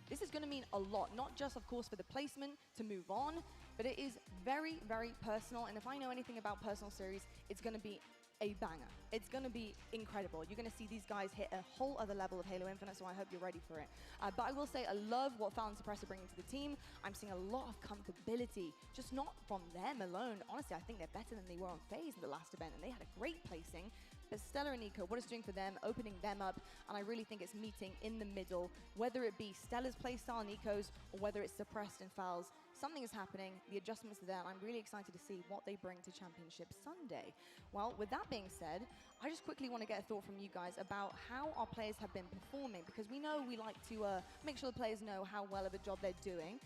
this is going to mean a lot, not just, of course, for the placement to move on, but it is very, very personal. And if I know anything about personal series, it's going to be a banger. It's going to be incredible. You're going to see these guys hit a whole other level of Halo Infinite, so I hope you're ready for it. But I will say I love what Foul and Suppressor bringing to the team. I'm seeing a lot of comfortability, just not from them alone. Honestly, I think they're better than they were on FaZe in the last event, and they had a great placing. But Stellar and Nico, what it's doing for them, opening them up, and I really think it's meeting in the middle, whether it be Stellar's playstyle, Nico's, or whether it's Suppressed and Foul's. Something is happening, the adjustments are there, and I'm really excited to see what they bring to Championship Sunday. Well, with that being said, I just quickly want to get a thought from you guys about how our players have been performing, because we know we like to make sure the players know how well of a job they're doing.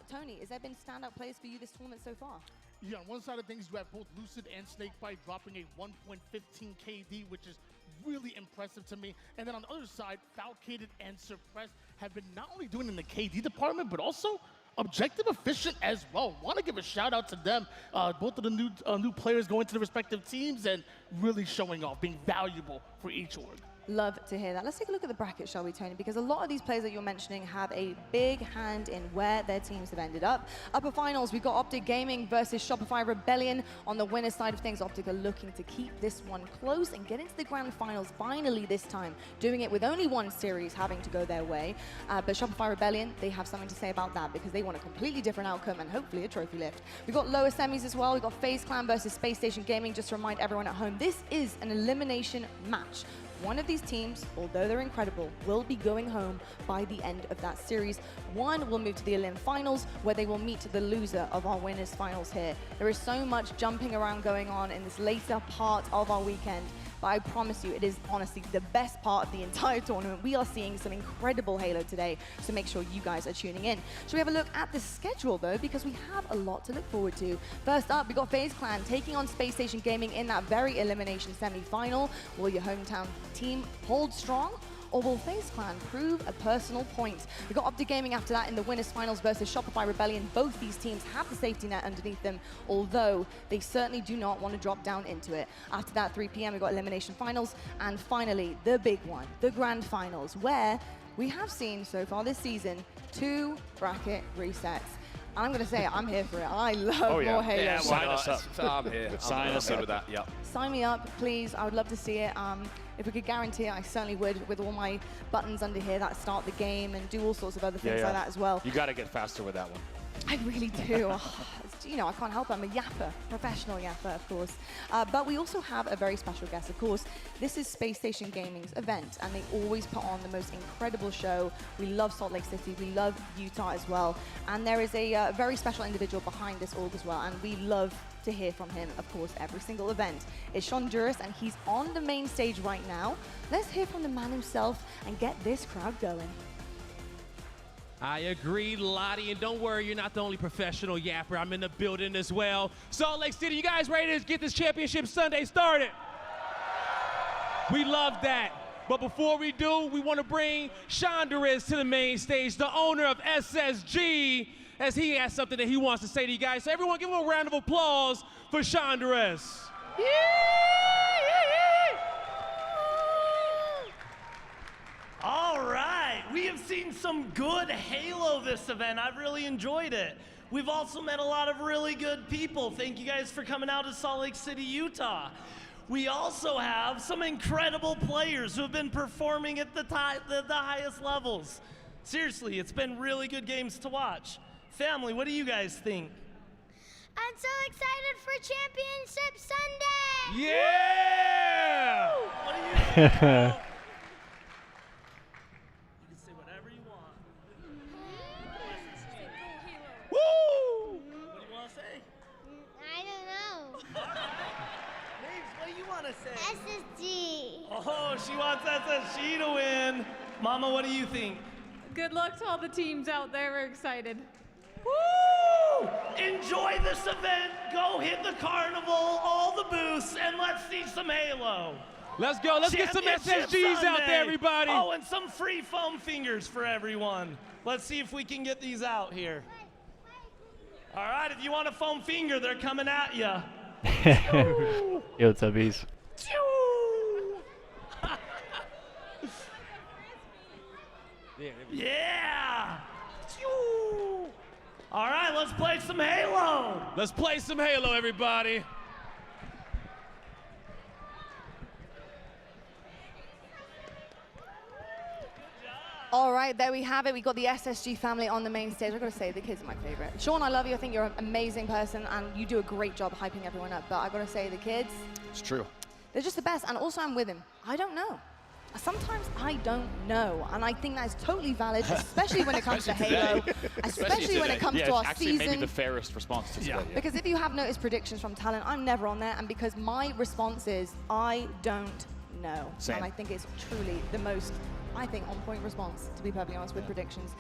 Tony, has there been standout players for you this tournament so far? Yeah, on one side of things, you have both Lucid and Snakebite dropping a 1.15 KD, which is really impressive to me. And then on the other side, Falcated and Suppressed have been not only doing in the KD department, but also objective efficient as well. Want to give a shout out to them, both of the new players going to the respective teams and really showing off, being valuable for each org. Love to hear that. Let's take a look at the bracket, shall we, Tony? Because a lot of these players that you're mentioning have a big hand in where their teams have ended up. Upper finals, we've got Optic Gaming versus Shopify Rebellion. On the winner's side of things, Optic are looking to keep this one close and get into the grand finals finally this time, doing it with only one series having to go their way. But Shopify Rebellion, they have something to say about that because they want a completely different outcome and hopefully a trophy lift. We've got lower semis as well. We've got FaZe Clan versus Space Station Gaming. Just to remind everyone at home, this is an elimination match. One of these teams, although they're incredible, will be going home by the end of that series. One will move to the Elim Finals, where they will meet the loser of our winners finals here. There is so much jumping around going on in this later part of our weekend, but I promise you, it is honestly the best part of the entire tournament. We are seeing some incredible Halo today, so make sure you guys are tuning in. Should we have a look at the schedule, though, because we have a lot to look forward to. First up, we got FaZe Clan taking on Space Station Gaming in that very elimination semi-final. Will your hometown team hold strong, or will FaZe Clan prove a personal point? We got Optic Gaming after that in the winners finals versus Shopify Rebellion. Both these teams have the safety net underneath them, although they certainly do not want to drop down into it. After that, 3 p.m. we got elimination finals, and finally the big one, the grand finals, where we have seen so far this season 2 bracket resets. I'm going to say I'm here for it. I love more Halo. Yeah, sign us up. I'm here. Sign us up with that. Yep. Sign me up, please. I would love to see it. If we could guarantee it, I certainly would, with all my buttons under here that start the game and do all sorts of other things like that as well. You got to get faster with that one. I really do. You know, I can't help it. I'm a yapper, professional yapper, of course. But we also have a very special guest, of course. This is Space Station Gaming's event, and they always put on the most incredible show. We love Salt Lake City. We love Utah as well. And there is a very special individual behind this org as well, and we love to hear from him, of course, every single event. It's Sean Duras, and he's on the main stage right now. Let's hear from the man himself and get this crowd going. I agree, Lottie, and don't worry, you're not the only professional yapper. I'm in the building as well. Salt Lake City, you guys ready to get this Championship Sunday started? We love that. But before we do, we want to bring Sean Duras to the main stage, the owner of SSG, as he has something that he wants to say to you guys. So everyone give him a round of applause for Sean Duras. All right, we have seen some good Halo this event. I've really enjoyed it. We've also met a lot of really good people. Thank you guys for coming out to Salt Lake City, Utah. We also have some incredible players who have been performing at the highest levels. Seriously, it's been really good games to watch. Family, what do you guys think? I'm so excited for Championship Sunday! Yeah! What do you think, bro? Woo! What do you want to say? I don't know. Names, what do you want to say? SSG. Oh, she wants SSG to win. Mama, what do you think? Good luck to all the teams out there. We're excited. Woo! Enjoy this event. Go hit the carnival, all the booths, and let's see some Halo. Let's go. Let's get some Championship SSGs out Sunday. there, everybody. Oh, and some free foam fingers for everyone. Let's see if we can get these out here. All right, if you want a foam finger, they're coming at you. Yo, Tubbies. Yeah! All right, let's play some Halo. Let's play some Halo, everybody. All right, there we have it. We got the SSG family on the main stage. I've got to say, the kids are my favorite. Sean, I love you. I think you're an amazing person, and you do a great job hyping everyone up. But I've got to say, the kids, It's true. they're just the best. And also, I'm with him. I don't know. Sometimes I don't know, and I think that's totally valid, especially when it comes to Halo, especially when it comes to our actually season. maybe the fairest response to today. Because if you have noticed predictions from talent, I'm never on there, and because my response is, I don't know. Same. And I think it's truly the most, I think, on-point response, to be perfectly honest, with predictions.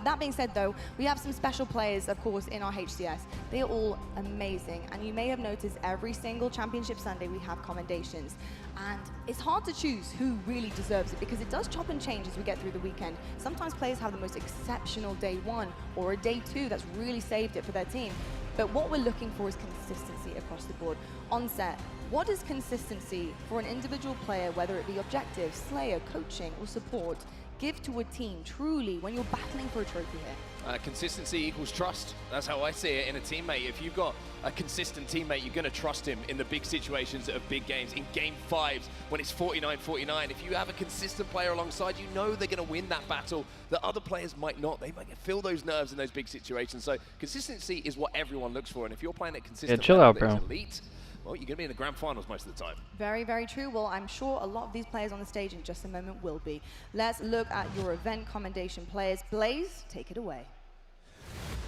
That being said, though, we have some special players, of course, in our HCS. They are all amazing, and you may have noticed every single Championship Sunday we have commendations. And it's hard to choose who really deserves it, because it does chop and change as we get through the weekend. Sometimes players have the most exceptional day one or a day two that's really saved it for their team. But what we're looking for is consistency across the board. On set, what is consistency for an individual player, whether it be objective, slayer, coaching, or support, give to a team truly when you're battling for a trophy here? Consistency equals trust. That's how I see it in a teammate. If you've got a consistent teammate, you're going to trust him in the big situations of big games, in game fives, when it's 49-49. If you have a consistent player alongside, you know they're going to win that battle that other players might not. They might feel those nerves in those big situations. So consistency is what everyone looks for. And if you're playing at consistent chill out, bro. elite, well, you're going to be in the grand finals most of the time. Very, very true. Well, I'm sure a lot of these players on the stage in just a moment will be. Let's look at your event commendation players. Blaze, take it away.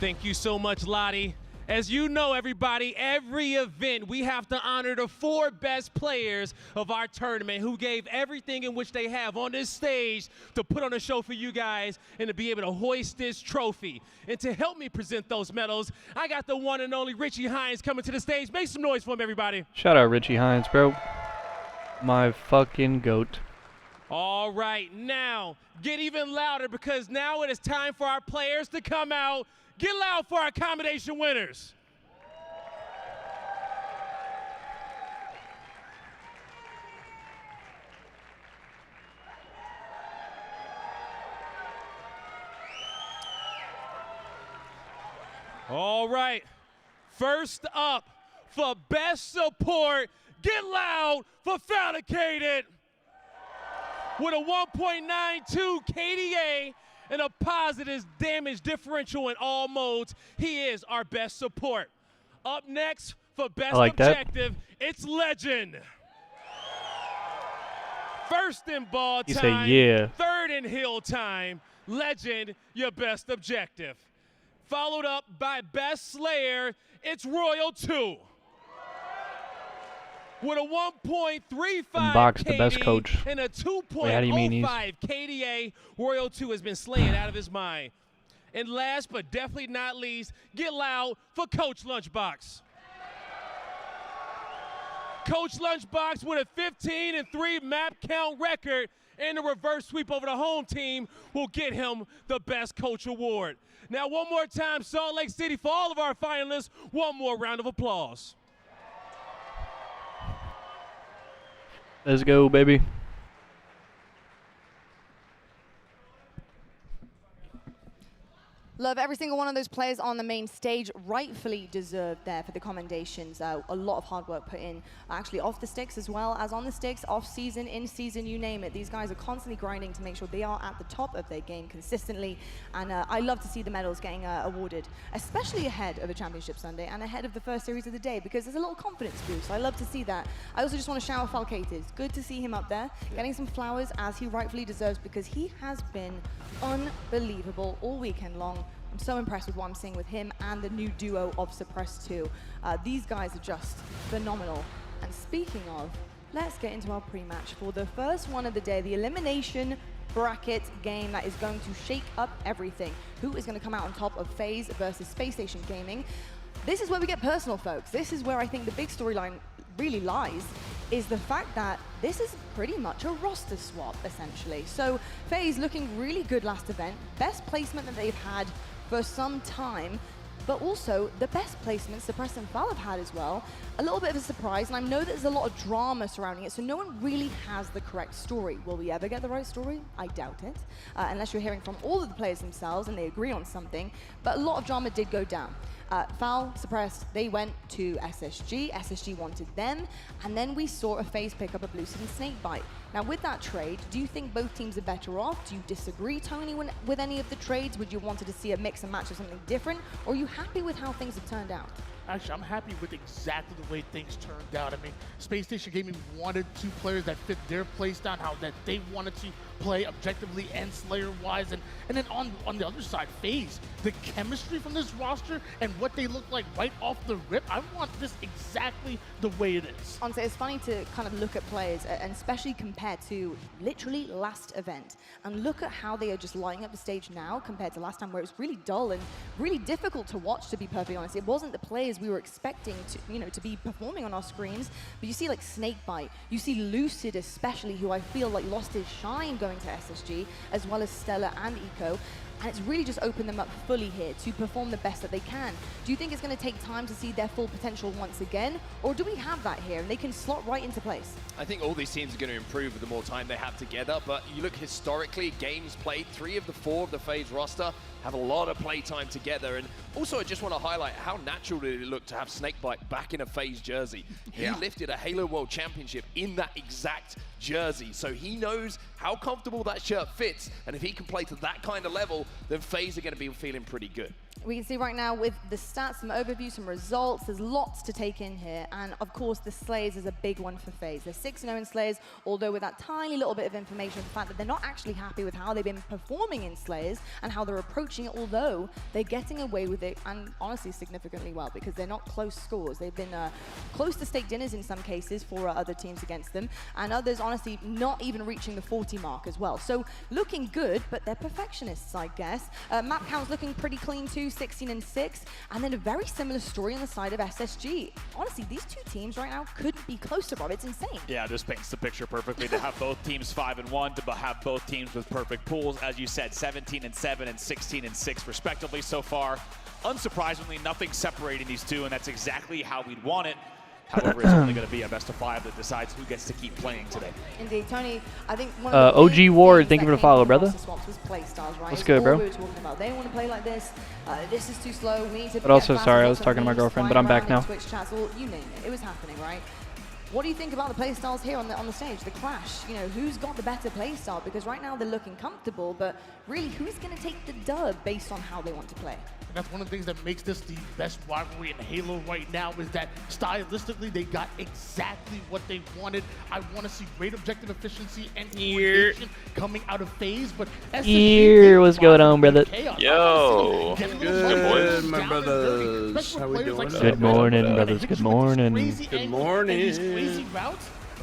Thank you so much, Lottie. As you know, everybody, every event we have to honor the 4 best players of our tournament who gave everything in which they have on this stage to put on a show for you guys and to be able to hoist this trophy. And to help me present those medals, I got the one and only Richie Hines coming to the stage. Make some noise for him, everybody. Shout out Richie Hines, bro. My fucking goat. All right, now get even louder, because now it is time for our players to come out. Get loud for our commendation winners. All right, first up for best support, get loud for Fabricated. With a 1.92 KDA and a positive damage differential in all modes, he is our best support. Up next for best objective, it's Legend. First in ball You time, say yeah. third in hill time, Legend, your best objective. Followed up by best Slayer, it's Royal 2. With a 1.35 Box, KD the best coach. and a Wait, how do you mean he's- 2.05 KDA, Royal 2 has been slaying out of his mind. And last but definitely not least, get loud for Coach Lunchbox. Coach Lunchbox with a 15-3 map count record and a reverse sweep over the home team will get him the Best Coach Award. Now, one more time, Salt Lake City, for all of our finalists, one more round of applause. Let's go, baby. Love every single one of those players on the main stage, rightfully deserved there for the commendations. A lot of hard work put in, actually off the sticks as well as on the sticks, off season, in season, you name it. These guys are constantly grinding to make sure they are at the top of their game consistently. And I love to see the medals getting awarded, especially ahead of the Championship Sunday and ahead of the first series of the day, because there's a little confidence boost. I love to see that. I also just want to shout out Falcated. Good to see him up there, getting some flowers as he rightfully deserves, because he has been unbelievable all weekend long. I'm so impressed with what I'm seeing with him and the new duo of Suppressed 2. These guys are just phenomenal. And speaking of, let's get into our pre-match for the first one of the day, the elimination bracket game that is going to shake up everything. Who is going to come out on top of FaZe versus Space Station Gaming? This is where we get personal, folks. This is where I think the big storyline really lies, is the fact that this is pretty much a roster swap, essentially. So FaZe looking really good last event, best placement that they've had for some time, but also the best placements Suppress and Val have had as well. A little bit of a surprise, and I know that there's a lot of drama surrounding it, so no one really has the correct story. Will we ever get the right story? I doubt it, unless you're hearing from all of the players themselves and they agree on something, but a lot of drama did go down. Val, Suppressed, they went to SSG. SSG wanted them, and then we saw a FaZe pick up a Lucid and Snakebite. Now, with that trade, do you think both teams are better off? Do you disagree, Tony, with any of the trades? Would you wanted to see a mix and match of something different, or are you happy with how things have turned out? Actually, I'm happy with exactly the way things turned out. I mean, Space Station Gaming wanted 2 players that fit their playstyle, how that they wanted to play objectively and Slayer-wise. And then on the other side, FaZe, the chemistry from this roster and what they look like right off the rip, I want this exactly the way it is. Honestly, it's funny to kind of look at players, and especially compared to literally last event, and look at how they are just lighting up the stage now compared to last time, where it was really dull and really difficult to watch, to be perfectly honest. It wasn't the players we were expecting to, to be performing on our screens, but you see like Snakebite, you see Lucid especially, who I feel like lost his shine going to SSG, as well as Stella and Eco. And it's really just opened them up fully here to perform the best that they can. Do you think it's going to take time to see their full potential once again? Or do we have that here and they can slot right into place? I think all these teams are going to improve with the more time they have together, but you look historically, games played, 3 of the 4 of the FaZe roster have a lot of play time together. And also, I just want to highlight how natural did it look to have Snakebite back in a FaZe jersey. He lifted a Halo World Championship in that exact jersey, so he knows how comfortable that shirt fits, and if he can play to that kind of level, then FaZe are going to be feeling pretty good. We can see right now with the stats, some overview, some results, there's lots to take in here. And of course, the Slayers is a big one for FaZe. They're 6-0 in Slayers, although with that tiny little bit of information, the fact that they're not actually happy with how they've been performing in Slayers and how they're approaching it, although they're getting away with it, and honestly significantly well, because they're not close scores. They've been close to steak dinners in some cases for other teams against them, and others honestly not even reaching the 40 mark as well. So looking good, but they're perfectionists, I guess. Map count's looking pretty clean too, 16 and 6, and then a very similar story on the side of SSG. Honestly, these 2 teams right now couldn't be closer, Rob. It's insane. Yeah, this paints the picture perfectly to have both teams 5 and 1, to have both teams with perfect pools, as you said, 17 and 7 and 16 and 6 respectively so far. Unsurprisingly, nothing separating these 2, and that's exactly how we'd want it. However, it's only going to be a best of 5 that decides who gets to keep playing today. Indeed, Tony. I think one of the OG Ward, thank you for the follow, brother. Was play styles, right? What's good, bro? We were talking about they don't want to play like this. This is too slow. We need to. But also, sorry, I was talking to my girlfriend, but I'm back now. Twitch chats, or you name it. It was happening, right? What do you think about the play styles here on the stage? The clash. Who's got the better play style? Because right now they're looking comfortable, but really, who's going to take the dub based on how they want to play? And that's one of the things that makes this the best rivalry in Halo right now, is that stylistically they got exactly what they wanted. I want to see great objective efficiency and coordination coming out of FaZe, but Here, what's going on, brother? Yo, good, my brothers. How we doing? Good morning, brothers. Good morning. Good morning.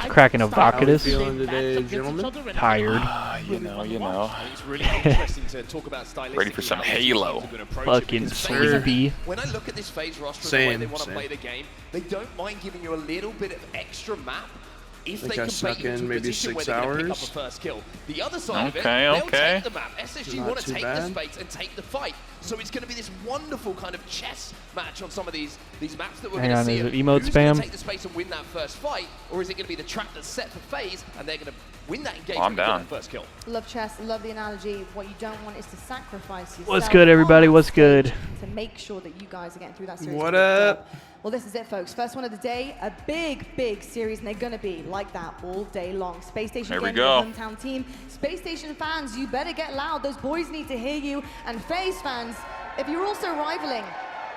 Cracking a Vocatus. Feeling today, gentlemen? Tired. You know. It's really interesting to talk about stylistically. Ready for some Halo. Fucking sleepy. When I look at this FaZe roster and the way they want to play the game, they don't mind giving you a little bit of extra map if they can bait you into a position where they're going to pick up a first kill. The other side of it, they'll take the map. SSG want to take the space and take the fight. So it's going to be this wonderful kind of chess match on some of these maps that we're going to see. Is it emote Who's spam? going to take the space and win that first fight, or is it going to be the trap that's set for FaZe and they're going to win that engagement and get that first kill? Love chess, love the analogy. What you don't want is to sacrifice yourself. What's good, everybody? What's good? To make sure that you guys are getting through that series. What up? Well, this is it, folks. First one of the day, a big series, and they're going to be like that all day long. Space Station Gaming, the hometown team. Space Station fans, you better get loud. Those boys need to hear you. And FaZe fans, if you're also rivaling,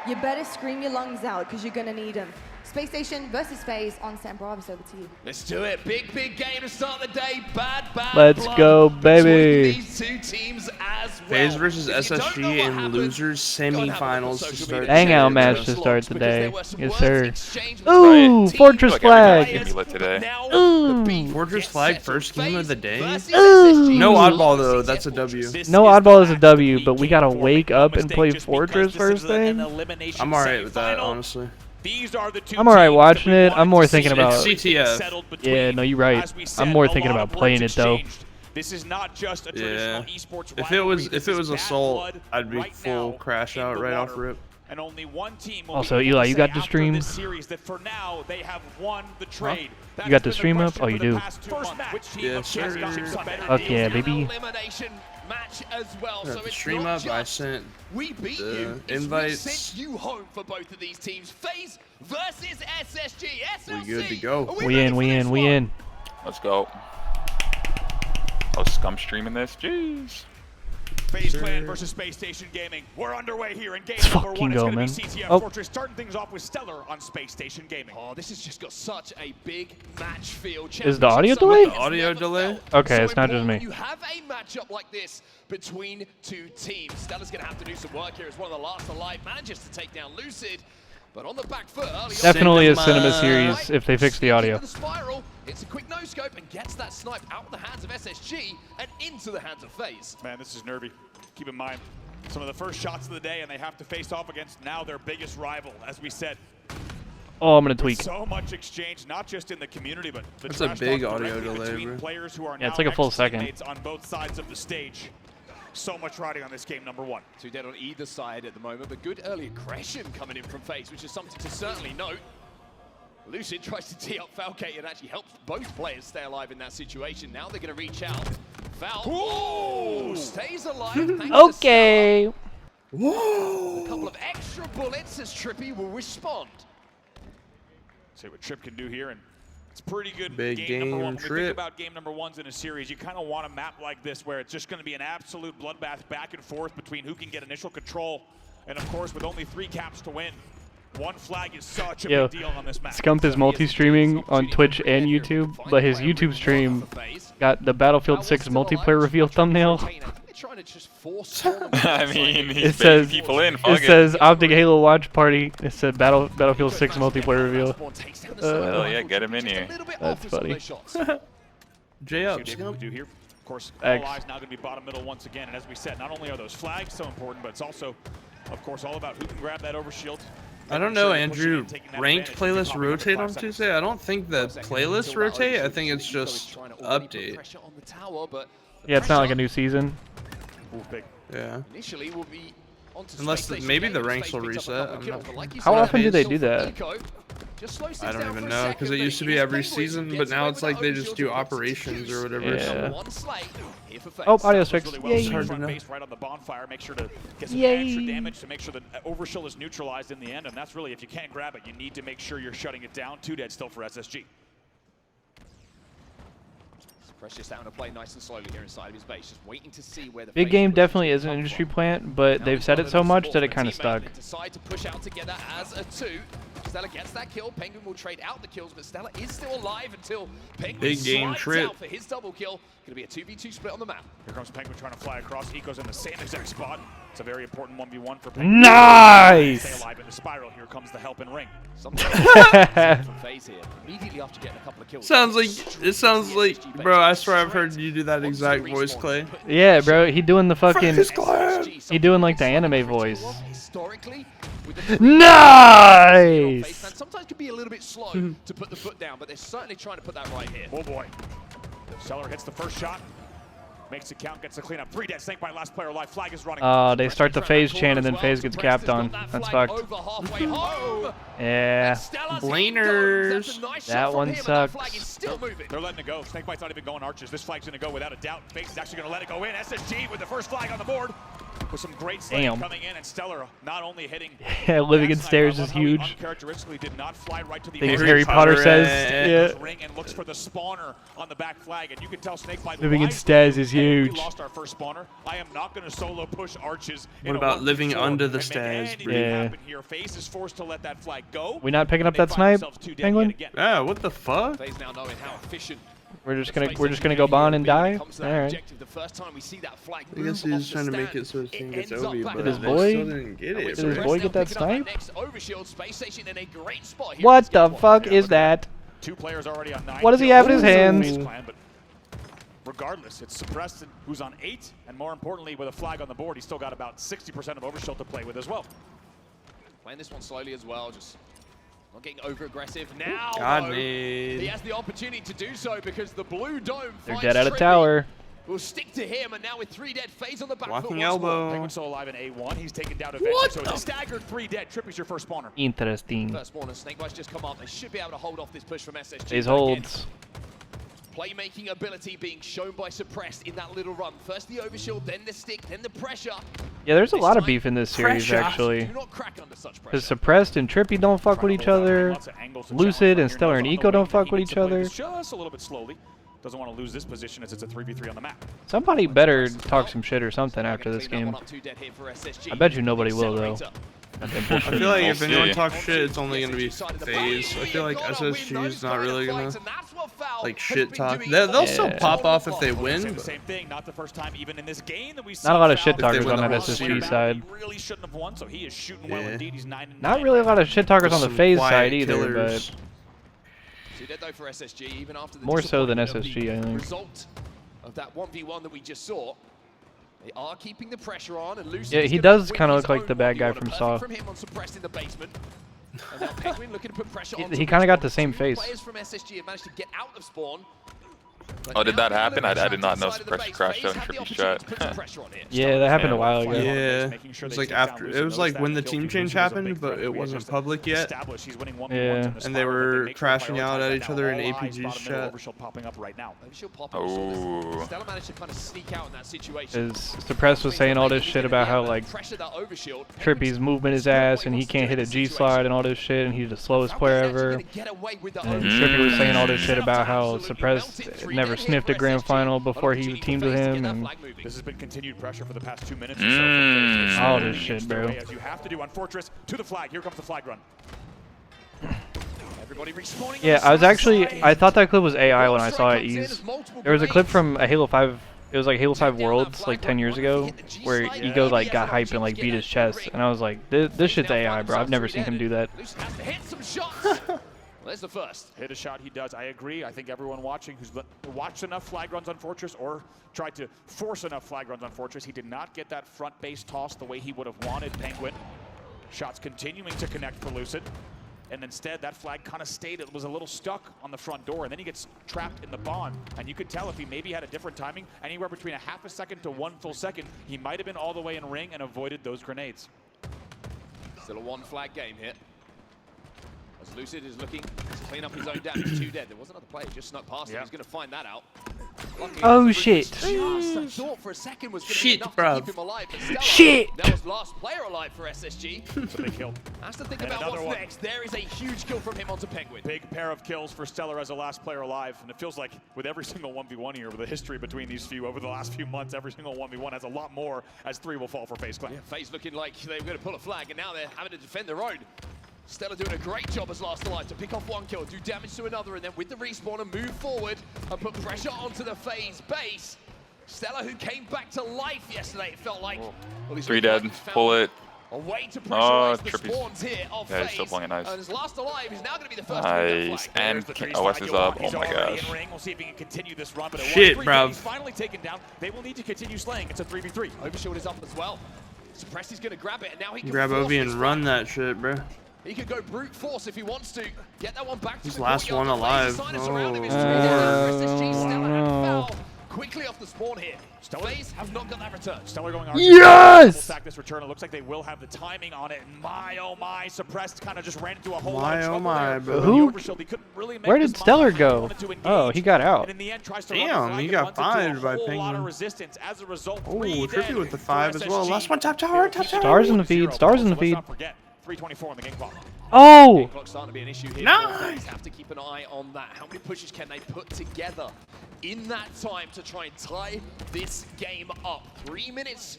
you better scream your lungs out, because you're going to need them. Space Station versus FaZe on Set and Bravis, over to you. Let's do it. Big game to start the day. Bad Let's blood go, baby. These 2 teams as well. FaZe versus SSG in losers semifinals to start. Hangout match to start the day. Yes, sir. Ooh, Fortress Flag. Ooh. Fortress Flag first game of the day. Ooh. No oddball though. That's a W. No oddball is a W, but we gotta wake up and play Fortress first thing. I'm alright with that, honestly. I'm alright watching it. I'm more thinking about CTF. Yeah, no, you're right. I'm more thinking about playing it though. This is not just a traditional esports If it was Assault, I'd be full crash out right off rip. And only one team will Also, be able Eli, to you say got the after stream? this series that for now they have won the trade. You got the stream up? Oh, you do. First match. Which team Yes, has sir. got some better Fuck yeah, deals? baby. Elimination match as well. Yeah, So the it's stream not up, I just sent we beat the you, it's invites. we sent you home for both of these teams. FaZe versus SSG. SLC. We good to go. Are We ready in, for we this in, we one? in. Let's go. Oh, scum streaming this? Jeez. FaZe Clan versus Space Station Gaming. We're underway here in game Let's number fucking one. It's go, going to be man. CTF Oh. Fortress starting things off with Stellar on Space Station Gaming. Oh, this has just got such a big match feel. Is the audio Championship delayed? summit Audio has never delay? felt Okay, so it's not just important me. when you have a matchup like this between two teams. Stellar's going to have to do some work here as one of the last alive managers to take down Lucid. But on the back foot early on. Definitely a Cinema. cinema series if they fix the audio. Into the spiral, it's a quick no-scope and gets that snipe out of the hands of SSG and into the hands of FaZe. Man, this is nervy. Keep in mind, some of the first shots of the day, and they have to face off against now their biggest rival, as we said. Oh, I'm gonna tweak. So much exchange, not just in the community, but the That's a trash big talk audio directly delay, between bro. players who are Yeah, it's now like a full second. ex-teammates on both sides of the stage. So much riding on this game number one. Two dead on either side at the moment, but good early aggression coming in from FaZe, which is something to certainly note. Lucid tries to tee up Falcate and actually helps both players stay alive in that situation. Now they're going to reach out. Fal stays alive. thanks to Okay. Stellar. A couple of extra bullets as Trippy will respond. See what Tripp can do here, and it's pretty good. Big game number game, one. When we think Tripp. about game number ones in a series, you kind of want a map like this where it's just going to be an absolute bloodbath back and forth between who can get initial control, and of course, with only 3 caps to win, one flag is such a Yo, big deal on this map. Scump is multi-streaming on Twitch and YouTube, but his YouTube stream got the Battlefield 6 multiplayer reveal thumbnail. I mean, he's It baiting says people in. it Fuck says Optic Halo Watch Party. It said Battlefield 6 multiplayer reveal. Hell yeah, get him in here. That's funny. J up. See what we do here. Of course, X. all eyes now going to be bottom middle once again. And as we said, not only are those flags so important, but it's also, of course, all about who can grab that overshield. I don't know, Andrew. Ranked playlists rotate on Tuesday? I don't think the playlists rotate. I think it's just update. Yeah, it's not like a new season. Ooh, big. Yeah. Initially, we'll be onto Unless Space maybe Station the Gaming. ranks will FaZe picked up a reset. couple I'm kills, not- but like you How said, often do they Echo do that? just slows I things don't down even for a know, second, because it but used to he be is every playing with season, gets but now away it's with like they that just overshield do to operations or execute. whatever. Yeah. One slate here for FaZe. Oh, audio Does fixed. really well. Yay. Front Hard to base right on the bonfire. Make sure to get some Yay. extra damage to make sure that overshield is neutralized in the end. And that's really, if you can't grab it, you need to make sure you're shutting it down. 2 dead still for SSG. Precious having to play nice and slowly here inside of his base, just waiting to see where the Big FaZe Game pushes definitely will is an come industry from. plant, but Now they've he's said got it a so little much support that from it kind a of teammate, stuck. and they decide to push out together as a 2. Stella gets that kill. Penguin will trade out the kills, but Stella is still alive until Penguin Big game slides Tripp. out for his double kill. Going to be a 2v2 split on the map. Here comes Penguin trying to fly across. Eco's in the same exact spot. It's a very important 1v1 for Penguin. Nice! Stay alive in the spiral. Here comes the help and ring. Something from FaZe here. Immediately after getting a couple of kills. Sounds like, bro, I swear I've heard you do that exact voice, Clay. Yeah, bro, he doing the fucking, FaZe he doing like the anime voice. Historically, with Nice! the sometimes can be a little bit slow to put the foot down, but they're certainly trying to put that right here. Oh boy. Stellar hits the first shot. Makes it count, gets the cleanup. 3 dead, snake by last player alive. Flag is running. They start the FaZe chain and then FaZe gets capped on. That's fucked. Over halfway home. Yeah. Blainers. That one sucks. They're letting it go. Snakebite's not even going archers. This flag's going to go without a doubt. FaZe is actually going to let it go in. SSG with the first flag on the board. With some great slaying coming in, and Stellar not only hitting. Yeah, living in stairs is huge. Uncharacteristically did not fly right to the Things Harry Potter says. Yeah. Ring and looks for the spawner on the back flag, and you can tell Snakebite Living in stairs is huge. We lost our first spawner. I am not going to solo push arches. What about living under the stairs, bro? Yeah. Here. FaZe is forced to let that flag go. We not picking up that snipe, Penguin? Yeah, what the fuck? FaZe now knowing how efficient. We're just gonna go bond and die. All right. The first time we see that flag I guess he's trying to make it so his team gets OB, but Did his they boy- still didn't get it. Did his boy get that snipe? What What the fuck is that? 2 players already on 9. What does he have in his hands? FaZe Clan, but regardless, it's Suppressed who's on 8, and more importantly, with a flag on the board, he's still got about 60% of Overshield to play with as well. Playing this one slowly as well, just not getting over aggressive. Now God, though, man. he has the opportunity to do so because the blue dome They're finds dead out of Trippy. tower. will stick to him, and now with 3 dead, FaZe on the back foot Walking once more. elbow. Penguin still alive in A1. He's taken down eventually, so it's a staggered 3 dead. Trippy's your first spawner. Interesting. First spawner, Snakebite's just come up. They should be able to hold off this push from SSG. These holds. Playmaking ability being shown by Suppressed in that little run. First the overshield, then the stick, then the pressure. Yeah, there's a lot of beef in this series, actually. Because Suppressed and Trippy don't fuck with each other. Lucid and Stellar and Eco don't fuck with each other. Just a little bit slowly. Doesn't want to lose this position as it's a 3v3 on the map. Somebody better talk some shit or something after this game. I bet you nobody will, though. I feel like if anyone talks shit, it's only going to be FaZe. I feel like SSG is not really going to, like, shit talk. They'll still pop off if they win. Same thing, not the first time even in this game that we see. Not a lot of shit talkers on that SSG side. Really shouldn't have won, so he is shooting well indeed. He's 9-9. Not really a lot of shit talkers on the FaZe side either, but For SSG, even after the more so than SSG, I think. Result of that 1v1 that we just saw. They are keeping the pressure on, and Lucy. Yeah, he does kind of look like the bad guy from Saw. From him on Suppressed in the basement. And now Penguin looking to put pressure on. He kind of got the same face. Players from SSG have managed to get out of spawn. Oh, did that happen? I did not know Suppressed crashed out in Trippy's shot. Yeah, that happened a while ago. Yeah, it was like after. It was like when the team change happened, but it wasn't public yet. Yeah, and they were crashing out at each other in APG's chat. Oh. Stella managed to kind of sneak out in that situation. Because Suppressed was saying all this shit about how, like, Trippy's movement is ass and he can't hit a G-slide and all this shit and he's the slowest player ever. And Trippy was saying all this shit about how Suppressed never sniffed a grand final before he teamed with him. And this has been continued pressure for the past 2 minutes or so. All this shit, bro. As you have to do on Fortress to the flag. Here comes the flag run. Yeah, I thought that clip was AI when I saw it ease. There was a clip from a Halo 5, it was like Halo 5 Worlds like 10 years ago, where Ego like got hyped and like beat his chest, and I was like, this shit's AI, bro. I've never seen him do that. There's the first. Hit a shot, he does. I agree. I think everyone watching who's watched enough flag runs on Fortress or tried to force enough flag runs on Fortress, he did not get that front base toss the way he would have wanted Penguin. Shots continuing to connect for Lucid. And instead, that flag kind of stayed. It was a little stuck on the front door, and then he gets trapped in the bond. And you could tell if he maybe had a different timing, anywhere between a half a second to 1 full second, he might have been all the way in ring and avoided those grenades. Still a 1 flag game here. As Lucid is looking to clean up his own damage. 2 dead. There was another player just snuck past him. He's going to find that out. Oh shit! I thought for a second was going to be enough to keep him alive, but Stella, shit! That was last player alive for SSG. So they killed. Has to think about what's next. There is a huge kill from him onto Penguin. Big pair of kills for Stellar as the last player alive, and it feels like with every single 1v1 here, with the history between these few over the last few months, every single 1v1 has a lot more, as 3 will fall for FaZe Clan. Yeah, FaZe looking like they were going to pull a flag, and now they're having to defend their own. Stella doing a great job as last alive to pick off 1 kill, do damage to another, and then with the respawner move forward and put pressure onto the FaZe base. Stella, who came back to life yesterday, it felt like. Well, 3 dead, pull it. A way to pressurize the Trippy's. spawns here of Yeah, he's FaZe. still playing nice. And his last alive is now going to be the first Nice, and OS is up. Oh my gosh. We'll see if he can continue this run, but shit, bro. He's finally taken down. They will need to continue slaying. It's a 3v3. Overshield is up as well. Suppressed is going to grab it, and now he can grab Ovi and run that shit, bro. He could go brute force if he wants to. Get that one back to He's the last one alive. Quickly off the spawn here. FaZe have not got that return. Stellar going on. Yes! Stack this return. It looks like they will have the timing on it. My oh my, Suppressed kind of just ran into a whole lot of trouble there. Who? Where did Stellar go? Oh, he got out. Damn, he got 5 by Penguin. Oh, Trippy with the 5 as well. Last one, top tower, top tower. Stars in the feed. Stars in the feed. 324 on the game clock. Oh! Starting to be an issue here. Nice! Have to keep an eye on that. How many pushes can they put together in that time to try and tie this game up? 3 minutes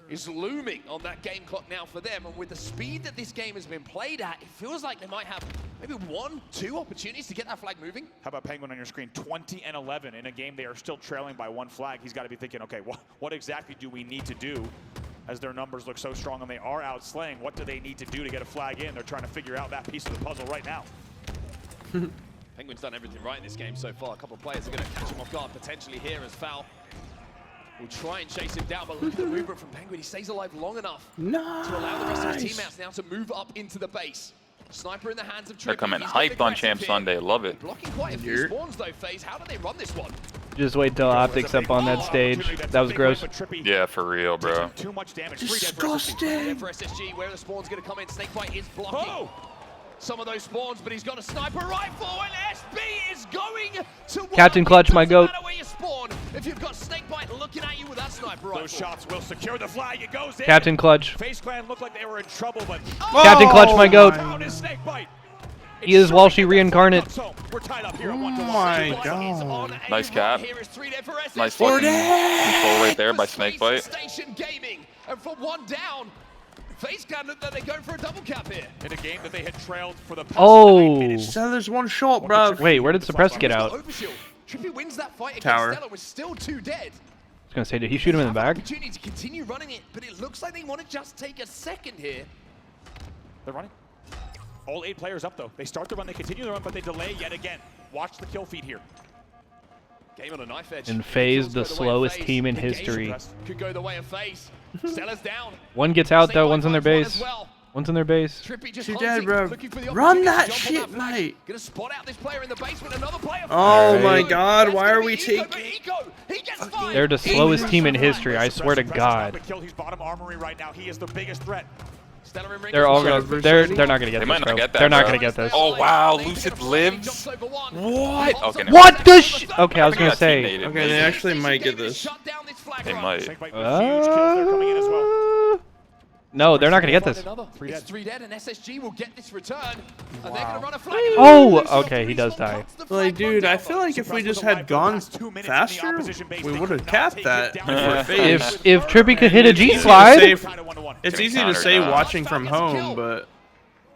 is looming on that game clock now for them, and with the speed that this game has been played at, it feels like they might have maybe 1, 2 opportunities to get that flag moving. How about Penguin on your screen? 20 and 11 in a game they are still trailing by 1 flag. He's got to be thinking, okay, what exactly do we need to do? As their numbers look so strong and they are out slaying, what do they need to do to get a flag in? They're trying to figure out that piece of the puzzle right now. Penguin's done everything right in this game so far. A couple of players are going to catch him off guard potentially here as Foul will try and chase him down, but look at the movement from Penguin. He stays alive long enough to allow the rest of his teammates now to move up into the base. Sniper in the hands of Trippy. They're coming hyped on Champ Sunday. Love it. Blocking quite a few spawns though, FaZe. How do they run this one? Just wait till Optics up on that stage. That was gross. Yeah, for real, bro. Disgusting. For SSG, where the spawn's going to come in. Snakebite is blocking some of those spawns, but he's got a sniper rifle, and SB is going to Captain Clutch, my goat. No matter where you spawn, if you've got Snakebite looking at you with that sniper rifle. Those shots will secure the flag. It goes in. Captain Clutch. FaZe Clan looked like they were in trouble, but Captain Clutch, my goat. down is Snakebite. He is Walshy reincarnate. We're tied up here Oh my god. Nice cap. Nice fucking control right there by Snakebite. Station Gaming, and for one down, FaZe Clan look like they're going for a double cap here. In a game that they had trailed for the past 9 Oh. minutes. So there's one shot, bro. Wait, where did Suppress get out? Overshield. Trippy wins that fight against Tower. Stella with still 2 dead. I was gonna say, did he shoot him in the back? Opportunity to continue running it, but it looks like they want to just take a second here. They're running. All 8 players up though. They start the run, they continue the run, but they delay yet again. Watch the kill feed here. Game on a knife edge. And FaZe, the Kills go way of slowest FaZe. team in The game history. could go the way of FaZe. Stella's down. One gets out though, Snakebite one's in their finds one base. as well. One's in their base. Trippy just Too hunting, dead, bro. looking for the Run opportunity to that jump on shit, flag. mate. Gonna spot out this player in the base with another player. Oh my Alright. god, why are That's we gonna be Eco, taking... but Eco, he gets fired. They're the slowest team in history, I swear to God. He's bottom armory right now. He is the biggest threat. Stella in ring They're all is gonna. Versus- They're not gonna get They this, might not bro. get that, They're not bro. gonna get this. Oh wow, Lucid lives. What? Okay, never What mind. the sh? Okay, I was gonna got say. teammated. Okay, they actually might get this. They might. Snakebite with huge kills. They're coming in as well. No, they're not gonna get this. It's 3 dead, and SSG will get this return. And they're gonna run a flag. Oh, okay, he does die. Like, dude, I feel like if we just had gone faster, we would have capped that for FaZe. If Trippy could hit a G It's slide, easy to say watching from home, but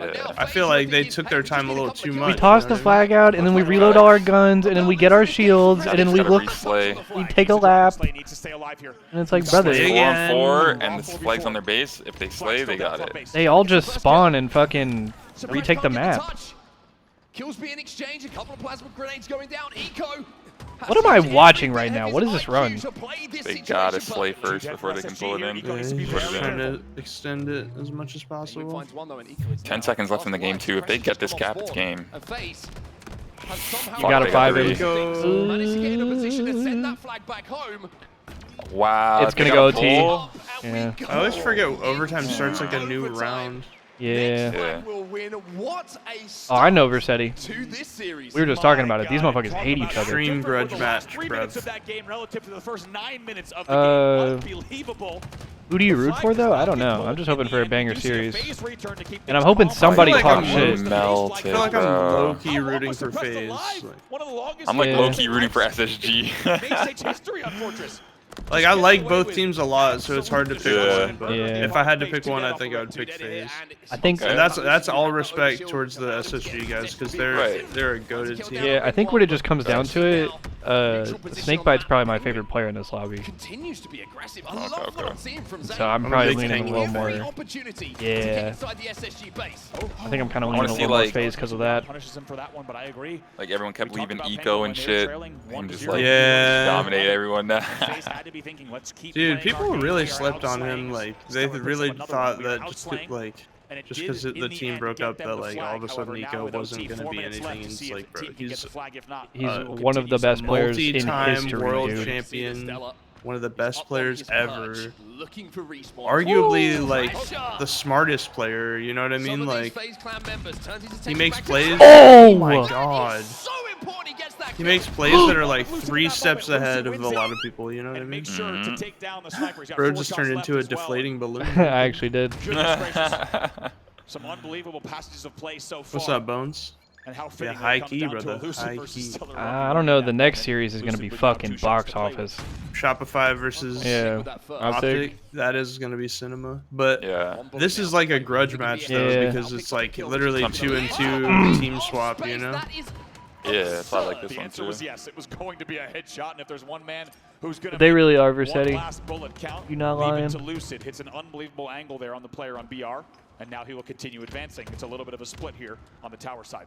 Yeah. I feel like they took their time a little too much. we toss you the know what flag out, and then we reload all our guns, and then we get our shields, and then we Gotta look. replay. We take a lap, Slay needs to stay alive here. and it's like, brother, Slay. 4-on-4, and this flag's on their base. If they slay, they got it. they all just spawn and fucking retake the map. Kills being exchanged, a couple of plasma grenades going down. Eco. What am I watching right now? What is this run? They gotta slay first before they can pull it in. Yeah, he's trying to extend it as much as possible. 10 seconds left in the game too. If they get this cap, it's game. You got a They got 5-8. three. Managed to get in a position to send that flag back home. Wow. It's they gonna got go a T. pull. Yeah. I always forget overtime starts like a new round. Yeah. Yeah. Will win. What a Oh, I know Versetti. to this series. We were just talking about it. These motherfuckers hate each other. Extreme grudge match, 3 minutes bruv. of that game relative to the first 9 minutes of the game. Unbelievable. Who do you root for though? I don't know. I'm just hoping for a banger series. FaZe return to keep And I'm things hoping calm. somebody I feel like talks I'm shit. melted, I feel like I'm bro. low-key rooting for FaZe. One of the longest I'm like Yeah. low-key rooting for SSG. Main-stage history on Fortress. Like, I like both teams a lot, so it's hard to pick Yeah. one. But Yeah. if I had to pick one, I think I would pick FaZe. I think. Okay. And that's all respect towards the SSG guys, because they're Right. they're a goated team. Yeah, I think when it just comes down to it, Snakebite's probably my favorite player in this lobby. Continues to be aggressive. I love Okay. what I'm seeing from Zane. So I'm I'm a probably big leaning a Tangy little fan. Every more. opportunity to Yeah. get inside the SSG base. I think I'm kind of I wanna leaning a see, little more like- FaZe because of that. Punishes him for that one, but I agree. Like everyone kept We talked leaving about eco Penguin and when they were shit. trailing And just 1-0. like Yeah. dominate everyone now. FaZe had to be thinking, let's keep Dude, playing people our game. really We are slept on him. outslaying. Like, they Stella picks really up another thought one. We are that just outslaying, like and it just did because in the the team end broke get up, them that the like flag. all of a sudden However, now Eco with wasn't OT, gonna 4 be minutes left anything. to It's see if like, the bro, team can get he's the flag. If not, He's we'll one of the continue best players in multi-time history, world dude. champion, one of the best players ever. Looking for respawn. Arguably, Ooh, like pressure. the smartest player. You know what I mean? Some of these Like, FaZe Clan members turns his he attention makes back to plays. the- Oh my god. So important he gets that He kill. makes plays that are like 3 steps ahead of a lot of people. You know what I and mean? make sure to take down the sniper. He's got Bro 4 just shots turned left into a as well. deflating balloon. I actually did. Goodness gracious. Some unbelievable passages of play so far. What's up, Bones? And how Yeah, fitting when high it comes key, down to brother. Elusive High versus key. Stellar I don't know. The next series is gonna be fucking box office. Shopify versus Yeah. Optic. That is gonna be cinema. But Yeah. this is like a grudge match though, Yeah. because it's like literally 2-2 team swap. You know? Yeah, that's why I like this The one answer too. was yes. It was going to be a headshot, and if there's one man who's going to They really are one Versetti. last bullet count, You not leave it lying. to Lucid. Hits an unbelievable angle there on the player on BR, and now he will continue advancing. It's a little bit of a split here on the tower side.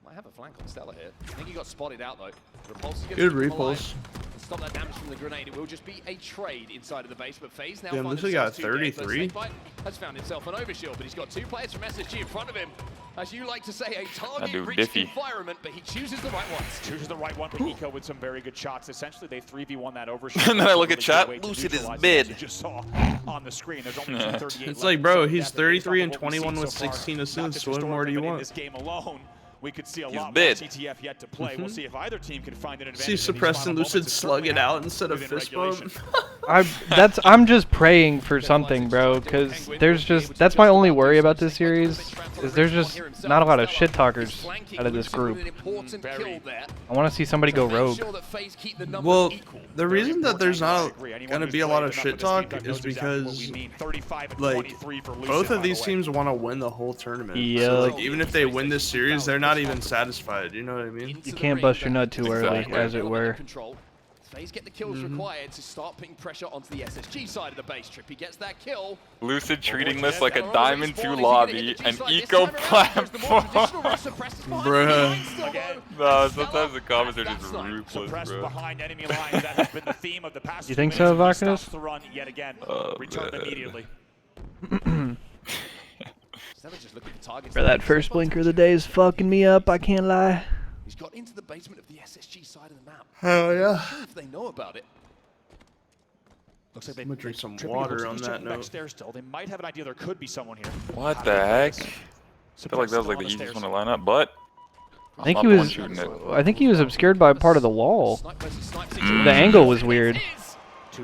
Might have a flank on Stella here. I think he got spotted out though. Repulse is gonna Good keep him alive. repulse. Stop that damage from the grenade. It will just be a trade inside of the base, but FaZe now Damn, find this guy got themselves 2 dead, but 33. Snakebite has found himself an overshield, but he's got 2 players from SSG in front of him. as you like to say, a dude, target-rich Diffie. environment, but he chooses the right ones. Chooses the right one, but Eco with some very good shots. Essentially, they 3v1 that overshoot. And then I look at chat, Lucid is mid. You just saw on the screen. There's only 238 It's like, bro, he's 33 and 21 with 16 assists. What more do you want? In this game alone, we could see a He's lot bid. more CTF yet to play. We'll see if either team can find an advantage. See Suppressed and Lucid slug it out instead of fist bump. I'm just praying for something, bro, because that's my only worry about this series, is there's just not a lot of shit talkers out of this group. I want to see somebody go rogue. Well, the reason that there's not gonna be a lot of shit talk is because like both of these teams want to win the whole tournament. Yeah. So, like, even if they win this series, they're not even satisfied. You know what I mean? You can't bust your nut too early, as it were. FaZe get the kills required to start putting pressure onto the SSG side of the base. Trippy gets that kill. Lucid treating this like a Diamond 2 lobby, an eco platform. Bruh. No, sometimes the comments are just ruthless, bro. You think so, Vakinus? Bro, that first blinker of the day is fucking me up, I can't lie. He's got into the basement of the SSG side of the map. Hell yeah. I'm not sure if they know about it. Looks like I'm gonna drink some Trippy water looks on like that he's note. Still. They might have an idea there could be someone here. What the heck? I feel like that was like the easiest one to line up, but I think I'm he not the one was. shooting it. I think he was obscured by part of the wall. The angle was weird.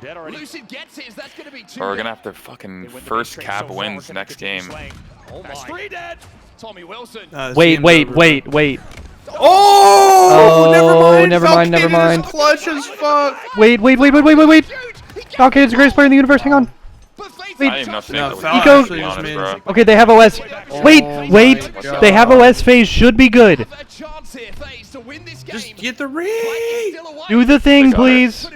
Lucid gets it. Is that going to be two? Or we're gonna have to fucking first cap wins next game. Oh my. 3 dead. Tommy Wilson. Wait. Oh, never mind. Falcon is clutch as fuck. Wait. Falcon is the greatest player in the universe. Hang on. Wait. I ain't nothing. No, No, Falcon Eco- actually just made- Okay, they have OS. Wait. They have OS. Phase should be good. Just get the ring. Do the thing, please.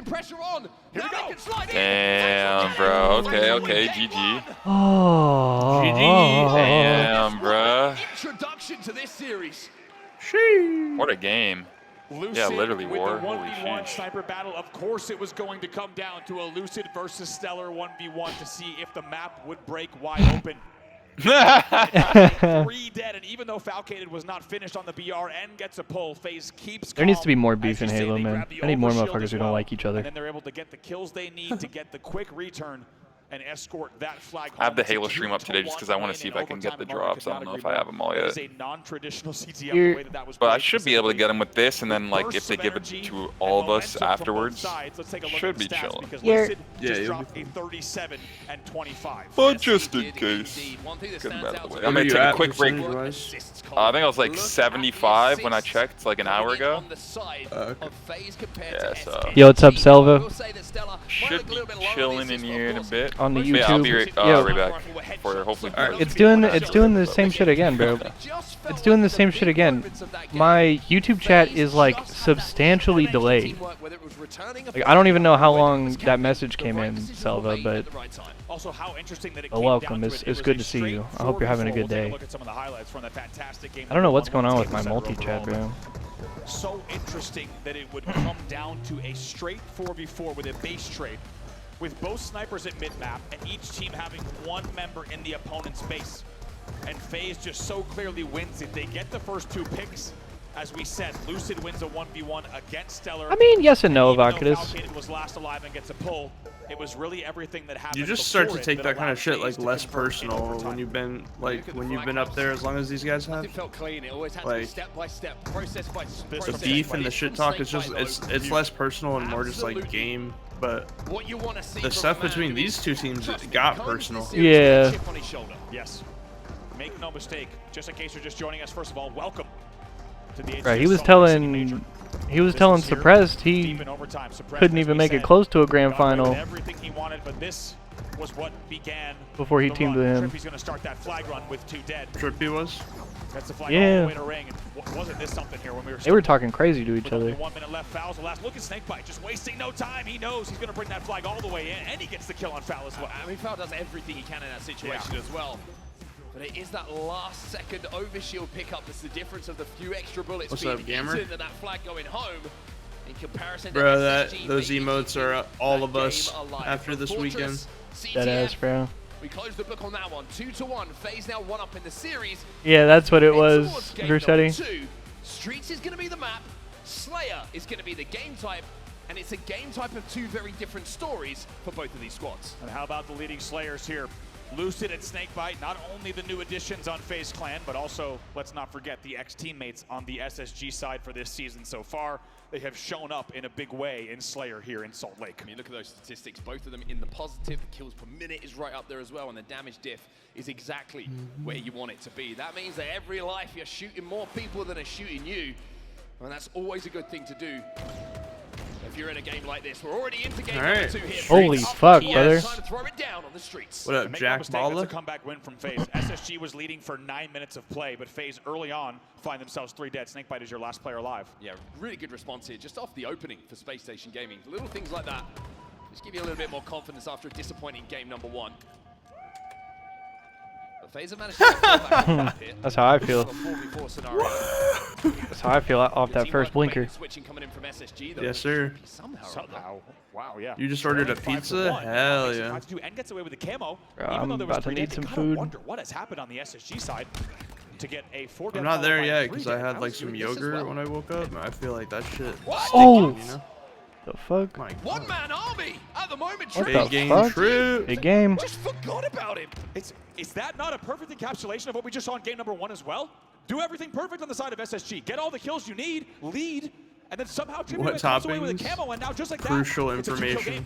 Damn, bro. Okay. GG. Oh. Damn, bro. Introduction to this series. What a game. Yeah, literally with war. the Holy 1v1 sheesh. sniper battle. Of course, it was going to come down to a Lucid versus Stellar 1v1 to see if the map would break wide open. 3 dead, and even though Falcated was not finished on the BR and gets a pull, FaZe keeps There needs to be calm. more As beef you in say, Halo, they man. grab the I need more overshield motherfuckers as who don't well, like each other. And then they're able to get the kills they need to get the quick return and escort that flag home. I have the It's a Halo stream up today just because I want to see if I can get the drops. I don't know if I have them all yet. But I should be able to get them with this, and then like if they give it to all of us afterwards, should be chilling. Yeah, But just in case, get them out of the way. I'm gonna take a quick break. I think I was like 75 when I checked like an hour ago. Yeah, so Yo, what's up, Selva? should be chilling in here in a bit. On the But yeah, I'll be YouTube. right back for hopefully. It's doing the same shit again, bro. It's doing the same shit again. My YouTube chat is like substantially delayed. Like, I don't even know how long that message came in, Selva, but welcome. It's good to see you. I hope you're having a good day. I don't know what's going on with my multi-chat, bro. So interesting that it would come down to a straight 4v4 with a base trade, with both snipers at mid-map and each team having one member in the opponent's base. And FaZe just so clearly wins it. They get the first 2 picks. As we said, Lucid wins a 1v1 against Stellar. I mean, yes and no, Even though Vakinus. Falcated was last alive and gets a pull, it was really everything that happened. You just start to before it take that kind allowed of shit FaZe like to less convert in personal overtime. when you've been up there as long as these guys have. It felt clean. It always had to be Like, step by step, process by the process. beef and the shit talk is just it's less personal and more just like game. But What you want to see the from stuff a man between who these is two teams trusted got comes this personal. series with a Yeah. chip on his shoulder. Yes. Make no mistake, just in case you're just joining us, first of all, welcome to the Right, HCS he was Salt Lake City Major. telling This was here, Suppressed he deep in overtime. Suppressed, couldn't as even we make it said, close to a grand got away with final everything he wanted, but this was what began before he the teamed run. with him. Trippy's gonna start that flag run with 2 dead. Trippy was. That's the flag all Yeah. the way to ring. And wasn't this something here when we were They were talking crazy to each with only other. 1 minute left? Fouls the last. Look at Snakebite, just wasting no time. He knows he's gonna bring that flag all the way in, and he gets the kill on Foul as well. I mean, Foul does everything he can in that situation as well. But it is that last second overshield pickup that's the difference of the few extra bullets What's being up, Gamer? eaten and that flag going home. In comparison to Bro, SSG, those they emotes keep are all that of us game alive. after From this Fortress, weekend. CTF, That ass, bro. We close the book on that one. 2-1. FaZe now 1 up in the series. Yeah, that's what it was, Versetti. Versetti. Streets is going to be the map. Slayer is going to be the game type. And it's a game type of 2 very different stories for both of these squads. And how about the leading Slayers here? Lucid and Snakebite, not only the new additions on FaZe Clan, but also, let's not forget, the ex-teammates on the SSG side for this season so far. They have shown up in a big way in Slayer here in Salt Lake. I mean, look at those statistics. Both of them in the positive. The kills per minute is right up there as well, and the damage diff is exactly where you want it to be. That means that every life you're shooting more people than are shooting you, and that's always a good thing to do. If you're in a game like this, we're already into game number 2 here. Holy fuck, brother. Time to throw it down on the streets. What up, Jack Balla? That's a comeback win from FaZe. SSG was leading for 9 minutes of play, but FaZe early on find themselves 3 dead. Snakebite is your last player alive. Yeah, really good response here, just off the opening for Space Station Gaming. Little things like that just give you a little bit more confidence after a disappointing game number 1. But FaZe have managed to get back on that here. That's how I feel. That's That's how I feel off that first blinker. Yes, sir. Somehow. Wow, yeah. You just ordered a pizza? Hell yeah. And gets away with the camo. Bro, Even I'm though there was about to 3 need dead, some you kinda food. wonder what has happened on the SSG side to get a 4 dead I'm not followed there by a yet 3 because dead. I had How's like some doing this as yogurt well? when I woke up. And I feel like that shit. Oh! You know? The fuck? My God. One-man army at the moment. What Trip. the Big game fuck? trip. Big game. Just forgot about him. Is that not a perfect encapsulation of what we just saw in game number 1 as well? Do everything perfect on the side of SSG. Get all the kills you need, lead, and then somehow Tribute comes away with a camo, and now just like that, Crucial it's a 2-kill game. information.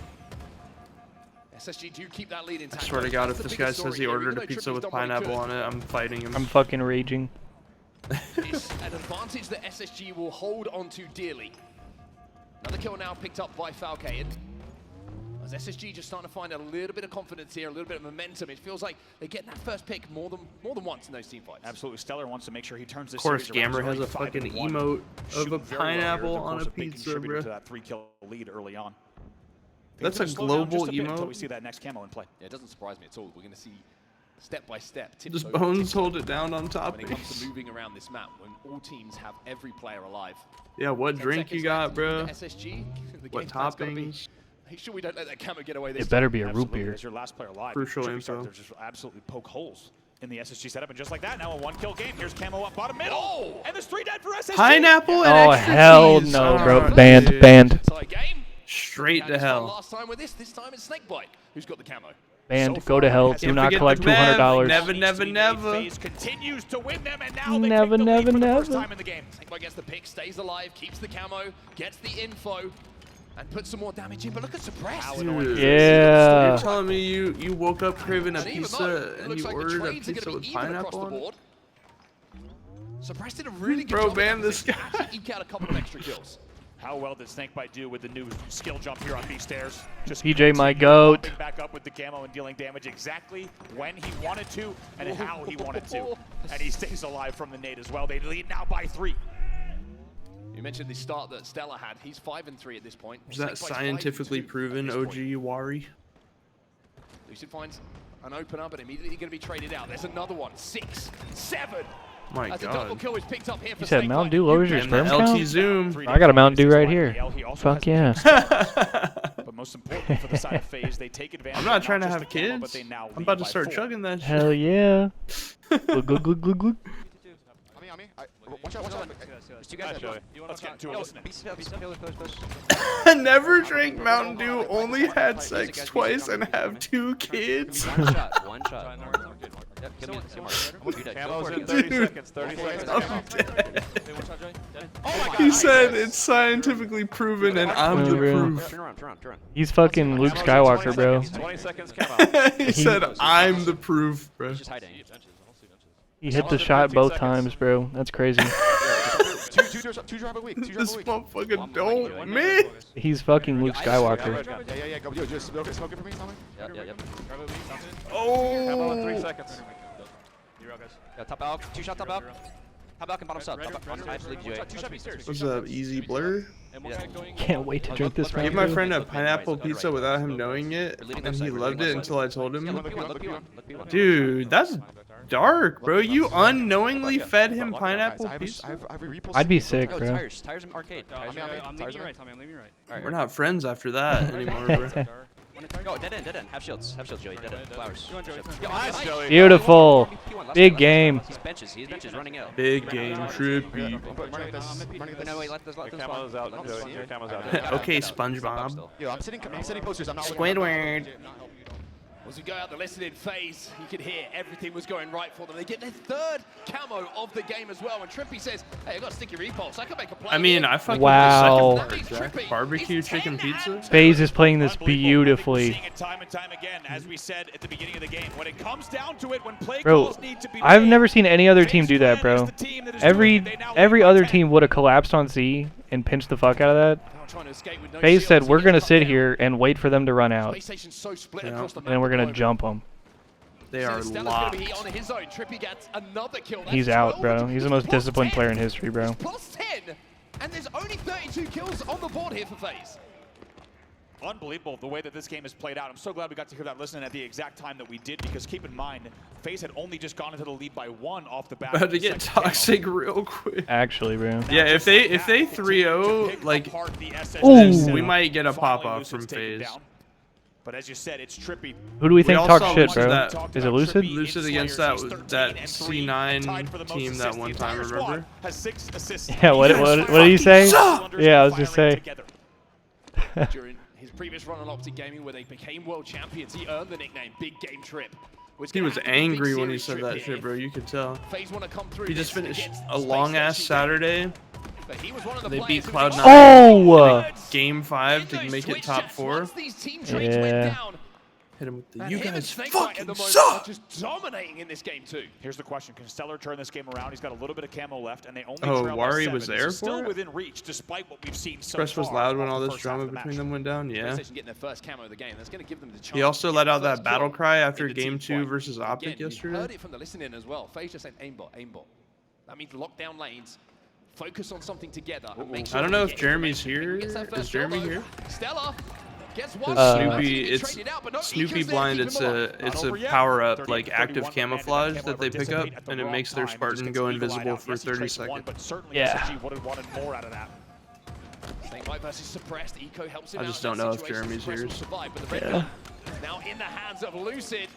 SSG do keep that lead intact. I swear to God, if That's this the guy biggest says story he here. ordered Even a though pizza Trippy's with done what he pineapple could, on it, I'm fighting him. I'm fucking raging. It's an advantage that SSG will hold on to dearly. Another kill now picked up by Falcated. As SSG just starting to find a little bit of confidence here, a little bit of momentum. It feels like they're getting that first pick more than once in those team fights. Absolutely. Stellar wants to make sure he turns this Of course, series around. Gamer has He's a already fucking 5-1. emote of Shooting a very well here. pineapple Of on course, a big pizza, contributor bro. to that 3-kill lead early on. That's Things a gonna slow down global just a bit until emote. we see that next camo in play. Yeah, it doesn't surprise me at all. We're going to see step by step. Does tiptoe, Bones tiptoe, hold it down on top? when it comes to moving around this map, when all teams have every player alive. Yeah, what 10 drink you seconds got, left bro? into SSG. The What game plan's gotta be, toppings? make sure we don't let that camo get away this It better time. be a root Absolutely. beer. As your last player alive, Crucial Trippy info. started to just absolutely poke holes in the SSG setup, and just like that, now a 1-kill game. Here's camo up bottom middle, Oh! and there's 3 dead for SSG. Pineapple and Oh, extra hell cheese. no, Oh, bro. dude. Banned, banned. So a game. Straight Had to his fun hell. Last time with this time it's Snakebite who's got the camo. Banned. So Go far, to hell. has Do to not forget collect the Bev. $200. Never, Needs never, to be made. never. FaZe continues to win them, and now they Never, take the lead never, for the first never. time in the game. Snakebite gets the pick, stays alive, keeps the camo, gets the info, and puts some more damage in. But look at Suppressed. Dude, Yeah. You're telling me you woke up craving a And even though pizza it and looks you like the ordered a trades are pizza gonna with be even across pineapple the on it? board. Suppressed did a really good Bro, job. ban of this guy. actually eke out a couple of extra kills. How well did Snakebite do with the new skill jump here on B stairs? Just PJ, my continue goat. popping back up with the camo and dealing damage exactly when he wanted to and how he wanted to. And he stays alive from the nade as well. They lead now by 3. You mentioned the start that Stella had. He's 5-3 at this point. Is that Snakebite's scientifically 5-2 at proven, this OG point. Wari? Lucid finds an opener, but immediately going to be traded out. There's another one. 6, 7. My As a double God. kill is picked up here for You said Snakebite. Mountain Dew lowers your And the sperm LT count? Zoom. I got a Mountain Dew right here. Fuck yeah. But most importantly for the side of FaZe, they take advantage. I'm not of trying to just have the camo, but kids. they now I'm lead about to by start 4. chugging that shit. Hell yeah. Glug, glug, glug, glug, glug. Watch out. Let's get into it. Listening. Never drank Mountain Dew, only had sex twice, and have 2 kids. One shot. Yep, give me the Camo's in Dude. 30 seconds. 30 seconds. I'm dead. He said it's scientifically proven, and I'm the proof. Turn around. He's fucking Luke Skywalker, bro. 20 seconds, camo. He said I'm the proof, bro. He's just hiding. He hit the shot both times, bro. That's crazy. Two drive a week. This motherfucker don't miss. He's fucking Luke Skywalker. Yeah. Go. Just smoke it for me, Tommy. Yeah. Camo in 3 Oh. seconds. Yeah, top out. 2 shot top out. Top out and bottom sub. I absolutely do it. What's up, Easy Blur? Can't wait to drink this I gave Mountain my Dew. friend a pineapple pizza without him knowing it, and he loved it until I told him. Dude, that's dark, bro. You unknowingly fed him pineapple pizza? I'd be sick, bro. Tires in arcade. I'm leaving you right, Tommy. I'm leaving you right. We're not friends after that anymore, bro. Go, dead end. Have shields, Joey. Dead end. Flowers. Nice, Joey. Beautiful. Big game. He's benches running out. Big game, trippy. No, wait, let this Camo's out, Joey. Your camo's out. Okay, SpongeBob. Yo, I'm sitting posters. I'm not Squidward. As we go out the listening phase, you can hear everything was going right for them. They get their third camo of the game as well. And Trippy says, hey, I got a sticky repulse. I can make a play. I mean, I fucking Wow. the second part, Jack. Barbecue chicken pizza. FaZe is playing this beautifully. Seeing it time and time again, as we said at the beginning of the game. When it comes down to it, when play Bro, calls need to be I've made, never seen any other team do that, bro. Every other team would have collapsed on C and pinched the fuck out of that. FaZe said, we're going to sit here and wait for them to run out. And then we're going to jump them. They are locked. He's out, bro. He's the most disciplined player in history, bro. Plus 10, and there's only 32 kills on the board here for FaZe. Unbelievable the way that this game has played out. I'm so glad we got to hear that listening at the exact time that we did, because keep in mind, FaZe had only just gone into the lead by 1 off the bat. About to get toxic real quick. Actually, bro. Yeah, if they 3-0, like, Ooh. we might get a pop off from FaZe. But as you said, it's Trippy. Who do we think also talks shit, bro? that- Is it Lucid? Lucid against that C9 team that one time, remember? Yeah, what did he say? Yeah, I was just saying. During his previous run on Optic Gaming, where they became world champions, he earned the nickname Big Game Trip. He was angry when he said that shit, bro. You could tell. He just finished a long-ass Saturday. They beat Cloud9. Oh! Game 5 to make it top 4. Yeah. Hit him with the, you guys fucking suck! Just dominating in this game too. Here's the question: can Stellar turn this game around? He's got a little bit of camo left, and they only Oh, trail by Wari 7. was there Still for it? within reach, despite what we've seen so Express was far loud when off all the this first half drama of the between match. them went down, yeah. Getting their first camo of the game. That's going to give them the chance. He also let out that First battle kill cry after in the game team 2 fight. versus Optic Again, we yesterday. heard it from the listening as well. FaZe just said aimbot. That means lock down lanes, focus on something together. And make sure I don't know that if he gets Jeremy's information. here. Gets that Is first Jeremy kill, here? though. Stella gets one. Snoopy, it's Snoopy blind. It's a power up, like active camouflage that they pick up, and it makes their Spartan go invisible for 30 seconds. Yeah. I just don't know if Jeremy's here. Yeah. Now in the hands of Lucid.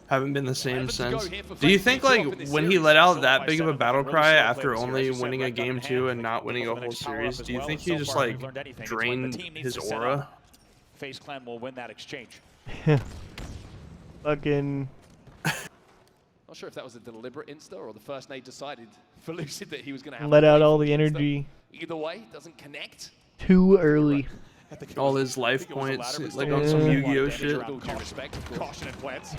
Haven't been the same since. Do you think, like, when he let out that big of a battle cry after only winning a game 2 and not winning a whole series, do you think he just, like, drained his aura? FaZe Clan will win that exchange. Fucking. Not sure if that was a deliberate insta or the first nade decided for Lucid that he was going to have Let out all the energy. Either way, doesn't connect. Too early. All his life points, like on some Yu-Gi-Oh shit. Caution and plants.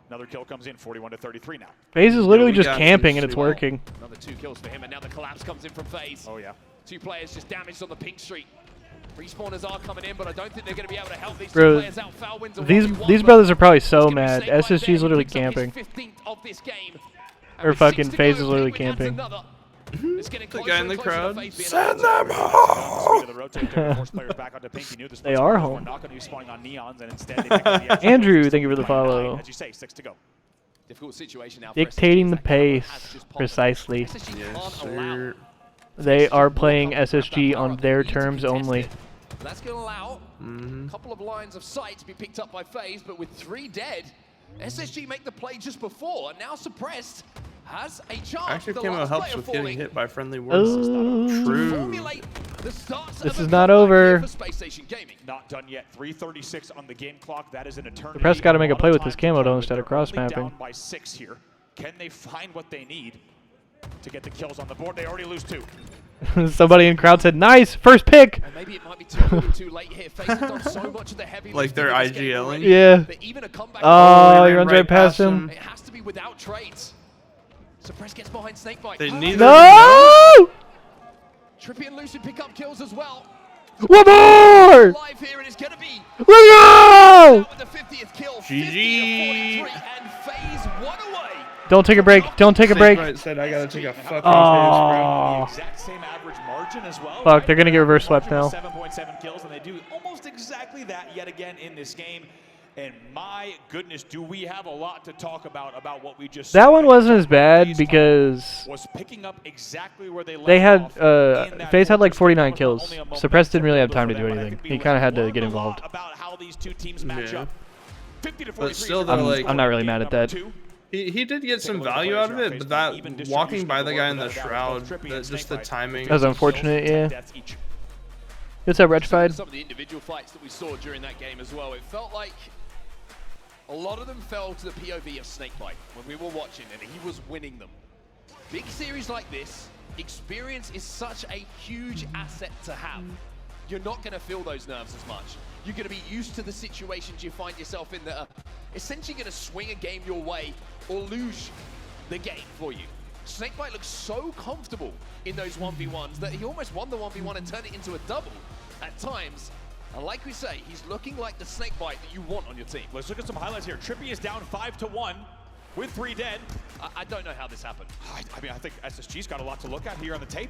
Another kill comes in, 41-33 now. FaZe is literally just camping and it's working. Another 2 kills for him, and now the collapse comes in from FaZe. Oh yeah. 2 players just damaged on the pink street. Respawners are coming in, but I don't think they're going to be able to help these 2 Bro, players out. Foul wins a these 1v1, brothers are probably so it's gonna be mad. Snake right SSG there. is literally He picks up his camping. 15th of this game. Or With fucking 6 to FaZe go, is literally Penguin adds camping. another. It's getting The closer guy in and the closer to crowd. FaZe being Send able to- them home! They are home. Not going to be spawning on neons, and instead they pick up the Andrew, thank you for the follow. As you say, 6 to go. Difficult situation now for Dictating SSG the as that cover pace has just popped. precisely. SSG Yes, can't allow sir. They are playing SSG on their terms only. That's going to allow a couple of lines of sight to be picked up by FaZe, but with 3 dead, SSG make the play just before, and now Suppressed has a chance. Active The camo last helps player with getting falling hit by friendly words. Oh. True. formulate the starts This of is a not comeback over. here for Space Station Gaming. Not done yet. 3:36 on the game clock. That is an eternity. The press got to make a lot play of with this time to camo play though with. instead of They're only cross mapping. down by 6 here. Can they find what they need to get the kills on the board? They already lose 2. Somebody in crowd said, "Nice, first pick." And maybe it might be too little too late here. FaZe has done so much of the heavy Like they're lifting in this game IGLing? already Yeah. that even a comeback Oh, he he ran runs right past him. it has to be without trades. Suppress gets behind Snakebite. They neither. No! Trippy and Lucid pick up kills as well. One more! Live here, and it's going to be Let's go! with the 50th kill. GG. 50 of 43, and FaZe one away. Don't take a break. Don't take a break. Snakebite said I gotta take a fucking Oh. piss, Exact same average margin as well. Fuck, they're gonna get reverse swept now. 7.7 kills, and they do almost exactly that yet again in this game. And my goodness, do we have a lot to talk about what we just That saw. one wasn't as bad because was picking up exactly where they had FaZe had like 49 kills. Suppress didn't really have time to do anything. He kind of had to get involved. About how these two teams match up. 50 to 43. But still, though, like, I'm not really mad at that. He did get some value out of it, but that walking by the guy in the shroud, just the timing. That was unfortunate, yeah. What's up, Rectified? Some of the individual fights that we saw during that game as well, it felt like a lot of them fell to the POV of Snakebite when we were watching, and he was winning them. Big series like this, experience is such a huge asset to have. You're not going to feel those nerves as much. You're going to be used to the situations you find yourself in that are essentially going to swing a game your way or lose the game for you. Snakebite looks so comfortable in those 1v1s that he almost won the 1v1 and turned it into a double at times. And like we say, he's looking like the Snakebite that you want on your team. Let's look at some highlights here. Trippy is down 5-1 with 3 dead. I don't know how this happened. I mean, I think SSG's got a lot to look at here on the tape.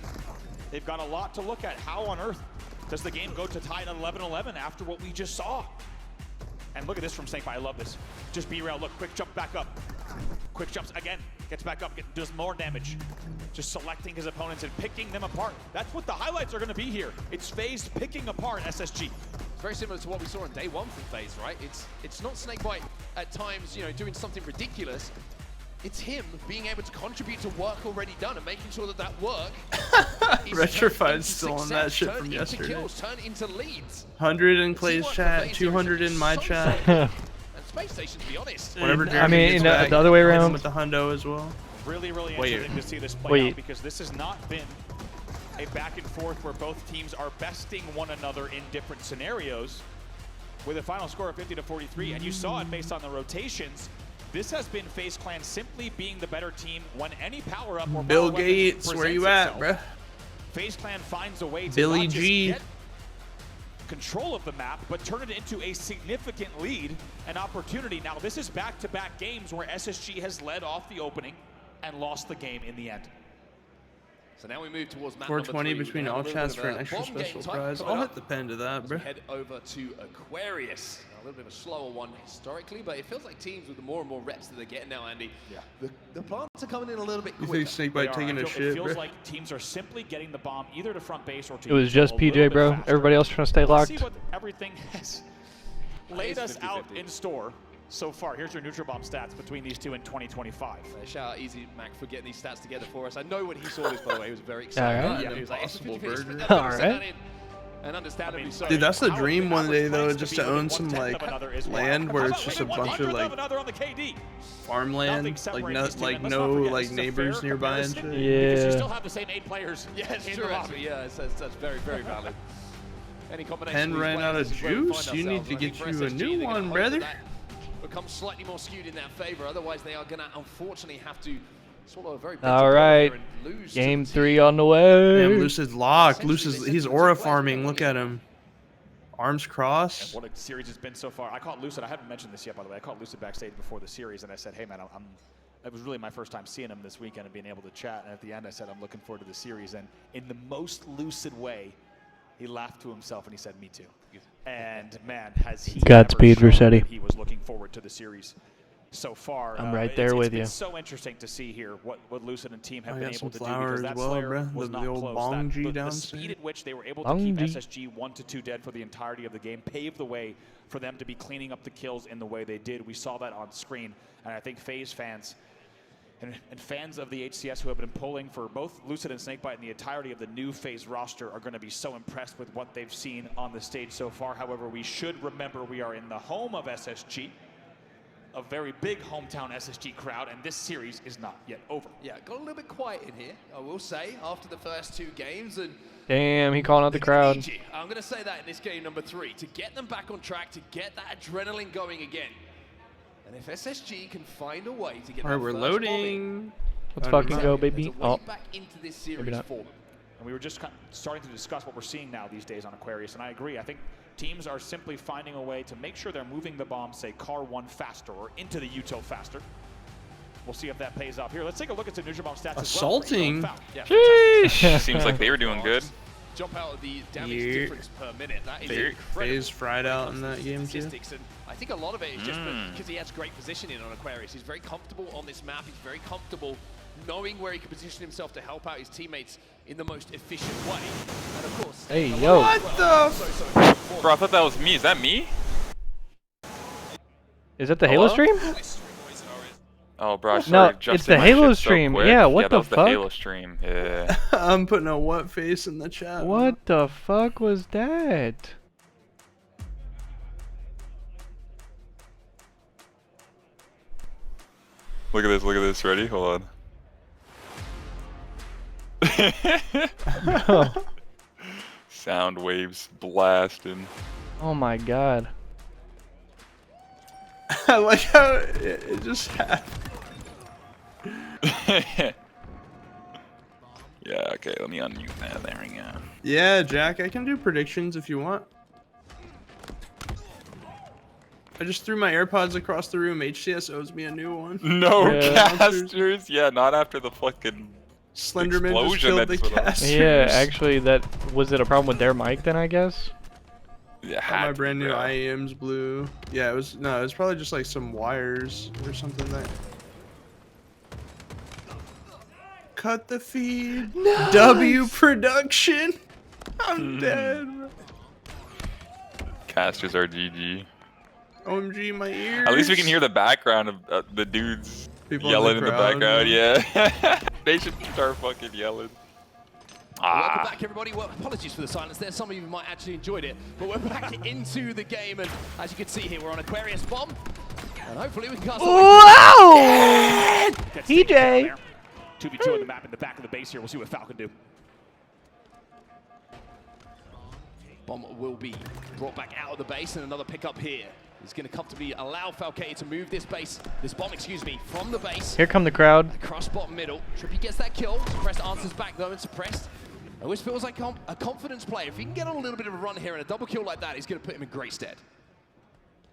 They've got a lot to look at. How on earth does the game go to tie at 11-11 after what we just saw? And look at this from Snakebite. I love this. Just B-Rail, look, quick jump back up. Quick jumps again, gets back up, does more damage. Just selecting his opponents and picking them apart. That's what the highlights are going to be here. It's FaZe picking apart SSG. It's very similar to what we saw on day one from FaZe, right? It's not Snakebite at times, you know, doing something ridiculous. It's him being able to contribute to work already done and making sure that that work is Retrofied's still on that shit from yesterday. Kills, turn into leads. 100 in Clay's chat, 200 in my chat. And Space Station, to be honest. Whatever. I mean, the other way around. With the hundo as well. Really interesting to see this play out because this has not been a back and forth where both teams are besting one another in different scenarios with a final score of 50 to 43. And you saw it based on the rotations. This has been FaZe Clan simply being the better team when any power-up or Bill Gates, where you at, bruh? FaZe Clan finds a way to Billy not just G. get control of the map, but turn it into a significant lead and opportunity. Now, this is back-to-back games where SSG has led off the opening and lost the game in the end. So now we move towards map 420 number 3. between all chats for an extra special prize. I'll hit the pen to that, bro. Head over to Aquarius. A little bit of a slower one historically, but it feels like teams with the more and more reps that they're getting now, Andy. Yeah. The plants are coming in a little bit quicker. You think Snakebite taking a shit, It feels bro? like teams are simply getting the bomb either to front base or to It was just PJ, bro. Everybody else trying to stay locked. See what everything has laid us out in store so far. Here's your neutral bomb stats between these two in 2025. Shout out Easy Mac for getting these stats together for us. I know when he saw this, by the way, he was very excited. All right. Yeah, he was like, Impossible burger. All right. And understandably so. Dude, that's the dream one day though, just to own some like land where it's just a bunch of like farmland, like no like neighbors nearby and shit. Yeah. You still have the same 8 players. Yeah, it's true. Actually, yeah, that's very, very valid. Any combination. Pen ran out of juice. You need to get you a new one, brother. Becomes slightly more skewed in their favor. Otherwise, they are gonna unfortunately have to swallow a very big all right, game 3 on the way. Damn, Lucid's locked. He's aura farming. Look at him. Arms crossed. And what a series it's been so far. I caught Lucid. I haven't mentioned this yet, by the way. I caught Lucid backstage before the series, and I said, hey, man, it was really my first time seeing him this weekend and being able to chat. And at the end, I said, I'm looking forward to the series. And in the most lucid way, he laughed to himself and he said, me too. And man, has he Godspeed, Versetti. He was looking forward to the series so far. I'm right there with you. It's so interesting to see here what Lucid and team have been able to do, because that well, Slayer was the not old close. Bong G The speed at which they were able to keep SSG 1-2 dead for the entirety of the game paved the way for them to be cleaning up the kills in the way they did. We saw that on screen, and I think FaZe fans and fans of the HCS who have been pulling for both Lucid and Snakebite and the entirety of the new FaZe roster are going to be so impressed with what they've seen on the stage so far. However, we should remember we are in the home of SSG, a very big hometown SSG crowd, and this series is not yet over. Yeah, got a little bit quiet in here, I will say, after the first 2 games. And damn, he calling out the crowd. I'm going to say that in this game number 3, to get them back on track, to get that adrenaline going again. And if SSG can find a way to get all right, we're loading. Let's fucking go, baby. Oh, back into this series for them. And we were just starting to discuss what we're seeing now these days on Aquarius, and I agree. I think teams are simply finding a way to make sure they're moving the bomb, say, car 1 faster or into the util faster. We'll see if that pays off here. Let's take a look at some neutral bomb stats. Assaulting? Yeah, seems like they were doing good. jump out of the damage difference per minute. That is incredible. FaZe fried out in that game too. And I think a lot of it is just because he has great positioning on Aquarius. He's very comfortable on this map. He's very comfortable knowing where he can position himself to help out his teammates in the most efficient way. And of course, hey yo, what the? Bro, I thought that was me. Is that me? Is that the Halo stream? Oh, bro, I No, started it's adjusting the my Halo shit so stream. quick. Yeah, what that the was fuck? The Halo stream. Yeah. I'm putting a what face in the chat. What the fuck was that? Look at this. Look at this. Ready? Hold on. Sound waves blasting. Oh my god. I like how it just happened. Yeah, okay, let me unmute that. There we go. Yeah, Jack, I can do predictions if you want. I just threw my AirPods across the room. HCS owes me a new one. No casters? Yeah, not after the fucking Slenderman explosion just killed the that's what casters. Yeah, actually, was it a problem with their mic then, I guess? Yeah, my brand new IEM's blue. Yeah, it was probably just like some wires or something that. Cut the feed. Nice. W production. I'm dead. Bro. Casters are GG. OMG, my ears. At least we can hear the background of the dudes people yelling in the background. Man. Yeah. They should start fucking yelling. Welcome back, everybody. Well, apologies for the silence there. Some of you might actually enjoyed it, but we're back into the game, and as you can see here, we're on Aquarius bomb, and hopefully we can cast. Wow! Yeah! TJ. 2v2 on the map in the back of the base here. We'll see what Falcon do. Bomb will be brought back out of the base, and another pickup here. He's going to comfortably allow Falcate to move this bomb, from the base. Here come the crowd. Across bottom middle. Trippy gets that kill. Suppressed answers back though, and Suppressed always feels like a confidence player. If he can get on a little bit of a run here and a double kill like that, he's going to put him in great stead.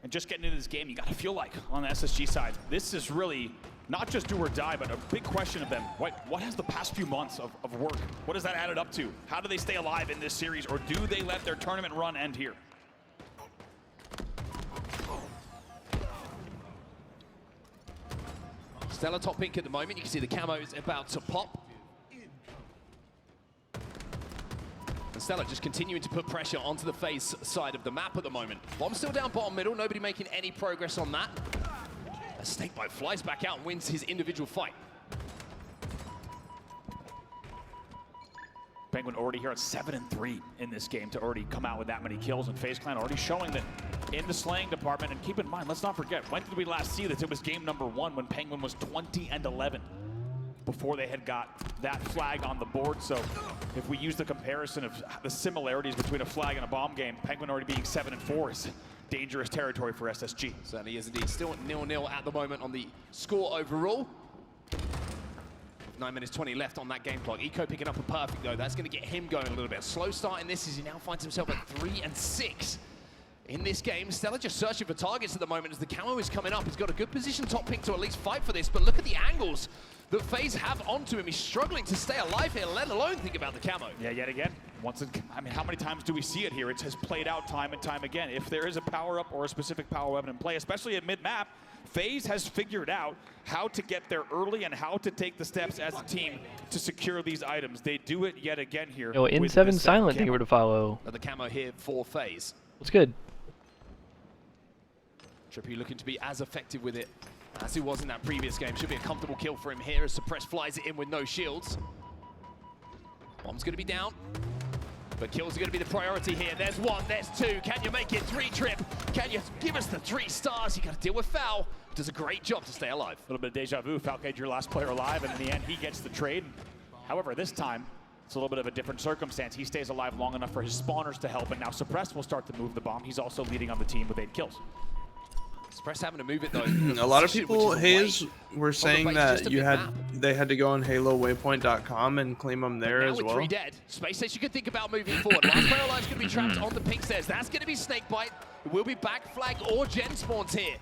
And just getting into this game, you got to feel like on the SSG side, this is really not just do or die, but a big question of them. What has the past few months of work, what has that added up to? How do they stay alive in this series, or do they let their tournament run end here? Stella top pink at the moment. You can see the camo is about to pop. And Stella just continuing to put pressure onto the FaZe side of the map at the moment. Bomb still down bottom middle. Nobody making any progress on that. A Snakebite flies back out and wins his individual fight. Penguin already here at 7-3 in this game to already come out with that many kills, and FaZe Clan already showing that in the slaying department. And keep in mind, let's not forget, when did we last see this? It was game number 1 when Penguin was 20-11 before they had got that flag on the board. So if we use the comparison of the similarities between a flag and a bomb game, Penguin already being 7-4 is dangerous territory for SSG. Certainly is indeed. Still 0-0 at the moment on the score overall. 9 minutes 20 left on that game clock. Eco picking up a perfect though. That's going to get him going a little bit. Slow start in this as he now finds himself at 3-6 in this game. Stella just searching for targets at the moment as the camo is coming up. He's got a good position top pink to at least fight for this, but look at the angles that FaZe have onto him. He's struggling to stay alive here, let alone think about the camo. Yeah, yet again. I mean, how many times do we see it here? It has played out time and time again. If there is a power-up or a specific power weapon in play, especially at mid-map, FaZe has figured out how to get there early and how to take the steps as a team to secure these items. They do it yet again here. Yo, In7 Silent, thank you to follow. Another camo here for FaZe. What's good? Trippy looking to be as effective with it as he was in that previous game. Should be a comfortable kill for him here as Suppress flies it in with no shields. Bomb's going to be down, but kills are going to be the priority here. There's 1, there's 2. Can you make it 3, Trip? Can you give us the 3 stars? You got to deal with Foul. Does a great job to stay alive. A little bit of deja vu. Falcade, your last player alive, and in the end, he gets the trade. However, this time, it's a little bit of a different circumstance. He stays alive long enough for his spawners to help, and now Suppressed will start to move the bomb. He's also leading on the team with 8 kills. Suppressed having to move it though. A lot of people, Hayes, were saying that they had to go on HaloWaypoint.com and claim them there as well. 3 dead. Space Station could think about moving forward. Last player alive is going to be trapped on the pink stairs. That's going to be Snakebite. It will be back flag or Gen spawns here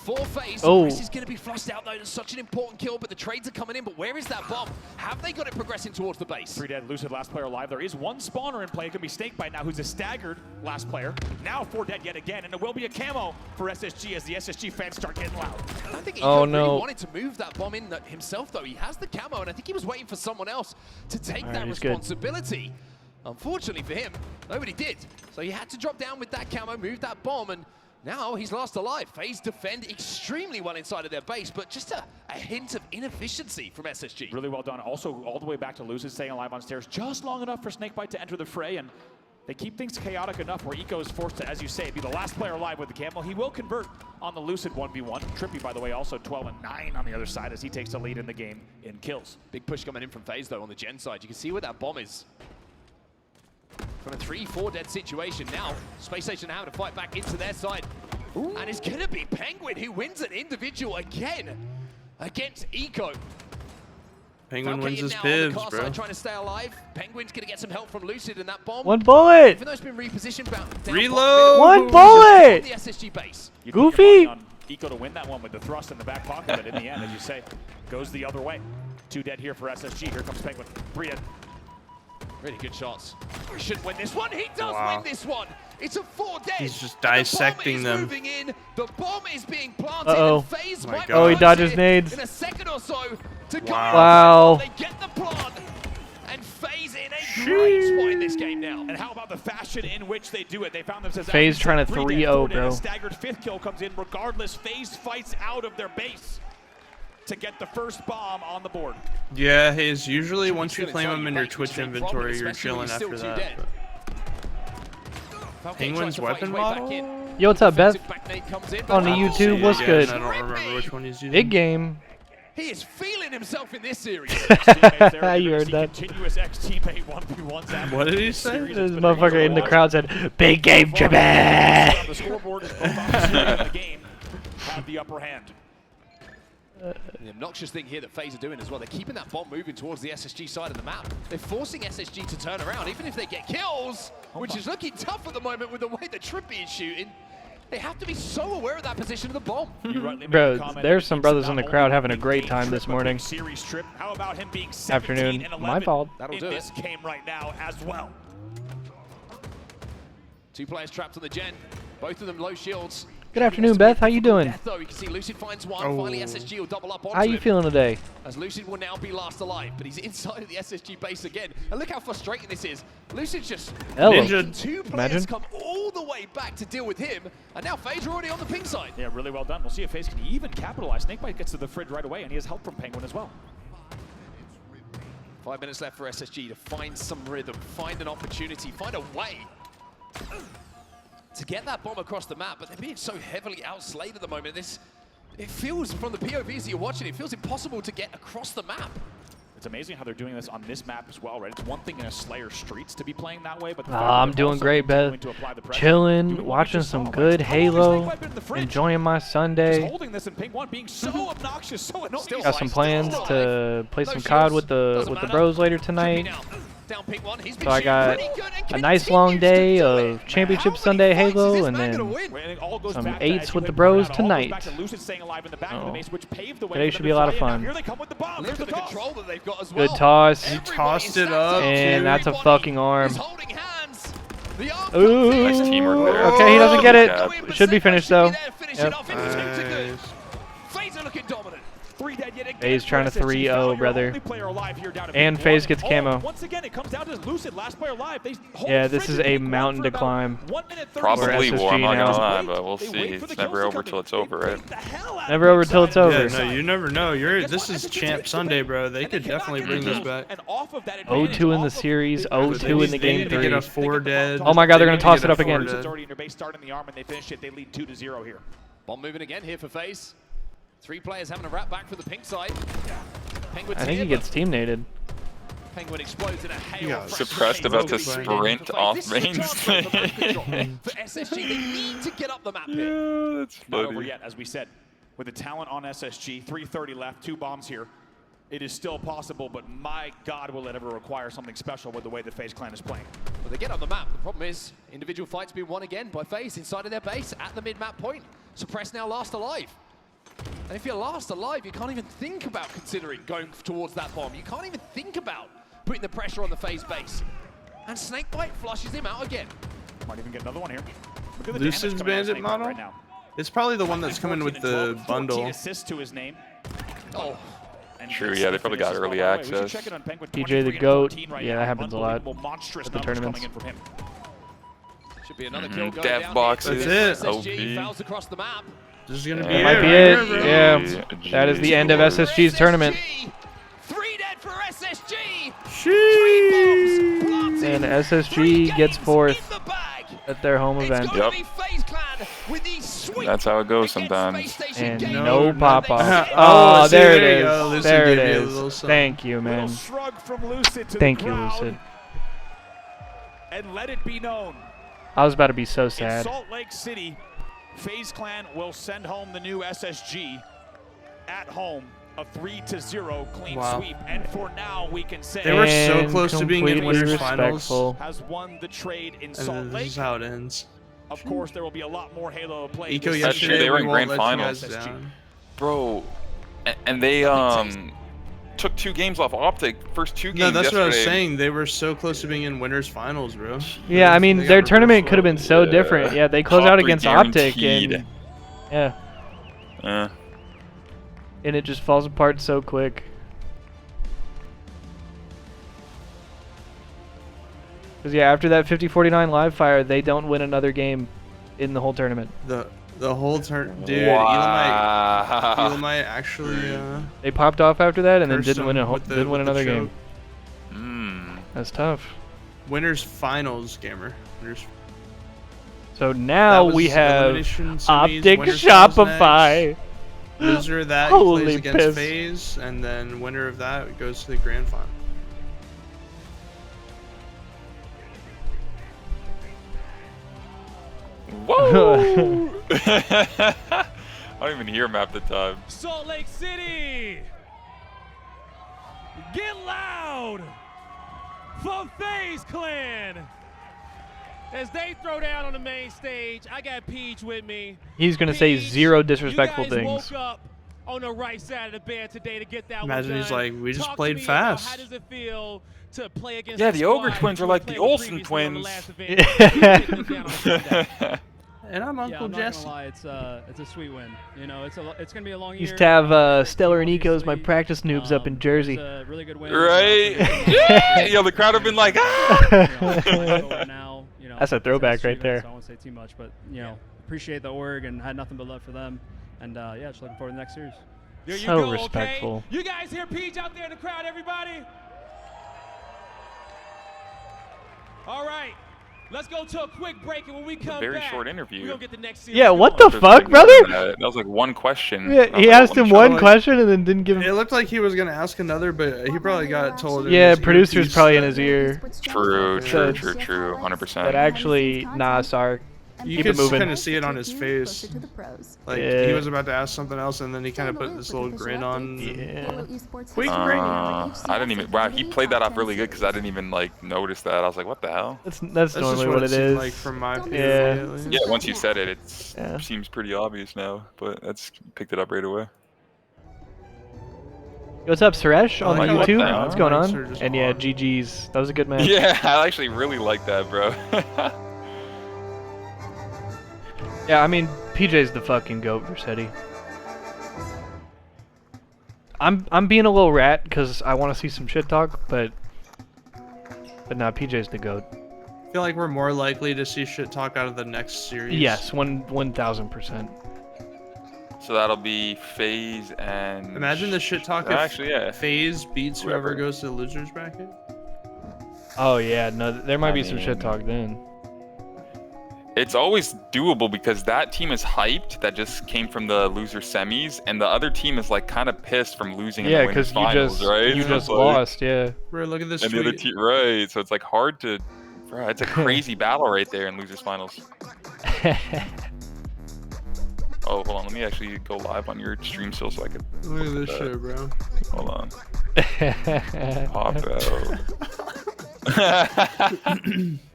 For FaZe, Oh. This is going to be flushed out though. It's such an important kill, but the trades are coming in. But where is that bomb? Have they got it progressing towards the base? 3 dead, Lucid, last player alive. There is one spawner in play. It could be Snakebite now, who's a staggered last player. Now 4 dead yet again, and it will be a camo for SSG as the SSG fans start getting loud. I don't think he Oh, really no. wanted to move that bomb in himself though. He has the camo, and I think he was waiting for someone else to take All that right, he's good. responsibility. Unfortunately for him, nobody did. So he had to drop down with that camo, move that bomb, and now he's last alive. FaZe defend extremely well inside of their base, but just a hint of inefficiency from SSG. Really well done. Also, all the way back to Lucid staying alive on stairs just long enough for Snakebite to enter the fray, and they keep things chaotic enough where Eco is forced to, as you say, be the last player alive with the camo. He will convert on the Lucid 1v1. Trippy, by the way, also 12 and 9 on the other side as he takes the lead in the game in kills. Big push coming in from FaZe though on the Gen side. You can see where that bomb is. From a 3-4 dead situation now, Space Station having to fight back into their side. Ooh. And it's going to be Penguin who wins an individual again against Eco. Penguin Falcated wins his now on the pivs, car bro. side trying to stay alive. Penguin's going to get some help from Lucid in that bomb. One bullet. Even though it's been repositioned down. Reload. One bullet. The SSG base. Goofy. On Eco to win that one with the thrust in the back pocket, but in the end, as you say, goes the other way. 2 dead here for SSG. Here comes Penguin. 3 dead. Really good shots. He should win this one. He does win this one. It's a 4 dead. He's just dissecting them. Moving in. The bomb is being planted. Uh-oh. And FaZe Oh might my God. He dodges nades. in a second or so to go. Wow. They get the plant. And FaZe in a great spot in this game now. And how about the fashion in which they do it? They found themselves FaZe trying to 3 dead, 3-0, 4 dead. bro. A staggered 5th kill comes in. Regardless, FaZe fights out of their base to get the first bomb on the board. Yeah, Hayes, usually once you claim them in your Twitch inventory, you're chilling after that. Penguin's weapon model? Yo, what's up, Beth? On the YouTube, what's Yeah, good? I don't remember which one he's using. Big game. He is feeling himself in this series. You heard that. Continuous ex-teammate 1v1s after What did he say? This motherfucker in the crowd said, "Big game, Jimmy." The scoreboard is both opposite in the game have the upper hand. The obnoxious thing here that FaZe are doing as well, they're keeping that bomb moving towards the SSG side of the map. They're forcing SSG to turn around, even if they get kills, which is looking tough at the moment with the way that Trippy is shooting. They have to be so aware of that position of the bomb. Bro, there's some brothers in the crowd having a great time this morning. Series trip. How about him being Afternoon. My fault. That'll do in it. this game right now as well. 2 players trapped on the Gen, both of them low shields. Good afternoon, Beth. How you doing? Death, though, you can see Lucid finds one. Finally, SSG will double up onto How you him. feeling today? As Lucid will now be last alive, but he's inside of the SSG base again. And look how frustrating this is. Lucid's just Ninja. 2 players Imagine. come all the way back to deal with him, and now FaZe are already on the ping side. Yeah, really well done. We'll see if FaZe can even capitalize. Snakebite gets to the fridge right away, and he has help from Penguin as well. 5 minutes left for SSG to find some rhythm, find an opportunity, find a way to get that bomb across the map, but they're being so heavily outslayed at the moment. It feels, from the POVs that you're watching, it feels impossible to get across the map. It's amazing how they're doing this on this map as well, right? It's one thing in a Slayer Streets to be playing that way, but I'm doing great, Beth. Chilling, watching some good Halo, enjoying my Sunday. Holding this in ping 1, being so obnoxious, so annoying. Got some plans to play some COD with the bros later tonight. So I got a nice long day of Championship Sunday Halo, and then some 8s with the bros tonight. Today should be a lot of fun. Good toss. He tossed it up. And that's a fucking arm. Ooh. Nice teamwork there. Okay, he doesn't get it. Should be finished though. Yep. FaZe trying to 3-0, brother. And FaZe gets camo. Once again, it comes down to Lucid, last player alive. Yeah, this is a mountain to climb. Probably SSG war, I'm not now. gonna lie, but we'll see. It's never over till it's over, right? Never over till it's over. Yeah, no, you never know. This is Champ Sunday, bro. They could definitely bring this back. 0-2 in the series, 0-2 in the game They get a 3. 4 dead. Oh my god, they're They gonna need toss get it up a 4 again. dead. Already in their base, starting the arm, and they finish it. They lead 2-0 here. Bomb moving again here for FaZe. 3 players having a wrap back for the pink side. Penguin's I think he here, gets team nated. Penguin explodes in a hail of Suppressed about to sprint off main stage. For SSG, they need to get up the map here. Yeah, that's Not over funny. yet, as we said. With the talent on SSG, 3:30 left, 2 bombs here. It is still possible, but my God, will it ever require something special with the way the FaZe clan is playing. But they get up the map. The problem is, individual fights being won again by FaZe inside of their base at the mid-map point. Suppressed now last alive. And if you're last alive, you can't even think about considering going towards that bomb. You can't even think about putting the pressure on the phase base. And Snakebite flushes him out again. Might even get another one here. Look at the Lucid's bandit model? right now. It's probably the one that's coming with the bundle. Assists to his name. Oh. True, yeah, they probably got early access. PJ the GOAT. Yeah, that happens a lot at the tournaments. Should be another kill going Death down boxes. That's it. SSG fouls across the map. This is gonna be That might be it. Yeah, that is the end of SSG's tournament. 3 dead for SSG. Sheesh. And SSG gets fourth at their home event. Yep. That's how it goes sometimes. And no pop-off. Oh, Oh, there it you go. is. Lucid There it gave you a is. little something. Thank you, man. Thank you, Lucid. And let it be known. I was about to be so In sad. Salt Lake City, FaZe Clan will send home the new SSG at home. A 3-0 clean sweep, and for now we can say They were so And close to being in completely winners finals. respectful. has won the trade in And Salt then this Lake. is how it ends. Of course, there will be a lot more Halo play. Eco this That's true, yesterday, they were we in won't grand let you guys finals. down. Bro, and they took 2 games off Optic. First 2 games No, that's what I was yesterday. saying. They were so close to being in winners finals, bro. Yeah, I mean, They got their reversed tournament could have well. been so Yeah. different. Yeah, they close Top out 3 against Optic, guaranteed. and yeah, and it just falls apart so quick. Because yeah, after that 50-49 live fire, they don't win another game in the whole tournament. The whole turn, dude. Wow. Elamite actually. They popped off after that, and then cursed didn't win them with didn't win with the another game. choke. That's tough. Winners finals, gamer. Winners. So now That we was have elimination semis, Optic winners finals Shopify. next. Loser of that Holy plays against piss. FaZe, and then winner of that goes to the grand final. Whoa! I don't even hear him half the time. Salt Lake City! Get loud for FaZe Clan! As they throw down on the main stage, I got Peach with me. He's gonna say zero You disrespectful guys things. woke up on the right side of the bed today to get that Imagine one he's done. like, we just Talk to played me about fast. How does it feel to play against Yeah, the the Ogre squad twins you are were like the playing with Olsen previously on the twins. last event? You did them down on Sunday. And I'm Yeah, Uncle I'm not Jesse. gonna lie, it's a sweet win. You know, it's gonna be a long year. Used to have Stellar and Eco's my practice noobs up in Jersey. It's a really good win. Right? Yeah! Yo, the crowd have been like, ah! Now, you know, That's a throwback it's right there. So I won't say too much, but you know, appreciate the org and had nothing but love for them. And yeah, just looking forward to the next series. There you So go, respectful. Okay? You guys hear Peach out there in the crowd, everybody? All right. Let's go to a quick break, and when we come Very back, short interview. we're going to get the next series Yeah, what going. the fuck, brother? That was like one question. Yeah, I was he like, asked him shut one up. question and then didn't give him. It looked like he was gonna ask another, but he probably got told. in Yeah, his producer's earpiece probably in that- his ear. True, So true, true, true. 100%. But actually, nah, sorry. You Keep could it moving. kind of see it on his face. Like Yeah. he was about to ask something else, and then he kind of put this little grin on. Yeah. Quick break. I didn't even. Wow, he played that off really good because I didn't even like notice that. I was like, what the hell? That's That's normally just what it seemed is. like from my view. Yeah. at least. Yeah, once you said it, it Yeah. seems pretty obvious now. But that's picked it up right away. What's up, Suresh on like what YouTube? the hell? What's going Mics are on? just And yeah, on. GG's. That was a good match. Yeah, I actually really like that, bro. Yeah, I mean, PJ's the fucking goat, Versetti. I'm being a little rat because I want to see some shit talk, but nah, PJ's the goat. I feel like we're more likely to see shit talk out of the next series. Yes, 1000%. So that'll be FaZe and. Imagine the shit talk if Actually, yeah. FaZe beats whoever Whoever. goes to the losers bracket. Oh yeah, no, there might I be some shit mean- talk then. It's always doable because that team is hyped that just came from the loser semis, and the other team is like kind of pissed from losing in Yeah, the winners because you finals, just right? you So just it's like- lost, yeah. Bro, look at this And the other tweet. team, right? So it's like hard to, bro. It's a crazy battle right there in losers finals. Oh, hold on. Let me actually go live on your stream still so I can. Look at this shit, bro. Hold on. Pop out.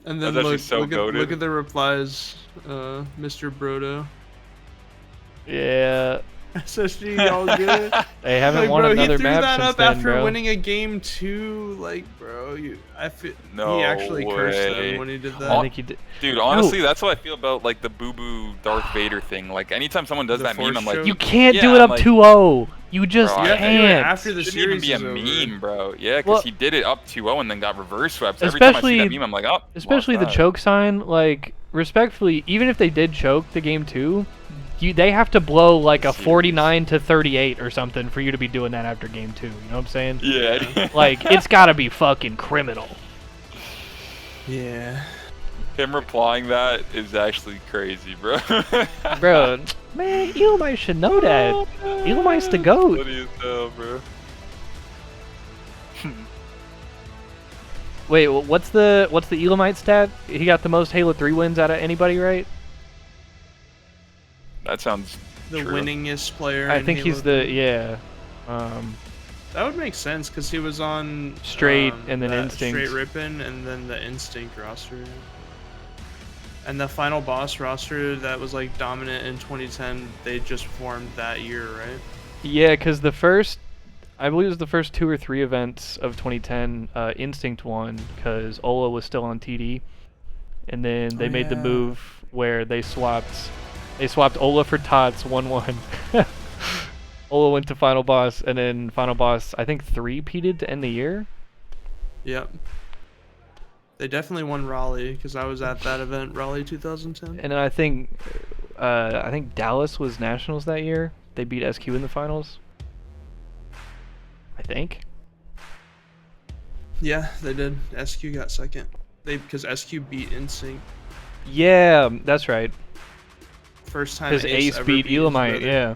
And then That's actually look, so goated. look at the replies, Mr. Brodo. Yeah. SSG, all good. They haven't Like, won bro, another he threw map that since up then, after bro. winning a game 2. Like, bro, he No actually cursed way. them when he did that. I think he did. Dude, honestly, that's what I feel about like the Boo Boo Darth Vader thing. Like anytime someone does The that meme, force I'm like, choke? You can't yeah, do it I'm up like, 2-0. You just bro, You have to do it can't. after the shouldn't even series be a is over. meme, bro. Yeah, because Well- he did it up 2-0 and then got reverse swept. Every time I see that meme, I'm like, oh. Especially the lost that. choke sign. Like, respectfully, even if they did choke the game 2, they have to blow like a 49-38 or something for you to be doing that after game 2. You know what I'm saying? Yeah. Like, it's gotta be fucking criminal. Yeah. Him replying that is actually crazy, bro. Bro, man, Elamite should know that. Elamite's the GOAT. Funny as hell, bro. Wait, what's the Elamite stat? He got the most Halo 3 wins out of anybody, right? That sounds The true. winningest player. I in think Halo he's the 3. yeah. That would make sense because he was on Straight and then that Instinct. Straight Rippin' and then the Instinct roster. And the final boss roster that was like dominant in 2010, they just formed that year, right? Yeah, because I believe it was the first 2 or 3 events of 2010, Instinct won because Ola was still on TD, and then they made the move where they swapped Ola for Tots 1-1. Ola went to Final Boss, and then Final Boss I think 3-peated to end the year. Yep. They definitely won Raleigh because I was at that event, Raleigh 2010. And then I think Dallas was nationals that year. They beat SQ in the finals. I think. Yeah, they did. SQ got second. Because SQ beat Instinct. Yeah, that's right. First time Because Ace ever beat his Elamite, brother. yeah.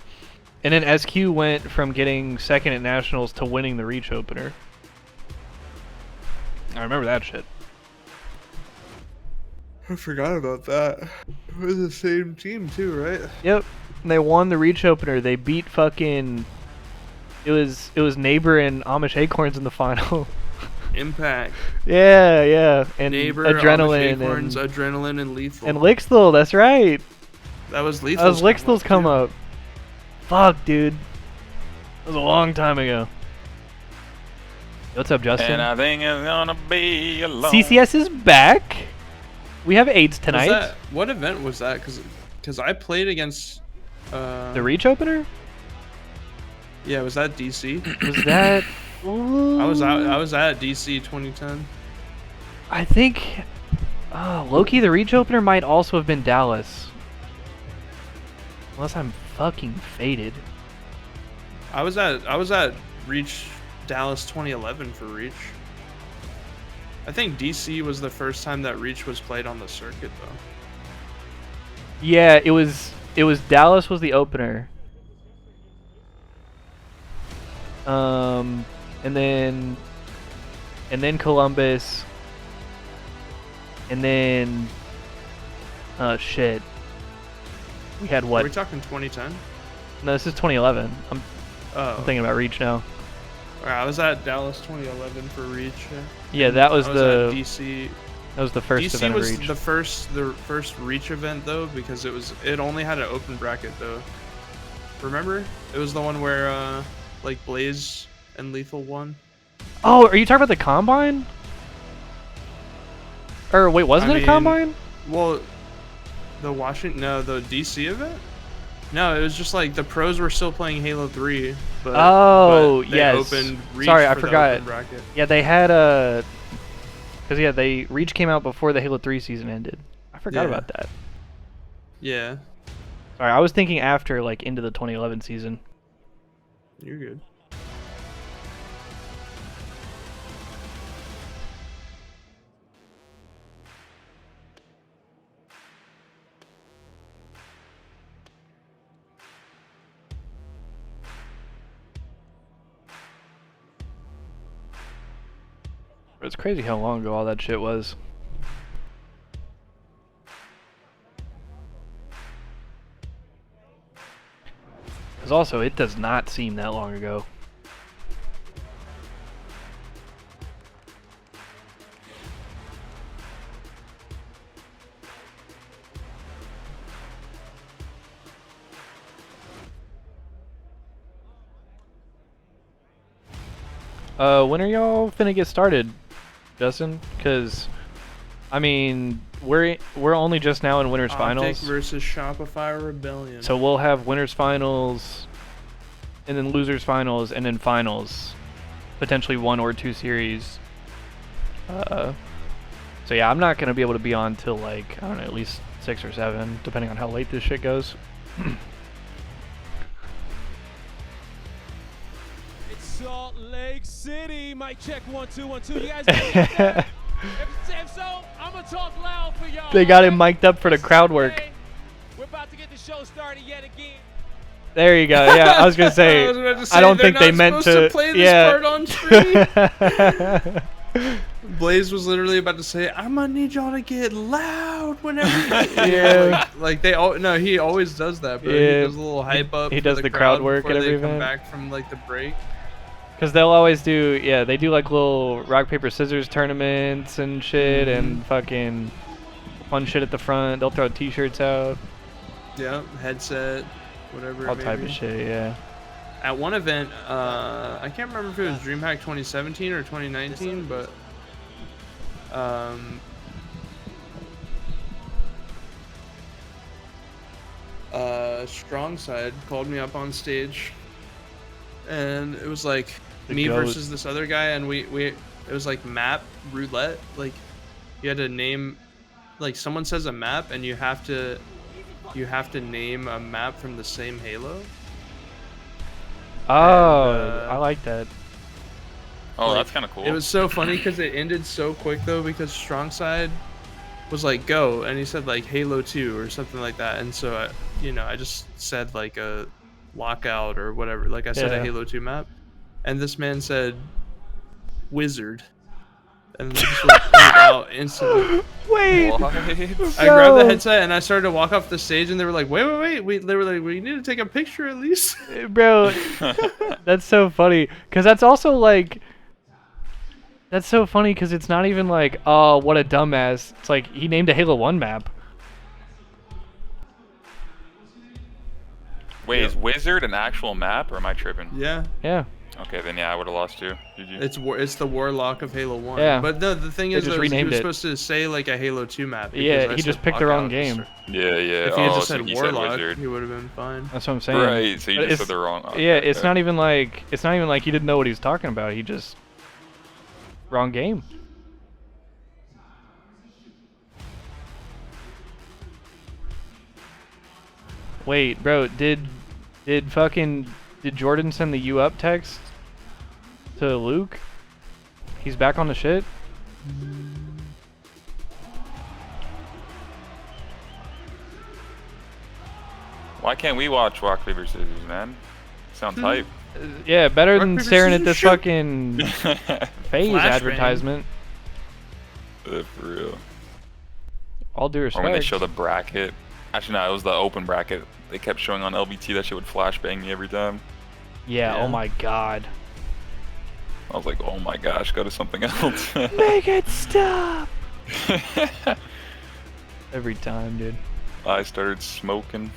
And then SQ went from getting second at nationals to winning the Reach opener. I remember that shit. I forgot about that. It was the same team too, right? Yep. They won the Reach opener. They beat fucking. It was Neighbor and Amish Acorns in the final. Impact. Yeah. And Neighbor, Adrenaline Amish Acorns, and Adrenaline, and Lethal. and Lixthal. That's right. That was That Lethal's. was Lixthal's come up. Fuck, dude. That was a long time ago. What's up, Justin? And I think it's gonna be alone. CCS is back. We have 8s tonight. What event was that? Because I played against. The Reach opener? Yeah, was that DC? Was that? I was at DC 2010. I think Loki the Reach opener might also have been Dallas. Unless I'm fucking faded. I was at Reach Dallas 2011 for Reach. I think DC was the first time that Reach was played on the circuit though. Yeah, it was Dallas was the opener. And then Columbus. And then shit. We had what? Are we talking 2010? No, this is 2011. I'm Oh. thinking about Reach now. Alright, I was at Dallas 2011 for Reach. Yeah, that was I the at DC. That was the first DC event of was Reach. the first Reach event though because it only had an open bracket though. Remember? It was the one where like Blaze and Lethal won. Oh, are you talking about the Combine? Or wait, wasn't it a Combine? Well, the DC event? No, it was just like the pros were still playing Halo 3, but Oh, but they yes. opened Reach Sorry, I for the forgot. open bracket. Yeah, they had a. Because yeah, Reach came out before the Halo 3 season ended. I forgot Yeah. about that. Yeah, Sorry, I was thinking after, like, into the 2011 season. you're good. It's crazy how long ago all that shit was. Because also, it does not seem that long ago. When are y'all finna get started, Justin? Because, I mean, we're only just now in winners finals. Versus Shopify Rebellion. So we'll have winners finals, and then losers finals, and then finals, potentially 1 or 2 series. So yeah, I'm not gonna be able to be on till like, I don't know, at least 6 or 7, depending on how late this shit goes. It's Salt Lake City. Mic check 1 2 1 2. You guys ready to get that? If so, I'm gonna talk loud for y'all. They got him mic'd up for the crowd work. We're about to get the show started yet again. There you go. Yeah, I was gonna say. I don't think they meant to play this part on screen. Blaze was literally about to say, "I'm gonna need y'all to get loud whenever." Yeah. Like they all. No, he always does that, bro. Yeah. He does a little hype up. He does the crowd work before at every they come event. back from like the break. Because they'll always do, yeah, they do like little rock paper scissors tournaments and shit, and fucking fun shit at the front. They'll throw T-shirts out. Yeah, headset, whatever. All type of shit, yeah. At one event, I can't remember if it was DreamHack 2017 or 2019, but Strong Side called me up on stage, and it was like me versus this other guy, and it was like map roulette. Like you had to name, like someone says a map, and you have to name a map from the same Halo. Oh, I like that. Oh, Like, that's kind of cool. It was so funny because it ended so quick though, because Strong Side was like go, and he said like Halo 2 or something like that, and so I just said like a lockout or whatever, like I said a Halo 2 map, and this man said Wizard, and they just went out instantly. Wait, I grabbed the headset and I started to walk off the stage, and they were like, wait. They were like, we need to take a picture at least. Bro, that's so funny. Because that's also like, that's so funny because it's not even like, oh, what a dumbass. It's like, he named a Halo 1 map. Wait, is Wizard an actual map, or am I tripping? Yeah. Yeah. Okay, then yeah, I would have lost too. GG. It's the Warlock of Halo 1. Yeah. But no, the thing is, just though, he renamed was it. supposed to say like a Halo 2 map. Yeah, he just picked the wrong game. Yeah. If he had just so said he Warlock, Wizard. he would have been fine. That's what I'm saying. Right, so you But just said the wrong. Okay, yeah, it's okay. not even like he didn't know what he was talking about. He just wrong game. Wait, bro, did Jordan send the "you up" text to Luke? He's back on the shit? Why can't we watch Rock Paper Scissors, man? Sounds hype. Yeah, better than Paper, staring at Scissors, this shoot. fucking phase Flashbang. advertisement. For real. All due Or respect. when they show the bracket. Actually, no, it was the open bracket. They kept showing on LBT. That shit would flashbang me every time. Yeah, Yeah. oh my god. I was like, oh my gosh, go to something else. Make it stop! Every time, dude. I started smoking.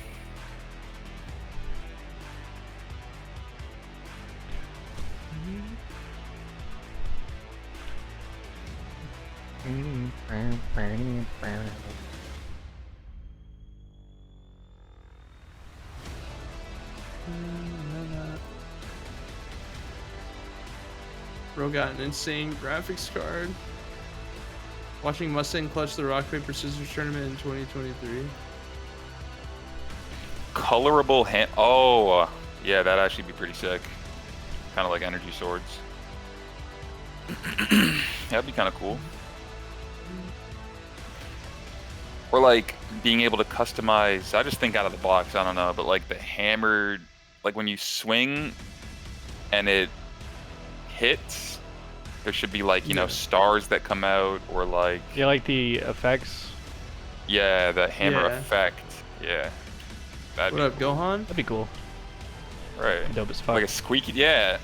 Bro got an insane graphics card. Watching Mustang clutch the Rock Paper Scissors tournament in 2023. Colorable hand. Oh, yeah, that'd actually be pretty sick. Kind of like energy swords. That'd be kind of cool. Or like being able to customize. I just think out of the box. I don't know, but like the hammered, like when you swing and it hits, there should be like, you know, stars that come out, or like, You like the effects? yeah, the hammer Yeah. effect. Yeah. That'd What be up, Gohan? That'd be cool. right. Dope as fuck. Like a squeaky, yeah,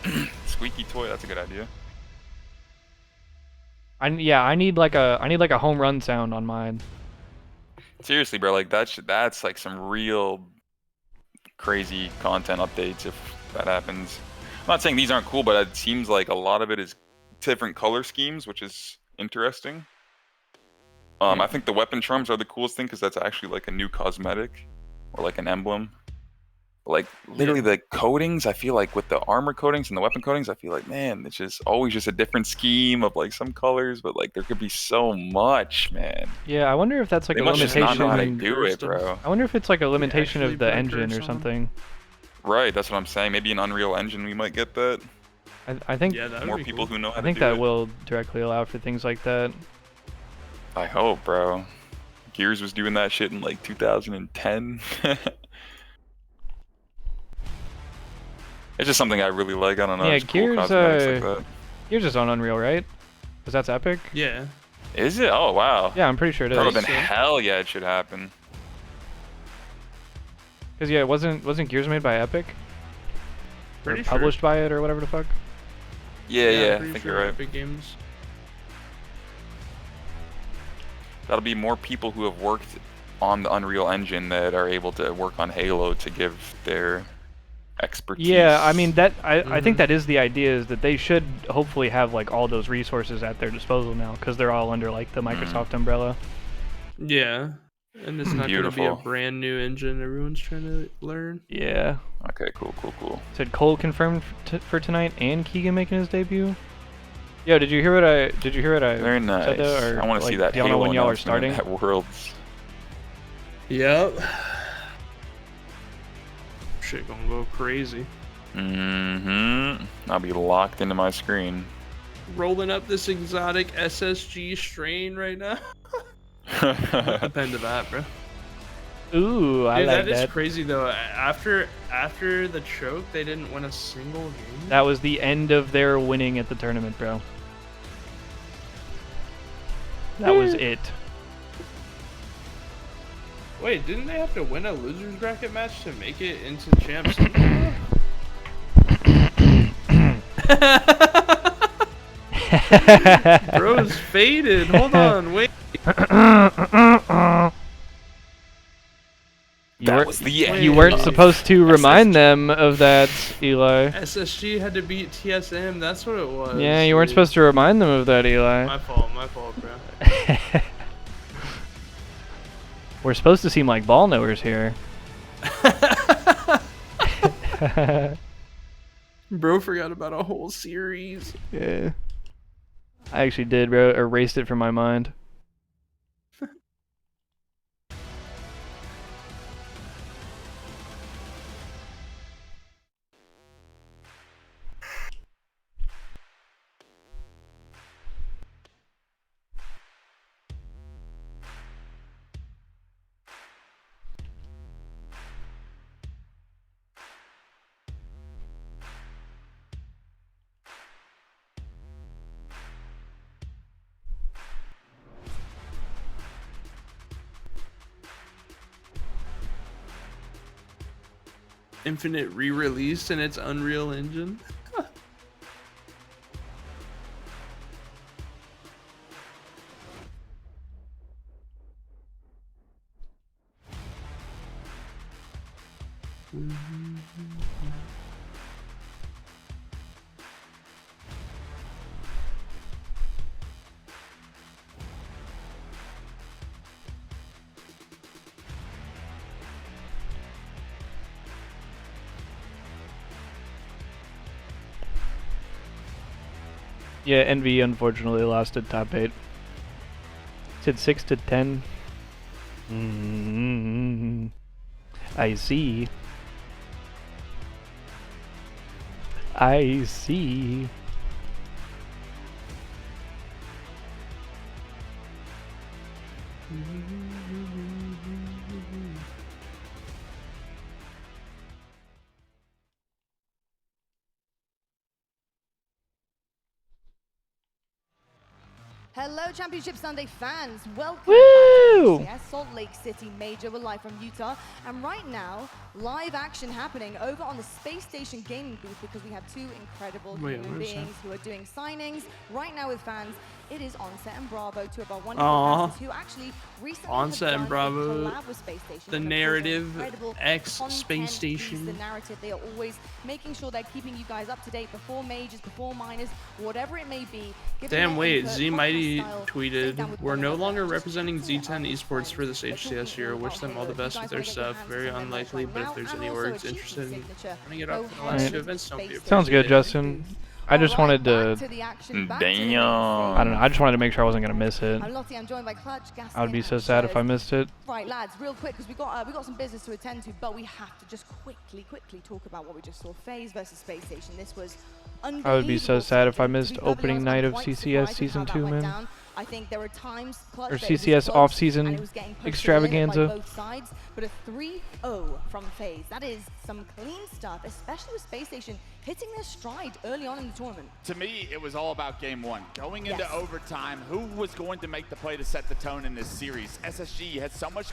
squeaky toy. That's a good idea. I need like a home run sound on mine. Seriously, bro, like that's like some real crazy content updates if that happens. not saying these aren't cool, but it seems like a lot of it is different color schemes, which is interesting. I think the weapon charms are the coolest thing because that's actually like a new cosmetic or like an emblem. Like literally the coatings, I feel like with the armor coatings and the weapon coatings, I feel like, man, it's just always just a different scheme of like some colors, but like there could be so much, man. Yeah, I wonder if that's like they a must limitation. Just not know how to do it, bro. I wonder if it's like a limitation of the engine or something. Right, that's what I'm saying. Maybe an Unreal Engine, we might get that. I think more people who know how to do it. I think that will directly allow for things like that. I hope, bro. Gears was doing that shit in like 2010. It's just something I really like. I don't know. Yeah, Gears. Cool cosmetics like that. Gears is on Unreal, right? Because that's Epic. Yeah. Is it? Oh wow. Yeah, I'm pretty sure it is. Bro, then hell yeah, it should happen. Because yeah, wasn't Gears made by Epic? Pretty or published by it or whatever the fuck. Yeah, I think you're right. Epic Games. That'll be more people who have worked on the Unreal Engine that are able to work on Halo to give their expertise. Yeah, I mean that I think that is the idea, is that they should hopefully have like all those resources at their disposal now because they're all under like the Microsoft umbrella. Yeah, and it's not going to be a brand new engine everyone's trying to learn. Yeah. Okay, cool. Said Cole confirmed for tonight and Keegan making his debut. Yo, did you hear what I Very nice. said though, or, I want to see that Halo Halo when y'all are starting at Worlds. Yep. Shit gonna go crazy. I'll be locked into my screen. Rolling up this exotic SSG strain right now. Depend to that, bro. Ooh, I Dude, like that. that. Is crazy though. After the choke, they didn't win a single game. That was the end of their winning at the tournament, bro. That was it. Wait, didn't they have to win a loser's bracket match to make it into champs? Bro's faded. Hold on, wait. You weren't supposed to remind them of that, Eli. SSG had to beat TSM. That's what it was. Yeah, you weren't supposed to remind them of that, Eli. My fault, bro. We're supposed to seem like ball knowers here. Bro forgot about a whole series. Yeah. I actually did, bro. Erased it from my mind. Infinite re-released in its Unreal Engine. Yeah, Envy unfortunately lost at top 8. Said 6 to 10. I see. I see. Hello, Championship Sunday fans. Welcome Woo! back to HCS Salt Lake City Major. We're live from Utah. And right now, live action happening over on the Space Station gaming booth because we have two incredible human beings who are doing signings right now with fans it is Onset and Bravo, two of our wonderful Aw. casters who actually recently Onset have and done a Bravo, collab with Space Station. the and of course, narrative, incredible X content Space piece, Station. the narrative. They are always making sure they're keeping you guys up to date before majors, before minors, whatever it may be. Damn, wait, Z Mighty tweeted, "We're no longer representing Z10 Esports for this HCS year. Wish them all the best with their stuff. Very unlikely, but if there's any orgs interested in running it up for the last two events, don't be afraid." Sounds good, Justin. I just wanted to. Damn. I don't know. I just wanted to make sure I wasn't gonna miss it. I'm Lottie. I'm joined by Clutch, I would be Gaston, so and sad if I Shaz. missed it. Right, lads, real quick, because we got some business to attend to, but we have to just quickly talk about what we just saw. FaZe versus Space Station. This was unbelievable. I would be so sad if I To be missed perfectly opening honest, night I'm of quite CCS surprised with season how 2, that went man. down. I think there were times Or Clutch, that it was CCS close, off-season and it was getting pushed extravaganza. by both sides, but a 3-0 from FaZe. That is some clean stuff, especially with Space Station hitting their stride early on in the tournament. To me, it was all about game one. Going into Yes. overtime, who was going to make the play to set the tone in this series? SSG had so much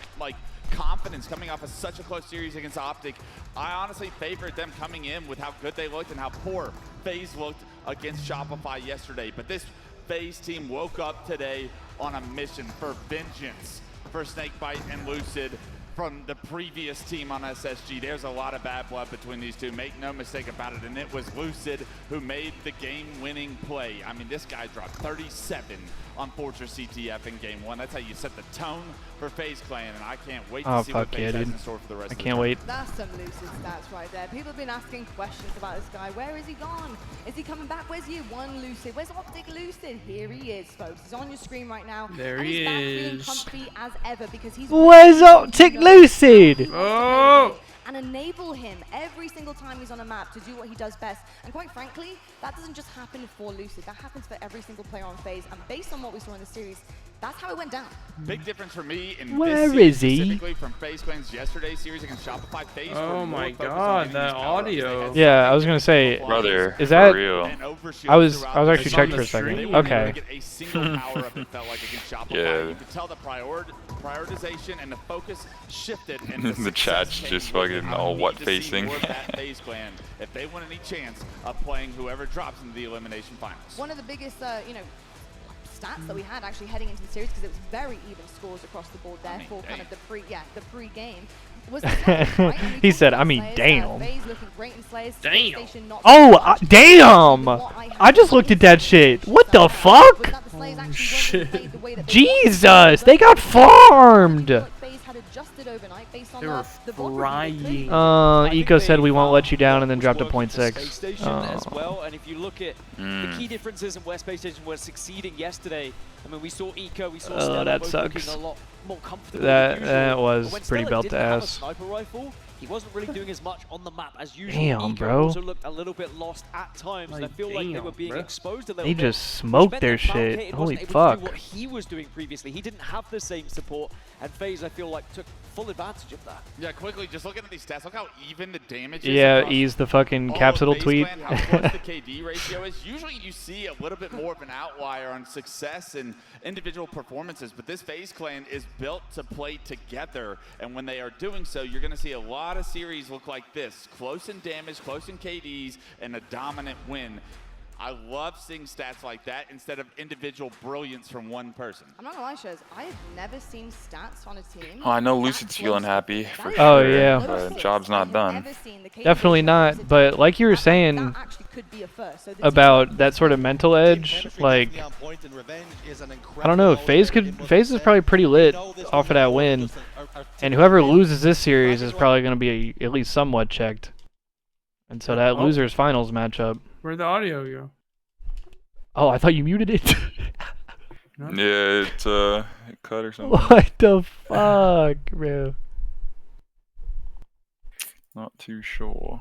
confidence coming off of such a close series against Optic. I honestly favored them coming in with how good they looked and how poor FaZe looked against Shopify yesterday. But this FaZe team woke up today on a mission for vengeance for Snakebite and Lucid from the previous team on SSG. There's a lot of bad blood between these two, make no mistake about it, and it was Lucid who made the game-winning play. I mean, this guy dropped 37 on Fortress CTF in game one. That's how you set the tone for FaZe Clan, and I can't wait to see what FaZe has in store for the rest of the I can't wait. That's some Lucid stats right there. People have been asking questions about this guy. Where is he gone? Is he coming back? Where's year one Lucid? Where's Optic Lucid? Here he is, folks. He's on your screen right now. There and he he's back feeling is. comfy as ever because he's Where's Optic Lucid? Oh! and enable him every single time he's on a map to do what he does best. And quite frankly, that doesn't just happen for Lucid, that happens for every single player on FaZe. And based on what we saw in the series, that's how it went down. Big difference for me in Where this series is he? specifically from FaZe Clan's yesterday's series against Shopify. FaZe Oh were my more focused on god, getting that these power-ups. They audio. had Yeah, I was gonna say, Brother, is that? for real. and overshield I was throughout the actually It's checked on for the a second. stream. Okay. Get a single power up, it felt like, against Shopify. Yeah. You could tell the prioritization and the focus shifted. And The chat's just fucking all what-facing. FaZe Clan if they want any chance of playing whoever drops into the elimination finals. One of the biggest, stats that we had actually heading into the series, because it was very even scores across the board there for kind of the pre-game. Was the Slayers, right? And we He talked said, about I mean, Slayers, damn. FaZe looking great in Slayers, Damn. Station not Oh, so damn! much. I just looked at that shit. What the Was fuck? that the Slayers actually shit. weren't played the way that they wanted to? Jesus, they got farmed! Like FaZe had adjusted overnight based on They were the VOD review. frying. Eco said we won't let you down and then dropped to Space 0.6. Station as well, and if you look at the key Mm. differences in where Space Station was succeeding yesterday, I mean, we saw Eco, we saw Oh, Stella that both sucks. looking a lot more comfortable That- than usual. that was But when pretty Stella belt didn't to have a ass. sniper rifle, he wasn't really doing as much on the map as usual. Damn, Eco bro. also looked a little bit lost at times, and I Like, feel like they damn, were being bro. exposed a little They bit. just which smoked meant their that Falcated shit. wasn't Holy able to fuck. do what he was doing previously. He didn't have the same support, and FaZe, I feel like, took full advantage of that. Yeah, quickly, just looking at these stats, look how even the damage is. Yeah, across ease the fucking all of capsule FaZe tweet. Clan, how close the KD ratio is. Usually you see a little bit more of an outlier on success and individual performances, but this FaZe Clan is built to play together, and when they are doing so, you're going to see a lot of series look like this. Close in damage, close in KDs, and a dominant win. I love seeing stats like that instead of individual brilliance from one person. I'm not gonna lie, Shaz, I've never seen stats on a team. Oh, I know that Lucid's feeling close. happy That for is sure. Oh, yeah. But job's not done. Never seen the Definitely not, but like you were saying that actually could be a first. So the about that sort of mental edge, like, I don't know, FaZe is probably pretty lit off of that win, and whoever loses this series is probably going to be at least somewhat checked. And so that losers finals matchup. Where'd the audio go? Oh, I thought you muted it. Yeah, it cut or something. What the fuck, bro? Not too sure.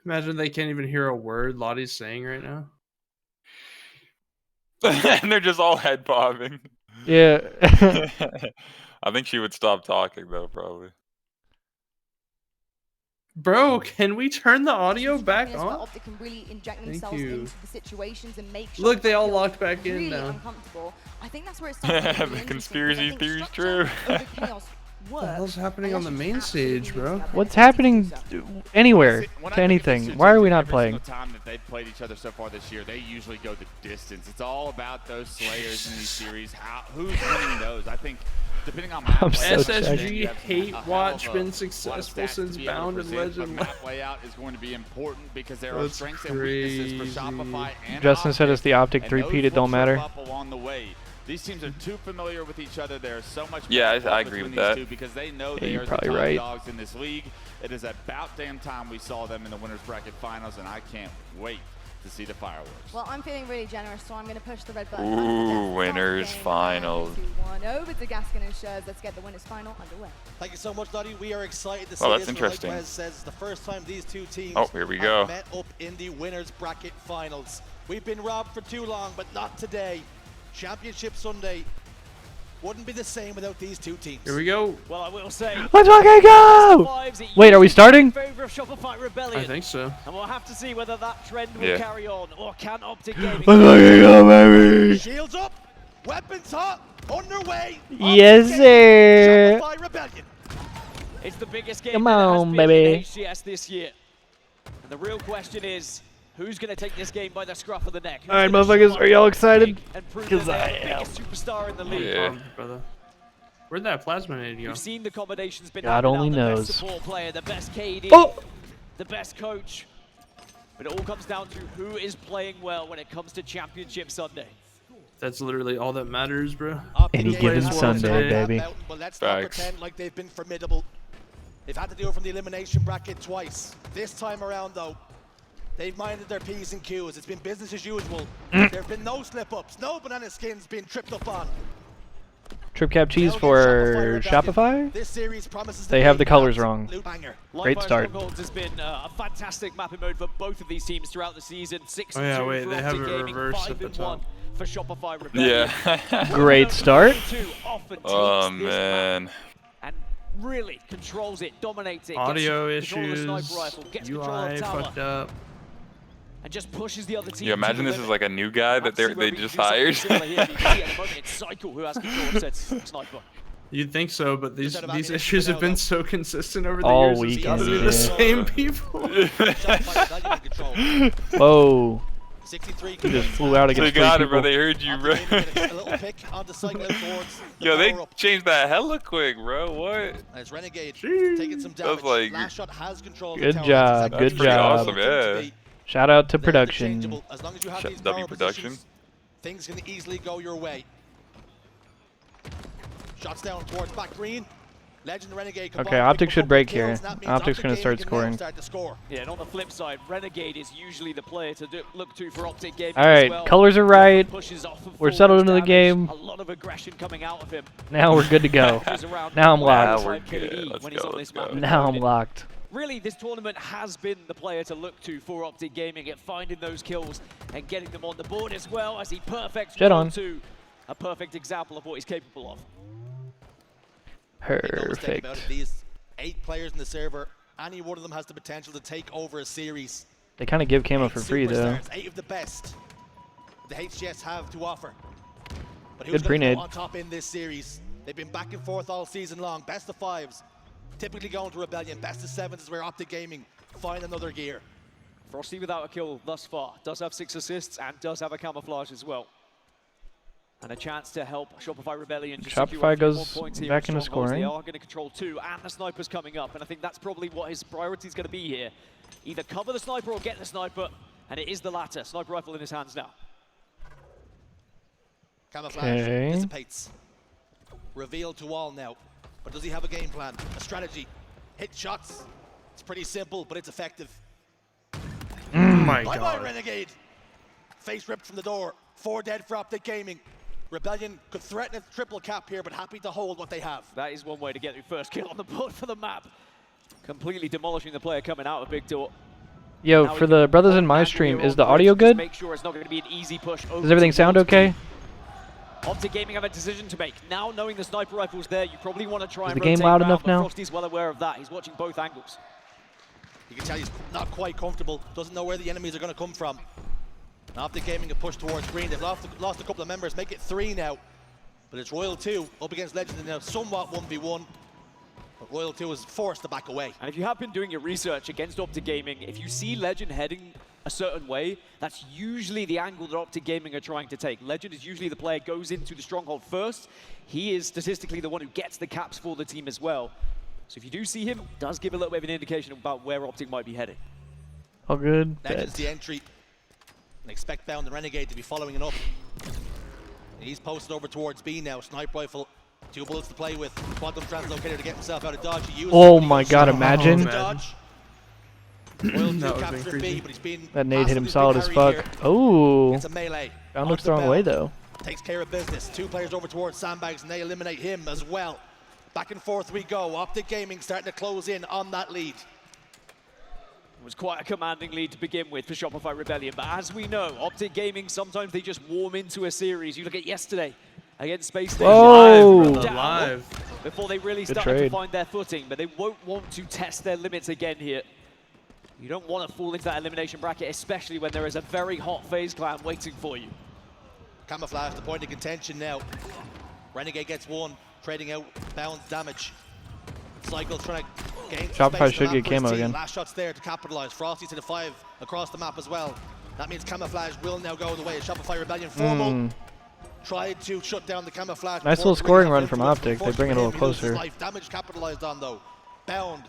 Imagine they can't even hear a word Lottie's saying right now. And they're just all head bobbing. Yeah. I think she would stop talking though, probably. Bro, can we turn the audio back where on? Optic can really inject Thank themselves you. into the situations and make sure Look, they all feel locked back in really now. uncomfortable. I think that's where it starts to get really The interesting, conspiracy because I think theory's structure true. over chaos work. What the hell's happening on the main stage, bro? What's happening anywhere to anything? Why are we not playing? Every single time that they've played each other so far this year, they usually go the distance. It's all about those Slayers in these series. Who's winning those? I think depending on map SSG hate watch been successful since Bound and Legend. Map layout is going to be important because there are strengths and weaknesses for Shopify and Justin said it's the Optic 3-peat, it don't matter. Along the way. These teams are too familiar with each other. There's so much. Yeah, I agree with that. Because they know Yeah, they you're are probably the top right. dogs in this league. It is about damn time we saw them in the winners bracket finals, and I can't wait to see the fireworks. Well, I'm feeling really generous, so I'm going to push the red button. Ooh, winners finals. 2-1 over to Gaskin and Shurs. Let's get the winners final underway. Thank you so much, Lottie. We are excited to see Oh, that's this. interesting. Like Wes says, it's the first time these two teams Here we go. have met up in the winners bracket finals. We've been robbed for too long, but not today. Championship Sunday wouldn't be the same without these two teams. Here we go. Well, I will say. Let's fucking go! Wait, are we starting? Favor of Shopify Rebellion. I think so. And we'll have to see whether that trend will Yeah. carry on, or can Optic Gaming. Let's fucking go, baby! Shields up, weapons hot, underway. Yes, sir. Shopify Rebellion. It's the biggest game Come that has on, been baby. in HCS this year. And the real question is, who's going to take this game by the scruff of the neck? All right, motherfuckers, are y'all excited? Because I the am. biggest superstar in the league. Yeah. Brother. Where'd that plasma nade go? We've seen the combinations been God happening only now, the knows. best support player, the best KD, the best coach. But it all comes down to who is playing well when it comes to Championship Sunday. That's literally all that matters, bro. Any given Sunday, baby. But let's not pretend like they've been formidable. They've had to do it from the elimination bracket twice. This time around, though, they've minded their P's and Q's. It's been business as usual. There have been no slip-ups, no banana skins being tripped up on. Trip cap cheese for Shopify? This series promises They have the colors wrong. Great Live start. Strongholds has been a fantastic mapping mode for both of these teams throughout the season. 6-2 Oh yeah, wait, for they have Optic it Gaming, reversed at the 5-1 top. for Shopify Rebellion. Yeah. Great start. Oh, man. And really controls it, dominates it. Audio gets control of the issues, sniper rifle, gets control UI of tower, fucked up. and just pushes the other team. You imagine this is like a new guy that they just hired? It's Cycle who has control of said sniper. You'd think so, but these issues have been so consistent over the All years. It's gotta be the same people. Whoa. He just flew out against They got three it, bro. people. They heard you, bro. Yo, they changed that hella quick, bro. What? As Renegade taking some damage. That's like, Last shot has control of Good the tower. job, that's good pretty job. awesome, yeah. Shout out to production. As long as you have these W power production. positions, things can easily go your way. Shots down towards back green. Legend Renegade. Okay, Optic should break here. Optic's gonna start scoring. Yeah, and on the flip side, Renegade is usually the player to look to for Optic Gaming. All right, as well. colors are right. Pushes off and We're forwards settled into the damage. game. A lot of aggression coming out of him. Now we're good to go. Now I'm locked. Now we're good. Let's go, let's go. Now I'm locked. Really, this tournament has been the player to look to for Optic Gaming at finding those kills and getting them on the board as well as he perfects Jet on. to a perfect example of what he's capable of. Perfect. These 8 players in the server, any one of them has the potential to take over a series. They kind of give camo for free though. 8 of the best the HCS have to offer. But Good who's going to pre-nade. go on top in this series? They've been back and forth all season long. Best of 5s, typically going to Rebellion. Best of 7s is where Optic Gaming find another gear. Frosty without a kill thus far. Does have 6 assists and does have a camouflage as well. And a chance to help Shopify Rebellion just secure a Shopify few more goes points here back in into Strongholds. They scoring. are going to control 2, and the sniper's coming up. And I think that's probably what his priority is going to be here. Either cover the sniper or get the sniper, and it is the latter. Sniper rifle in his hands now. Camouflage dissipates. Revealed to all now. But does he have a game plan? A strategy? Hit shots? It's pretty simple, but it's effective. My Bye-bye, God. Renegade. Face ripped from the door. 4 dead for Optic Gaming. Rebellion could threaten a triple cap here, but happy to hold what they have. That is one way to get the first kill on the board for the map. Completely demolishing the player coming out of Big Door. Yo, Now for we can the brothers in my hold stream, Andrew is the over audio to just good? Make sure it's not going to be an easy push. Does everything sound okay? Optic Gaming have a decision to make. Now knowing the sniper rifle's there, you probably want to try Is and the game rotate loud around, enough but now? Frosty's well aware of that. He's watching both angles. You can tell he's not quite comfortable. Doesn't know where the enemies are going to come from. Optic Gaming a push towards green. They've lost a couple of members. Make it 3 now. But it's Royal 2 up against Legend in a somewhat 1v1. but Royal 2 was forced to back away. And if you have been doing your research against Optic Gaming, if you see Legend heading a certain way, that's usually the angle that Optic Gaming are trying to take. Legend is usually the player goes into the stronghold first. He is statistically the one who gets the caps for the team as well. So if you do see him, it does give a little bit of an indication about where Optic might be heading. All good. Legend's the entry. And expect Bound and Renegade to be following it up. He's posted over towards B now. Sniper rifle, 2 bullets to play with. Quantum translocator to get himself out of dodge. Oh my god, imagine. That nade hit him solid as fuck. Oh. It's a melee. Bound looks the wrong way though. Takes care of business. 2 players over towards Sandbags and they eliminate him as well. Back and forth we go. Optic Gaming starting to close in on that lead. It was quite a commanding lead to begin with for Shopify Rebellion, but as we know, Optic Gaming, sometimes they just warm into a series. You look at yesterday against Space Station. Live. Before they really started to find their footing, but they won't want to test their limits again here. You don't want to fall into that elimination bracket, especially when there is a very hot FaZe clan waiting for you. Camouflage, the point of contention now. Renegade gets 1, trading out Bound's damage. Cycle trying to gain Shopify should get camo again. Last shot's there to capitalize. Frosty to the 5 across the map as well. That means Camouflage will now go the way of Shopify Rebellion. Formal tried to shut down the Camouflage. Nice little scoring run from Optic. They bring it a little closer. Life damage capitalized on though. Bound.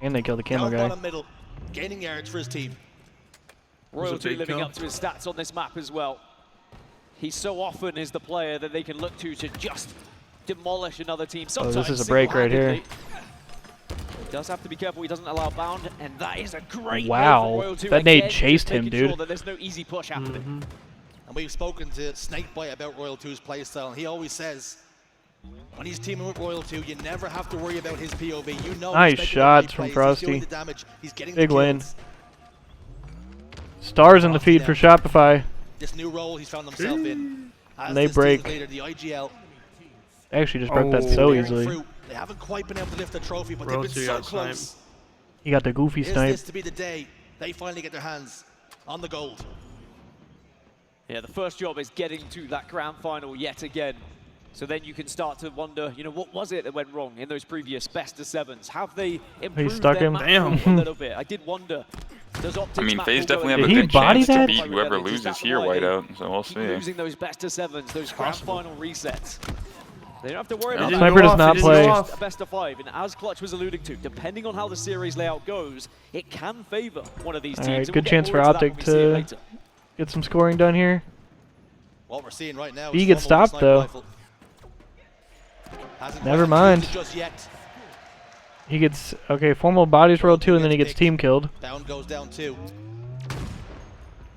And they kill the camo guy. Middle, gaining yards for his team. Royalty living up to his stats on this map as well. He so often is the player that they can look to just demolish another team. Sometimes this is a break right here. He does have to be careful he doesn't allow Bound, and that is a great wow. That nade chased him, dude. Sure that there's no easy push happening. And we've spoken to Snakebite about Royal 2's playstyle, and he always says, when he's teaming with Royal 2, you never have to worry about his POV. You know, nice shots from Frosty. He's damage. He's getting big the win. Stars in the feed for Shopify. This new role he's found himself in. And they break. Leader, the IGL. They actually just broke that so easily. They haven't quite been able to lift the trophy, but they've been so close. He got the goofy snipe. Is this to be the day they finally get their hands on the gold? Yeah, the first job is getting to that grand final yet again. So then you can start to wonder, you know, what was it that went wrong in those previous best of 7s? Have they improved their map a little bit? I did wonder. Does Optic's I mean, map FaZe definitely have Did a he good body chance that? to beat whoever loses here, Whiteout, so we'll see. Losing those best of 7s, those grand final resets. They don't have to worry about that. Sniper does not play. A best of 5, and as Clutch was alluding to, depending on how the series layout goes, it can favor one of these teams. All right, good chance for Optic to get some scoring done here. What we're seeing right now he gets stopped though. Never mind. He gets Formal bodies Royal 2 and then he gets team killed. Down goes down 2.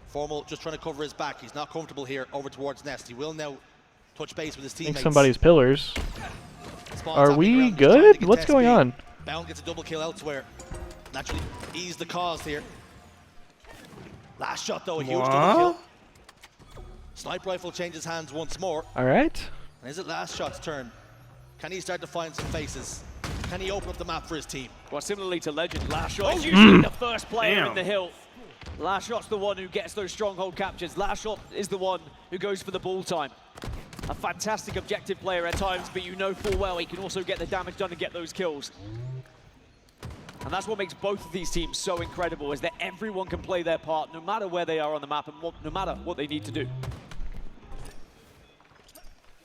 Formal just trying to cover his back. He's not comfortable here over towards Nest. He will now touch base with his teammates. Think somebody's pillars. Are we good? What's going on? Bound gets a double kill elsewhere. Naturally ease the cause here. Last shot though, a huge double kill. Sniper rifle changes hands once more. All right. And is it last shot's turn? Can he start to find some faces? Can he open up the map for his team? Well, similarly to Legend, last shot is usually the first player in the hill. Last shot's the one who gets those stronghold captures. Last shot is the one who goes for the ball time. A fantastic objective player at times, but you know full well he can also get the damage done and get those kills. And that's what makes both of these teams so incredible, is that everyone can play their part no matter where they are on the map and no matter what they need to do.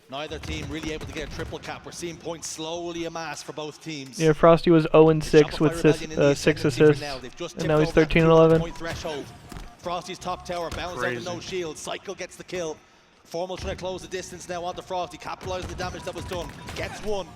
Neither team really able to get a triple cap. We're seeing points slowly amass for both teams. Yeah, Frosty was 0-6 with 6 assists, and now he's 13-11. Threshold. Frosty's top tower, bounds out with no shield. Cycle gets the kill. Formal trying to close the distance now onto Frosty, capitalizing the damage that was done. Gets 1.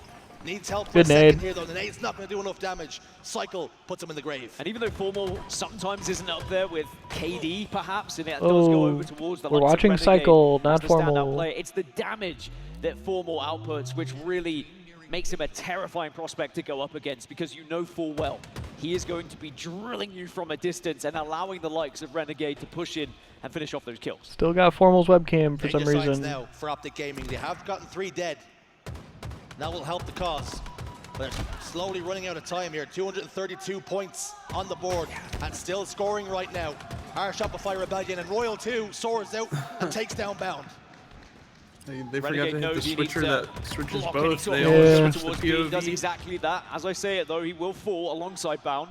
Needs help for a second here though. The nade's not going to do enough damage. Cycle puts him in the grave. And even though Formal sometimes isn't up there with KD perhaps, and it does go over towards the we're watching Cycle, not Formal. It's the damage that Formal outputs which really makes him a terrifying prospect to go up against, because you know full well he is going to be drilling you from a distance and allowing the likes of Renegade to push in and finish off those kills. Still got Formal's webcam for some reason. Now for Optic Gaming, they have gotten 3 dead. That will help the cause. But they're slowly running out of time here. 232 points on the board and still scoring right now. Our Shopify Rebellion, and Royal 2 soars out and takes down Bound. They forgot to hit the switcher that switches both. They always always switch towards the B. POV. He does exactly that. As I say it though, he will fall alongside Bound.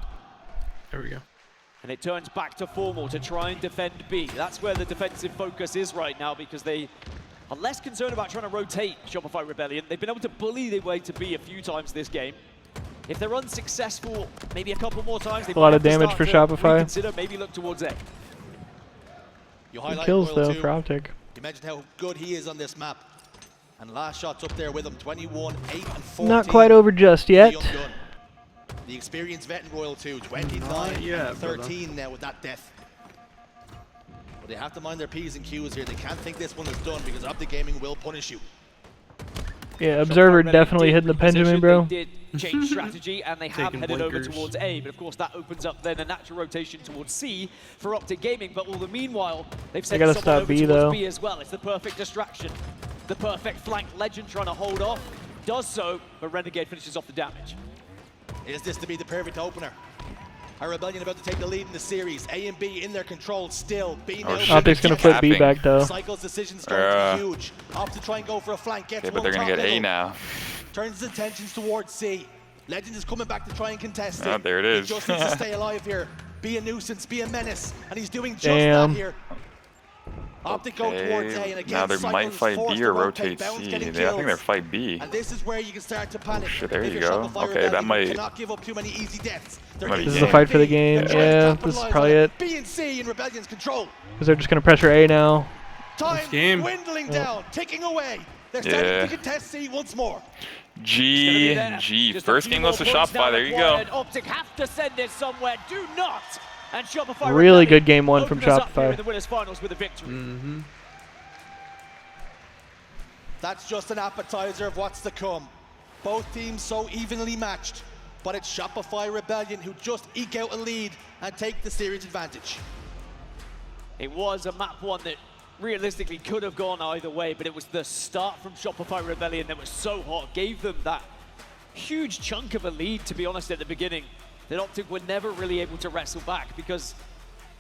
There we go. And it turns back to Formal to try and defend B. That's where the defensive focus is right now because they are less concerned about trying to rotate Shopify Rebellion. They've been able to bully their way to B a few times this game. If they're unsuccessful, maybe a couple more times, they a lot of damage for Shopify. Consider maybe look towards A. You highlight kills Royal though 2. for Optic. You mentioned how good he is on this map. And last shot's up there with him, 21, 8 and 14. Not quite over just yet. The experienced vet in Royal 2, 29 and 13 now with that death. But they have to mind their P's and Q's here. They can't think this one is done because Optic Gaming will punish you. Yeah, Observer definitely hitting the Pendulum, bro. They did change strategy and they have headed blinkers. over towards A, but of course that opens up then a natural rotation towards C for Optic Gaming. But all the meanwhile, they've sent gotta someone stop over B, towards though. B as well. It's the perfect distraction. The perfect flank. Legend trying to hold off. Does so, but Renegade finishes off the damage. Is this to be the perfect opener? Are Rebellion about to take the lead in the series? A and B in their control still. B now. Optic's gonna flip B back though. Cycle's decision's going to be huge. Opt to try and go for a flank. Gets Okay, but they're one gonna top get A middle. now. Turns his attentions towards C. Legend is coming back to try and contest it. There it is. He just needs to stay alive here. Be a nuisance, be a menace, and he's doing just Damn. that here. Optic go towards A, and again, Now they might Cycle's fight forced B to or rotate. rotate Bounce C. getting I think kills. they're fight B. And this is where you can start to panic. Shit, there If you you're go. Shopify Okay, that Rebellion, might- you cannot give up too many easy deaths. They're Might be in This is game. the fight for the B. game. They're trying to Yeah, capitalize this is on probably it. B and C in Rebellion's control. Because they're just gonna pressure A now. Time game. dwindling down, ticking away. They're starting Yeah. to contest C once more. G. Just a First few game more lost to points now Shopify. There you required. go. Optic have to send it somewhere. Do not. And Shopify Really Rebellion good game one from open us up here Shopify. in the winners finals with a victory. That's just an appetizer of what's to come. Both teams so evenly matched, but it's Shopify Rebellion who just eke out a lead and take the series advantage. It was a map one that realistically could have gone either way, but it was the start from Shopify Rebellion that was so hot, gave them that huge chunk of a lead, to be honest, at the beginning, that Optic were never really able to wrestle back, because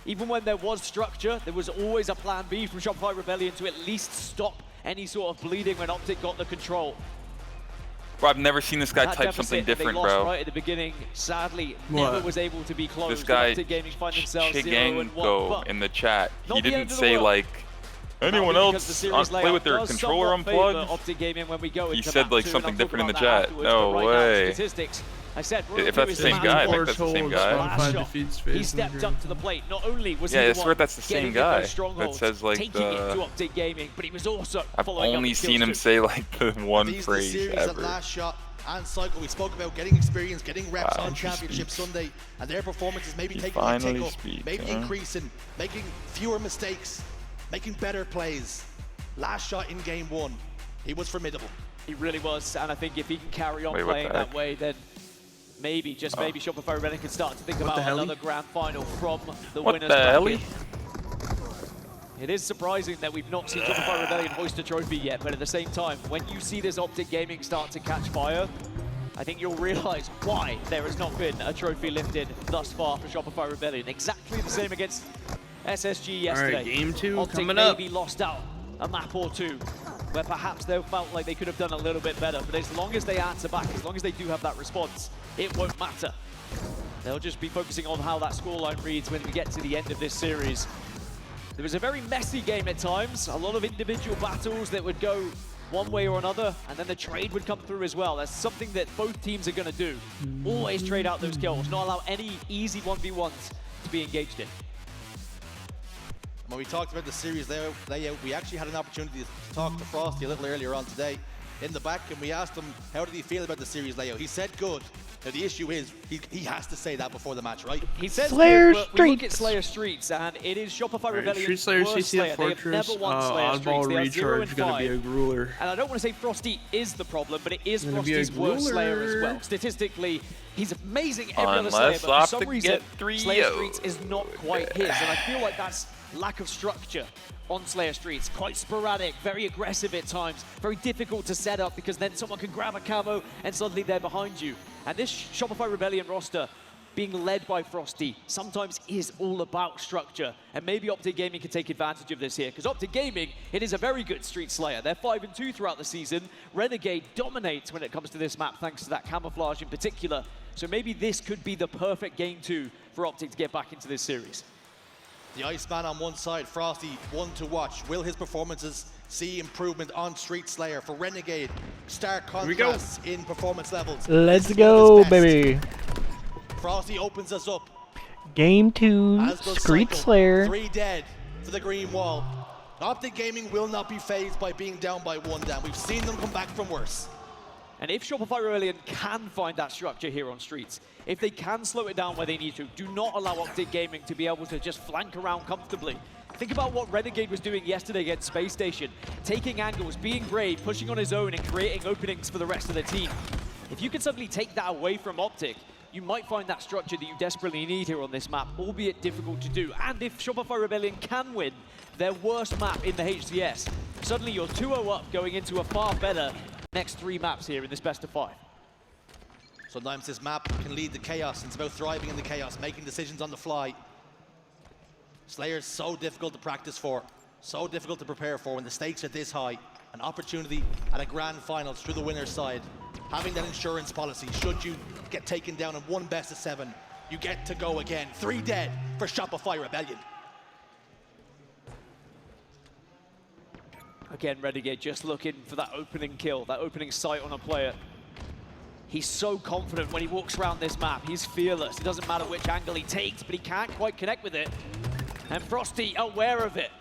even when there was structure, there was always a plan B from Shopify Rebellion to at least stop any sort of bleeding when Optic got the control. Bro, I've never seen this guy That type something deficit that different, they lost bro. right at the beginning, sadly, What? never was able to be closed. This guy, Optic Gaming find themselves 0-1, Chigango but in the chat, not he the didn't end of the say world. like anyone Because else the series play layout with their does controller somewhat favour unplugged. Optic Gaming when we go He into said map like 2, something and I'll different in talk the about that chat. afterwards, No but right now, way. statistics. I said, If that's the same guy, I think that's the same guy. Last shot, defeats he phase stepped number. up to the plate. Not only was Yeah, he I the swear one that's the same getting at guy those that strongholds, says, like, taking it the- to Optic Gaming, but he was also I've following up only with seen kills him too. say like the one These are the phrase series that ever. last shot and Cycle. We spoke about getting experience, getting reps Wow, on he Championship speaks. Sunday, and their performances maybe He taking a finally tickle, speaks, maybe huh? increasing, making fewer mistakes, making better plays. Last shot in game one, he was formidable. He really was, and I think if he can carry on Wait, what playing the that heck? way, then maybe, just maybe, Shopify Rebellion can start to think What the about helly? another grand final from the What winners the bracket. helly? It is surprising that we've not seen Shopify Rebellion hoist a trophy yet, but at the same time, when you see this Optic Gaming start to catch fire, I think you'll realize why there has not been a trophy lifted thus far for Shopify Rebellion. Exactly the same against SSG yesterday. All right, game two Optic coming up. maybe lost out a map or two, where perhaps they felt like they could have done a little bit better, but as long as they answer back, as long as they do have that response, it won't matter. They'll just be focusing on how that scoreline reads when we get to the end of this series. It was a very messy game at times, a lot of individual battles that would go one way or another, and then the trade would come through as well. That's something that both teams are going to do. Always trade out those kills, not allow any easy 1v1s to be engaged in. When we talked about the series layout, we actually had an opportunity to talk to Frosty a little earlier on today in the back, and we asked him how did he feel about the series layout. He said good. Now the issue is he has to say that before the match, right? He says Slayer good, but we look at Streets. Slayer Streets, and it is Shopify Alright, Rebellion's Street Slayer, worst CCF Slayer. They have Fortress, never won Slayer Streets. Oddball They are 0 Recharge and gonna be a 5. grueler. And I don't want to say Frosty is the problem, but it is Gonna be a Frosty's worst Slayer as grueler. well. Statistically, he's amazing every other Slayer, Unless but for some Optic reason, get 3-0. Slayer Streets is not quite his, and I feel like that's lack of structure on Slayer Streets. Quite sporadic, very aggressive at times, very difficult to set up because then someone can grab a camo and suddenly they're behind you. And this Shopify Rebellion roster being led by Frosty sometimes is all about structure. And maybe Optic Gaming can take advantage of this here, because Optic Gaming, it is a very good Street Slayer. They're 5-2 throughout the season. Renegade dominates when it comes to this map, thanks to that camouflage in particular. So maybe this could be the perfect game 2 for Optic to get back into this series. The Iceman on one side, Frosty, one to watch. Will his performances see improvement on Street Slayer? For Renegade, stark contrasts in performance levels. Let's go, baby. Frosty opens us up. Game 2, Street Slayer. 3 dead for the green wall. Optic Gaming will not be phased by being down by 1 down. We've seen them come back from worse. And if Shopify Rebellion can find that structure here on Streets, if they can slow it down where they need to, do not allow Optic Gaming to be able to just flank around comfortably. Think about what Renegade was doing yesterday against Space Station, taking angles, being brave, pushing on his own and creating openings for the rest of the team. If you can suddenly take that away from Optic, you might find that structure that you desperately need here on this map, albeit difficult to do. And if Shopify Rebellion can win their worst map in the HCS, suddenly you're 2-0 up going into a far better next 3 maps here in this best of 5. Sometimes this map can lead to chaos. It's about thriving in the chaos, making decisions on the fly. Slayer's so difficult to practice for, so difficult to prepare for when the stakes are this high. An opportunity at a grand finals through the winner's side. Having that insurance policy, should you get taken down in 1 best of 7, you get to go again. 3 dead for Shopify Rebellion. Again, Renegade just looking for that opening kill, that opening sight on a player. He's so confident when he walks around this map. He's fearless. It doesn't matter which angle he takes, but he can't quite connect with it. And Frosty aware of it.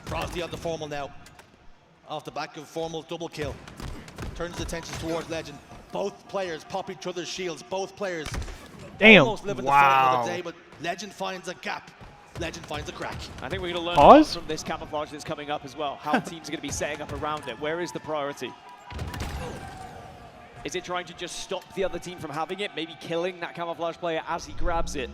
Frosty on the Formal now. Off the back of Formal double kill. Turns his attention towards Legend. Both players pop each other's shields. Both players almost live in the fight another day, but Legend finds a gap. Legend finds a crack. I think we're going to learn a lot from this camouflage that's coming up as well. How teams are going to be setting up around it. Where is the priority? Is it trying to just stop the other team from having it? Maybe killing that camouflage player as he grabs it?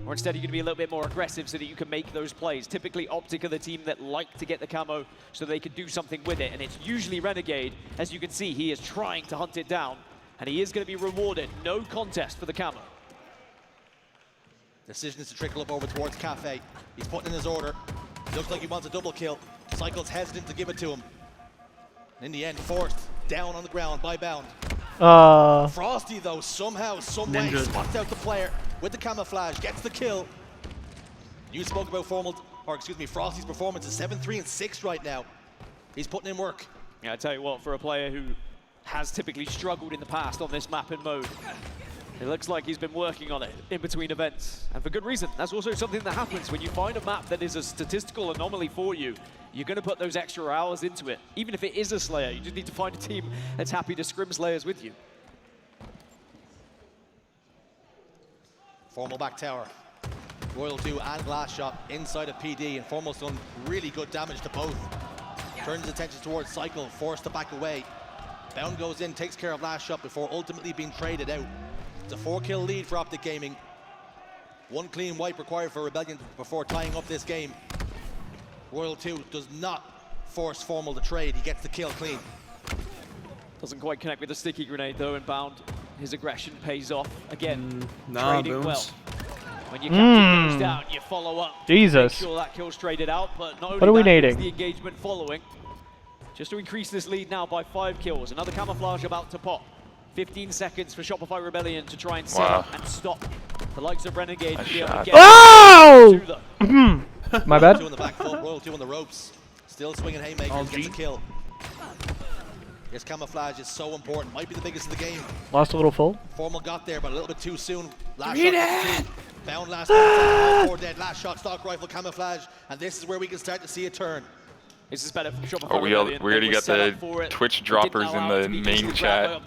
Or instead, you're going to be a little bit more aggressive so that you can make those plays. Typically, Optic are the team that like to get the camo so they can do something with it. And it's usually Renegade. As you can see, he is trying to hunt it down. And he is going to be rewarded. No contest for the camo. Decision is to trickle up over towards Cafe. He's putting in his order. Looks like he wants a double kill. Cycle's hesitant to give it to him. In the end, forced down on the ground by Bound. Frosty, though, somehow, some way, spots out the player with the camouflage, gets the kill. You spoke about Frosty's performance is 7-3 and 6 right now. He's putting in work. Yeah, I tell you what, for a player who has typically struggled in the past on this map and mode, it looks like he's been working on it in between events, and for good reason. That's also something that happens when you find a map that is a statistical anomaly for you. You're going to put those extra hours into it. Even if it is a Slayer, you just need to find a team that's happy to scrim Slayers with you. Formal back tower. Royal 2 and Glass Shot inside of PD, and Formal's done really good damage to both. Turns his attention towards Cycle, forced to back away. Bound goes in, takes care of Last Shot before ultimately being traded out. It's a 4-kill lead for Optic Gaming. 1 clean wipe required for Rebellion before tying up this game. Royal 2 does not force Formal to trade. He gets the kill clean. Doesn't quite connect with the sticky grenade though, and Bound, his aggression pays off. Again, trading well. When your captain goes down, you follow up. Jesus. Make sure that kill's traded out, but not What are only we that, needing? it's the engagement following. Just to increase this lead now by 5 kills. Another camouflage about to pop. 15 seconds for Shopify Rebellion to try and set up and stop the likes of Renegade to be able to get My bad. 2 on the back foot, Royal 2 on the ropes. Still swinging haymakers, gets a kill. This camouflage is so important. Might be the biggest of the game. Lost a little full. Formal got there, but a little bit too soon. Last shot. Bound last shot. 4 dead. Last shot, stock rifle, camouflage. And this is where we can start to see a turn. This is better for Shopify. Oh, we already got the Twitch droppers in the main chat.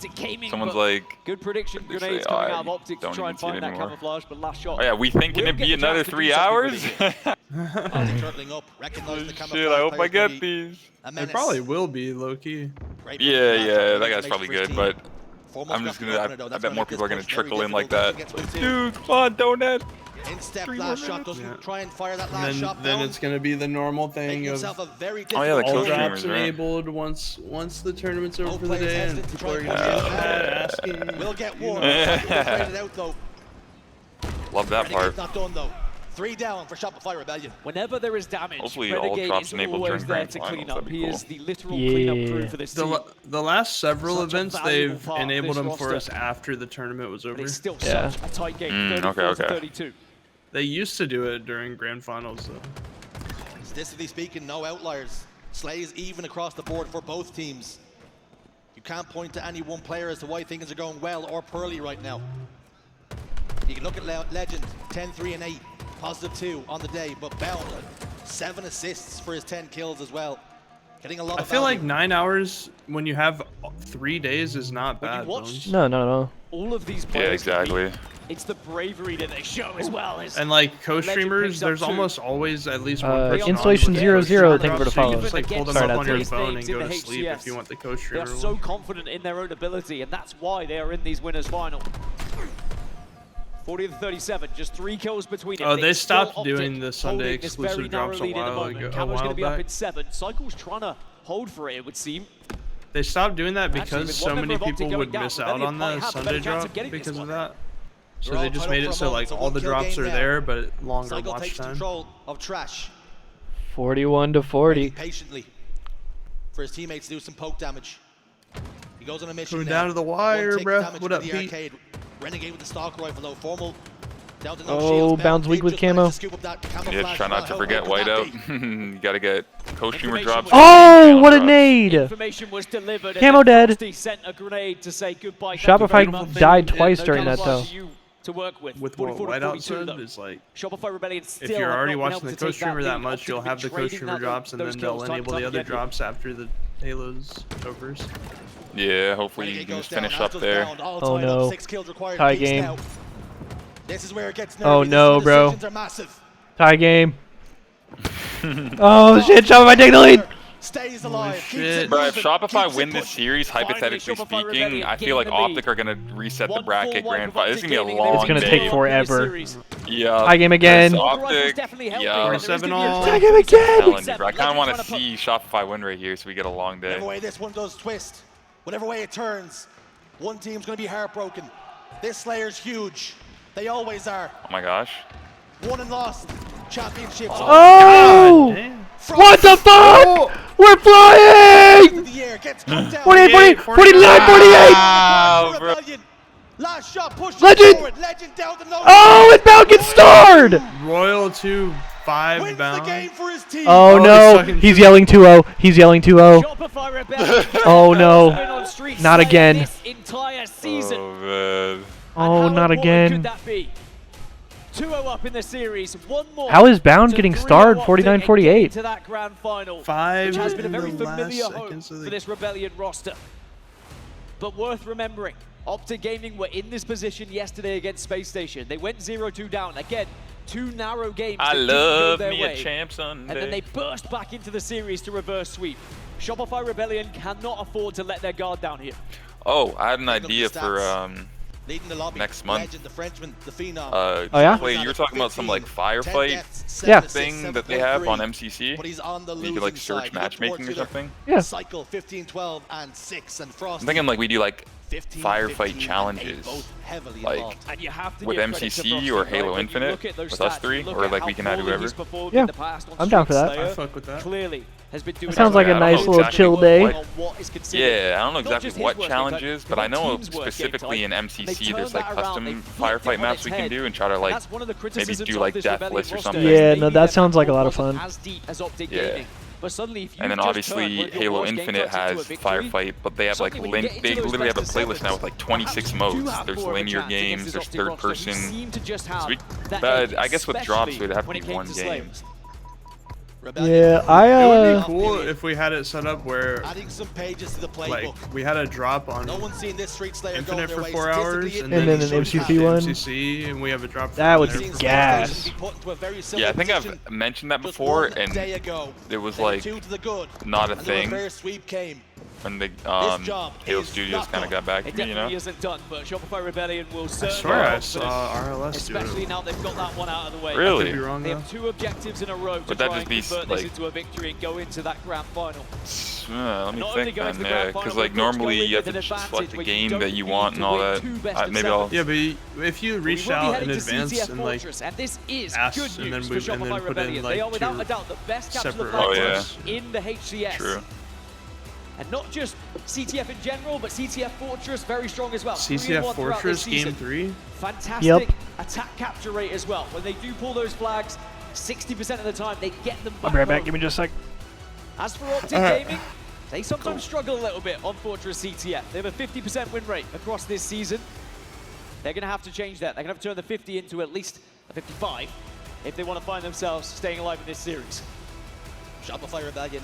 Someone's like, good prediction grenades coming out of Optic to try and find that camouflage, but Last Shot. Oh yeah, we thinking it'd be another 3 hours? Turtling up, recognizing the camouflage. Shit, I hope I get these. It probably will be low-key. Yeah, that guy's probably good, but I'm just gonna, I bet more people are gonna trickle in like that. Dude, come on, Donut. In step last shot, doesn't try and fire that last shot. Then it's gonna be the normal thing of a very the all coach drops streamers, enabled once the tournament's over for the day, and people are gonna be asking. We'll get warm. Out, though. Love that part. Not done though. 3 down for Shopify Rebellion. Whenever there is damage, hopefully all Renegade drops is enabled always during there grand to finals. clean up. He Cool. is the literal cleanup crew for this team. The last several events, they've part of enabled this them for roster. us after the tournament was over. It's still such a tight game, 34-32. They used to do it during grand finals, though. Statistically speaking, no outliers. Slays even across the board for both teams. You can't point to any one player as to why things are going well or poorly right now. You can look at Legend, 10-3-8, +2 on the day, but Bound, 7 assists for his 10 kills as well. Getting a lot of I feel value. like 9 hours when you have 3 days is not bad. No. All of these players. Yeah, exactly. It's the bravery that they show as well. And like co-streamers, there's almost always at least one person Installation on 00, thank you for the so you follow. can just like pull them Sorry, up on your that's phone me. and go In to the sleep HCS. if you want the They co-streamer. are so confident in their own ability, and that's why they are in these winners final. 40-37, just 3 kills between them. Oh, they It's still stopped doing Optic the Sunday holding this very exclusive drops narrow a lead at the while moment. ago. Camo's going to be up back. in 7. Cycle's trying to hold for it, it would seem. They stopped doing that Actually, because with so one member many of Optic people going would down, miss out Rebellion on might the have a Sunday better chance drop of getting this because of one. that. So They're they all just tied made up it for a so moment, like so all the 1 kill drops game are now. there, but longer Cycle watch takes time. control of Trash. 41-40. Patiently for his teammates to do some poke damage. He goes on a mission Coming now. down to the wire, 1 tick bruh. damage What to up, the Pete? arcade. Renegade with the stalker rifle though. Formal down to no Oh, shields. Bound's weak with camo. Yeah, try not to forget whiteout. You gotta get co-streamer drops. Oh, what a nade! Information was delivered. Camo dead. Frosty sent a grenade to say goodbye. Thank you very much. Shopify died twice No during that counter though. to you to work with. With what 44 to whiteout 42 said though. is like, Shopify Rebellion still if you're have already not been watching able the to take co-streamer that lead. much, Optic you'll have have the been trading co-streamer that drops, and those then they'll kills time enable and the time other again. drops after the Halos overs. Yeah, hopefully you can just finish up there. Oh no. 6 kills required Tie apiece game. now. This is where it gets nervy. Oh no, bro. Decisions are massive. Tie game. Oh shit, Shopify take the lead! Stays alive. Bro, if Shopify win this series, hypothetically speaking, I feel like Optic are gonna reset the bracket grand final. It's gonna be a long It's gonna day. take forever. Yeah. Tie game again. Optic. Yeah. 47 all. Tie game again! Telling you, bro, I kind of want to see Shopify win right here, so we get a long day. Whatever way this one does twist, whatever way it turns, one team's going to be heartbroken. This Slayer's huge. They always are. Oh my gosh. Won and lost championships. Oh! What the fuck? We're flying! 48, 48, 49, 48! Rebellion. Last shot pushed Legend! forward. Legend down to no. Oh, and Bound gets starred! Royal 2-5 Wins bound. the game for his team. Oh no, he's yelling 2-0. He's yelling 2-0. Oh no, not again. This entire season. Oh man. Oh, not Could again. that be? 2-0 up in the series. One more. How is Bound to getting 3-0 starred Optic and 49-48? get into that grand final, 5 which has been a in very the last familiar home seconds of for the this Rebellion roster. But worth remembering, Optic Gaming were in this position yesterday against Space Station. They went 0-2 down. Again, 2 narrow games. I that didn't go love their me way. a champ Sunday. And then they burst back into the series to reverse sweep. Shopify Rebellion cannot afford to let their guard down here. Oh, I had an idea for Leading the lobby, next month. Legend, the Frenchman, the Phenom. Oh, yeah? Wait, you were talking about some like firefight Yeah. thing that they have on MCC? But he's on the You could like losing search side. matchmaking or Towards something? Yeah. Cycle 15, 12, and 6, and Frost. I'm thinking like we do like 15, firefight 15, challenges, and 8, both heavily like involved. And you have to with give credit to MCC Frosty, or right? Halo When you Infinite look at those with us stats, three, you look or at like how we can add poorly whoever. he's performed Yeah, in the past on I'm down for Street that. Slayer. I fuck with that. Clearly has been doing Sounds like a I don't know nice little exactly chill day. what- on what is considered Yeah, I don't know not exactly just his what work, challenges, but I know specifically in MCC there's like custom firefight maps we can do and try to like maybe do like death lists or something. Yeah, no, that sounds like a lot of fun. As deep as Optic Yeah. Gaming. But suddenly, if you And then just obviously turn your Halo worst game Infinite types into has a victory, firefight, but they have like suddenly when you get into they those literally have a best playlist of now with like 26 modes. There's linear games, there's third person. So but I guess with drops we'd have to be one game. Yeah, It would be cool if we had it set up where Adding some pages to the playbook. like we had a drop on No one's seen this Street Slayer go Infinite their for way. 4 hours, Statistically, and then an MCC one. MCC, and we have a drop. That would there be for gas. Yeah, I think I've mentioned that before, and it was like not a thing. Reverse sweep came. when the Halo Studios kind of got back to me, you know? It definitely isn't done, but Shopify Rebellion will I certainly. swear I saw RLS do it. Especially now they've got that one out of the way. Really? I could be wrong, They though. have 2 objectives in a row to try and convert this into a victory and go into that grand final. Let me Not only think go then, into the yeah, grand because final, like but also normally go in you have with to an select advantage the where game you that you don't want need and to all win that. 2 best of Maybe I'll. Yeah, but if you reach We will be out heading in to advance CTF and like Fortress, and this is ask, good and then news we for and then Shopify put Rebellion. in They are like without 2 a doubt the best capture separate flags yeah. in the HCS. True. And not just CTF in general, but CTF Fortress very strong as well. CTF 3-1 throughout this Fortress Game season. 3. Fantastic attack capture rate as well. When they do pull those flags, 60% of the time they get them back. I'll be right back. home. Give me just a sec. As for Optic Gaming, they sometimes struggle a little bit on Fortress CTF. They have a 50% win rate across this season. They're going to have to change that. They're going to have to turn the 50 into at least a 55 if they want to find themselves staying alive in this series. Shopify Rebellion,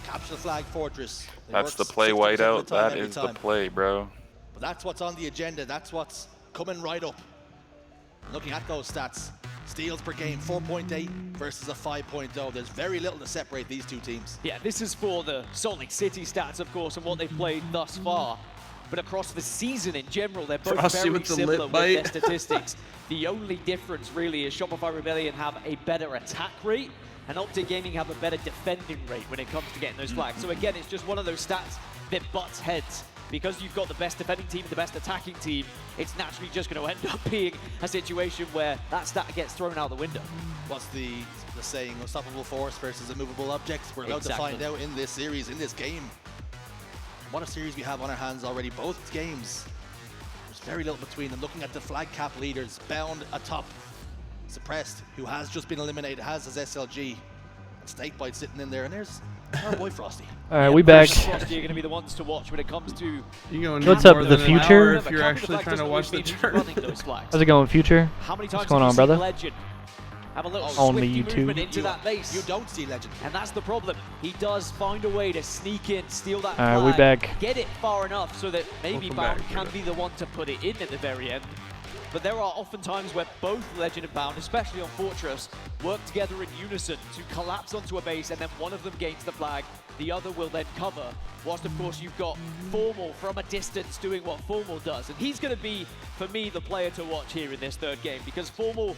capture the flag Fortress. It That's the works play 60% of whiteout. the time That every is the time. play, bro. But that's what's on the agenda. That's what's coming right up. Looking at those stats, steals per game 4.8 versus a 5.0. There's very little to separate these 2 teams. Yeah, this is for the Salt Lake City stats, of course, and what they've played thus far. But across the season in general, they're both Frosty very with the similar lip with their bite. statistics. The only difference really is Shopify Rebellion have a better attack rate, and Optic Gaming have a better defending rate when it comes to getting those flags. So again, it's just one of those stats that butts heads. Because you've got the best defending team and the best attacking team, it's naturally just going to end up being a situation where that stat gets thrown out the window. What's the saying? Unstoppable force versus immovable objects. We're about to find out in this series, in this game. What a series we have on our hands already. Both games, there's very little between them. Looking at the flag cap leaders, Bound atop, Suppressed, who has just been eliminated, has his SLG. And Snakebite sitting in there, and there's our boy Frosty. All right, we back. Frosty are going to be the ones to watch when it comes to. What's up, the future? If you're actually trying to watch the turn. How's it going, future? How many What's times going have on, you brother? seen Legend have a little Only swifty YouTube. movement into that base? You don't see Legend. And that's the problem. He does find a way to sneak in, steal that All right, we flag, back. get it far enough so that maybe Welcome Bound back, can yeah. be the one to put it in at the very end. But there are often times where both Legend and Bound, especially on Fortress, work together in unison to collapse onto a base, and then one of them gains the flag, the other will then cover. Whilst, of course, you've got Formal from a distance doing what Formal does. And he's going to be, for me, the player to watch here in this 3rd game, because Formal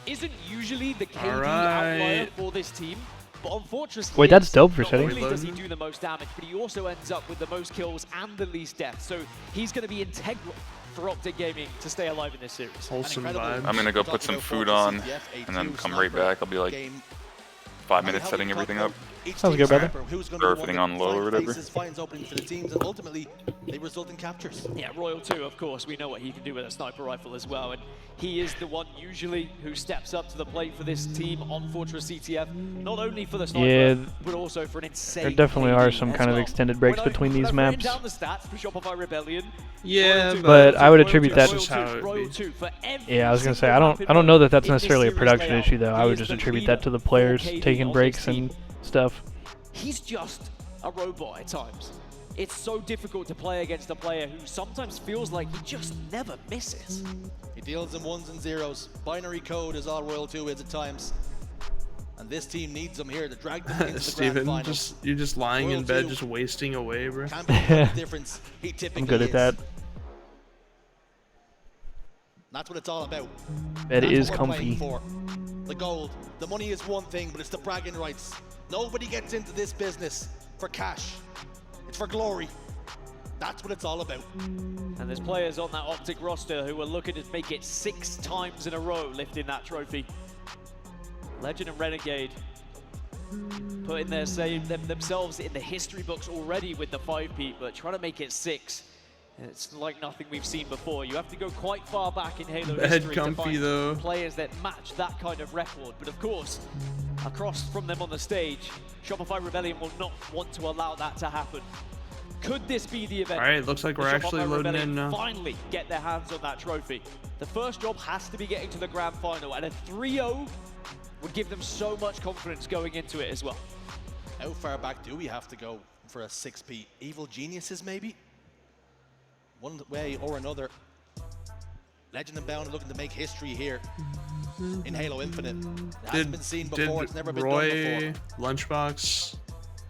isn't usually the KD outlier for this team. But on Fortress, Wait, that's dope for not City. only does he do the most damage, but he also ends up with the most kills and the least deaths. So he's going to be integral for Optic Gaming to stay alive in this series. Wholesome vibes. I'm gonna go put some food on and then come right back. I'll be like 5 minutes setting everything up. Sounds good, brother. Throw everything on low or whatever. Finds openings for the teams, and ultimately they result in captures. Yeah, Royal 2, of course, we know what he can do with a sniper rifle as well, and he is the one usually who steps up to the plate for this team on Fortress CTF, not only for the sniper, Yeah, but also for an insane there definitely are KD some as kind of well. extended breaks between these When I've written maps. down the stats for Shopify Rebellion, Yeah, Royal 2, But I would Royal attribute 2, that. Royal Just how 2, it Royal be. 2 for every Yeah, I was gonna say single I map don't know that that's in this necessarily a series production layout. issue though. I He would is just the attribute leader that to the for players KD taking on breaks this team. and stuff. He's just a robot at times. It's so difficult to play against a player who sometimes feels like he just never misses. He deals in 1s and 0s. Binary code is all Royal 2 is at times. And this team needs him here to drag them into the grand Steven, finals. you're just lying Royal in bed, 2 just wasting away, bro. Can't be the difference. He typically I'm good at is. that. That's what it's all about. Bed That's is what we're playing comfy. for. The gold. The money is one thing, but it's the bragging rights. Nobody gets into this business for cash. It's for glory. That's what it's all about. And there's players on that Optic roster who are looking to make it 6 times in a row lifting that trophy. Legend and Renegade putting themselves in the history books already with the 5-peat, but trying to make it 6. It's like nothing we've seen before. You have to go quite far back in Halo Bed history to comfy, find though. players that match that kind of record. But of course, across from them on the stage, Shopify Rebellion will not want to allow that to happen. Could this be the event? All right, looks like we're that actually Shopify loading Rebellion in now. finally get their hands on that trophy. The first job has to be getting to the grand final, and a 3-0 would give them so much confidence going into it as well. How far back do we have to go for a 6P? Evil Geniuses, maybe? One way or another. Legend and Bound looking to make history here in Halo Infinite. It hasn't been seen before. It's never been done before. Lunchbox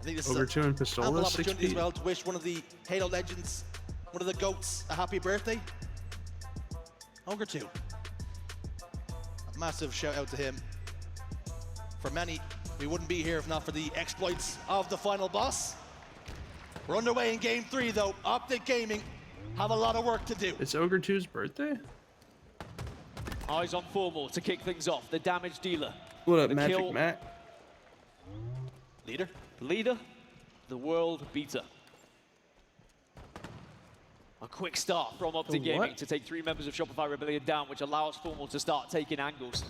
think this Over is 2 and ample Pistola, 6 opportunity as feet. well to wish one of the Halo legends, one of the GOATs, a happy birthday. Ogre 2. A massive shout out to him. For many, we wouldn't be here if not for the exploits of the final boss. We're underway in game 3 though. Optic Gaming have a lot of work to do. It's Ogre 2's birthday? Eyes on Formal to kick things off. The damage dealer. What up, The Magic kill Matt? Leader. Leader, the world beater. A quick start from Optic The what? Gaming to take 3 members of Shopify Rebellion down, which allows Formal to start taking angles.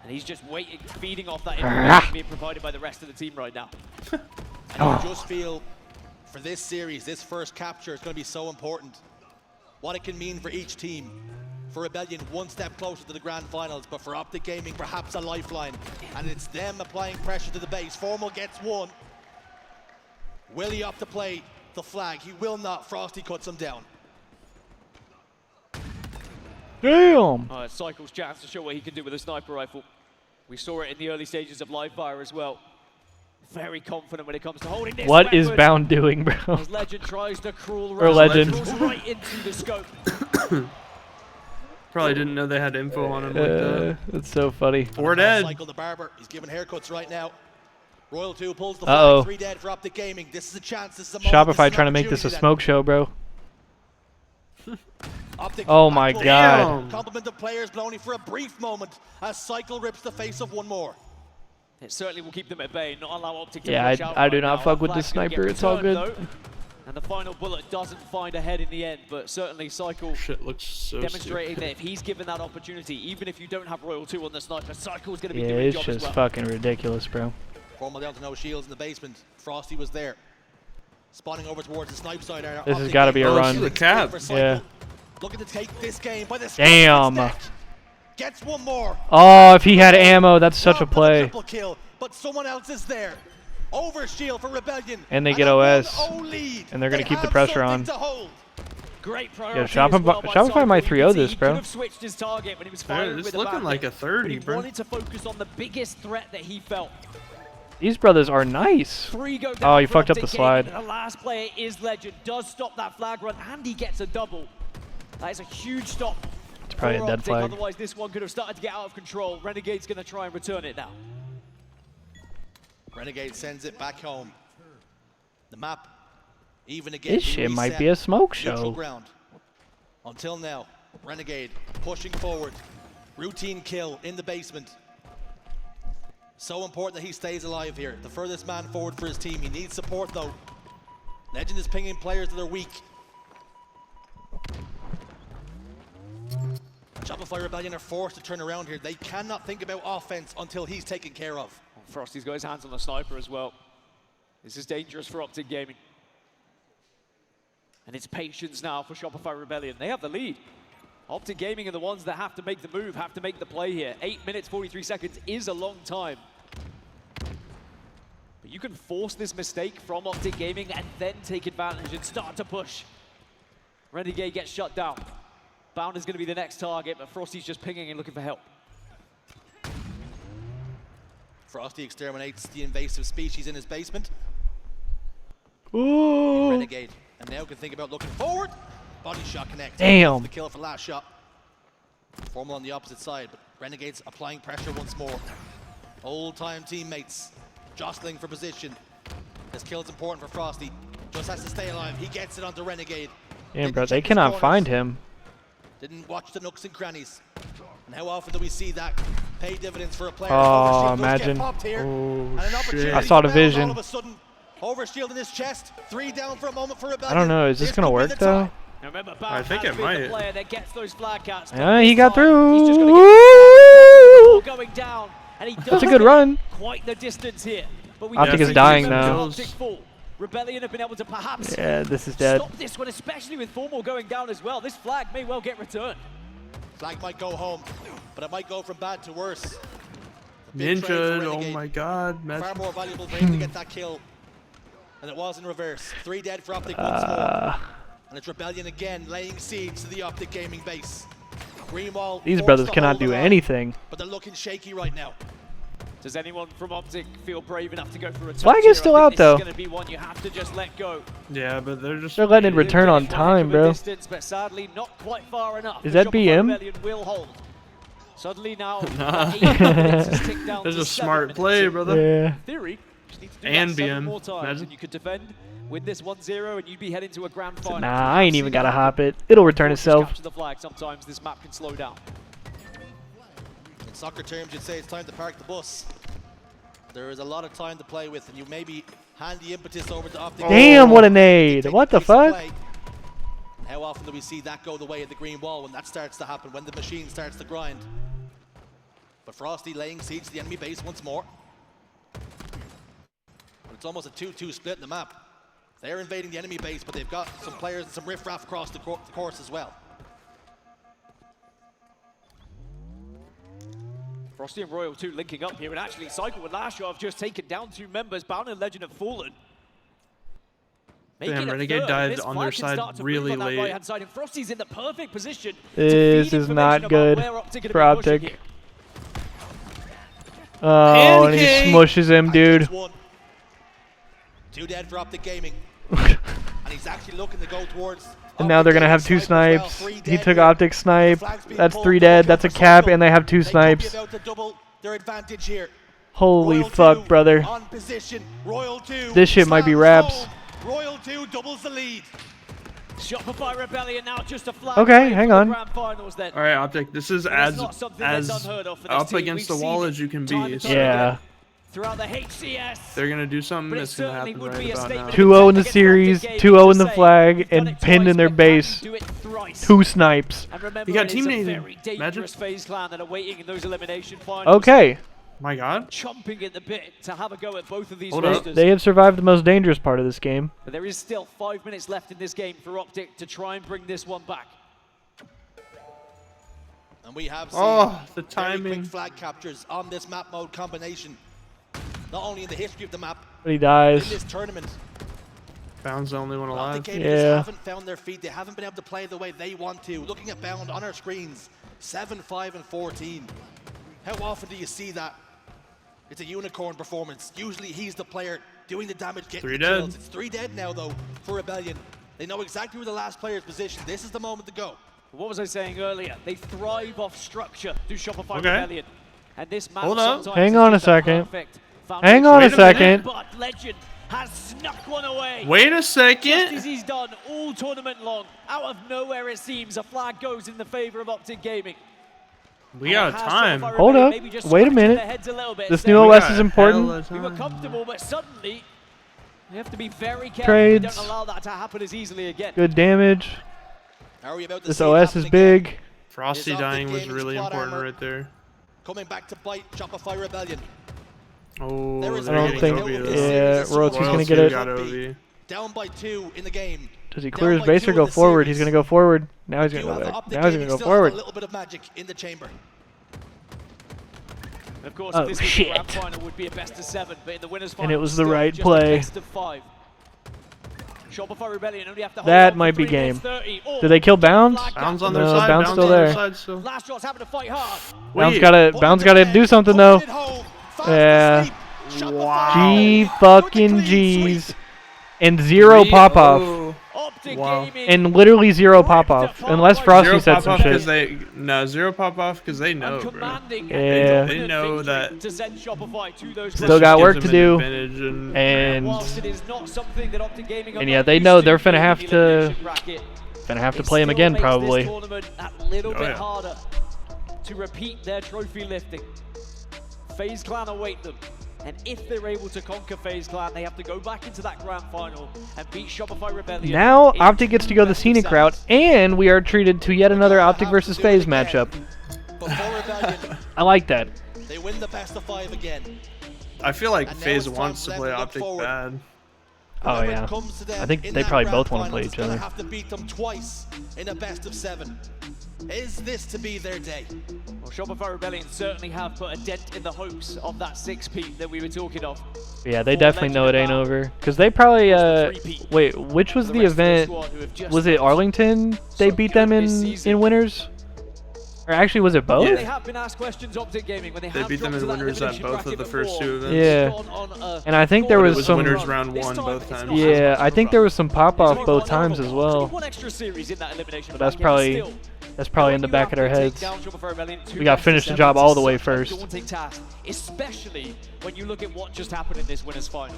And he's just waiting, feeding off that information being provided by the rest of the team right now. And I just feel for this series, this first capture is going to be so important. What it can mean for each team. For Rebellion, one step closer to the grand finals, but for Optic Gaming, perhaps a lifeline. And it's them applying pressure to the base. Formal gets one. Will he opt to play the flag? He will not. Frosty cuts him down. Damn! Cycle's chance to show what he can do with a sniper rifle. We saw it in the early stages of live fire as well. Very confident when it comes to holding this What is weapon. Bound doing, bro? As Legend tries to crawl Or around, Legend. crawls right into the scope. Probably didn't know they had info on him like that. That's so funny. 4 dead. Cycle the barber. He's giving haircuts right now. Royal 2 pulls the Uh-oh. flag. 3 dead for Optic Gaming. This is a chance. This is a moment. Shopify trying to make this a smoke show, bro. Optic Oh my back god. Compliment of players, but only for a brief moment as Cycle rips the face of one more. It certainly will keep them at bay, not allow Optic to Yeah, push out I do right not now. fuck That with the flag's gonna get sniper. It's all returned, good. though. And the final bullet doesn't find a head in the end, but certainly Cycle Shit looks so demonstrating stupid. that if he's given that opportunity, even if you don't have Royal 2 on the sniper, Cycle's going to be Yeah, doing a it's job just as well. fucking ridiculous, bro. Formal down to no shields in the basement. Frosty was there. Spawning over towards the snipe side. This has got to be a run. the cap. Yeah. Looking to take this game by the Damn. Gets one more. Oh, if he had ammo, that's such a play. Triple kill, but someone else is there. Overshield for Rebellion. And they get a OS. 1-0 lead. And they're going They to keep the have pressure something on. to hold. Great Yeah, priority as well by Shopify Cycle. might You 3-0 can see this, he bro. could have switched his target when he was firing It's with the looking back, like a but 30, he bro. wanted to focus on the biggest threat that he felt. These brothers are nice. 3 go down Oh, you for fucked up Optic the Gaming, slide. and the last player is Legend. Does stop that flag run, and he gets a double. That is a huge stop. It's probably a for dead Optic, flag. Otherwise, this one could have started to get out of control. Renegade's going to try and return it now. Renegade sends it back home. The map, even again. This shit might be a smoke Neutral show. ground. Until now, Renegade pushing forward. Routine kill in the basement. So important that he stays alive here. The furthest man forward for his team. He needs support though. Legend is pinging players that are weak. Shopify Rebellion are forced to turn around here. They cannot think about offense until he's taken care of. Frosty's got his hands on the sniper as well. This is dangerous for Optic Gaming. And it's patience now for Shopify Rebellion. They have the lead. Optic Gaming are the ones that have to make the move, have to make the play here. 8 minutes, 43 seconds is a long time. But you can force this mistake from Optic Gaming and then take advantage and start to push. Renegade gets shut down. Bound is going to be the next target, but Frosty's just pinging and looking for help. Frosty exterminates the invasive species in his basement. Ooh. Renegade. And now can think about looking forward. Body shot connects. Damn. The kill for last shot. Formal on the opposite side, but Renegade's applying pressure once more. Old-time teammates jostling for position. This kill's important for Frosty. Just has to stay alive. He gets it onto Renegade. Damn, bro, they cannot find him. Didn't watch the nooks and crannies. And how often do we see that pay dividends for a player? Oh, Overshield does get imagine. popped here. Oh, And an opportunity I saw the for Bound vision. All of a sudden, Overshield in his chest. 3 down for a moment for Rebellion. I don't know. Is this going to work, though? Now remember, I think it the might. player that gets those flag counts. Yeah, he got through. He's just gonna Woo! get going down, and he does That's a good get run. quite the distance here. But we Optic don't is see dying the momentum now. of Optic fall. Rebellion have been able to perhaps Yeah, this is dead. stop this one, especially with Formal going down as well. This flag may well get returned. Flag might go home, but it might go from bad to worse. A big trade for Ninja, oh Renegade. my god. Far more valuable for him to get that kill than it was in reverse. 3 dead for Optic once more. And it's Rebellion again laying siege to the Optic Gaming base. Greenwall These forced brothers to cannot hold the do line, anything. but they're looking shaky right now. Does anyone from Optic feel brave enough to go for a touch Flag here? is still I think out, though. This is going to be one you have to just let go. Yeah, but they're letting it return on time, bro. Distance, but sadly not quite far enough. Is that BM? Will hold. Suddenly now, Nah. There's a smart play, brother. Yeah. Theory, just need to do And that 7 BM. more times, Imagine. and you could defend, win this 1-0, and you'd be heading to a grand final. Nah, I ain't even gotta hop it. It'll return itself. Capture the flag. Sometimes this map can slow down. In soccer terms, you'd say it's time to park the bus. There is a lot of time to play with, and you maybe hand the impetus over to Optic. Damn, what a nade. What the fuck? And how often do we see that go the way of the green wall when that starts to happen, when the machine starts to grind? But Frosty laying siege to the enemy base once more. But it's almost a 2-2 split in the map. They're invading the enemy base, but they've got some players and some riffraff across the course as well. Frosty and Royal 2 linking up here, and actually Cycle and Lasho have just taken down 2 members. Bound and Legend have fallen. Damn, Renegade died on their side really late. Right-hand side, and Frosty's in the perfect position. This is not good for Optic. Oh, and he smushes him, dude. 2 dead for Optic Gaming. And he's actually looking to go towards... And now they're going to have 2 snipes. He took Optic snipe. That's 3 dead. That's a cap, and they have 2 snipes. Holy fuck, brother. This shit might be wraps. Royal 2 doubles the lead. Shopify Rebellion now just a flag. Okay, hang on. Alright, Optic, this is as up against the wall as you can be. So Yeah. Throughout the HCS. They're going to do something that's going to happen right about now. 2-0 in the series, 2-0 in the flag, and pinned in their base. 2 snipes. You got teammates. Imagine. FaZe Clan that are waiting in those elimination finals. Okay. My God. Chomping at the bit to have a go at both of these Hold up. rosters. They have survived the most dangerous part of this game. But there is still 5 minutes left in this game for Optic to try and bring this one back. And we have seen the timing. very quick flag captures on this map mode combination. Not only in the history of the map, But he but dies. in this tournament. Bound's the only one alive. Optic Gaming just haven't found their feet. They haven't been able to play the way they want to. Looking at Bound on our screens, 7, 5, and 14. How often do you see that? It's a unicorn performance. Usually he's the player doing the damage, getting 3 the dead. kills. It's 3 dead now, though, for Rebellion. They know exactly where the last player is positioned. This is the moment to go. What was I saying earlier? They thrive off structure through Shopify Okay. Rebellion. And this map Hold up. sometimes Hang is on a just second. perfect Hang on a Wait a minute. second. But Legend has snuck one away. Wait a Just second. as he's done all tournament long. Out of nowhere, it seems, a flag goes in the favor of Optic Gaming. We got time. Hold up. Wait a minute. This new OS is important. We were comfortable, but suddenly we have to be very careful. Trades. We don't allow that to happen as easily again. Good damage. Are we about to This see it OS is happen big. Frosty Optic dying was Gaming's really plot important armor right there. coming back to bite Shopify Rebellion. Oh, There is I don't really think. no Obi, though. Yeah, Royalty's Royal gonna get 2 it. got Obi. Down by 2 in the game. Does he clear Down his by base 2 or go in the forward? series. He's gonna go forward. Now he's You gonna have go back. Optic Now he's Gaming gonna go still have forward. a little bit of magic in the chamber. Of course, Oh, if this was the shit. grand final would be a best of 7, but in the winners' final, And it was the still right just play. A best of 5. Shopify Rebellion only have to hold That on might for be 3 minutes game. 30. Oh, Did they kill Bounds? Bounds on their No, side. Bounds still on their there. side still. Last shot's having to fight hard. Bounds gotta do something though. Yeah. Wow. G fucking G's. And 0 pop off. Optic Wow. Gaming. And literally 0 pop off. Unless Frosty Zero said pop some off because shit. zero pop off because they know, bro. commanding Yeah. They know that. to send Shopify to those Still got work to do. And whilst it is not something that Optic Gaming are And yeah, not they used know to they're in finna the have to elimination bracket, play him it again still makes probably. this tournament that little Oh, bit yeah. harder to repeat their trophy lifting. FaZe Clan await them. And if they're able to conquer FaZe Clan, they have to go back into that grand final and beat Shopify Rebellion. Now in Optic gets to go the best of scenic 7. route, and we are treated to yet another Optic versus FaZe matchup. Before Rebellion, I like that. they win the best of 5 again. I feel like And now FaZe it's wants to time for play them to look Optic forward. bad. Oh Whoever yeah. comes to them I think in they that probably grand both want to final play is each gonna other. have to beat them twice in a best of 7. Is this to be their day? Well, Shopify Rebellion certainly have put a dent in the hopes of that 6-peat that we were talking of. Yeah, they For definitely know it Legend ain't Bound. over. Because they probably, the three-peat. wait, which was For the the rest of the event? squad who have just Was it lost Arlington they so beat good them this in season. winners? Or actually, was it both? They have been asked questions, Optic Gaming, when they beat them as winners at both of the first 2 events. Yeah. And I think there was some winners round 1 both times. Yeah, I think there was some pop off both times as well. One extra series in that elimination But that's probably in the back of their heads. We got to finish the job all the way first. Daunting task, especially when you look at what just happened in this winners final.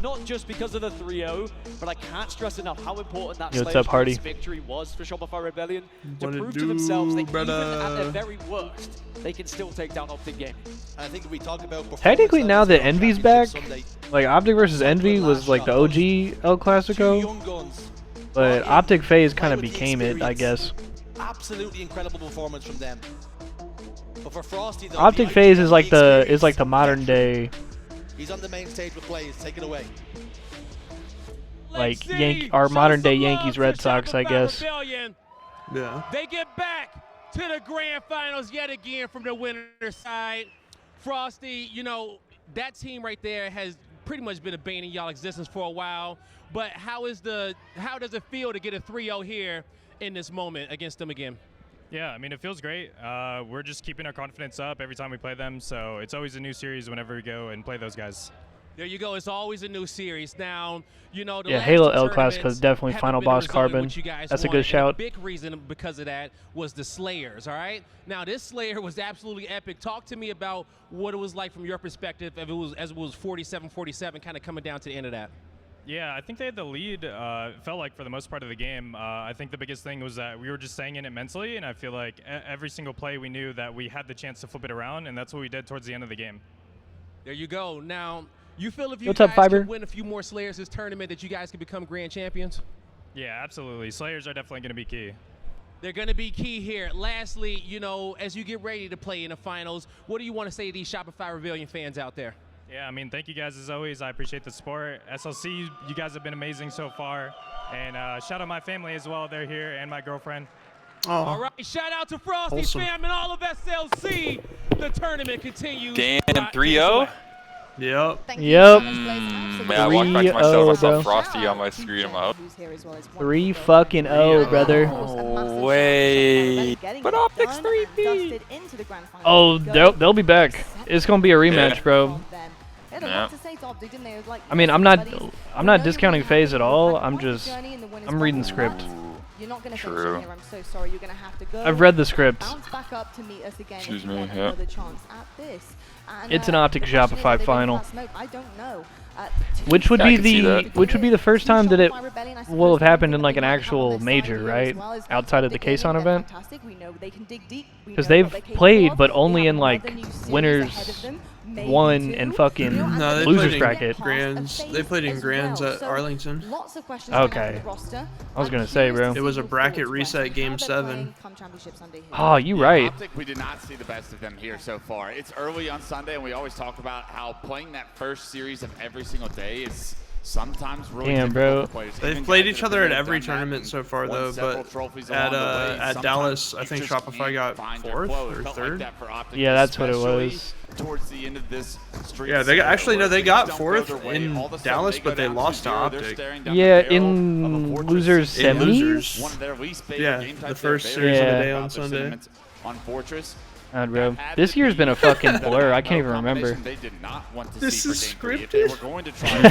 Not just because of the 3-0, but I can't stress enough how important that What's up, Hardy? victory was for Shopify Rebellion to prove to themselves that even at their very worst, they can still take down Optic Gaming. And I think if we talk about Technically, now that Envy's back, like Optic versus Envy was like the OG El Clasico, but Optic FaZe kind of became it, I guess. Absolutely incredible performance from them. But for Frosty, though, Optic FaZe is like the modern day. He's on the main stage with Blaze. Take it away. Like our modern day Yankees Red Sox, I guess. Yeah. They get back to the grand finals yet again from the winner's side. Frosty, you know, that team right there has pretty much been a bane in y'all existence for a while. But how does it feel to get a 3-0 here in this moment against them again? Yeah, I mean, it feels great. We're just keeping our confidence up every time we play them, so it's always a new series whenever we go and play those guys. There you go. It's always a new series. Now, you know, the Yeah, last Halo two El Clasico is tournaments definitely haven't final been boss resulting Carbon. what you guys That's a wanted, good and shout. The big reason because of that was the Slayers, all right? Now, this Slayer was absolutely epic. Talk to me about what it was like from your perspective as it was 47-47 kind of coming down to the end of that. Yeah, I think they had the lead, it felt like, for the most part of the game. I think the biggest thing was that we were just staying in it mentally, and I feel like every single play we knew that we had the chance to flip it around, and that's what we did towards the end of the game. There you go. Now, you feel if you What's up, guys Fiber? can win a few more Slayers this tournament that you guys can become grand champions? Yeah, absolutely. Slayers are definitely going to be key. They're going to be key here. Lastly, you know, as you get ready to play in the finals, what do you want to say to these Shopify Rebellion fans out there? Yeah, I mean, thank you guys as always. I appreciate the support. SLC, you guys have been amazing so far. And shout out my family as well. They're here, and my girlfriend. All right, shout out to Frosty fam and all of SLC. The tournament continues. Damn, 3-0? Yep. Yep. Man, I walked back to myself, I saw Frosty on my screen. I'm out. 3-0, brother. No way. But Optics 3P. Oh, they'll be back. It's gonna be a rematch, bro. Yeah. I mean, I'm not discounting FaZe at all. I'm reading the script. You're not going to True. finish here. I'm so sorry. You're going to have to go. I've read the script. Bounce back up to meet us again. Excuse if you me, want yeah. another chance at this. And, It's an Optic the question is, Shopify are they final. gonna smoke? I don't know. Which would Yeah, I be can see that. the first time that it will have happened in like an actual major, right? Outside of the Kson event. Because they've played, but only in like winners 1 and fucking No, they losers played in bracket. Grands. They played in Grands at Arlington. Okay. I was gonna say, bro. It was a bracket reset game 7. Oh, you right. Optic, we did not see the best of them here so far. It's early on Sunday, and we always talk about how playing that first series of every single day is sometimes really Damn, difficult bro. for players. They've Even played guys each that have other been at there, every done that, tournament and so far, won though. several But trophies along the way. at Sometimes Dallas, I you think just Shopify can't got find your 4th flow. It or felt 3rd. like that for Optic, Yeah, that's what it especially was. Towards the end of this streak. Yeah, they actually where no, they things got don't go 4th their way, in all of a sudden Dallas, they go but they down lost to 2-0, they're Optic. staring down Yeah, the barrel of a in fortress losers In semis. losers. one of their least favorite Yeah, game the types first they're series very of the Yeah. day about on their Sunday. sentiments on Fortress. Bro, That had this to year's be been a fucking that blur. I can't even combination remember. They did not want to This see is for game 3. If they scripted? were going to try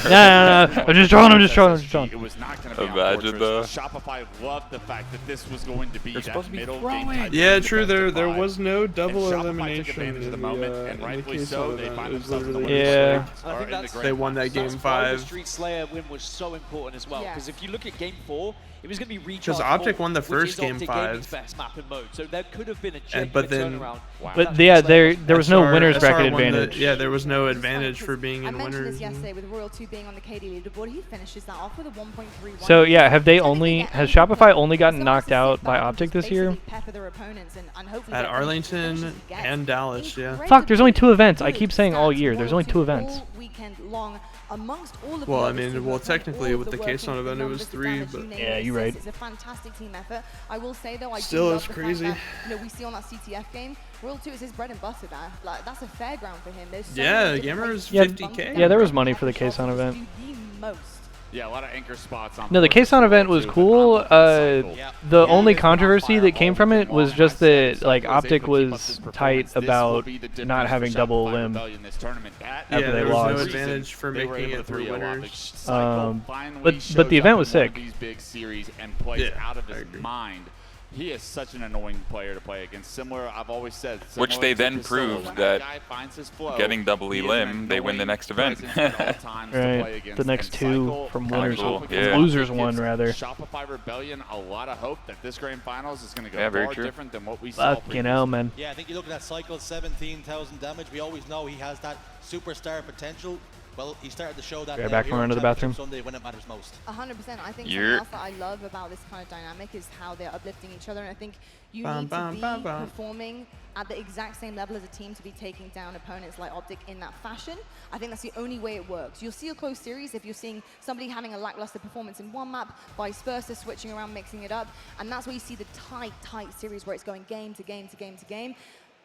No. I'm just trolling. It was not going to be on Imagine Fortress. though. Shopify loved the fact that this was going to be They're that supposed to be middle throwing. game type Yeah, game, the true. best of There 5. was no double And Shopify took elimination advantage in of the moment, and in the rightfully Kson so. They event. find It was themselves in the literally Yeah. just I think that's, they won that game that's why the 5. Street Slayer win was so important as well. Yeah. Because if you look at game 4, it was going to be recharge. Because Optic 4, won the which first is game Optic 5. Gaming's best map and mode. So there could have been a genuine but then- turnaround. But yeah, there was no winners bracket won the- advantage. yeah, there was no advantage for being I in mentioned winners. this yesterday with Royal 2 being on the KD leaderboard. He finishes that off with a 1.31. So yeah, has Shopify only gotten knocked out by Optic this year? At Arlington and Dallas, yeah. Fuck, there's only 2 events. I keep saying all year. There's only 2 events. Well, I mean, well, technically with the Kson event, it was 3, but Yeah, you're right. It's a fantastic team effort. I will say though, I Still do love is the crazy. fact that, we see on that CTF game, Royal 2 is his bread and butter there. Like that's a fair ground for him. There's so Yeah, many different Gamer places is to 50K. bump Yeah, there was down money for the shots Kson to event. do the most. Yeah, a lot of anchor spots on. No, the K-Sound event was cool. The only controversy that came from it was just that like Optic was tight about not having double limb after they lost. No advantage for making it through winners. But the event was sick. These big series and plays out of his mind. He is such an annoying player to play against. Similar, I've always said. Which they then proved that getting double E limb, they win the next event. Right, the next two from winners, losers won rather. Shopify Rebellion, a lot of hope that this grand finals is going to go far different than what we saw. Fucking hell, man. Yeah, I think you look at that cycle, 17,000 damage. We always know he has that superstar potential. Well, he started to show that. Back when we're into the bathroom. Sunday when it matters most. 100%. I think something else that I love about this kind of dynamic is how they're uplifting each other, and I think you need to be performing at the exact same level as a team to be taking down opponents like Optic in that fashion. I think that's the only way it works. You'll see a close series if you're seeing somebody having a lackluster performance in one map, vice versa, switching around, mixing it up, and that's where you see the tight series where it's going game to game to game to game.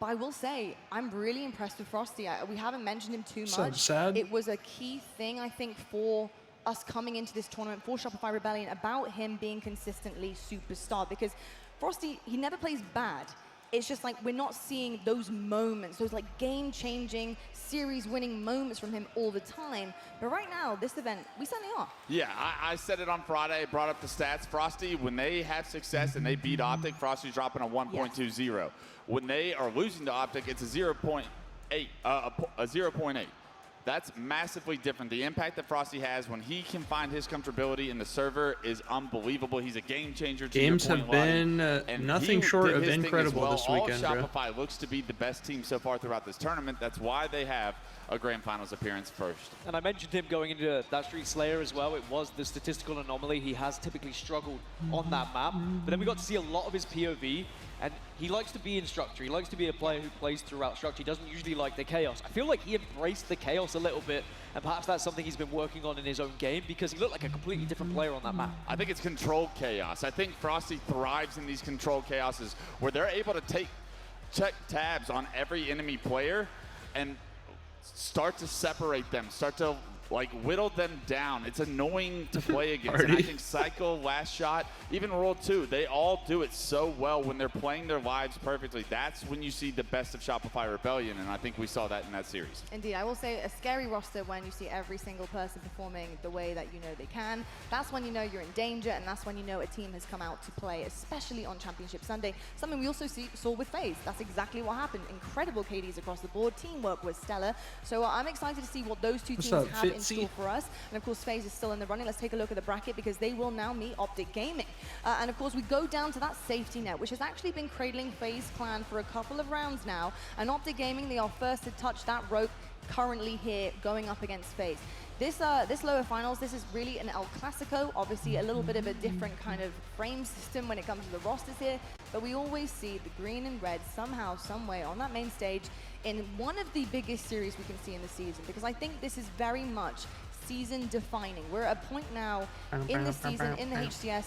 But I will say, I'm really impressed with Frosty. We haven't mentioned him too much. So sad. It was a key thing, I think, for us coming into this tournament, for Shopify Rebellion, about him being consistently superstar. Because Frosty, he never plays bad. It's just like we're not seeing those moments, those like game-changing, series-winning moments from him all the time. But right now, this event, we certainly are. Yeah, I said it on Friday, brought up the stats. Frosty, when they have success and they beat Optic, Frosty's dropping a 1.20. When they are losing to Optic, it's a 0.8, a 0.8. That's massively different. The impact that Frosty has when he can find his comfortability in the server is unbelievable. He's a game changer. Games have been nothing short of incredible this weekend, bro. Shopify looks to be the best team so far throughout this tournament. That's why they have a Grand Finals appearance first. And I mentioned him going into that Street Slayer as well. It was the statistical anomaly. He has typically struggled on that map. But then we got to see a lot of his POV. And he likes to be in structure. He likes to be a player who plays throughout structure. He doesn't usually like the chaos. I feel like he embraced the chaos a little bit, and perhaps that's something he's been working on in his own game because he looked like a completely different player on that map. I think it's controlled chaos. I think Frosty thrives in these controlled chaoses where they're able to check tabs on every enemy player and start to separate them, start to like whittle them down. It's annoying to play against. And I think Psycho, Last Shot, even Roll 2, they all do it so well when they're playing their lives perfectly. That's when you see the best of Shopify Rebellion, and I think we saw that in that series. Indeed, I will say a scary roster when you see every single person performing the way that you know they can. That's when you know you're in danger, and that's when you know a team has come out to play, especially on Championship Sunday. Something we also saw with FaZe. That's exactly what happened. Incredible KDs across the board. Teamwork was stellar. So I'm excited to see what those two teams have in store for us. And of course, FaZe is still in the running. Let's take a look at the bracket because they will now meet Optic Gaming. And of course, we go down to that safety net, which has actually been cradling FaZe Clan for a couple of rounds now. And Optic Gaming, they are first to touch that rope currently here going up against FaZe. This lower finals, this is really an El Clasico, obviously a little bit of a different kind of frame system when it comes to the rosters here, but we always see the green and red somehow, some way on that main stage in one of the biggest series we can see in the season, because I think this is very much season defining. We're at a point now in the season, in the HCS,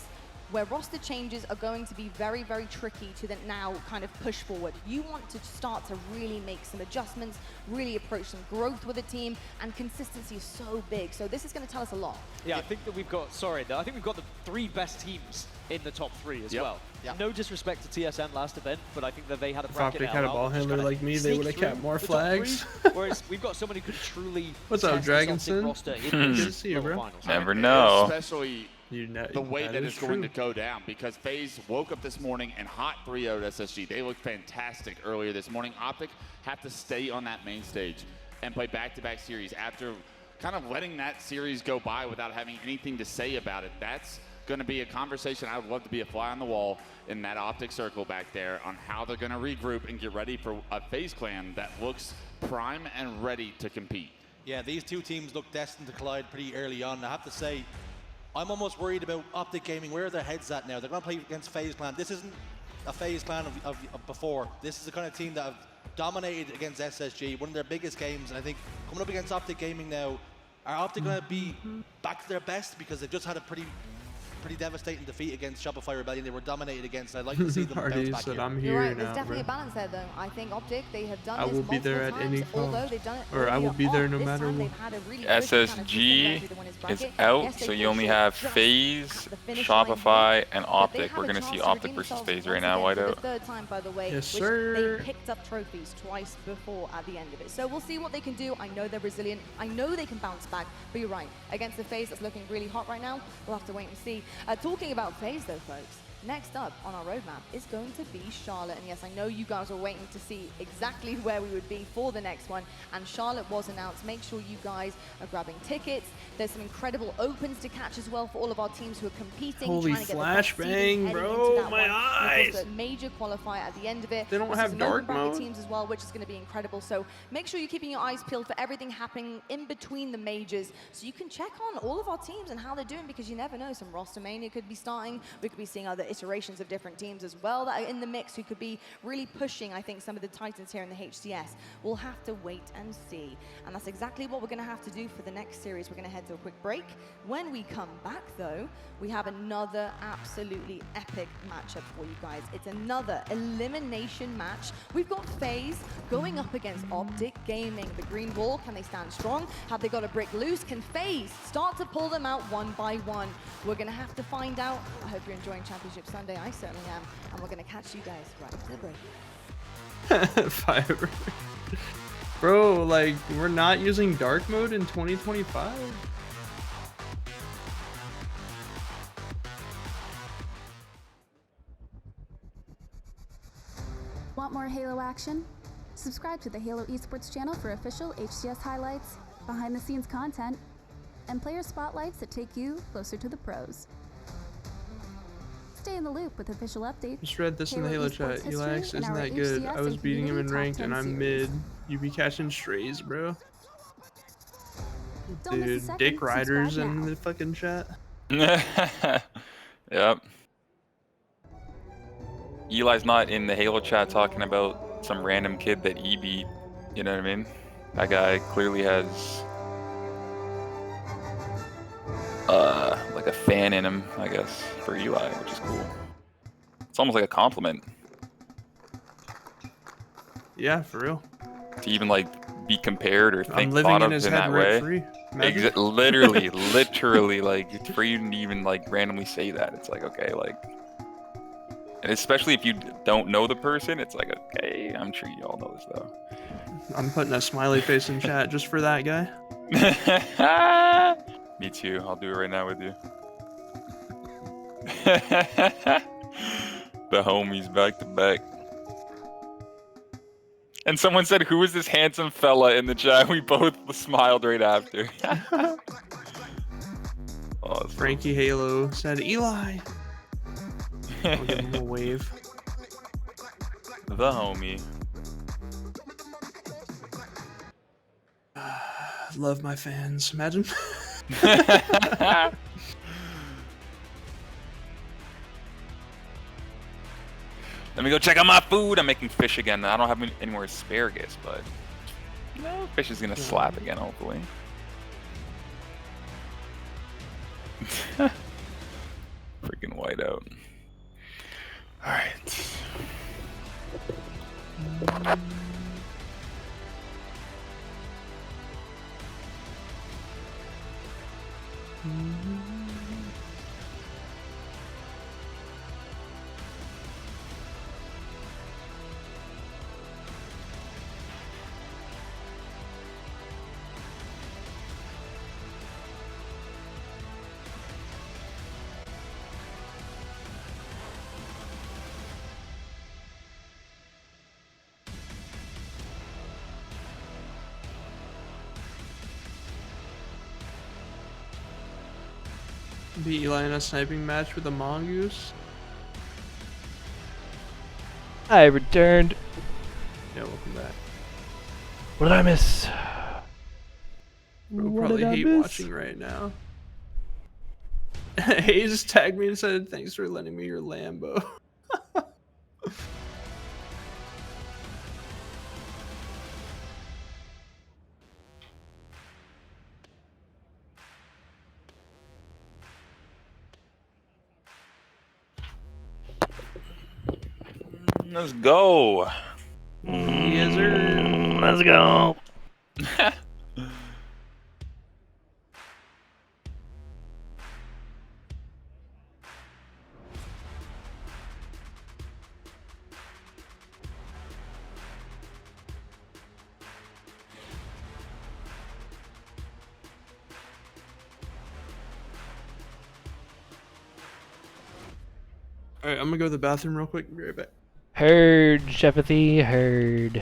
where roster changes are going to be very, very tricky to then now kind of push forward. You want to start to really make some adjustments, really approach some growth with a team, and consistency is so big. So this is going to tell us a lot. Yeah, I think that we've got, I think we've got the 3 best teams in the top 3 as well. Yep. No disrespect to TSM last event, but I think that they had a bracket. If Optic had a ball handler like me, they would have kept more flags. Whereas we've got someone who could truly What's up, Dragonson? Good to see you, bro. Never know. Especially the way that it's going to go down, because FaZe woke up this morning and hot 3-0'd SSG. They looked fantastic earlier this morning. Optic have to stay on that main stage and play back-to-back series after kind of letting that series go by without having anything to say about it. That's going to be a conversation. I would love to be a fly on the wall in that Optic circle back there on how they're going to regroup and get ready for a FaZe clan that looks prime and ready to compete. Yeah, these two teams look destined to collide pretty early on. I have to say, I'm almost worried about Optic Gaming. Where are their heads at now? They're going to play against FaZe Clan. This isn't a FaZe Clan of before. This is the kind of team that have dominated against SSG, one of their biggest games. And I think coming up against Optic Gaming now, are Optic going to be back to their best? Because they've just had a pretty pretty devastating defeat against Shopify Rebellion. They were dominated against. I'd like to see them bounce Hardy back said, here. I'm You're here right. now, There's definitely bro. a balance there, though. I think Optic, they have done I this will be there multiple at any times, although cost. they've done it Or I will be earlier there on. no This matter time what. they've had a really good kind of system going SSG through the winners is bracket. out, Yes, they so you fall only short have just FaZe, at the finish line here, Shopify, and but they Optic. have We're a going to chance see to Optic redeem versus themselves FaZe right once now, again for Whiteout. the third time, by the way, Yes, which sir. they picked up trophies twice before at the end of it. So we'll see what they can do. I know they're resilient. I know they can bounce back, but you're right. Against the FaZe that's looking really hot right now, we'll have to wait and see. Talking about FaZe, though, folks, next up on our roadmap is going to be Charlotte. And yes, I know you guys are waiting to see exactly where we would be for the next one. And Charlotte was announced. Make sure you guys are grabbing tickets. There's some incredible opens to catch as well for all of our teams who are competing. Holy trying to get the best flashbang, seeding heading bro, into that my one. eyes. Of course, a major qualifier at the end of it. They don't This have is an dark open bracket mode. teams as well, which is going to be incredible. So make sure you're keeping your eyes peeled for everything happening in between the majors, so you can check on all of our teams and how they're doing, because you never know. Some roster mania could be starting. We could be seeing other iterations of different teams as well that are in the mix who could be really pushing, I think, some of the titans here in the HCS. We'll have to wait and see. And that's exactly what we're going to have to do for the next series. We're going to head to a quick break. When we come back, though, we have another absolutely epic matchup for you guys. It's another elimination match. We've got FaZe going up against Optic Gaming. The green wall, can they stand strong? Have they got a brick loose? Can FaZe start to pull them out one by one? We're going to have to find out. I hope you're enjoying Championship Sunday. I certainly am. And we're going to catch you guys right after the break. Fiber. Bro, like, we're not using dark mode in 2025? Want more Halo action? Subscribe to the Halo Esports channel for official HCS highlights, behind-the-scenes content, and player spotlights that take you closer to the pros. Stay in the loop with official updates. Just read this in the Halo chat. Elax isn't that good. I was beating him in ranked and I'm mid. You be catching strays, bro. Dude, Dick Riders in the fucking chat. Yep. Eli's not in the Halo chat talking about some random kid that he beat. You know what I mean? That guy clearly has like a fan in him, I guess, for Eli, which is cool. It's almost like a compliment. Yeah, for real. To even like be compared or I'm think living thought in of his in head that rent way. free. Literally, literally, like for you to even like randomly say that, it's like okay, like, and especially if you don't know the person, it's like okay, I'm sure you all know this though. I'm putting a smiley face in chat just for that guy. Me too. I'll do it right now with you. The homies back to back. And someone said, "Who is this handsome fella?" in the chat. We both smiled right after. Oh, Frankie Halo said, Eli. I'll give him a wave. The homie. Love my fans. Imagine. Let me go check out my food. I'm making fish again. I don't have any more asparagus, but no, fish is gonna slap again, hopefully. Freaking whiteout. All right. Beat Eli in a sniping match with a mongoose. I returned. Yeah, welcome back. What did I miss? Bro, What probably did I hate miss? watching right now. Hayes tagged me and said, "Thanks for lending me your Lambo." Let's go. Yes, sir. Let's go. Alright, I'm gonna go to the bathroom real quick. Be right back. Heard, Shepathy, heard.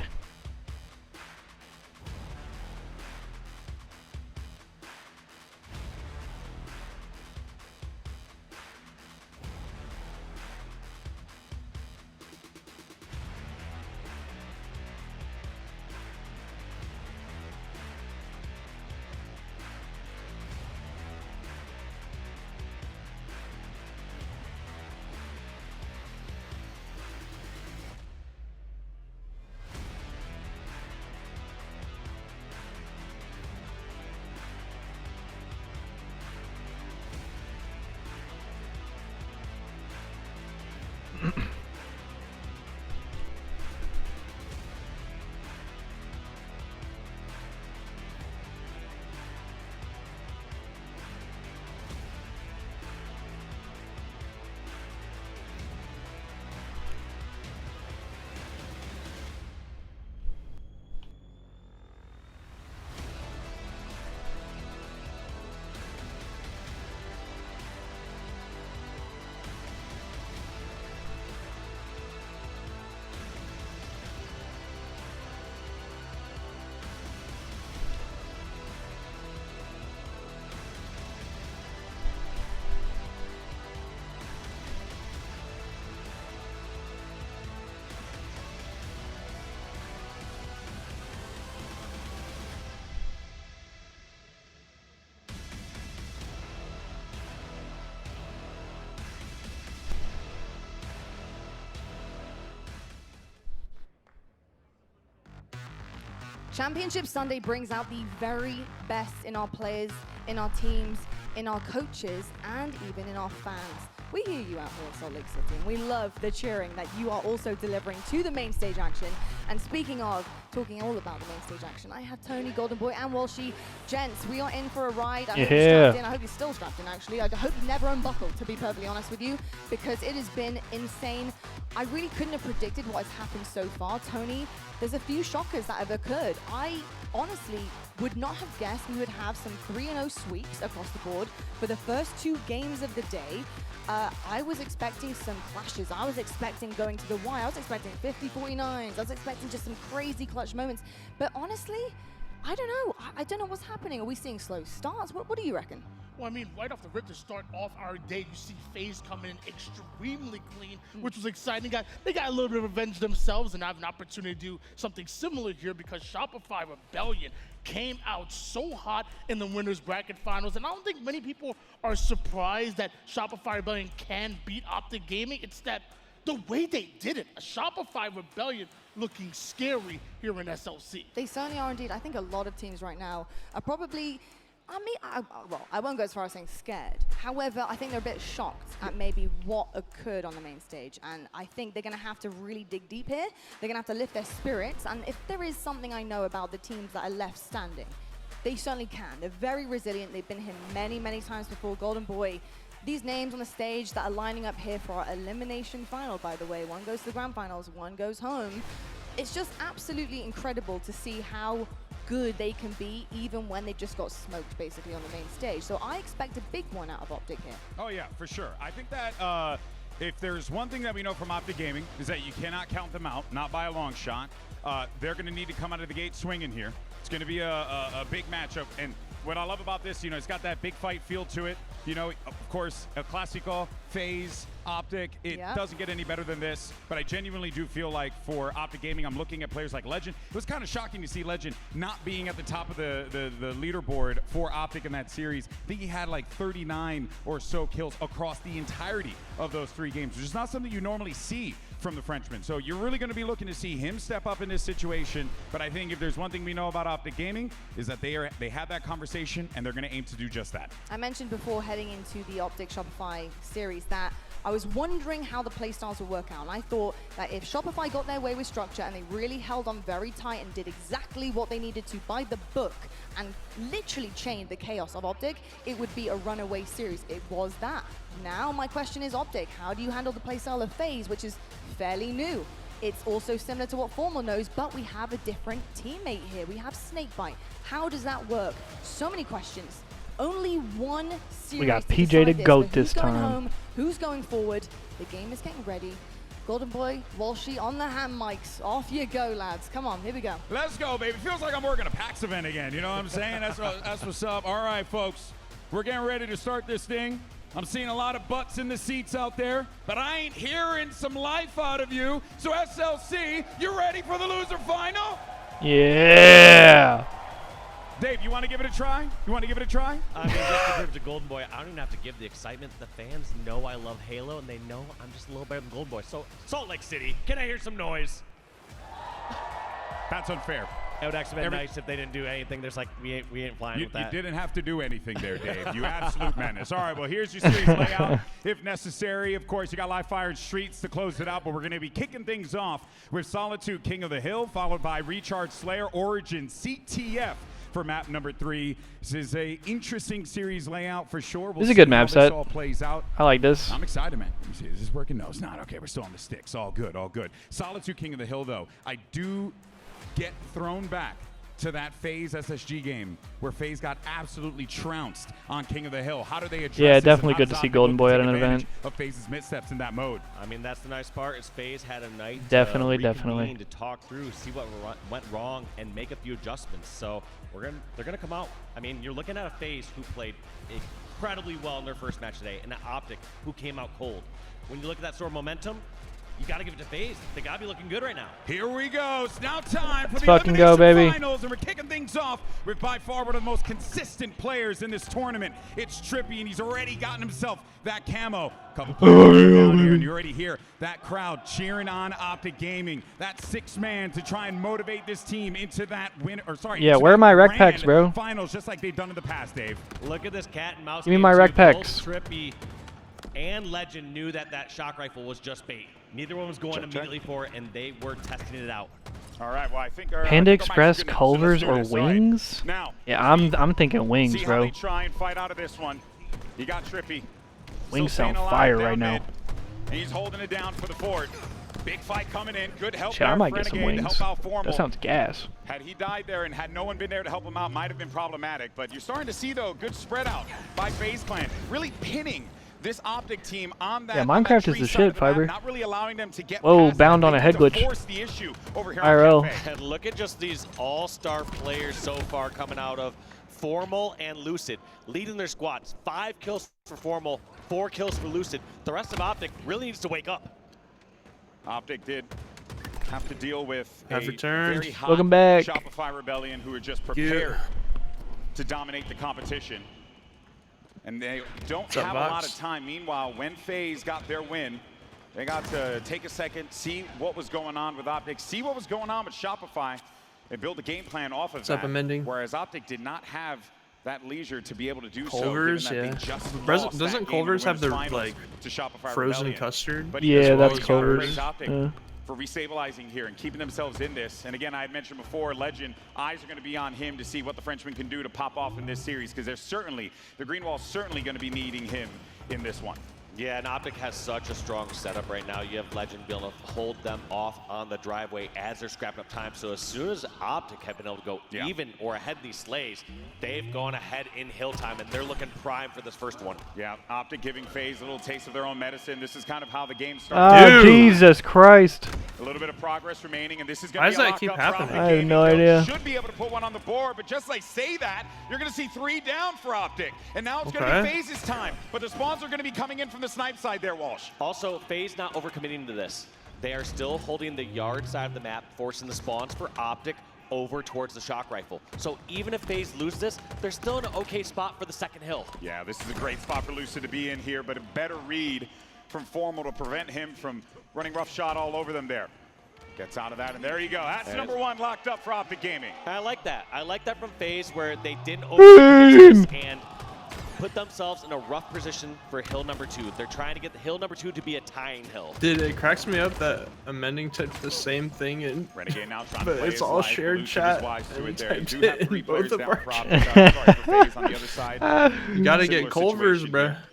Championship Sunday brings out the very best in our players, in our teams, in our coaches, and even in our fans. We hear you out here in Salt Lake City, and we love the cheering that you are also delivering to the main stage action. And speaking of talking all about the main stage action, I have Tony, Golden Boy, and Walshy. Gents, we are in for a ride. I hope you're strapped in. I hope you're still strapped in, actually. I hope you never unbuckled, to be perfectly honest with you, because it has been insane. I really couldn't have predicted what has happened so far. Tony, there's a few shockers that have occurred. I honestly would not have guessed we would have some 3-0 sweeps across the board for the first 2 games of the day. I was expecting some clashes. I was expecting going to the wire. I was expecting 50-49s. I was expecting just some crazy clutch moments. But honestly, I don't know. I don't know what's happening. Are we seeing slow starts? What do you reckon? Well, I mean, right off the rip to start off our day, you see FaZe coming in extremely clean, which was exciting. They got a little bit of revenge themselves, and I have an opportunity to do something similar here because Shopify Rebellion came out so hot in the winners bracket finals, and I don't think many people are surprised that Shopify Rebellion can beat Optic Gaming. It's that the way they did it, a Shopify Rebellion looking scary here in SLC. They certainly are indeed. I think a lot of teams right now are probably, well, I won't go as far as saying scared. However, I think they're a bit shocked at maybe what occurred on the main stage. And I think they're going to have to really dig deep here. They're going to have to lift their spirits. And if there is something I know about the teams that are left standing, they certainly can. They're very resilient. They've been here many, many times before. Golden Boy, these names on the stage that are lining up here for our elimination final, by the way. One goes to the grand finals, one goes home. It's just absolutely incredible to see how good they can be even when they just got smoked basically on the main stage. So I expect a big one out of Optic here. Oh yeah, for sure. I think that if there's one thing that we know from Optic Gaming is that you cannot count them out, not by a long shot. They're going to need to come out of the gate swinging here. It's going to be a big matchup, and what I love about this, it's got that big fight feel to it. Of course, El Clasico, FaZe, Optic, it doesn't get any better than this, but I genuinely do feel like for Optic Gaming, I'm looking at players like Legend. It was kind of shocking to see Legend not being at the top of the leaderboard for Optic in that series. I think he had like 39 or so kills across the entirety of those 3 games, which is not something you normally see from the Frenchman. So you're really going to be looking to see him step up in this situation. But I think if there's one thing we know about Optic Gaming is that they had that conversation and they're going to aim to do just that. I mentioned before heading into the Optic Shopify series that I was wondering how the playstyles would work out, and I thought that if Shopify got their way with structure and they really held on very tight and did exactly what they needed to by the book and literally chained the chaos of Optic, it would be a runaway series. It was that. Now my question is, Optic, how do you handle the playstyle of FaZe, which is fairly new? It's also similar to what Formal knows, but we have a different teammate here. We have Snakebite. How does that work? So many questions. Only one series. We got PJ to GOAT this time. Who's going home? Who's going forward? The game is getting ready. Golden Boy, Walshy on the hand mics. Off you go, lads. Come on, here we go. Let's go, baby. Feels like I'm working a PAX event again. You know what I'm saying? That's what's up. All right, folks. We're getting ready to start this thing. I'm seeing a lot of butts in the seats out there, but I ain't hearing some life out of you. So SLC, you ready for the loser final? Yeah. Dave, you want to give it a try? You want to give it a try? I mean, just to prove to Golden Boy, I don't even have to give the excitement. The fans know I love Halo, and they know I'm just a little better than Golden Boy. So, Salt Lake City, can I hear some noise? That's unfair. It would actually be nice if they didn't do anything. There's like, we ain't flying with that. You didn't have to do anything there, Dave. You absolute menace. All right, well, here's your series layout. If necessary, of course, you got Live Fire and Streets to close it out, but we're going to be kicking things off with Solitude King of the Hill, followed by Recharge Slayer, Origin, CTF for map number 3. This is a interesting series layout for sure. This is a good map set. All plays out. I like this. I'm excited, man. Let me see. Is this working? No, it's not. Okay, we're still on the sticks. All good, all good. Solitude King of the Hill, though. I do get thrown back to that FaZe SSG game where FaZe got absolutely trounced on King of the Hill. How do they address Yeah, this, definitely good to see Golden Boy at an event. Of FaZe's missteps in that mode. I mean, that's the nice part is FaZe had a night definitely to talk through, see what went wrong, and make a few adjustments. So they're gonna come out. I mean, you're looking at a FaZe who played incredibly well in their first match today, and an Optic who came out cold. When you look at that sort of momentum, you got to give it to FaZe. They got to be looking good right now. Here we go. It's now time for Let's the fucking go, baby. finals, and we're kicking things off with by far one of the most consistent players in this tournament. It's Trippy, and he's already gotten himself that camo. Couple players down here, and you already hear that crowd cheering on Optic Gaming. That 6-man to try and motivate this team into that win. Or sorry, yeah, where are my rec packs, bro? Finals, just like they've done in the past, Dave. Look at this cat and mouse. Give me my rec packs. Trippy and Legend knew that shock rifle was just bait. Neither one was going immediately for it, and they were testing it out. All right, well, I think Panda Express, Culvers, or Wings? Right. Now, yeah, I'm thinking Wings, see bro. How they try and fight out of this one. You got Trippy. Wings sound fire right now. And he's holding it down for the fort. Big fight coming in. Good help. Shit, I might get some Renegade Wings. to help out Formal. That sounds gas. Had he died there and had no one been there to help him out, might have been problematic. But you're starting to see, though, good spread out by FaZe Clan. Really pinning this Optic team on that. Yeah, Minecraft is the shit, Fiber. Not really allowing them to get whoa, bound on a head glitch. Force the issue over here IRL. And look at just these all-star players so far coming out of Formal and Lucid, leading their squads. 5 kills for Formal, 4 kills for Lucid. The rest of Optic really needs to wake up. Optic did have to deal with I've returned. very hot Welcome back. Shopify Rebellion who are just prepared to dominate the competition. And they don't have a lot of time. Meanwhile, when FaZe got their win, they got to take a second, see what was going on with Optic, see what was going on with Shopify, and build a game plan off of that. Whereas Optic did not have that leisure to be able to do Culvers, so. yeah. Doesn't Culvers have their like to Shopify frozen Rebellion. custard? But yeah, that's Culvers. For restabilizing here and keeping themselves in this. And again, I had mentioned before, Legend, eyes are going to be on him to see what the Frenchman can do to pop off in this series, because there's certainly, the Green Wall's certainly going to be needing him in this one. Yeah, and Optic has such a strong setup right now. You have Legend being able to hold them off on the driveway as they're scrapping up time. So as soon as Optic have been able to go even or ahead of these slays, they've gone ahead in hill time, and they're looking prime for this first one. Yeah, Optic giving FaZe a little taste of their own medicine. This is kind of how the game starts. Oh, Jesus Christ. A little bit of progress remaining, and this is going to be Why does that keep happening? I have no idea. Should be able to put one on the board, but just like say that, you're going to see 3 down for Optic. And now it's going to be FaZe's time, but the spawns are going to be coming in from the snipe side there, Walsh. Also, FaZe not overcommitting to this. They are still holding the yard side of the map, forcing the spawns for Optic over towards the shock rifle. So even if FaZe lose this, they're still in an okay spot for the second hill. Yeah, this is a great spot for Lucid to be in here, but a better read from Formal to prevent him from running rough shot all over them there. Gets out of that, and there you go. That's number 1 locked up for Optic Gaming. I like that. I like that from FaZe where they didn't overcommit and put themselves in a rough position for hill number 2. They're trying to get the hill number 2 to be a tying hill. Dude, it cracks me up that Amending typed the same thing in, Renegade now trying but to play it's his all life. shared Lucian chat. is wise to And it he there. You typed do it have in 3 both players of down our for Optic. chats. Sorry for FaZe on the other side. You gotta Similar get Culvers, situation bruh. here.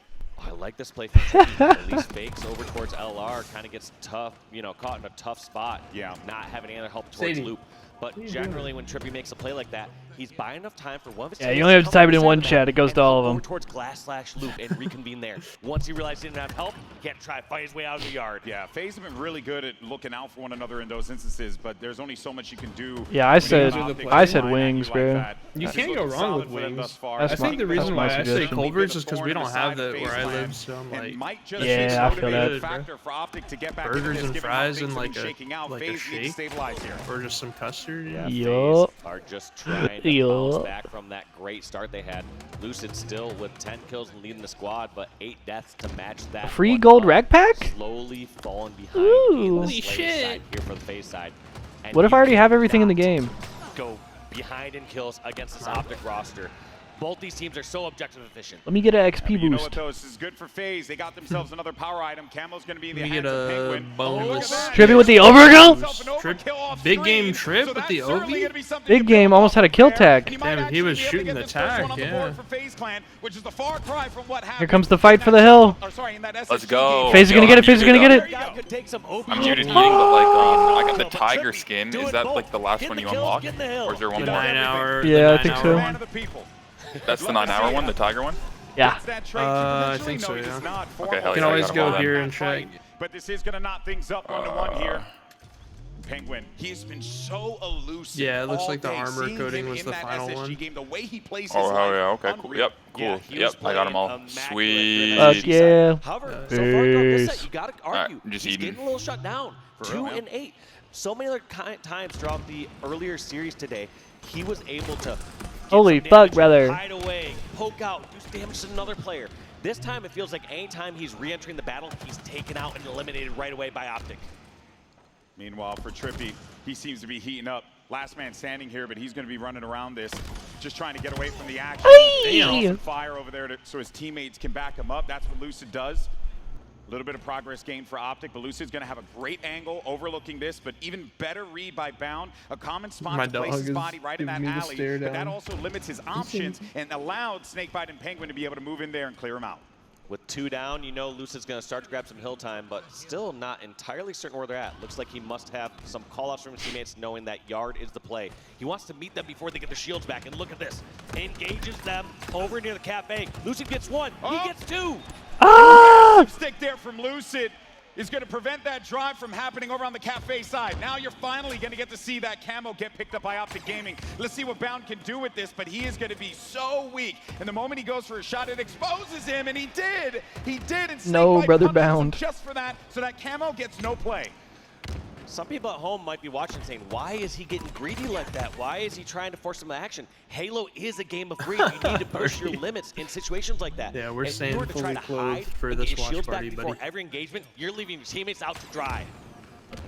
I like this play from Trippy. At least fakes over towards LR, kind of gets tough, you know, caught in a tough spot. Yeah. Not having any other help towards Sadie. Loop. But generally, when Trippy makes a play like that, he's buying enough time for one of his Yeah, teammates you only have to type it in come one over chat. It goes to all of over them. towards glass/loop and reconvene there. Once he realized he didn't have help, he had to try to fight his way out of the yard. Yeah, FaZe have been really good at looking out for one another in those instances, but there's only so much you can do. Yeah, I said wings, bro. You can't go wrong with wings. I That's think the reason why I say suggestion. Culvers is because we don't have that where I live, so I'm like, yeah, I feel that. Burgers and fries and like a shake, or just some custard. Yeah. Yup. Are just trying to bounce back from that great start they had. Lucid still with 10 kills and leading the squad, but 8 deaths to match that. Free gold rack pack? Slowly falling behind. Ooh. Holy shit! Here for the FaZe side. And What if I already have everything in the game? Go behind in kills against this Optic roster. Both these teams are so objective efficient. Let me get an XP You know boost. what, though? This is good for FaZe. They got themselves another power item. Camo's going to be in the Let me hands get of a Penguin. bonus. Trippy with the overkill? Big game Trip with the OV? Big game almost had a kill tag. Damn, he was shooting the tag, yeah. Here comes the fight for the hill. Let's go. FaZe is gonna get it, FaZe is gonna get it. I'm muted eating, but like, I got the tiger skin. Is that like the last one you unlock? Or is there one The more? 9 hour. Yeah, I think so. That's the 9-hour one, the tiger one? Yeah. I think so, yeah. Okay, hell You can yeah, I always got 'em all go then. here and check. But this is going to knot things up 1-1 here. Penguin, he's been so elusive. Yeah, it looks all like the day. armor Seeing coating him was in the that final SSG one. Game, the way he plays Oh, his hell life, yeah, okay, cool. unreal. Yep, cool. Yep, I got them all. Sweet. Fuck yeah. However, so far throughout this set, you got to argue. Alright, just He's eating. getting a little shut down. For 2 real, man. and 8. So many other times throughout the earlier series today, he was able to Holy fuck, brother. hide away, poke out, do some damage to another player. This time, it feels like anytime he's re-entering the battle, he's taken out and eliminated right away by Optic. Meanwhile, for Trippy, he seems to be heating up. Last man standing here, but he's going to be running around this, just trying to get away from the action. Hey! Some fire over there so his teammates can back him up. That's what Lucid does. A little bit of progress gained for Optic, but Lucid's going to have a great angle overlooking this, but even better read by Bound. A common spot My to place dog his is body right in that giving me the alley, stare but that down. also limits his options and allowed Snakebite and Penguin to be able to move in there and clear him out. With 2 down, you know Lucid's going to start to grab some hill time, but still not entirely certain where they're at. Looks like he must have some call-outs from his teammates knowing that yard is the play. He wants to meet them before they get their shields back, and look at this. Engages them over near the cafe. Lucid gets 1. He gets 2. Ah! Stick there from Lucid is going to prevent that drive from happening over on the cafe side. Now you're finally going to get to see that camo get picked up by Optic Gaming. Let's see what Bound can do with this, but he is going to be so weak. And the moment he goes for a shot, it exposes him, and he did. He did. And No, Snakebite brother, punishes him Bound. just for that, so that camo gets no play. Some people at home might be watching saying, why is he getting greedy like that? Why is he trying to force some action? Halo is a game of greed. You need to push your limits in situations like that. Yeah, we're if staying you were to try fully to clothed hide for and this get your watch shields party, back before buddy. every engagement, you're leaving your teammates out to dry.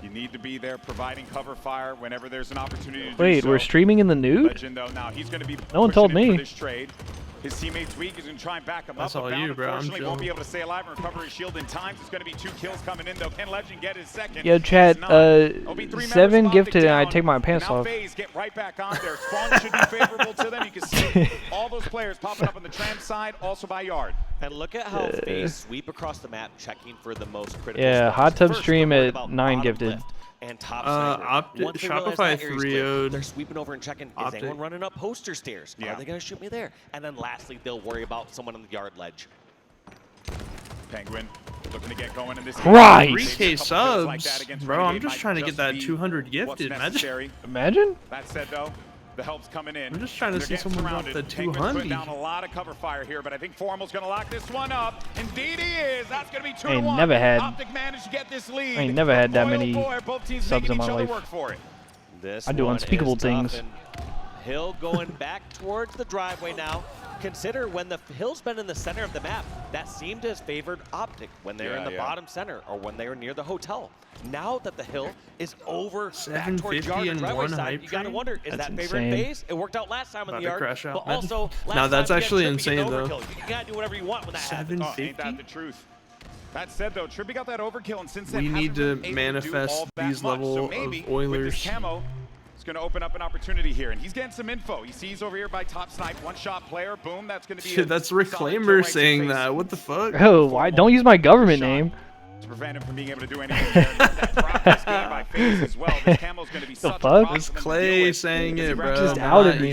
You need to be there providing cover fire whenever there's an opportunity to Wait, do so. we're streaming in the nude? Legend, though, now he's going to be No one told pushing in me. for this trade. His teammate's weak. He's going to try and back him That's up. all But Bound, you, bro. I'm unfortunately, won't be chilling. able to stay alive and recover his shield in time. It's going to be 2 kills coming in, though. Can Legend get his second? Yo, chat, He's not. There'll be 3 members 7 of gifted Optic and I down. take my pants Now off. FaZe get right back on there. Spawn should be favorable to them. You can see all those players popping up on the tram side, also by yard. And look at how FaZe sweep across the map, checking for the most critical Yeah, spots. hot tub First, stream they're worried at about 9 bottom gifted. left and top sniper. Once they realize Shopify that area's clear, 3-0'd they're sweeping over and checking, is Optic. anyone running up poster stairs? Yeah. Are they going to shoot me there? And then lastly, they'll worry about someone on the yard ledge. Penguin looking to get going in this Right. 3K subs, bro. I'm just trying to get that 200 gifted. Imagine. Imagine? That said, though, the help's coming in. I'm just trying to They're see getting someone drop surrounded. the Penguin's 200. putting down a lot of cover fire here, but I think Formal's going to lock this one up. Indeed he is. That's going to be 2 to 1. Ain't never had- Optic managed to get this lead. I ain't never had that Boy, oh many boy, both teams subs making in my each other life. work for it. This I do one unspeakable is tough, things. and Hill going back towards the driveway now. consider when the hill's been in the center of the map, that seemed to have favored Optic when they were in the bottom center or when they were near the hotel. Now that the hill is over back towards Yard and driveway side, you got to wonder, is that favoring FaZe? It worked out last time on the Yard, but also last no, that's time actually Trippy insane though. You got to do whatever you want when that happens. 750? Ain't that the truth? That said though, Trippy got that overkill, and since then we need to manifest these level of Oilers. It's going to open up an opportunity here, and he's getting some info. He sees over here by top snipe, one-shot player. Boom, that's going to be. Shit, that's Reclximer saying that. What the fuck? Oh, why? Don't use my government name. To prevent him from being able to do anything there. That progress gained by FaZe as well. This camo's going to be such a problem. It's Clay saying it, bro. Just outed me.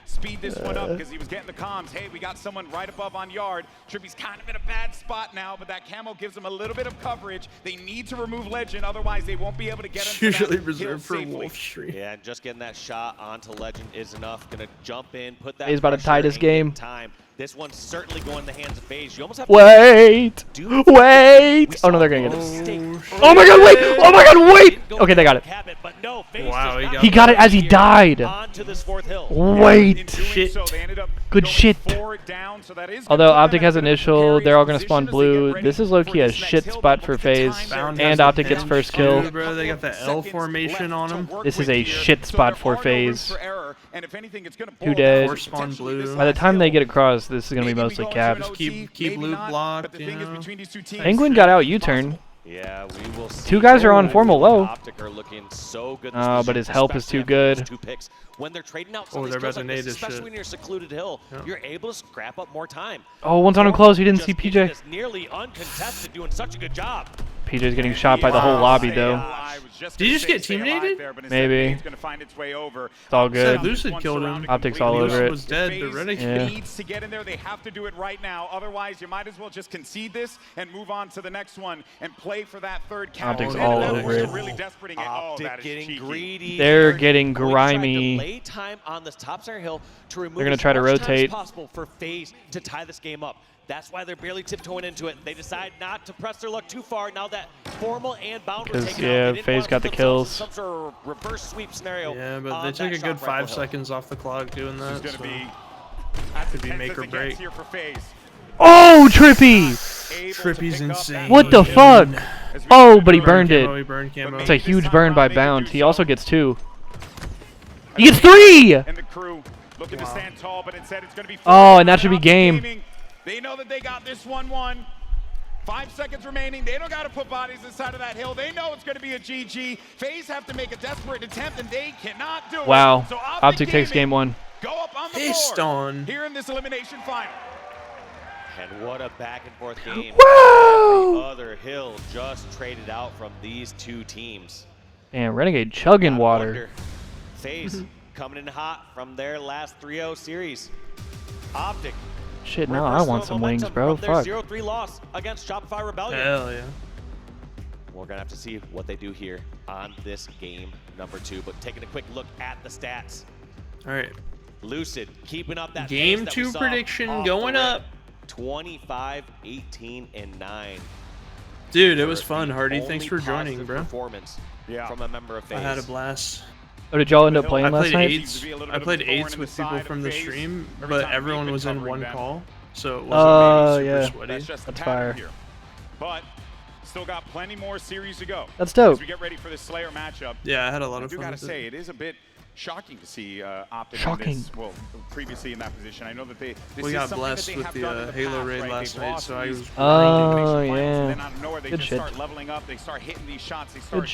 Speed this one up because he was getting the comms. Hey, we got someone right above on Yard. Trippy's kind of in a bad spot now, but that camo gives him a little bit of coverage. They need to remove Legend, otherwise they won't be able to get him. Usually reserved for Wolf Street. Yeah, and just getting that shot onto Legend is enough. Gonna jump in, put that. He's about to tie this game. Time. This one's certainly going in the hands of FaZe. You almost have wait! Wait! Oh no, they're gonna get it. Oh my god, wait! Oh my god, wait! Okay, they got it. Wow, he got it as he died. Wait. Shit. Good shit. Although Optic has initial, they're all gonna spawn blue. This is low-key a shit spot for FaZe. And Optic gets first kill. Bro, they got the L formation on them. This is a shit spot for FaZe. 2 dead. By the time they get across, this is gonna be mostly capped. Keep loot blocked, you know. Penguin got out U-turn. Yeah, we will see. 2 guys are on formal low. Optic are looking so good. But his help is too good. When they're trading out they're about to nade this especially shit. when you're a secluded hill, you're able to scrap up more time. Oh, one's on him close. He didn't see PJ. It's nearly uncontested, doing such a good job. PJ's getting shot by the whole lobby, though. Did you just get team-nated? Maybe. It's all good. Lucid killed him. Optics all over it. Was dead, but Yeah. needs to get in there. They have to do it right now. Otherwise, you might as well just concede this and move on to the next one and play for that third count. Optics all over it. Really desperate Optic getting greedy. They're getting grimy. Delay time on this top center hill to remove They're gonna try to as much time as rotate. possible for FaZe to tie this game up. That's why they're barely tiptoeing into it. They decide not to press their luck too far. Now that formal and bound were taken out, FaZe got the kills. Some sort of reverse sweep scenario. Yeah, but they took a good 5 seconds off the clock doing that. It's So could be make or break. Here for FaZe. Oh, Trippy! Trippy's insane. What the fuck? Oh, but he burned it. He burned camo. It's a huge burn by Bound. He also gets 2. He gets 3! And the crew looking to stand tall, but instead it's going to be Oh, and that should be game. They know that they got this 1-1. 5 seconds remaining. They don't got to put bodies inside of that hill. They know it's going to be a GG. FaZe have to make a desperate attempt, and they cannot do it. Wow. So Optic takes game 1. Go up on the Pissed board on. here in this elimination final. And what a back and forth game. Woo! The other hill just traded out from these two teams. And Renegade chugging water. FaZe coming in hot from their last 3-0 series. Optic. Shit, now I want some wings, bro. Fuck. 0-3 loss against Shopify Rebellion. Hell yeah. We're going to have to see what they do here on this game number 2. But taking a quick look at the stats. All right. Lucid keeping up that Game pace that we 2 saw prediction off going the rip. up. 25, 18, and 9. Dude, it was fun, Hardy. Thanks for joining, bro. Performance from a member of FaZe. I had a blast. Oh, did y'all end up playing last night? I played eights with people from the stream, but everyone was in one call, so it wasn't yeah. super sweaty. That's fire. But still got plenty more series to go. That's dope. As we get ready for this Slayer matchup. Yeah, I had a lot of fun. I do gotta say, it is a bit shocking to see Optic in this, well, previously in that position. I know that we got blessed with the Halo raid last night, so I was yeah. They Good just shit. start leveling up, they start hitting these shots, they start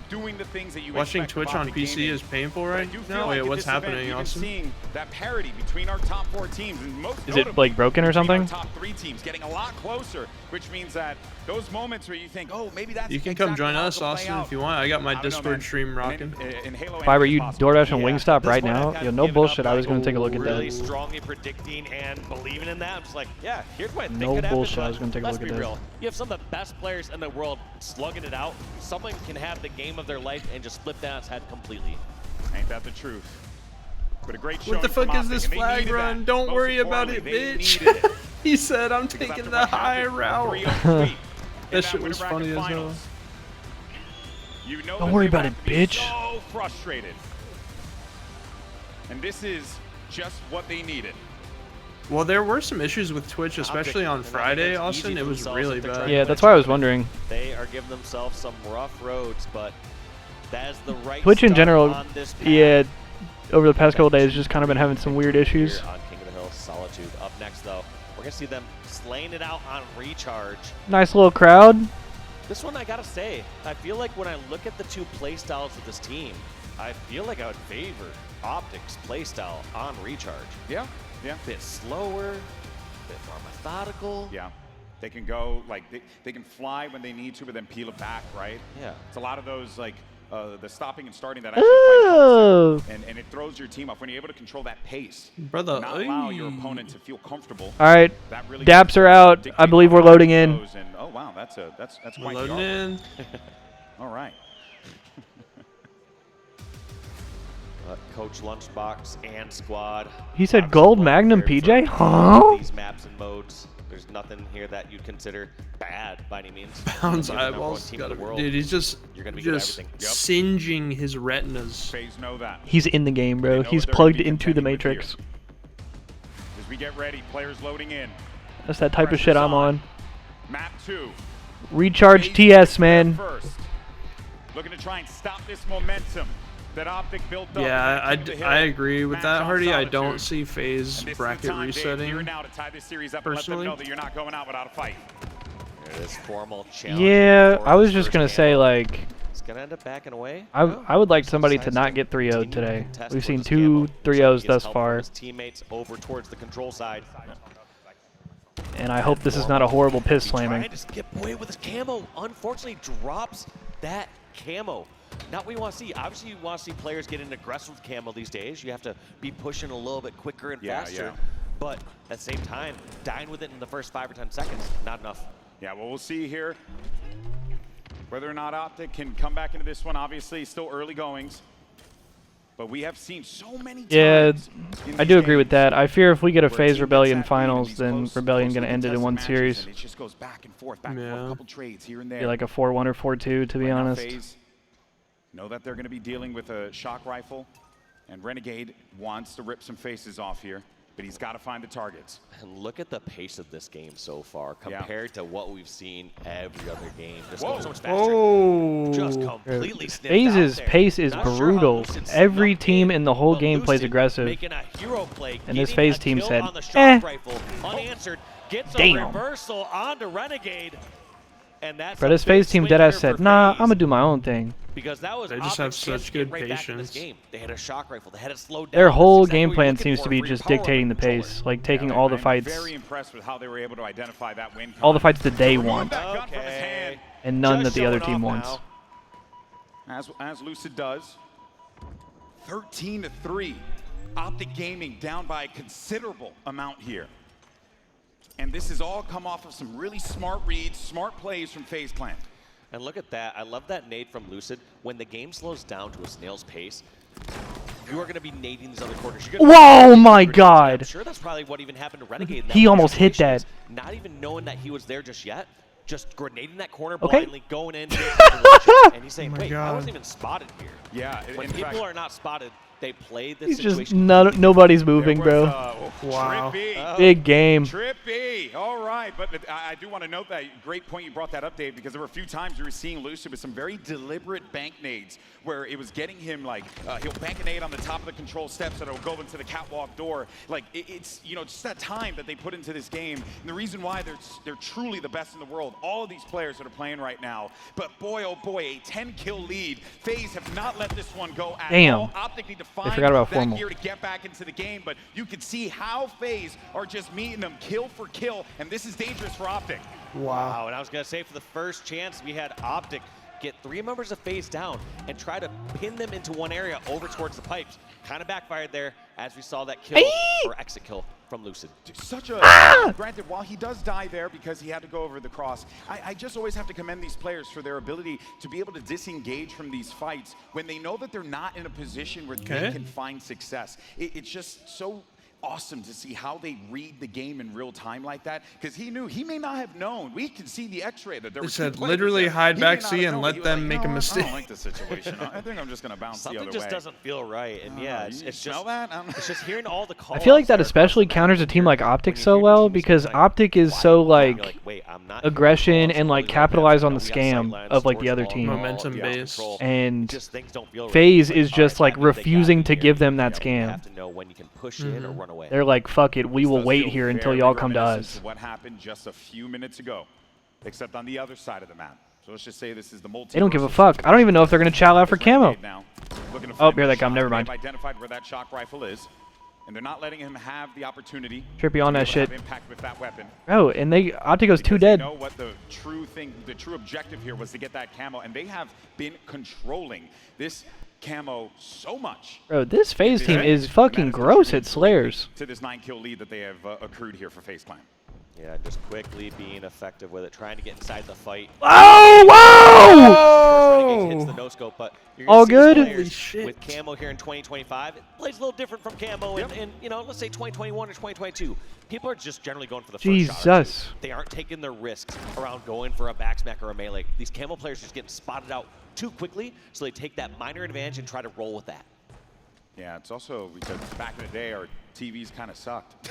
doing the things that you Watching expect Twitch of on Optic PC gaming. is painful right now. Like Wait, what's happening, event, Austin? Seeing that parity between our top 4 teams, and most Is it like broken or something? our top 3 teams getting a lot closer, which means that those moments where you think, oh, maybe that's You can come join us, Austin, if you want. I got my Discord stream rocking. If I were you, DoorDash and Wingstop right now, yo, no bullshit. I was gonna take a look at Really that. strongly predicting and believing in that. I'm just like, yeah, here's what I think No could happen. bullshit, I was but gonna take a let's look at be that. real. You have some of the best players in the world slugging it out. Someone can have the game of their life and just flip that on its head completely. Ain't that the truth? But a great What the fuck is this flag run? Don't worry about it, bitch. He said, I'm taking the high route. That shit was funny as hell. Don't worry about it, bitch. So frustrated. And this is just what they needed. Well, there were some issues with Twitch, especially on Friday, Austin. It was really bad. Yeah, that's why I was wondering. They are giving themselves some rough roads, but that is the right Twitch in start general, on this path. yeah, over the past couple of days, just kind of been having some weird issues. Here on King of the Hill, Solitude. Up next, though, we're going to see them slaying it out on Recharge. Nice little crowd. This one, I got to say, I feel like when I look at the two playstyles of this team, I feel like I would favor Optic's playstyle on Recharge. Yeah, yeah. A bit slower, a bit more methodical. Yeah. They can go, like, they can fly when they need to, but then peel it back, right? Yeah. It's a lot of those, like, the stopping and starting that actually helps, and it throws your team off when you're able to control that pace. Brother, and not allow your opponent to feel comfortable. All right, That really daps are out. I believe we're loading in. and, oh wow, that's quite Loading the in. All right. Coach Lunchbox and squad. He said gold Magnum PJ? Huh? These maps and modes. There's nothing here that you'd consider bad by any means. Bounce You're the number one eyeballs. team in the world. Dude, he's just You're gonna be good at everything. singeing his retinas. FaZe know that. He's in the game, bro. He's plugged into the Matrix. As we get ready, players loading in. That's that type of shit I'm on. Map 2. Recharge TS, man. First. Looking to try and stop this momentum that Optic built up. Yeah, I agree with that, Hardy. I don't see FaZe bracket resetting. Now to tie this series up personally. And let them know that you're not going out without a fight. This formal challenge. Yeah, I was just gonna say, like, It's gonna end up backing away. I would like somebody to not get 3-0'd today. We've seen 2 3-0s thus far, His teammates over towards the control side. and I hope this is not a horrible piss slamming. Trying to skip away with his camo. Unfortunately, drops that camo. Not what you want to see. Obviously, you want to see players getting aggressive with camo these days. You have to be pushing a little bit quicker and faster. Yeah. But at the same time, dying with it in the first 5 or 10 seconds, not enough. Yeah, well, we'll see here whether or not Optic can come back into this one. Obviously, still early goings. But we have seen so many times. Yeah, I do agree with that. I fear if we get a FaZe Rebellion finals, then Rebellion gonna end it in one series. It just goes back and forth, a couple trades here and there. Be like a 4-1 or 4-2, to be honest. FaZe know that they're going to be dealing with a shock rifle, and Renegade wants to rip some faces off here, but he's got to find the targets. And look at the pace of this game so far compared to what we've seen every other game. Just going so much faster. Just completely sniffed FaZe's out there. pace is Not sure how brutal. Lucid Every snuck team in the whole but game plays Lucid aggressive. making a hero play, And this getting FaZe a team kill said, on the shock eh. rifle, unanswered, gets a Damn. reversal onto Renegade. And that's But this FaZe team deadass said, nah, I'm gonna do my own thing. because that was They just have Optic's such chance to good get right back in this patience. game. They had a shock rifle. They had it slowed down. Their whole That's exactly game what you're plan looking seems for to be for your just power dictating the controller. pace, like taking all the I'm fights, very impressed with how they were able to identify that win. all the fights that they want, Okay. and none Just that the other showing team off wants. now. As Lucid does. 13-3. Optic Gaming down by a considerable amount here. And this has all come off of some really smart reads, smart plays from FaZe Clan. And look at that. I love that nade from Lucid. When the game slows down to a snail's pace, you are going to be nading these other corners. Whoa, my God. I'm sure that's probably what even happened to Renegade. In that He almost hit situation, that. Not even knowing that he was there just yet. Just grenading that corner Okay. blindly, going in. And he's saying, Oh my wait, I God. wasn't even spotted here. Yeah, When in people fact, are not spotted, they play this He's situation. just nobody's moving, bro. Wow. Trippy. Big game. Trippy. All right, but I do want to note that great point you brought that up, Dave, because there were a few times we were seeing Lucid with some very deliberate bank nades where it was getting him like he'll bank a nade on the top of the control steps that will go into the catwalk door. Like it's just that time that they put into this game, and the reason why they're truly the best in the world. All of these players that are playing right now, but boy oh boy, a 10-kill lead. FaZe have not let this one go at all. Optic need to find forgot about that formal. gear to get back into the game, but you can see how FaZe are just meeting them kill for kill, and this is dangerous for Optic. Wow, and I was going to say for the first chance, we had Optic get 3 members of FaZe down and try to pin them into one area over towards the pipes. Kind of backfired there as we saw that kill or exit kill from Lucid. Such a granted, while he does die there because he had to go over the cross, I just always have to commend these players for their ability to be able to disengage from these fights when they know that they're not in a position where they can find success. It's just so awesome to see how they read the game in real time like that, because he may not have known. We could see the X-ray that there They were said two players literally there. hide He may back not C have and known. let He was them like, make "You a know what? mistake." I don't like this situation. I think I'm just gonna bounce the other way. Something just doesn't feel right, and yeah, it's smell just that? it's just hearing all the calls. I feel like that especially counters a team like Optic so well, because Optic is so like aggression and like capitalize on the scam of like the other team. Momentum based. And FaZe is just like refusing to give them that scam. They're like, fuck it, we will wait here until y'all come to us. What happened just a few minutes ago, except on the other side of the map. So let's just say this is the multi. They don't give a fuck. I don't even know if they're gonna chow out for camo. Oh, here they come. Never mind. They've identified where that shock rifle is, and they're not letting him have the opportunity. Trippy on that shit. Have impact with that weapon. Oh, and Optic goes 2 dead. They know what the true objective here was to get that camo, and they have been controlling this camo so much. Bro, this FaZe team is fucking gross at Slayers. To this 9-kill lead that they have accrued here for FaZe Clan. Yeah, just quickly being effective with it, trying to get inside the fight. Oh, whoa! Hits the no-scope, but you're all good? With camo here in 2025, it plays a little different from camo in, you know, let's say 2021 or 2022. People are just generally going for the first shot or two. They aren't taking their risks around going for a backsmack or a melee. These camo players just getting spotted out too quickly, so they take that minor advantage and try to roll with that. Yeah, it's also because back in the day, our TVs kind of sucked.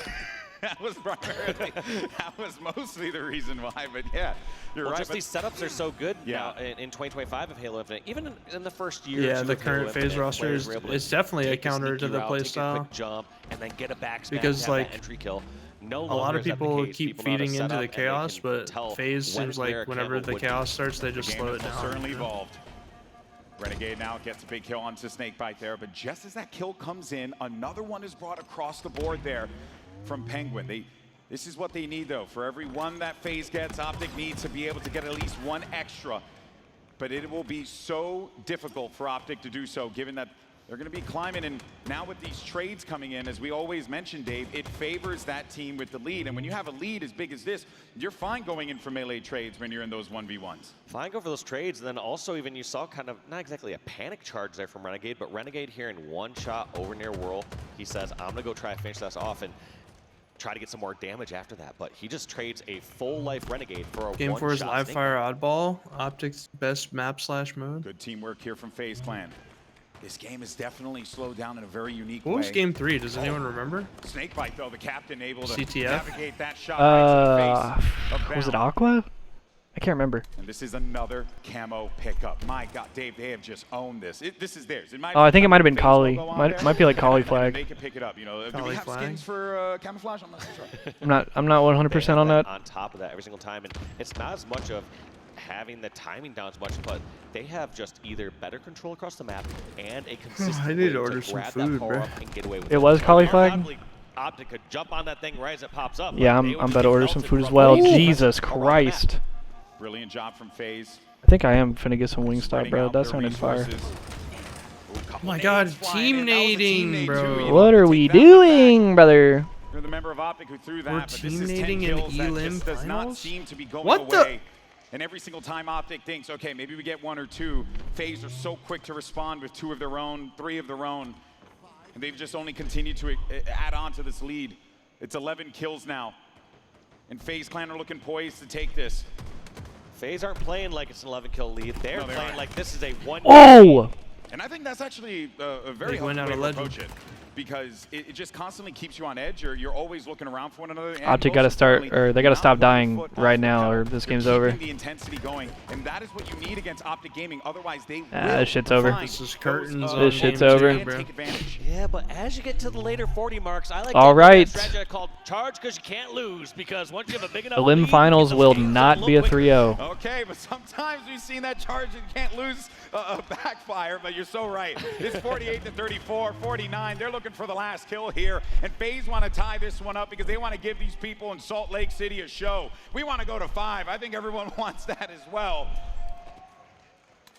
That was primarily, that was mostly the reason why, but yeah, you're right. Just these setups are so good now in 2025 of Halo Infinite. Even in the first year, yeah, the current FaZe roster is definitely a counter to the playstyle. Jump and then get a backsmack because like entry kill. a lot of people keep feeding into the chaos, but FaZe seems like whenever the chaos starts, they just slow it down. Certainly evolved. Renegade now gets a big kill onto Snakebite there, but just as that kill comes in, another one is brought across the board there from Penguin. This is what they need, though. For every one that FaZe gets, Optic needs to be able to get at least one extra. But it will be so difficult for Optic to do so, given that they're going to be climbing. And now with these trades coming in, as we always mention, Dave, it favors that team with the lead. And when you have a lead as big as this, you're fine going in for melee trades when you're in those 1v1s. Fine go for those trades. And then also even you saw kind of, not exactly a panic charge there from Renegade, but Renegade here in one shot over near Whirl. He says, I'm going to go try to finish this off and try to get some more damage after that. But he just trades a full life Renegade for a Game 4 is live fire oddball. Optic's best map / mode. Good teamwork here from FaZe Clan. This game is definitely slowed down in a very unique way. What was game 3? Does anyone Oh. remember? Snakebite, though, the captain able to CTF? navigate that shot right to the face of Was it Bound. Aqua? I can't remember. And this is another camo pickup. My God, Dave, they have just owned this. This is theirs. Oh, I think it might have been Kali. Might be like Kali flag. They can pick it up. You know, do Kali we have flag? skins for camouflage? I'm not sure. I'm not 100% on that. On top of that every single time, and it's not as much of having the timing down as much, but they have just either better control across the map and a consistent I need way to order some grab food, that power bro. up and get away with It was Kali flag? Optic could jump on that thing right as it pops up. Yeah, I'm about to order some food as well. Jesus Christ. Brilliant job from FaZe. I think I am finna get some Wingstop, bro. That sounded fire. Oh my God, team nading, bro. What are we doing, brother? You're the member of Optic who threw that, We're but this is 10 team nading in kills that Elim just does not finals? seem to be going What the- away. And every single time Optic thinks, okay, maybe we get 1 or 2, FaZe are so quick to respond with 2 of their own, 3 of their own. And they've just only continued to add on to this lead. It's 11 kills now. And FaZe Clan are looking poised to take this. FaZe aren't playing like it's an 11-kill lead. They're playing aren't. like this is a 1. Oh! And I think that's actually a very They healthy went out way a to legend. approach it. Because it just constantly keeps you on edge. You're always looking around for one another. And Optic most got to start, importantly, or they got to not stop one dying foot off right the now, pedal. or this You're game's keeping over. the intensity going, and that is what you need against Optic Gaming. Otherwise, they will This shit's over. find This is curtains those, on This shit's game over. two, bro. take advantage. Yeah, but as you get to the later 40 marks, I like All to right. that strategy called charge because you can't lose. Because once you have a big enough The Lim lead, finals you get will those games not up be a little 3-0. Okay, but sometimes we've seen that charge and can't lose a backfire, but you're so right. It's 48-34, 49. They're looking for the last kill here, and FaZe want to tie this one up because they want to give these people in Salt Lake City a show. We want to go to 5. I think everyone wants that as well.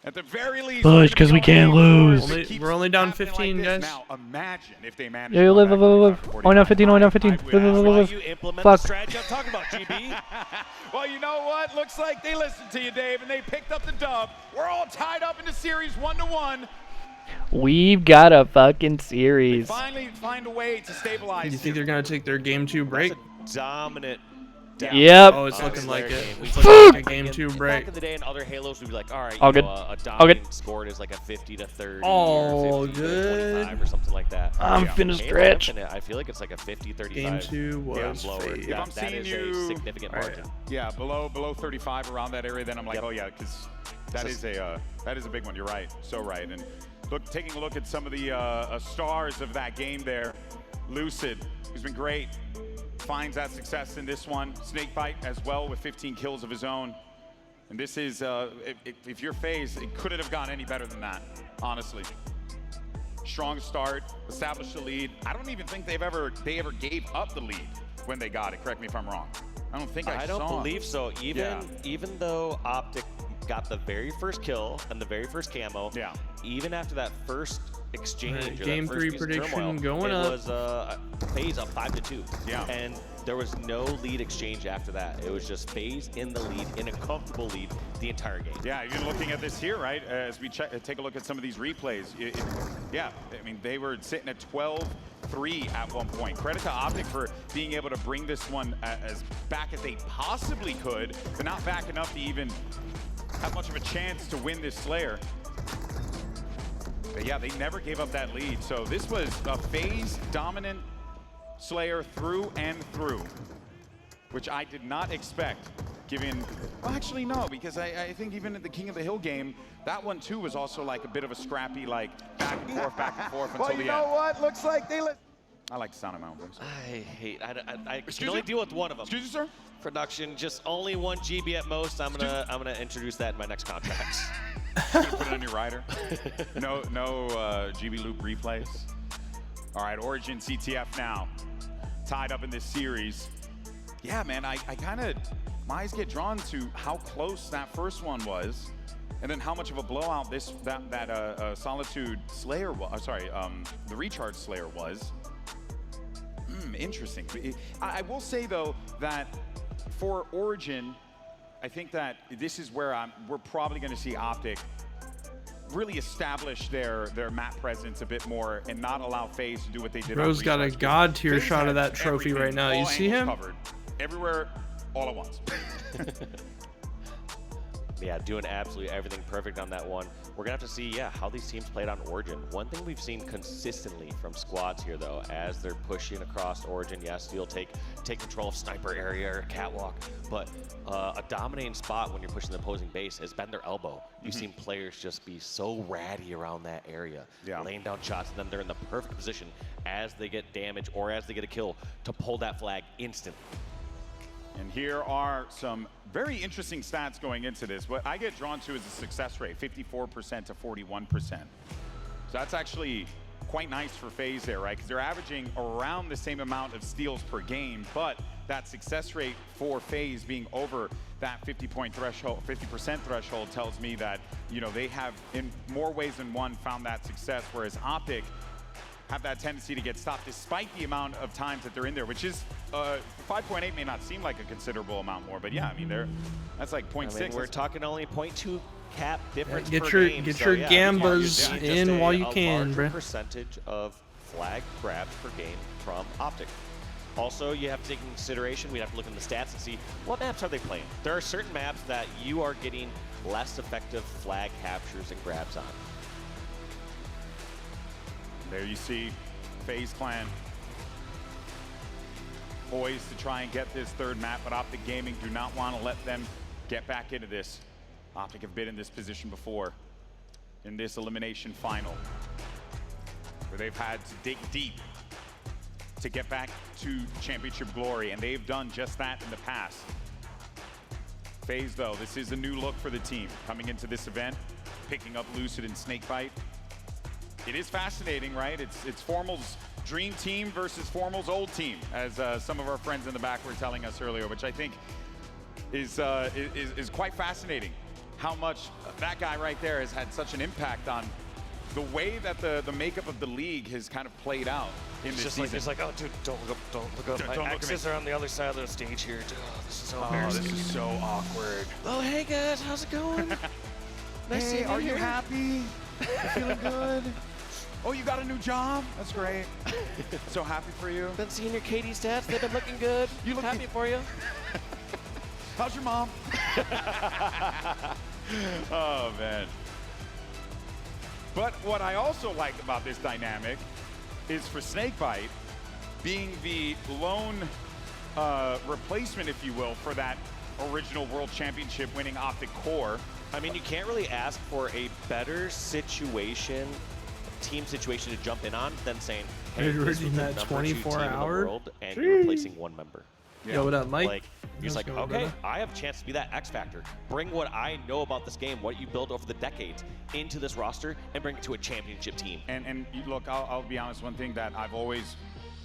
At the very least, Push, because we can't lose. We're only down happening 15, like this. guys. Now, imagine if they manage Yeah, to live. go back to 5 Only down 15, only down 15. I would Live, ask live, why live. You implement Fuck. the strategy I'm talking about, GB. Well, you know what? Looks like they listened to you, Dave, and they picked up the dub. We're all tied up in the series 1-1. We've got a fucking series. Finally find a way to stabilize. You think they're gonna take their game 2 break? That's a dominant. Yep. Oh, it's looking like it. Game. It's looking like a game 2 break. Back in the day in other Halos, we'd be like, all right, All you good. know, a All good. dominant scored is like a 50 to 30 All or 50 good. to 25 or something like that. I'm finna stretch. Infinite, I feel like it's like a 50, 35. Game 2 was blower. fade. That, I'm that seeing is you, a significant margin. Yeah, below 35 around that area, then I'm like, oh yeah, because that is a big one. You're right, so right. And look, taking a look at some of the stars of that game there, Lucid, who's been great, finds that success in this one. Snakebite as well with 15 kills of his own. And this is, if you're FaZe, it couldn't have gone any better than that, honestly. Strong start, established the lead. I don't even think they ever gave up the lead when they got it. Correct me if I'm wrong. I don't think I saw. I don't believe so. Even though Optic got the very first kill and the very first camo, even after that first exchange, Right, or game that first 3 piece of prediction turmoil, going it up. was FaZe up 5-2. Yeah. And there was no lead exchange after that. It was just FaZe in the lead, in a comfortable lead, the entire game. Yeah, you're looking at this here, right? As we take a look at some of these replays. Yeah, I mean, they were sitting at 12-3 at one point. Credit to Optic for being able to bring this one as back as they possibly could, but not back enough to even have much of a chance to win this Slayer. But yeah, they never gave up that lead. So this was a FaZe dominant Slayer through and through, which I did not expect, given, well, actually no, because I think even at the King of the Hill game, that one too was also like a bit of a scrappy, like back and forth until the end. Well, you know what? Looks like they let. I like the sound of my own voice. I can only deal with one of them. Excuse you, sir? Production, just only 1 GB at most. I'm gonna introduce that in my next contract. You're gonna put it on your rider? No GB loop replays. All right, Origin CTF now, tied up in this series. Yeah, man, I kind of, my eyes get drawn to how close that first one was, and then how much of a blowout that Solitude Slayer was. The Recharge Slayer was. Interesting. I will say though that for Origin, I think that this is where we're probably going to see Optic really establish their map presence a bit more and not allow FaZe to do what they did. Bro's got a god tier shot of that trophy right now. You see him? Covered, everywhere, all at once. Yeah, doing absolutely everything perfect on that one. We're gonna have to see, how these teams played on Origin. One thing we've seen consistently from squads here, though, as they're pushing across Origin, yes, you'll take control of sniper area or catwalk, but a dominating spot when you're pushing the opposing base has been their elbow. You've seen players just be so ratty around that area, laying down shots, and then they're in the perfect position as they get damage or as they get a kill to pull that flag instantly. And here are some very interesting stats going into this. What I get drawn to is the success rate, 54% to 41%. So that's actually quite nice for FaZe there, right? Because they're averaging around the same amount of steals per game, but that success rate for FaZe being over that 50% threshold tells me that, they have in more ways than one found that success, whereas Optic have that tendency to get stopped despite the amount of times that they're in there, which is 5.8 may not seem like a considerable amount more, but yeah, I mean, that's like 0.6. We're talking only 0.2 cap difference Get per your game. get your gambas in while you can, bro. Percentage of flag grabs per game from Optic. Also, you have to take into consideration, we have to look in the stats and see what maps are they playing. There are certain maps that you are getting less effective flag captures and grabs on. There you see FaZe Clan poised to try and get this third map, but Optic Gaming do not want to let them get back into this. Optic have been in this position before in this elimination final, where they've had to dig deep to get back to championship glory, and they've done just that in the past. FaZe, though, this is a new look for the team coming into this event, picking up Lucid and Snakebite. It is fascinating, right? It's Formal's dream team versus Formal's old team, as some of our friends in the back were telling us earlier, which I think is quite fascinating. How much that guy right there has had such an impact on the way that the makeup of the league has kind of played out in this season. It's like, oh, dude, don't look up. My exes are on the other side of the stage here. Oh, this is so embarrassing. This is so awkward. Oh, hey guys, how's it going? Nice hey, seeing you are you here. happy? You feeling good? Oh, you got a new job? That's great. So happy for you. Been seeing your KD stats. They've been looking good. You look happy for you. How's your mom? Oh, man. But what I also like about this dynamic is for Snakebite being the lone replacement, if you will, for that original World Championship winning Optic Core. I mean, you can't really ask for a better situation, team situation to jump in on than saying, hey, You're this was the that number 24 2 team in the hour? world, and you're replacing one member. Yo, what up, Mike? Like, he's like, okay, I have a chance to be that X factor. Bring what I know about this game, what you built over the decades, into this roster and bring it to a championship team. And look, I'll be honest, one thing that I've always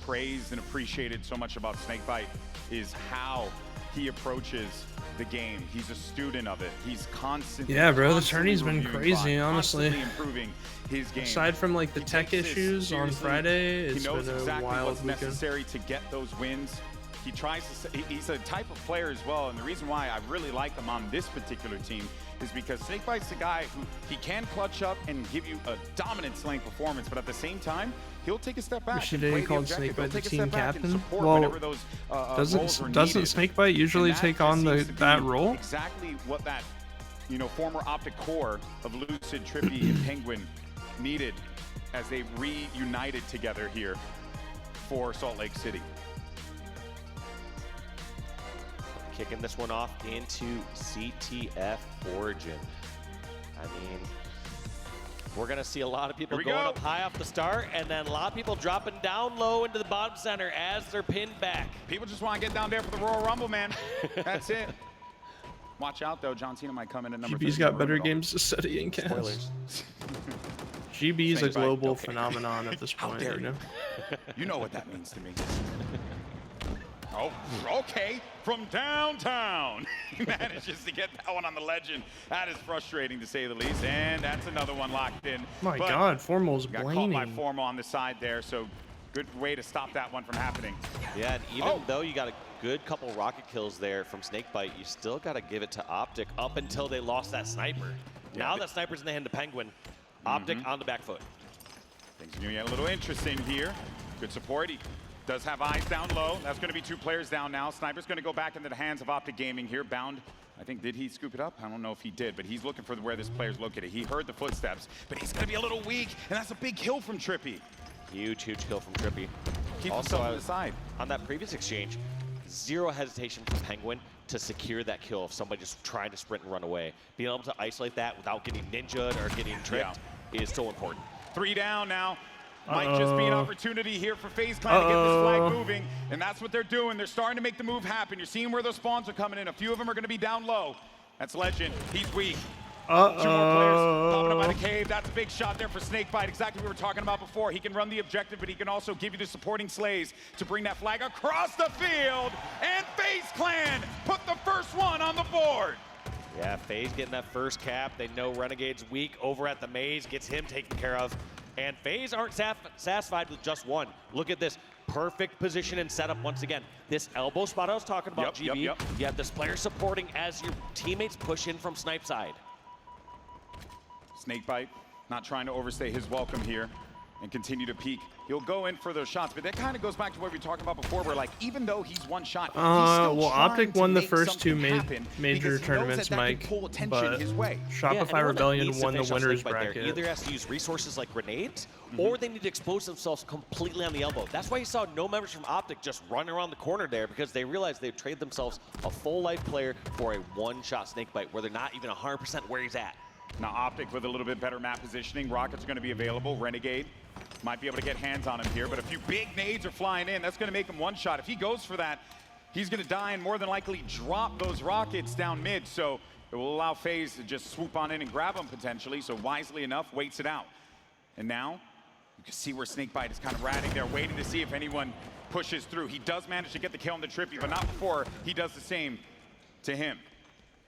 praised and appreciated so much about Snakebite is how he approaches the game. He's a student of it. He's constantly the tourney's been crazy, honestly. Improving his game. Aside from like the tech issues on Friday, it's he knows been a exactly wild what's weekend. necessary to get those wins. He tries to. He's a type of player as well, and the reason why I really like him on this particular team is because Snakebite's the guy who he can clutch up and give you a dominant slaying performance, but at the same time, he'll take a step back. Today called Snakebite the team captain. Those, doesn't Snakebite usually take on that role? Exactly what that former Optic core of Lucid, Trippy, and Penguin needed as they reunited together here for Salt Lake City. Kicking this one off into CTF Origin. I mean, we're going to see a lot of people going up high off the start, and then a lot of people dropping down low into the bottom center as they're pinned back. People just want to get down there for the Royal Rumble, man. That's it. Watch out, though. John Cena might come in at number 50. GB's got better games to study and cast. Spoilers. GB's a global phenomenon at this point. You know? You know what that means to me. Oh, okay. From downtown. He manages to get that one on the legend. That is frustrating, to say the least. And that's another one locked in. My God, Formal's got blaming. caught by Formal on the side there, so good way to stop that one from happening. Yeah, and even though you got a good couple rocket kills there from Snakebite, you still got to give it to Optic up until they lost that sniper. Yeah, now that sniper's in the hand of Penguin. Optic on the back foot. Things are going to get a little interesting here. Good support. He does have eyes down low. That's going to be 2 players down now. Sniper's going to go back into the hands of Optic Gaming here. Bound, I think, did he scoop it up? I don't know if he did, but he's looking for where this player's located. He heard the footsteps, but he's going to be a little weak, and that's a big kill from Trippy. Huge kill from Trippy. Keep also, himself to the side. On that previous exchange, zero hesitation from Penguin to secure that kill if somebody just trying to sprint and run away. Being able to isolate that without getting ninja'd or getting tricked is so important. 3 down now. Might just be an opportunity here for FaZe Clan to get this flag moving, and that's what they're doing. They're starting to make the move happen. You're seeing where those spawns are coming in. A few of them are going to be down low. That's Legend. He's weak. 2 more players popping up by the cave. That's a big shot there for Snakebite. Exactly what we were talking about before. He can run the objective, but he can also give you the supporting slays to bring that flag across the field. And FaZe Clan put the first one on the board. Yeah, FaZe getting that first cap. They know Renegade's weak over at the maze. Gets him taken care of. And FaZe aren't satisfied with just one. Look at this perfect position and setup once again. This elbow spot I was talking about, GB. You have this player supporting as your teammates push in from snipe side. Snakebite not trying to overstay his welcome here and continue to peek. He'll go in for those shots, but that kind of goes back to what we were talking about before, where like even though he's one shot, he's still well, trying Optic to won the make first 2 something major tournaments, Mike, but Shopify Rebellion won the winners bracket. Either has to use resources like grenades, or they need to expose themselves completely on the elbow. That's why you saw no members from Optic just running around the corner there, because they realized they'd trade themselves a full life player for a one-shot Snakebite, where they're not even 100% where he's at. Now Optic with a little bit better map positioning. Rockets are going to be available. Renegade might be able to get hands on him here, but a few big nades are flying in. That's going to make him one shot. If he goes for that, he's going to die and more than likely drop those rockets down mid. So it will allow FaZe to just swoop on in and grab him potentially. So wisely enough, waits it out. And now you can see where Snakebite is kind of ratting there, waiting to see if anyone pushes through. He does manage to get the kill on the Trippy, but not before he does the same to him.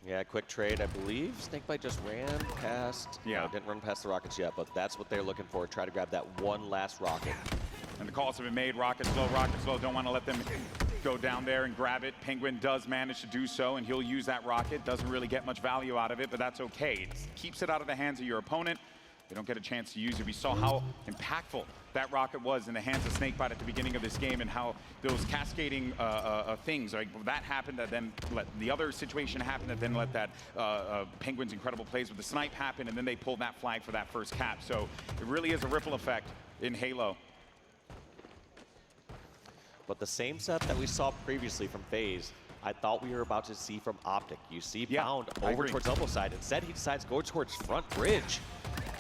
Yeah, quick trade. I believe Snakebite just ran past. Yeah. No, didn't run past the rockets yet, but that's what they're looking for. Try to grab that one last rocket. And the calls have been made. Rockets low, rockets low. Don't want to let them go down there and grab it. Penguin does manage to do so, and he'll use that rocket. Doesn't really get much value out of it, but that's okay. It keeps it out of the hands of your opponent. They don't get a chance to use it. We saw how impactful that rocket was in the hands of Snakebite at the beginning of this game, and how those cascading things, like that happened, that then let the other situation happen, that then let that Penguin's incredible plays with the snipe happen, and then they pulled that flag for that first cap. So it really is a ripple effect in Halo. But the same set that we saw previously from FaZe, I thought we were about to see from Optic. You see Bound over towards elbow side. Instead, he decides to go towards front bridge.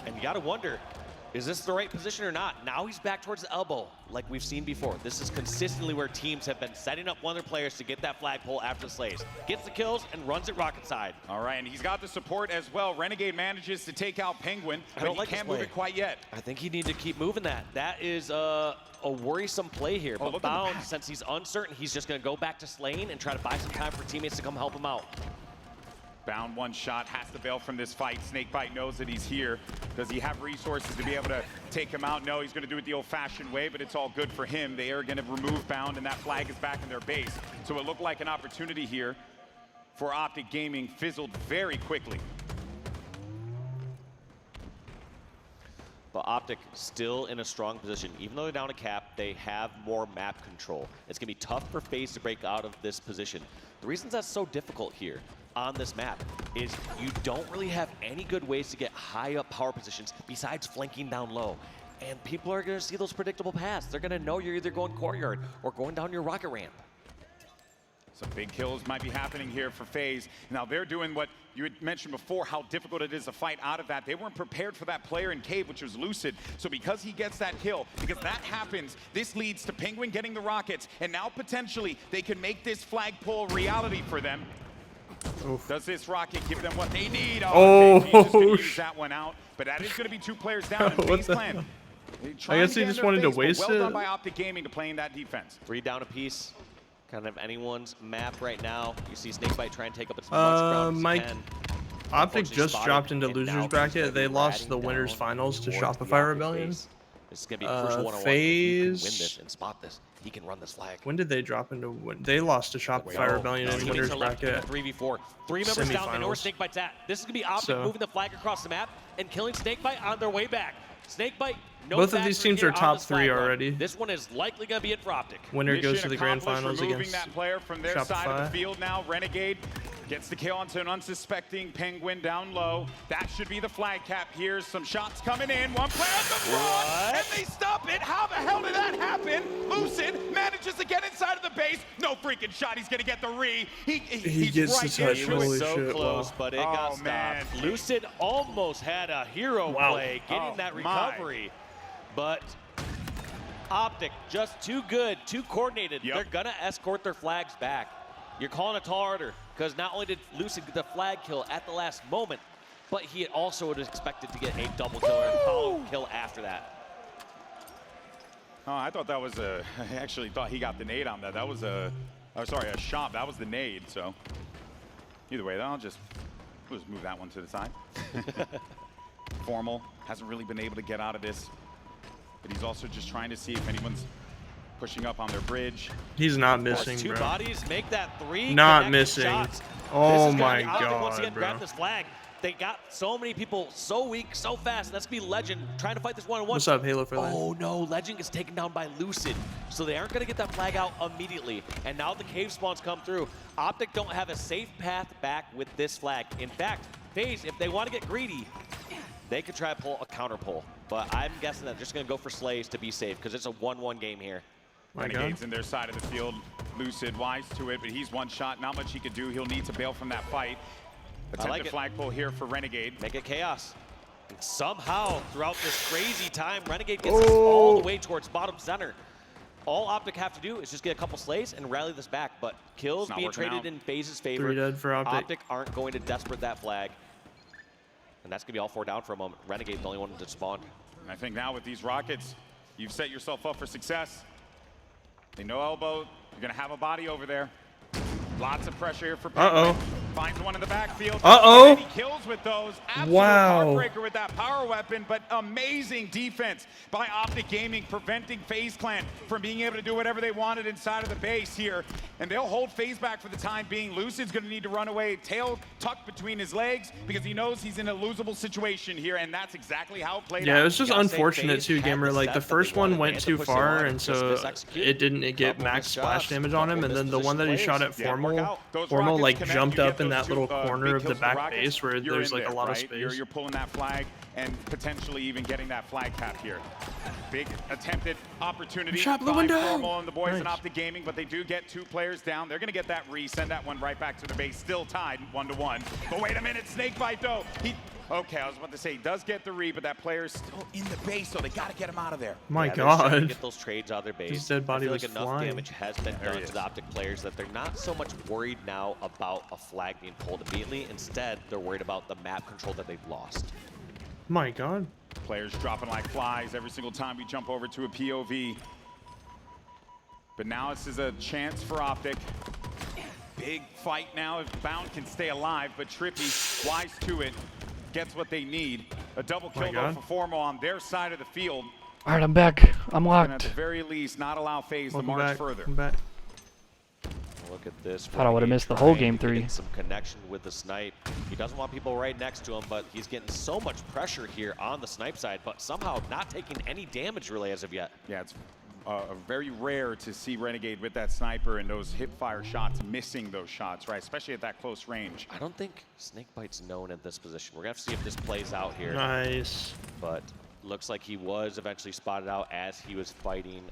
And you got to wonder, is this the right position or not? Now he's back towards the elbow, like we've seen before. This is consistently where teams have been setting up one of their players to get that flagpole after the slays. Gets the kills and runs it rocket side. All right, and he's got the support as well. Renegade manages to take out Penguin, but he can't move it quite yet. I think he needs to keep moving that. That is a worrisome play here. But Bound, since he's uncertain, he's just going to go back to Slane and try to buy some time for teammates to come help him out. Bound one shot, has to bail from this fight. Snakebite knows that he's here. Does he have resources to be able to take him out? No, he's going to do it the old-fashioned way, but it's all good for him. They are going to remove Bound, and that flag is back in their base. So it looked like an opportunity here for Optic Gaming, fizzled very quickly. But Optic still in a strong position. Even though they're down a cap, they have more map control. It's going to be tough for FaZe to break out of this position. The reason that's so difficult here on this map is you don't really have any good ways to get high up power positions besides flanking down low. And people are going to see those predictable paths. They're going to know you're either going courtyard or going down your rocket ramp. Some big kills might be happening here for FaZe. Now they're doing what you had mentioned before, how difficult it is to fight out of that. They weren't prepared for that player in Cave, which was Lucid. So because he gets that kill, because that happens, this leads to Penguin getting the rockets, and now potentially they can make this flagpole reality for them. Oof. Does this rocket give them what they need? Oh, he's just going to use that one out. But that is going to be 2 players down in FaZe plan. I guess he just wanted to waste it. Well done by Optic Gaming to playing that defense. 3 down apiece. Kind of anyone's map right now. You see Snakebite try and take up as much ground as Mike, he can. Optic just dropped into losers bracket. They lost the winners finals to Shopify Rebellion. This is going to be a crucial one-on-one. FaZe. If he can win this and spot this, he can run this flag. When did they drop into win? They lost to Shopify Rebellion in winners bracket. 3v4. 3 members down. They know where Snakebite's at. This is going to be Optic moving the flag across the map and killing Snakebite on their way back. Snakebite. No both of these teams are top 3 already. This one is likely going to be it for Optic. Winner goes to the grand finals against that player from their side of the field now. Renegade gets the kill onto an unsuspecting Penguin down low. That should be the flag cap. Here's some shots coming in. One player at the front, and they stop it. How the hell did that happen? Lucid manages to get inside of the base. No freaking shot. He's going to get the re. He gets the touch. He was so close, but it got stopped. Man. Lucid almost had a hero play getting that recovery. But Optic, just too good, too coordinated. They're going to escort their flags back. You're calling a tall order because not only did Lucid get the flag kill at the last moment, but he also was expected to get a double kill and follow kill after that. Oh, I thought that was a, I actually thought he got the nade on that. That was a, oh, sorry, a shot. That was the nade, so either way, we'll just move that one to the side. Formal hasn't really been able to get out of this. But he's also just trying to see if anyone's pushing up on their bridge. He's not missing, Two bro. bodies make that 3. Not missing. Shots. Oh my Once again, god, bro. grab this flag. They got so many people so weak, so fast. That's going to be Legend trying to fight this one-on-one. What's up, Halo for that? Oh no, Legend gets taken down by Lucid. So they aren't going to get that flag out immediately. And now the cave spawns come through. Optic don't have a safe path back with this flag. In fact, FaZe, if they want to get greedy, they could try to pull a counter pull. But I'm guessing that they're just going to go for slays to be safe because it's a 1-1 game here. Renegades in their side of the field. Lucid wise to it, but he's one shot. Not much he could do. He'll need to bail from that fight. Attempted flagpole here for Renegade. Make it chaos. And somehow, throughout this crazy time, Renegade gets us all the way towards bottom center. All Optic have to do is just get a couple slays and rally this back. But kills being traded in FaZe's favor. 3 dead for Optic. Optic aren't going to desperate that flag. And that's going to be all 4 down for a moment. Renegade's the only one to spawn. And I think now with these rockets, you've set yourself up for success. They know elbow. You're going to have a body over there. Lots of pressure here for Penguin. Finds one in the backfield. Uh-oh. He kills with those. Absolute Wow. heartbreaker with that power weapon, but amazing defense by Optic Gaming, preventing FaZe Clan from being able to do whatever they wanted inside of the base here. And they'll hold FaZe back for the time being. Lucid's going to need to run away, tail tucked between his legs, because he knows he's in a losable situation here, and that's exactly how it played out. Yeah, it was just unfortunate too, Gamer. Like the first one went too far, and so it didn't get max splash damage on him. And then the one that he shot at Formal like jumped up in that little corner of the back base where there's like a lot of space. You're pulling that flag and potentially even getting that flag cap here. Big attempted opportunity Shot the by window. Formal and the boys in Nice. Optic Gaming, but they do get 2 players down. They're going to get that send that one right back to the base, still tied 1-1. But wait a minute, Snakebite though. Okay, I was about to say, he does get the but that player's still in the base, so they got to get him out of there. My Yeah, they're trying to God. get those trades out of their base. His dead body I feel was like enough flying. damage has been done to the Optic players that they're not so much worried now about a flag being pulled immediately. Instead, they're worried about the map control that they've lost. My God. Players dropping like flies every single time we jump over to a POV. But now this is a chance for Optic. Big fight now if Bound can stay alive, but Trippy, wise to it, gets what they need. A double kill though for Formal on their side of the field. All right, I'm back. I'm And at locked. the very least, not allow FaZe to Welcome march back. further. Welcome back. Look at this. Thought I would've Renegade missed the whole trying game to get 3. in some connection with the snipe. He doesn't want people right next to him, but he's getting so much pressure here on the snipe side, but somehow not taking any damage really as of yet. Yeah, it's very rare to see Renegade with that sniper and those hip fire shots, missing those shots, right? Especially at that close range. I don't think Snakebite's known at this position. We're gonna have to see if this plays out here. Nice. But looks like he was eventually spotted out as he was fighting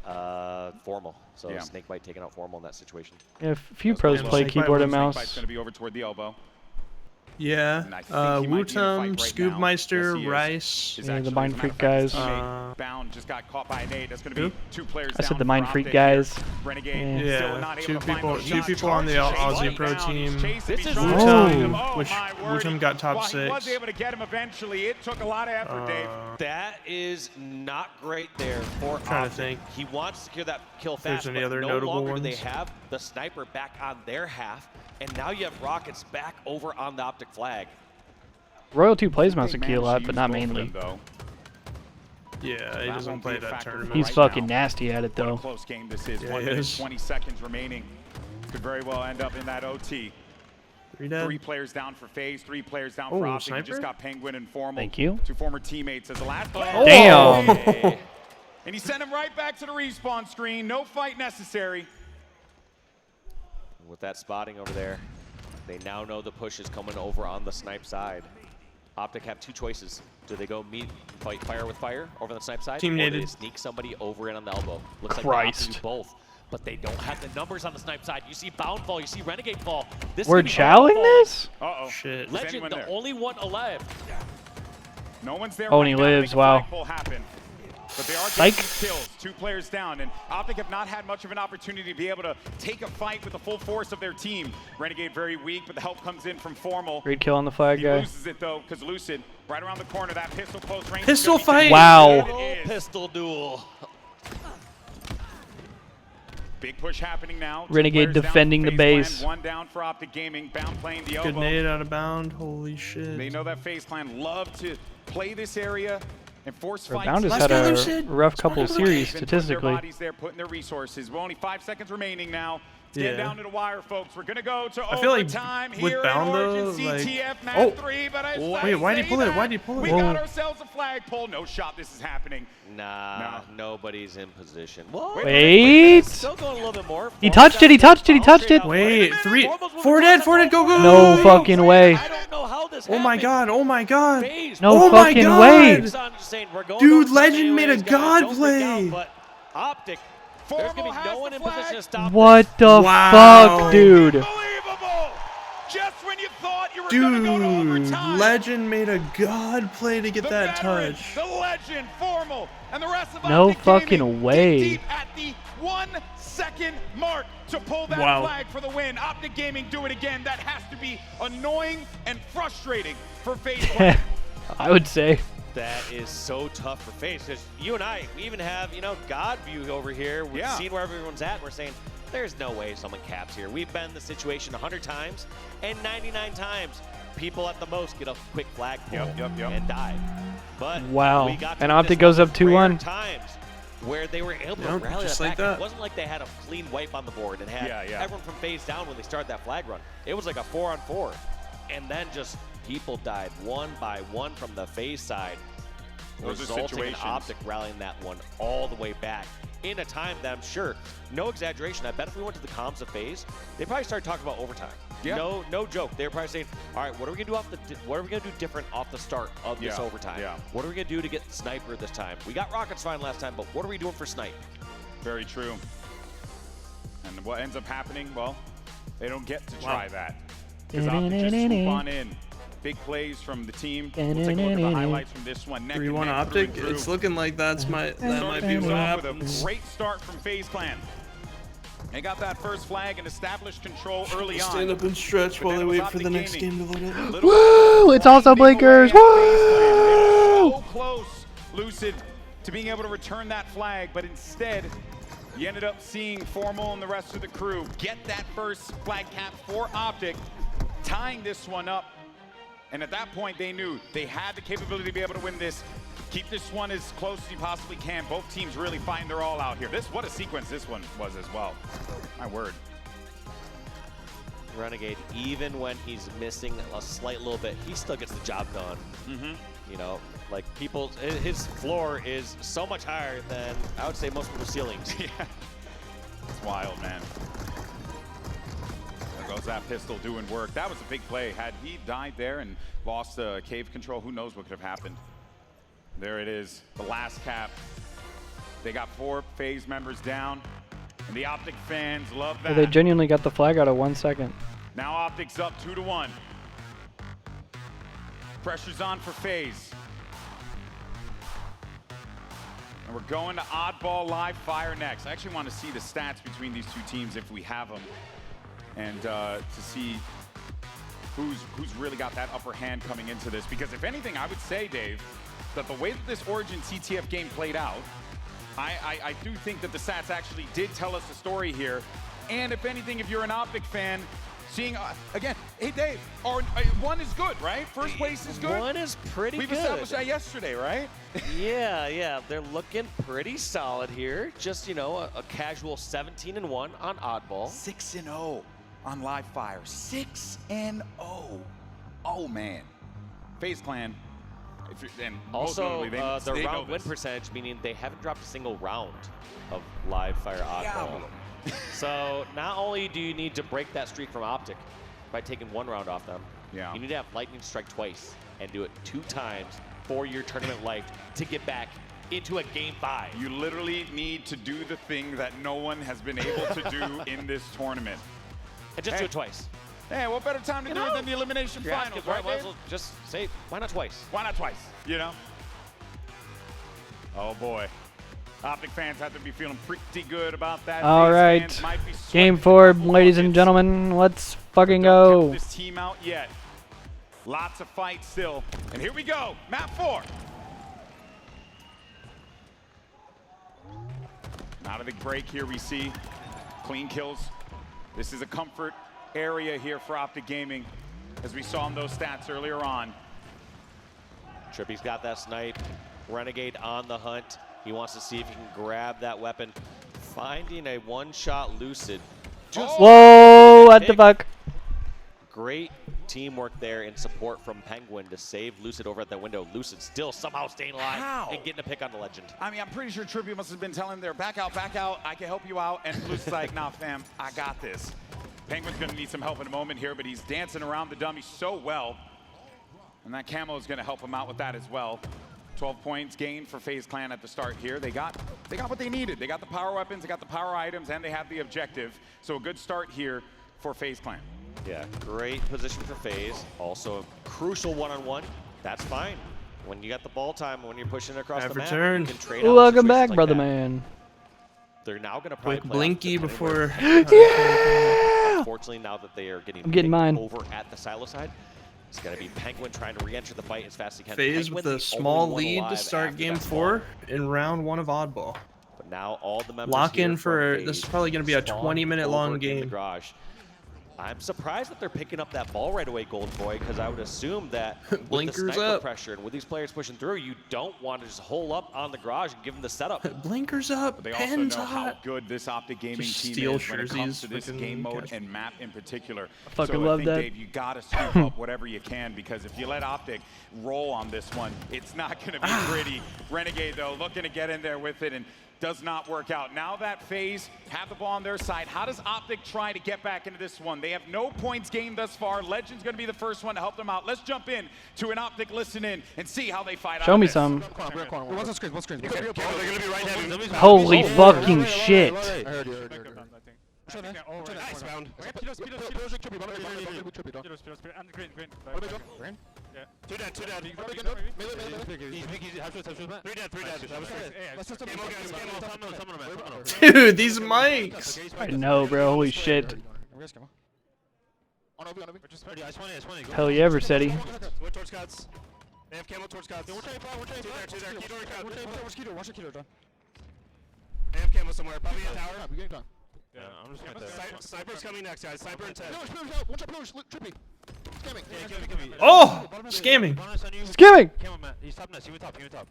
Formal. So Yeah. Snakebite taking out Formal in that situation. Yeah, a few pros play Snakebite keyboard and Snakebite's mouse. going to be over toward the elbow. Yeah. And I think he might be in a fight Wutum, right now. Scoopmeister, Yes, he is. Rice. Is Yeah, the actually, Mind as a Freak matter of guys. fact, Bound just got caught by a nade. That's going to be Who? 2 players I said down the for Mind Freak Optic guys. here. Renegade still Yeah, not able two to find people, those two shots. people on the Charges Aussie chasing Pro Bound. team. Chasing This is Bound. Wutum, Oh, which my word. Wutum got top While 6. He was able to get him eventually. It took a lot of effort, Dave. That is not great there for Trying to Optic. think. He wants to secure that kill If there's fast, any but other no notable longer do they ones. have the sniper back on their half, and now you have Rockets back over on the Optic flag. Royal 2 plays They Mouse Key a managed lot, to but use not both of mainly. them, though. Yeah, he That doesn't won't play be a that factor tournament. He's right fucking now. nasty at it, What a though. close game this is. Yeah, 1 it minute, is. 20 seconds remaining. Could very well end up in that OT. 3 dead. 3 players down for FaZe, 3 players down Oh, for Optic. You sniper? just got Penguin and Formal. Thank you. 2 former teammates as the last player. Oh. Damn. And he sent him right back to the respawn screen. No fight necessary. With that spotting over there, they now know the push is coming over on the snipe side. Optic have 2 choices. Do they go meet, fight fire with fire over on the snipe side? Team or do naded. they sneak somebody over in on the elbow? Looks like Christ. they have to do both. But they don't have the numbers on the snipe side. You see Bound fall, you see Renegade fall. This is We're gonna be chowing all this? Uh-oh. Shit. Is Legend, anyone the there? only one alive. No one's there Oh, right and he now to lives, make a wow. flagpole happen. But they are Psych. getting kills. 2 players down, and Optic have not had much of an opportunity to be able to take a fight with the full force of their team. Renegade very weak, but the help comes in from Formal. Great kill on the flag He guy. loses it though, because Lucid right around the corner. That pistol close range. Pistol is gonna be fight. Wow. It is. Pistol duel. Big push happening now. 2 Renegade players down for defending the FaZe base. Clan, 1 down for Optic Gaming. Bound playing the elbow. Good nade out of bound. Holy shit. They know that FaZe Clan love to play this area and force fights. Bound has Let's had go, a Lucid. rough couple Let's go, series They've been putting their statistically. bodies there, putting their resources. We're only 5 seconds remaining now. Stand Yeah. down to the wire, folks. We're gonna go to I feel like overtime with here Bound, in though, Origin like- CTF match Oh. 3. But I Wait, why'd he pull it? Why'd he pull it? We Whoa. got ourselves a flagpole. No shot. This is happening. Nah, nobody's in position. Whoa. Wait. Still going a little bit more. He touched it, he touched it, he touched it. Wait, 4 dead, go, go. No fucking way. I don't know how this Oh my God, oh my God. FaZe. No Oh my fucking God. way. Dude, Legend made a god play. But Optic, there's going to be no one in position to stop What the Wow. fuck, dude? Unbelievable! Just when you thought you were gonna go to Dude, overtime. Legend made a god play to get The that veteran, touch. The legend, Formal, and the rest of No Optic fucking Gaming way. dig deep at the 1 second mark to pull that Wow. flag for the win. Optic Gaming do it again. That has to be annoying and frustrating for FaZe Clan. I would say. That is so tough for FaZe because you and I, we even have, God view over here. We've Yeah. seen where everyone's at. And we're saying, There's no way someone caps here. We've been in the situation 100 times, and 99 times, people at the most get a quick flag pull and die. But Wow. we got And to Optic this goes up rare 2-1. times where they were able to rally just that like back. that. It wasn't like they had a clean wipe on the board and had everyone from phase down when they started that flag run. It was like a 4-on-4. And then just people died one by one from the phase side, Those are resulting in situations. Optic rallying that one all the way back in a time that I'm sure, no exaggeration, I bet if we went to the comms of phase, they probably started talking about overtime. Yeah. No joke. They were probably saying, all right, what are we gonna do what are we gonna do different off the start of this overtime? What are we gonna do to get Sniper this time? We got Rockets fine last time, but what are we doing for Snipe? Very true. And what ends up happening, well, they don't get to try that. Because Optic just swoop on in. Big plays from the team. We'll take a look at the highlights from this one. 3-1 Optic. It's looking like that might be what happens. With a great start from FaZe Clan. They got that first flag and established control early on. Stand up and stretch while they wait for the next game to load up. Woo! It's also Blinkers. Woo! So close, Lucid, to being able to return that flag, but instead, you ended up seeing Formal and the rest of the crew get that first flag cap for Optic, tying this one up. And at that point, they knew they had the capability to be able to win this. Keep this one as close as you possibly can. Both teams really find their all out here. What a sequence this one was as well. My word. Renegade, even when he's missing a slight little bit, he still gets the job done. You know, like his floor is so much higher than, I would say, most people's ceilings. Yeah. It's wild, man. There goes that pistol doing work. That was a big play. Had he died there and lost cave control, who knows what could have happened. There it is, the last cap. They got 4 FaZe members down, and the Optic fans love that. They genuinely got the flag out of 1 second. Now Optic's up 2-1. Pressure's on for FaZe. And we're going to Oddball Live Fire next. I actually want to see the stats between these two teams if we have them, and to see who's really got that upper hand coming into this. Because if anything, I would say, Dave, that the way that this Origin CTF game played out, I do think that the stats actually did tell us a story here. And if anything, if you're an Optic fan, seeing, again, hey Dave, one is good, right? First place is good? One is pretty good. We've established that yesterday, right? Yeah, they're looking pretty solid here. Just, you know, a casual 17-1 on Oddball. 6-0 on Live Fire. 6-0. Oh, man. FaZe Clan. Also, the round win percentage, meaning they haven't dropped a single round of Live Fire Oddball. So not only do you need to break that streak from Optic by taking 1 round off them, you need to have Lightning Strike twice and do it 2 times for your tournament life to get back into a Game 5. You literally need to do the thing that no one has been able to do in this tournament. And just do it twice. Hey, what better time to do it than the elimination finals, right? Might as well just say, why not twice? Why not twice, you know? Oh, boy. Optic fans have to be feeling pretty good about that. All right. Game 4, ladies and gentlemen. Let's fucking go. This team out yet. Lots of fights still. And here we go. Map 4. Out of the break here we see clean kills. This is a comfort area here for Optic Gaming, as we saw in those stats earlier on. Trippy's got that snipe. Renegade on the hunt. He wants to see if he can grab that weapon. Finding a one-shot Lucid. Whoa, what the fuck? Great teamwork there in support from Penguin to save Lucid over at that window. Lucid still somehow staying alive and getting a pick on the Legend. I mean, I'm pretty sure Trippy must have been telling them, back out, I can help you out. And Lucid's like, nah, fam, I got this. Penguin's gonna need some help in a moment here, but he's dancing around the dummy so well. And that camo is gonna help him out with that as well. 12 points gained for FaZe Clan at the start here. They got what they needed. They got the power weapons, they got the power items, and they have the objective. So a good start here for FaZe Clan. Yeah, great position for FaZe. Also a crucial one-on-one. That's fine. When you got the ball time, when you're pushing across the map, you can trade out Welcome back, like brother that. man. They're now going to probably play Blinky before. Yeah! Unfortunately, now that they are getting getting mine. over at the silo side, it's going to be Penguin trying to re-enter the fight as fast as he can. FaZe with a small lead to start Game 4 in round 1 of Oddball. But Now all the members Lock in here for from this is FaZe probably going to be a spawn 20-minute long over in the game. garage. I'm surprised that they're picking up that ball right away, Gold Boy, because I would assume that with Blinkers the sniper up. pressure and with these players pushing through, you don't want to just hole up on the garage and give them the setup. Blinkers up. But they also Pens know how hot. good this Optic Gaming Just team steal is when it comes to this jerseys, game mode freaking and map in particular. I fucking so love I think, that. Dave, you got to scoop up whatever you can, because if you let Optic roll on this one, it's not going to be pretty. Renegade, though, looking to get in there with it and does not work out. Now that FaZe have the ball on their side, how does Optic try to get back into this one? They have no points gained thus far. Legend's going to be the first one to help them out. Let's jump in to an Optic listen in and see how they fight out. Show me some. One screen. Holy fucking shit. Nice round. Two dead. Dude, these mics. I know, bro. Holy shit. Hell yeah, Versetti. They have camo towards Gods. They have camo somewhere. Probably in tower. Yeah, I'm just gonna Sniper's coming next, guys. Sniper and 10. Scamming. Oh! Scamming. Scamming! He's top nest. He went top. We took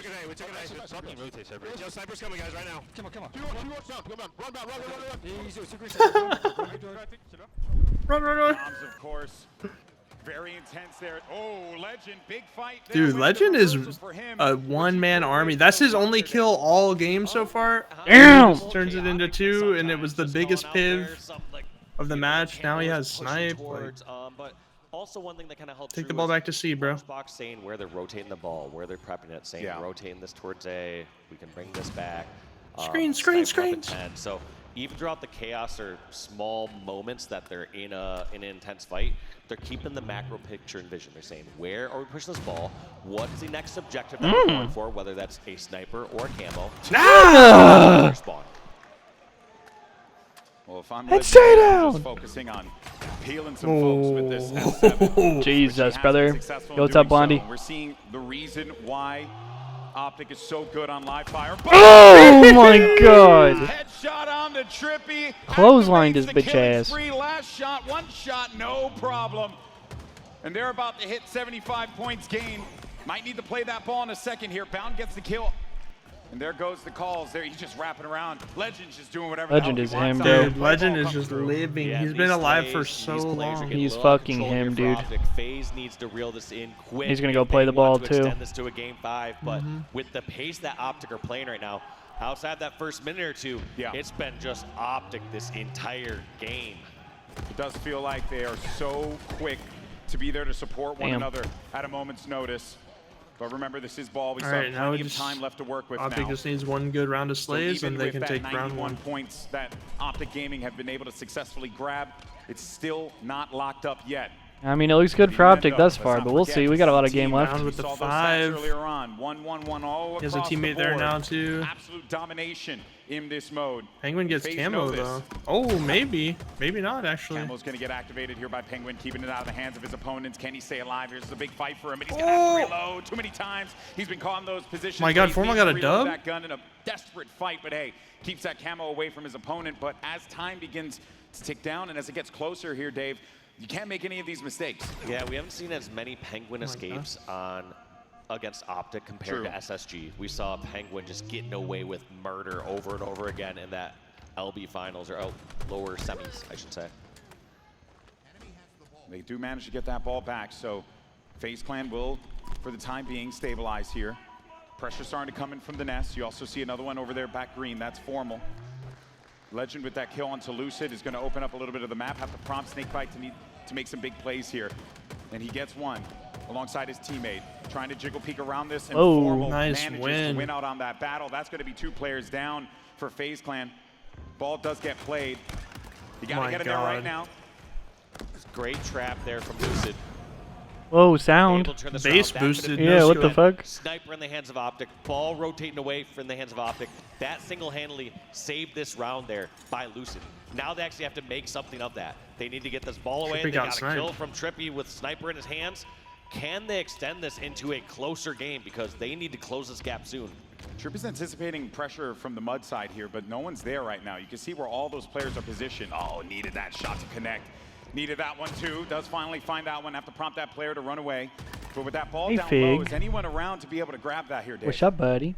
an A. Something rotates everywhere. Yo, Sniper's coming, guys, right now. Come on. Run. Bombs, of course. Very intense there. Oh, Legend, big fight there. Dude, Legend is a one-man army. That's his only kill all game so far. Damn! Turns it into 2, and it was the biggest piv of the match. Now he has snipe. Like, But also one thing that kind of helps take the ball back to C, bro. Box saying where they're rotating the ball, where they're prepping it, saying rotating this towards A. We can bring this back. Screens. So even throughout the chaos or small moments that they're in an intense fight, they're keeping the macro picture in vision. They're saying, where are we pushing this ball? What's the next objective that we're going for, whether that's a sniper or a camo? Spawn. Well, if I'm stay down. just focusing on peeling some folks with this S7. Jesus, brother. Yo, what's up, Blondie? So. We're seeing the reason why Optic is so good on live fire. Oh my god. Headshot on the Trippy. Clotheslined his bitch ass. Last shot, one shot, no problem. And they're about to hit 75 points gain. Might need to play that ball in a second here. Bound gets the kill. And there goes the calls. There, he's just wrapping around. Legend's just doing whatever. Legend is him, dude. dude. Legend is just living. Yeah, he's been alive for so long. He's fucking him, dude. FaZe needs to reel this in quick. He's gonna go play the ball too. Extend this to a game 5, but with the pace that Optic are playing right now, outside that first minute or two, it's been just Optic this entire game. It does feel like they are so quick to be there to support one another at a moment's notice. But remember, this is ball. We still have plenty of time left to work with now. Optic just needs one good round of slays, so and they can with take that round 1. points that Optic Gaming have been able to successfully grab, it's still not locked up yet. I mean, it looks good for Optic thus far, but we'll see. We got a lot of game left. With the 5. Earlier on, 1-1-1 all He has a across the teammate there board. now too. Absolute domination in this mode. Penguin gets FaZe camo know this. though. Oh, maybe not actually. Camo's going to get activated here by Penguin, keeping it out of the hands of his opponents. Can he stay alive? Here's a big fight for him, and he's going to have to reload too many times. He's been caught in those positions. My God, He Formal needs got to a reload dub? that gun in a desperate fight, but hey, keeps that camo away from his opponent. But as time begins to tick down, and as it gets closer here, Dave, you can't make any of these mistakes. Yeah, we haven't seen as many Penguin escapes against Optic compared to SSG. We saw Penguin just getting away with murder over and over again in that LB finals, or lower semis, I should say. They do manage to get that ball back, so FaZe Clan will, for the time being, stabilize here. Pressure starting to come in from the nest. You also see another one over there back green. That's Formal. Legend with that kill onto Lucid is going to open up a little bit of the map, have to prompt Snakebite to make some big plays here. And he gets one alongside his teammate, trying to jiggle peek around this, and Formal nice manages to win out on that battle. That's going to be 2 players down for FaZe Clan. Ball does get played. You got to get in there right now. Great trap there from Lucid. Whoa, sound. Base boosted. Yeah, what the fuck? Sniper in the hands of Optic. Ball rotating away from the hands of Optic. That single-handedly saved this round there by Lucid. Now they actually have to make something of that. They need to get this ball away. They got a kill from Trippy with Sniper in his hands. can they extend this into a closer game? Because they need to close this gap soon. Trip is anticipating pressure from the mud side here, but no one's there right now. You can see where all those players are positioned. Oh, needed that shot to connect. Needed that one too. Does finally find that one. Have to prompt that player to run away. But with that ball Hey, down Fig. low, is anyone around to be able to grab that here, Dave? What's up, buddy?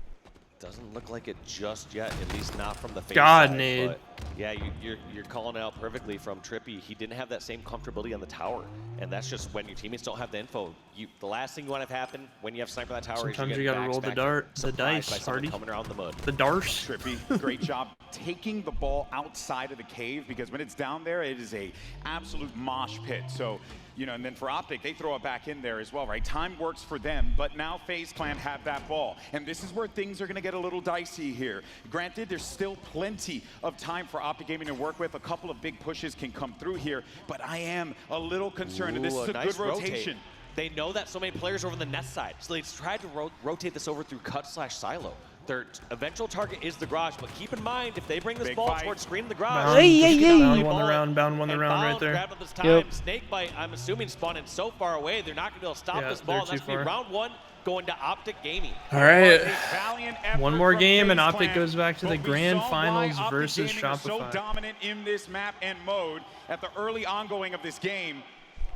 Doesn't look like it just yet, at least not from the face God, side, Nade. but yeah, you're calling it out perfectly from Trippy. He didn't have that same comfortability on the tower, and that's just when your teammates don't have the info. The last thing you want to have happen when you have sniper on that tower Sometimes is you gotta roll the dice, by someone Hardy. coming around the mud. The darce. Trippy, great job taking the ball outside of the cave, because when it's down there, it is a absolute mosh pit. So, you know, and then for Optic, they throw it back in there as well, right? Time works for them, but now FaZe Clan have that ball. And this is where things are gonna get a little dicey here. Granted, there's still plenty of time for Optic Gaming to work with. A couple of big pushes can come through here, but I am a little concerned, and this is a nice good rotation. They know that so many players are over the nest side, so they tried to rotate this over through cut/silo. Their eventual target is the garage, but keep in mind, if they bring this Big ball fight. towards screen the garage, Bound one the round, bound one the and round right Bound there. grabbed it this time. Yep. Snakebite, I'm assuming, spawning so far away, they're not going to be able to stop Yeah, this ball. they're That's too going to be far. round one going to Optic Gaming. All right. Valiant effort One more from game and FaZe Optic Clan, goes back to the but we grand saw finals why Optic versus Gaming is so Shopify. dominant in this map and mode at the early ongoing of this game.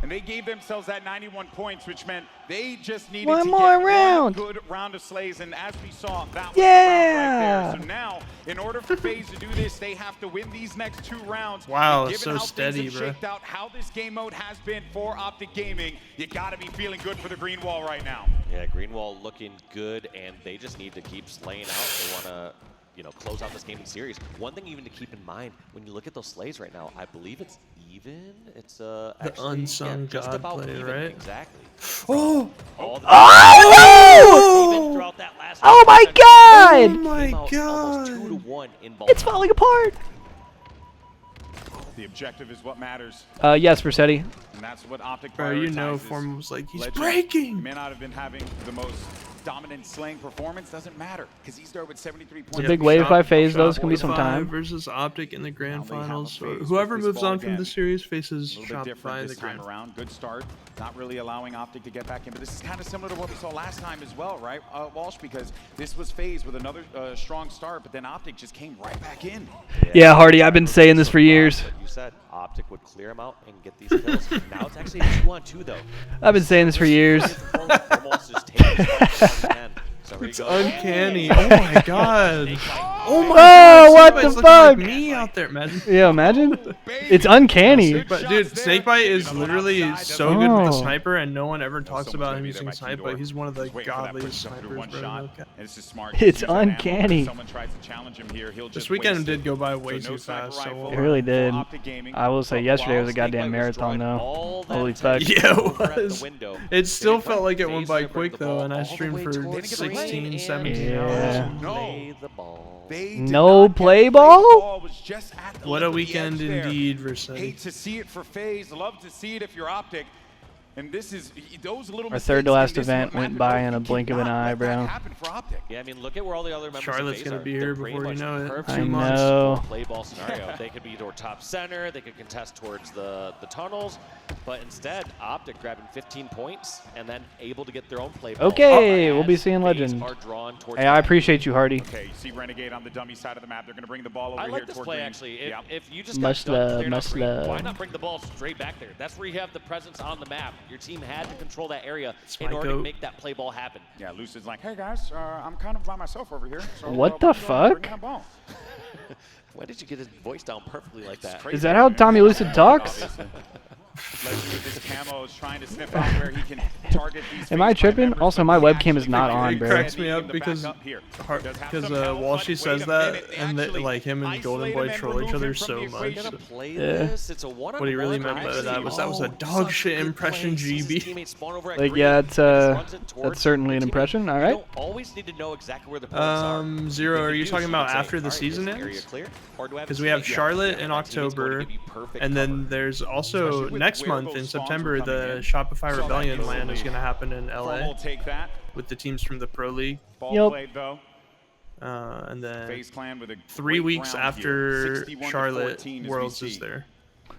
And they gave themselves that 91 points, which meant they just needed One to more get round. one good round of slays. And as we saw, that was Yeah. the round right there. So now, in order for FaZe to do this, they have to win these next 2 rounds. Wow, And given so how steady, things have bro. shaked out, how this game mode has been for Optic Gaming, you got to be feeling good for the green wall right now. Yeah, Greenwall looking good, and they just need to keep slaying out. They want to, you know, close out this game in series. One thing even to keep in mind when you look at those slays right now, I believe it's even. It's actually, unsung just god about play, even. right? Exactly. Oh! All the Oh! throughout that last Oh my round, God! came my out God. Almost 2-1 in ball. It's falling apart. The objective is what matters. Yes, Versetti. And that's what Optic Bro, you know prioritizes. Form was like, he's Legend breaking! may not have been having the most dominant slaying performance, doesn't matter, because he started with 73 points. It's a big wave by FaZe, though. It's going to be some Shopify time. versus Optic in the grand Now they have a finals. So phase whoever with this moves ball on from again. the series faces A little bit Shopify different in this the time grand. around. Good start. Not really allowing Optic to get back in, but this is kind of similar to what we saw last time as well, right, Walsh? Because this was FaZe with another strong start, but then Optic just came right back in. Yeah, Hardy, I've been saying this for years. Like you said, Optic would clear him out and get these kills. Now it's actually a 2-on-2 though. I've been saying this for years. It's uncanny. Oh my God. Oh my Oh, God. what Snakebites the looking fuck? Like me out there, man. Yeah, imagine. It's uncanny. But dude, Snakebite is literally so good with the Oh. sniper, and no one ever talks Someone's about gonna him be there using by sniper. Q-Door. He's one of the Just waiting for that godliest push up through snipers, one bro. shot. No cap. And it's just smart. It's Just use that ammo. uncanny. If someone tries to challenge him here, he'll This just weekend waste did it. go by way So no too sniper fast. So rifle It really did. for Optic Gaming. I will say yesterday was a goddamn marathon, though. Holy fuck. yeah, it was. It still felt like it went by quick though, and I streamed for 16, 17 hours. Yeah. No. No play ball? What a weekend indeed, Versailles. Hate to see it for FaZe, love to see it if you're Optic. And this is those little Our third to mistakes last in this event one went map by and in a you blink of an cannot eye, let that bro. happen for Optic. Yeah, I mean, look at where all the other members Charlotte's of FaZe gonna are. be They're here pretty before you much know it. perfect I 2 months. know. Play ball scenario. They could be either top center, they could contest towards the tunnels, but instead, Optic grabbing 15 points and then able to get their own play ball. Okay, we'll be seeing FaZe Legend. are drawn towards Hey, I appreciate you, Hardy. Okay, you see Renegade on the dummy side of the map. They're going to bring the ball over I here like this toward play green. actually. Yeah. If you just Much got done love, clearing out much green, why love. not bring the ball straight back there? That's where you have the presence on the map. Your team had to control that area in my order to goat. make that play ball happen. Yeah, Lucid's like, hey guys, I'm kind of by myself over here. So, What the why don't you go ahead and bring fuck? that ball? When did you get his voice down perfectly like that? Is that how Tommy Lucid talks? Obviously. Legend with his camo is trying to sniff out where he can target these. Am I FaZe Clan tripping? members, Also, but my he webcam is actually not could on, be bro. Cracks me standing up in the because back up here. Does have because some help, Walshy but says wait a that, minute, they and actually like him and Golden isolate Boy him and troll each remove other him from so the much. equation. Play Yeah. this. It's a one-on-one. What he really meant by that was a dog shit impression, GB. Like, yeah, it's that's certainly an impression. All You right. don't always need to know exactly where the points are. Zero, are you do, talking so about could say, after the "All right, season is this area ends? clear, or do I have Because to we have stay?" Charlotte Yeah, in my teammate's going to October, give you perfect and then cover. there's also Especially with next where month those in spawns are September, coming the in. Shopify Saw that Rebellion easily. LAN is going to happen in Promo LA will take that. with the teams from the Pro League. Ball Yep. played though. And then FaZe Clan with a 3 great weeks round after here. 61 to Charlotte 14 as we Worlds see. is there.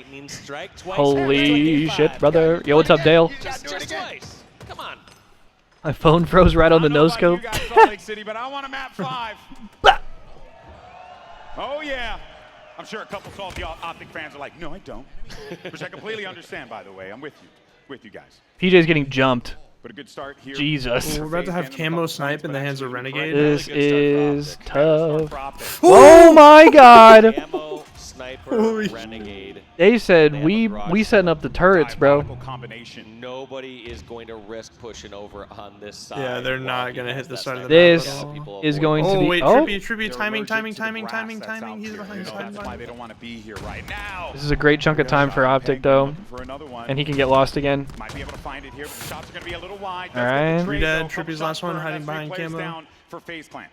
lightning strike twice. Holy shit, brother. Yo, what's up, Dale? Just twice. Come on. My phone froze right on the no scope. Salt Lake City, but I want a map 5. Oh yeah. I'm sure a couple salty Optic fans are like, no, I don't. Which I completely understand, by the way. I'm with you. with you guys. PJ's getting jumped. But a good start here. Jesus. We're about to have camo snipe in the hands of Renegade. This is tough. Oh my god! Camo, sniper, Renegade. They said we setting up the turrets, bro. Nobody is going to risk pushing over on this side. Yeah, they're not going to hit the side of the This map. is going to be. Oh wait, oh, Trippy, timing. He's behind the That's why they don't want to be here right now. this is a great chunk of time for Optic though, and he can get lost again. Might be able to find it here, but the shots are going to be a little wide. All right. 3 dead. Trippy's last one, hiding behind camo. Down for FaZe Clan.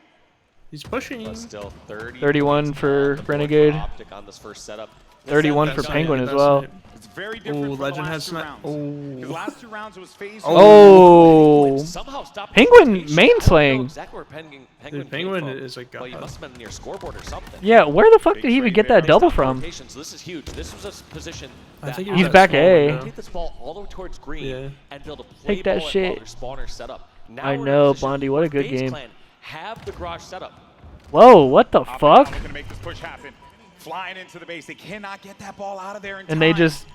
He's pushing. But still 31 for Renegade. Optic on this first setup. 31 for Penguin as well. It's very different from Legend the has last 2 rounds. Because last 2 rounds it was FaZe. Oh. Somehow stopped Penguin main slaying. Exactly where Penguin is a god. Well, you must have been near scoreboard or something. Yeah, where the fuck did he even get that double from? So this is huge. This was a position. I think he's back A. Take this ball all the way towards green and build a play Take that ball shit. while their spawner set up. Now I we're in a know, position Bondi. What a good FaZe game. Clan have the garage set up. Whoa, what the fuck? Going to make this push happen. Flying into the base. They cannot get that ball out of there in And they just,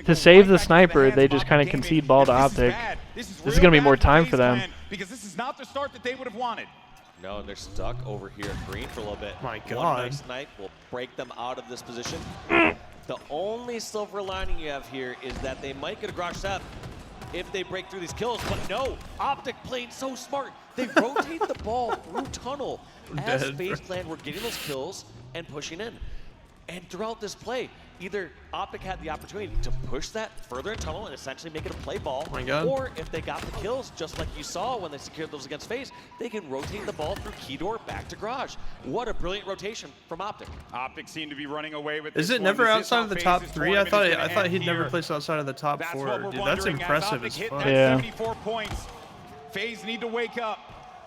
to save the sniper, they just kind of concede ball to Optic. This is going to be more time for them. Because this is not the start that they would have wanted. No, and they're stuck over here at green for a little bit. My One God. nice snipe will break them out of this position. The only silver lining you have here is that they might get a garage set if they break through these kills, but no, Optic playing so smart. They rotate the ball through tunnel as FaZe Clan were getting those kills and pushing in. And throughout this play, either Optic had the opportunity to push that further in tunnel and essentially make it a play ball, or if they got the kills, just like you saw when they secured those against FaZe, they can rotate the ball through key door back to garage. What a brilliant rotation from Optic. Optic seemed to be running away with Is this it one. never This is outside how of the FaZe's top 3? I thought he'd here. never placed outside of the top That's 4. what we're Dude, that's wondering. impressive As as Optic fuck. hit that 74 points. FaZe need to wake up.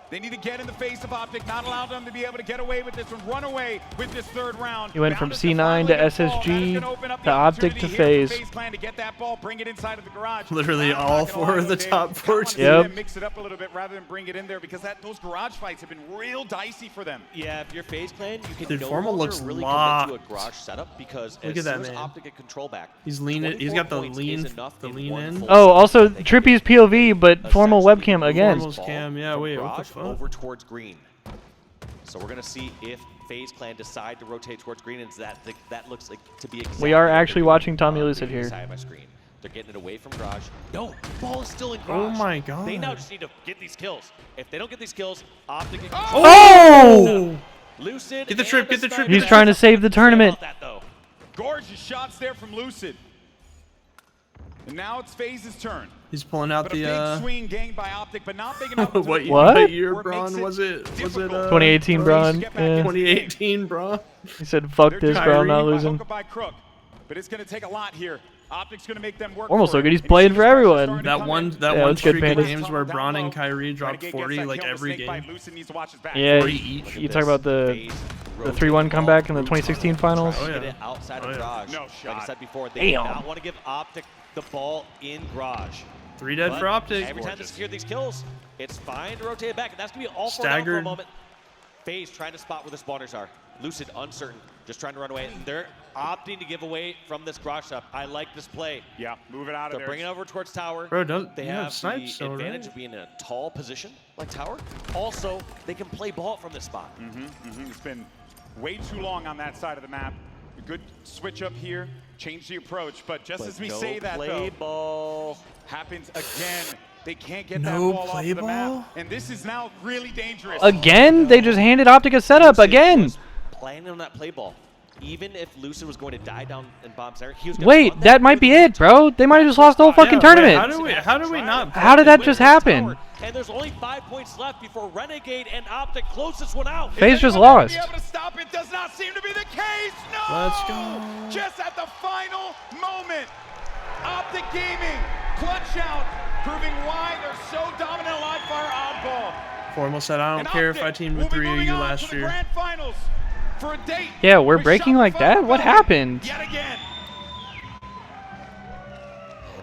They need to get in the face of Optic, not allow them to be able to get away with this one, run away with this 3rd round. He went from C9 to SSG to Optic to FaZe. To get that ball, bring it inside of the garage. Literally all 4 of the top 4 teams. Yep. Mix it up a little bit rather than bring it in there because those garage fights have been real dicey for them. Yeah, if you're FaZe Clan, you can Dude, no Formal longer looks really locked. commit to a garage setup because Look as at soon that, as man. Optic get control back, He's leaning. He's got the 24 lean. points is enough The in lean one in. full Oh, set. also They can Trippy's POV, but formal webcam again. Formal's cam. Yeah, wait, what the garage fuck? over towards green. So we're gonna see if FaZe Clan decide to rotate towards green, and that looks like to be exactly We are what actually they're watching doing Tommy on Lucid the here. side of my screen. They're getting it away from garage. No, ball is still in garage. Oh my God. They now just need to get these kills. If they don't get these kills, Optic. Oh! Lucid. Get the trip, get the trip. He's trying to save the tournament. Gorgeous shots there from Lucid. And now it's FaZe's turn. He's pulling out But a big the. swing gained by Optic, but not big enough. What What? year, Where it Braun? makes it Was it? 2018 Braun. Yeah. 2018 Braun. He said, "Fuck this, bro. I'm not losing." By crook, but it's going to take a lot here. Optic's going to make them work. Almost for look it. good. He's playing for everyone. That one Yeah, it's good, streak of Pandas. games where Braun and Kyrie dropped Renegade 40 gets that like kill. every Mistake by game. Lucid needs to watch his back. Yeah, 40 each. you talk about the 3-1 comeback in the 2016 finals. Oh, yeah. Get it outside of garage. No Like shot. I said before, they do Damn. not want to give Optic the ball in garage. 3 dead But for Optic. Every time they secure these kills, it's fine to rotate it back, and that's going to be all for Staggered. a moment. FaZe trying to spot where the spawners are. Lucid uncertain, just trying to run away. They're opting to give away from this garage setup. I like this play. Yeah, move it out of They're there. bringing it over towards tower. Bro, don't They you have have snipes the still, advantage right? of being in a tall position like tower. Also, they can play ball from this spot. It's been way too long on that side of the map. A good switch up here, change the approach, but just as we no say that, play though, ball happens again. They can't get No that ball off play of the map, ball? and this is now really dangerous. Again? They just handed Optic a setup again. Planning on that play ball. Even if Lucid was going to die down in bomb center, he was going to Wait, run that might be it, bro. They might have just lost the whole fucking Yeah, tournament. How do we not? How did that just happen? And there's only 5 points left before Renegade and Optic close this one out. FaZe just lost. Be able to stop it does not seem to be the case. No! Let's go. Just at the final moment, Optic Gaming clutch out, proving why they're so dominant live fire oddball. Formal said, I don't care if I teamed with 3 of you last year. Grand finals for a date. Yeah, we're with breaking like that? What happened? Yet again.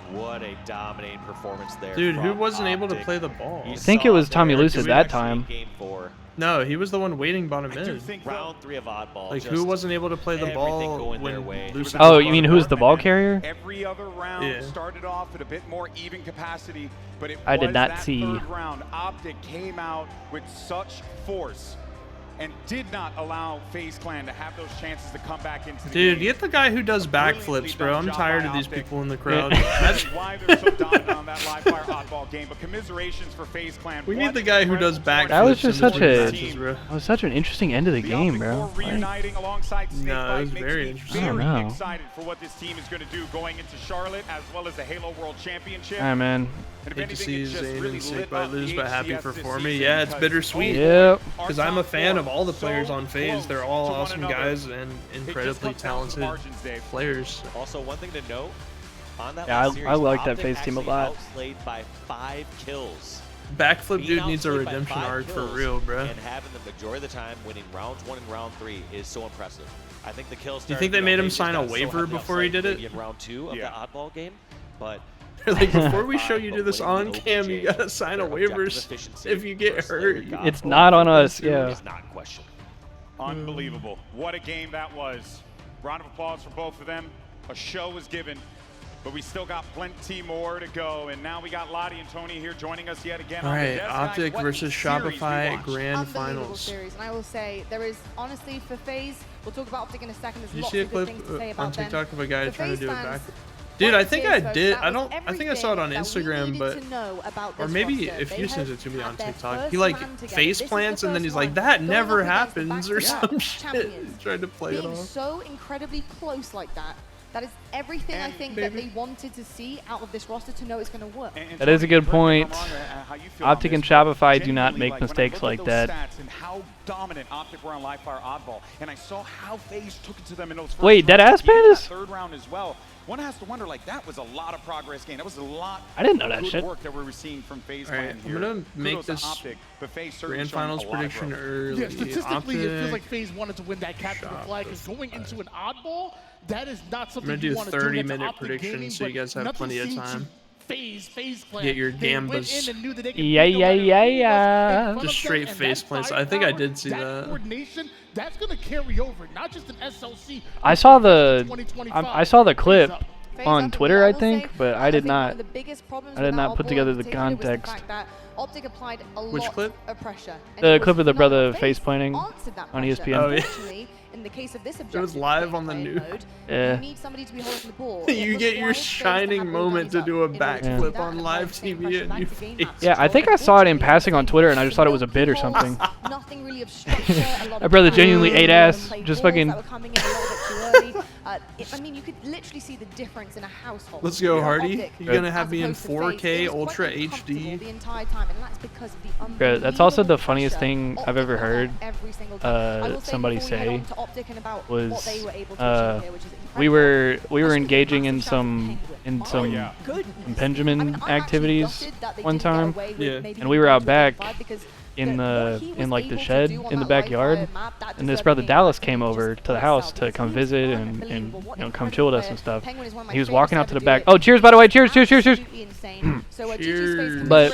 And what a dominating performance there. Dude, who from wasn't able to Optic. play the ball? You I think it saw was Tommy there Lucid two that actually in time. Game 4. No, he was the one waiting bottom mid. Round 3 of oddball. Like, who wasn't able to play the ball when Lucid Oh, you mean who's the ball carrier? Every other round started off at a bit more even capacity, but it I did was not that see. third round. Optic came out with such force and did not allow FaZe Clan to have those chances to come back into the Dude, game. get the guy who does backflips, bro. I'm tired of these people in the crowd. That's why they're so dominant on that live fire oddball game. But commiserations for FaZe Clan. We need the guy who does backflips. That was just such a matches, bro. that was such an interesting end of the game, bro. Like, Reuniting alongside no, it was very interesting. I don't know. Excited for what this team is going to do going into Charlotte as well as the Halo World Championship. Alright, man. Hate to see Zane and Snakebite lose, but happy for me. Yeah, it's bittersweet. Yep. Because I'm a fan of all the players on FaZe. They're all awesome guys and incredibly talented players. Also, one thing to note on that Yeah, last series, I like that Optic FaZe team a actually lot. Outplayed by 5 kills. Backflip Being dude needs a outplayed by redemption 5 arc for kills real, bro. And having the majority of the time winning rounds 1 and round 3 is so impressive. I think the kills. Do you think they made him sign a waiver before he did it? In round 2 of the oddball game, but. They're like, before we show you do this on cam, you gotta sign a waiver if you get hurt. It's not on us, yeah. Unbelievable. What a game that was. Round of applause for both of them. A show was given, but we still got plenty more to go. And now we got Lottie and Tony here joining us yet again. All on the right, desk. Optic Guys, what versus series we Shopify watched? Grand Unbelievable Finals. series, and I will say there is honestly for FaZe. We'll talk about Optic in a second. There's Did you lots see a of good clip things to say about on them. TikTok of a guy For trying to FaZe do it back? fans, Dude, I that think series, I folks, did. that I was don't. I think I saw it on everything that we Instagram, needed but to know about or this maybe roster. if They you had sent it to me had on their TikTok, first he like round together. face This is plants the and then first he's like, one "That going never up against the happens" or back-to-back some shit. champions. Tried to play it Being off. so incredibly close like that. That is everything I think that they wanted to see out of this roster to know it's going to work. That is a good point. Optic and Shopify do not make mistakes like that. And how dominant Optic were on live fire oddball, and I saw how FaZe took it to them in those. Wait, dead ass pandas? Third round as well. One has to wonder, like, that was a lot of progress gained. That was a lot. I didn't know of that good shit. work that we were seeing from FaZe All right, Clan I'm here. gonna make Kudos to this Optic, but FaZe certainly Grand showing Finals a lot of prediction growth. early. Yeah, statistically, it feels Optic. like FaZe wanted to win that capture the flag, because going into an oddball, that is not I'm something gonna do you want to do. 30-minute Optic predictions gaming, so you but guys have nothing plenty of seemed to time. FaZe Clan. Get your They went gambas. in and knew that they could Yeah, beat no yeah, matter yeah, who was in yeah. front of Just them, straight and face that plants. I think I firepower, did see that that. coordination, that's going to carry over, not just an SLC. I saw the 2025. I saw the clip FaZe on up, Twitter, I I will think, say, but I did think one not. of the biggest problems I with did that not put oddball together in the particular was context. fact that Optic applied a Which lot clip? of pressure. And The it clip was of the brother phenomenal. face FaZe planting answered that on pressure. ESPN. Oh, yeah. Unfortunately, in the case of this objective, was live on the gameplay news. mode, Yeah. you need somebody to be holding the ball. You It get your requires FaZe to have shining all moment guns to do a up in order to do backflip that on and live apply the same TV pressure and back you to game face. maps. Yeah, I think I saw it in passing on Twitter, and I just thought it was a bit or something. Nothing really of structure, a lot My of brother power, genuinely ate ass, play just balls fucking- that were coming in a little bit too early. I mean, you could literally see the difference in a household. Let's go, You know, Hardy. Optic, You're gonna have as me in opposed to FaZe, 4K it was quite Ultra uncomfortable HD. the entire time, and that's because of the Bro, that's also the unbelievable funniest pressure thing I've Optic ever put on heard every single time. I will say somebody before we head say on to Optic and about was what they were able to achieve here, which is we incredible. were engaging in some Benjamin activities one time, and we were out back in like the shed in the backyard, and this brother Dallas came over to the house to come visit and you know, come chill with us and stuff. He was walking out to the back. Oh, cheers, by the way, cheers. But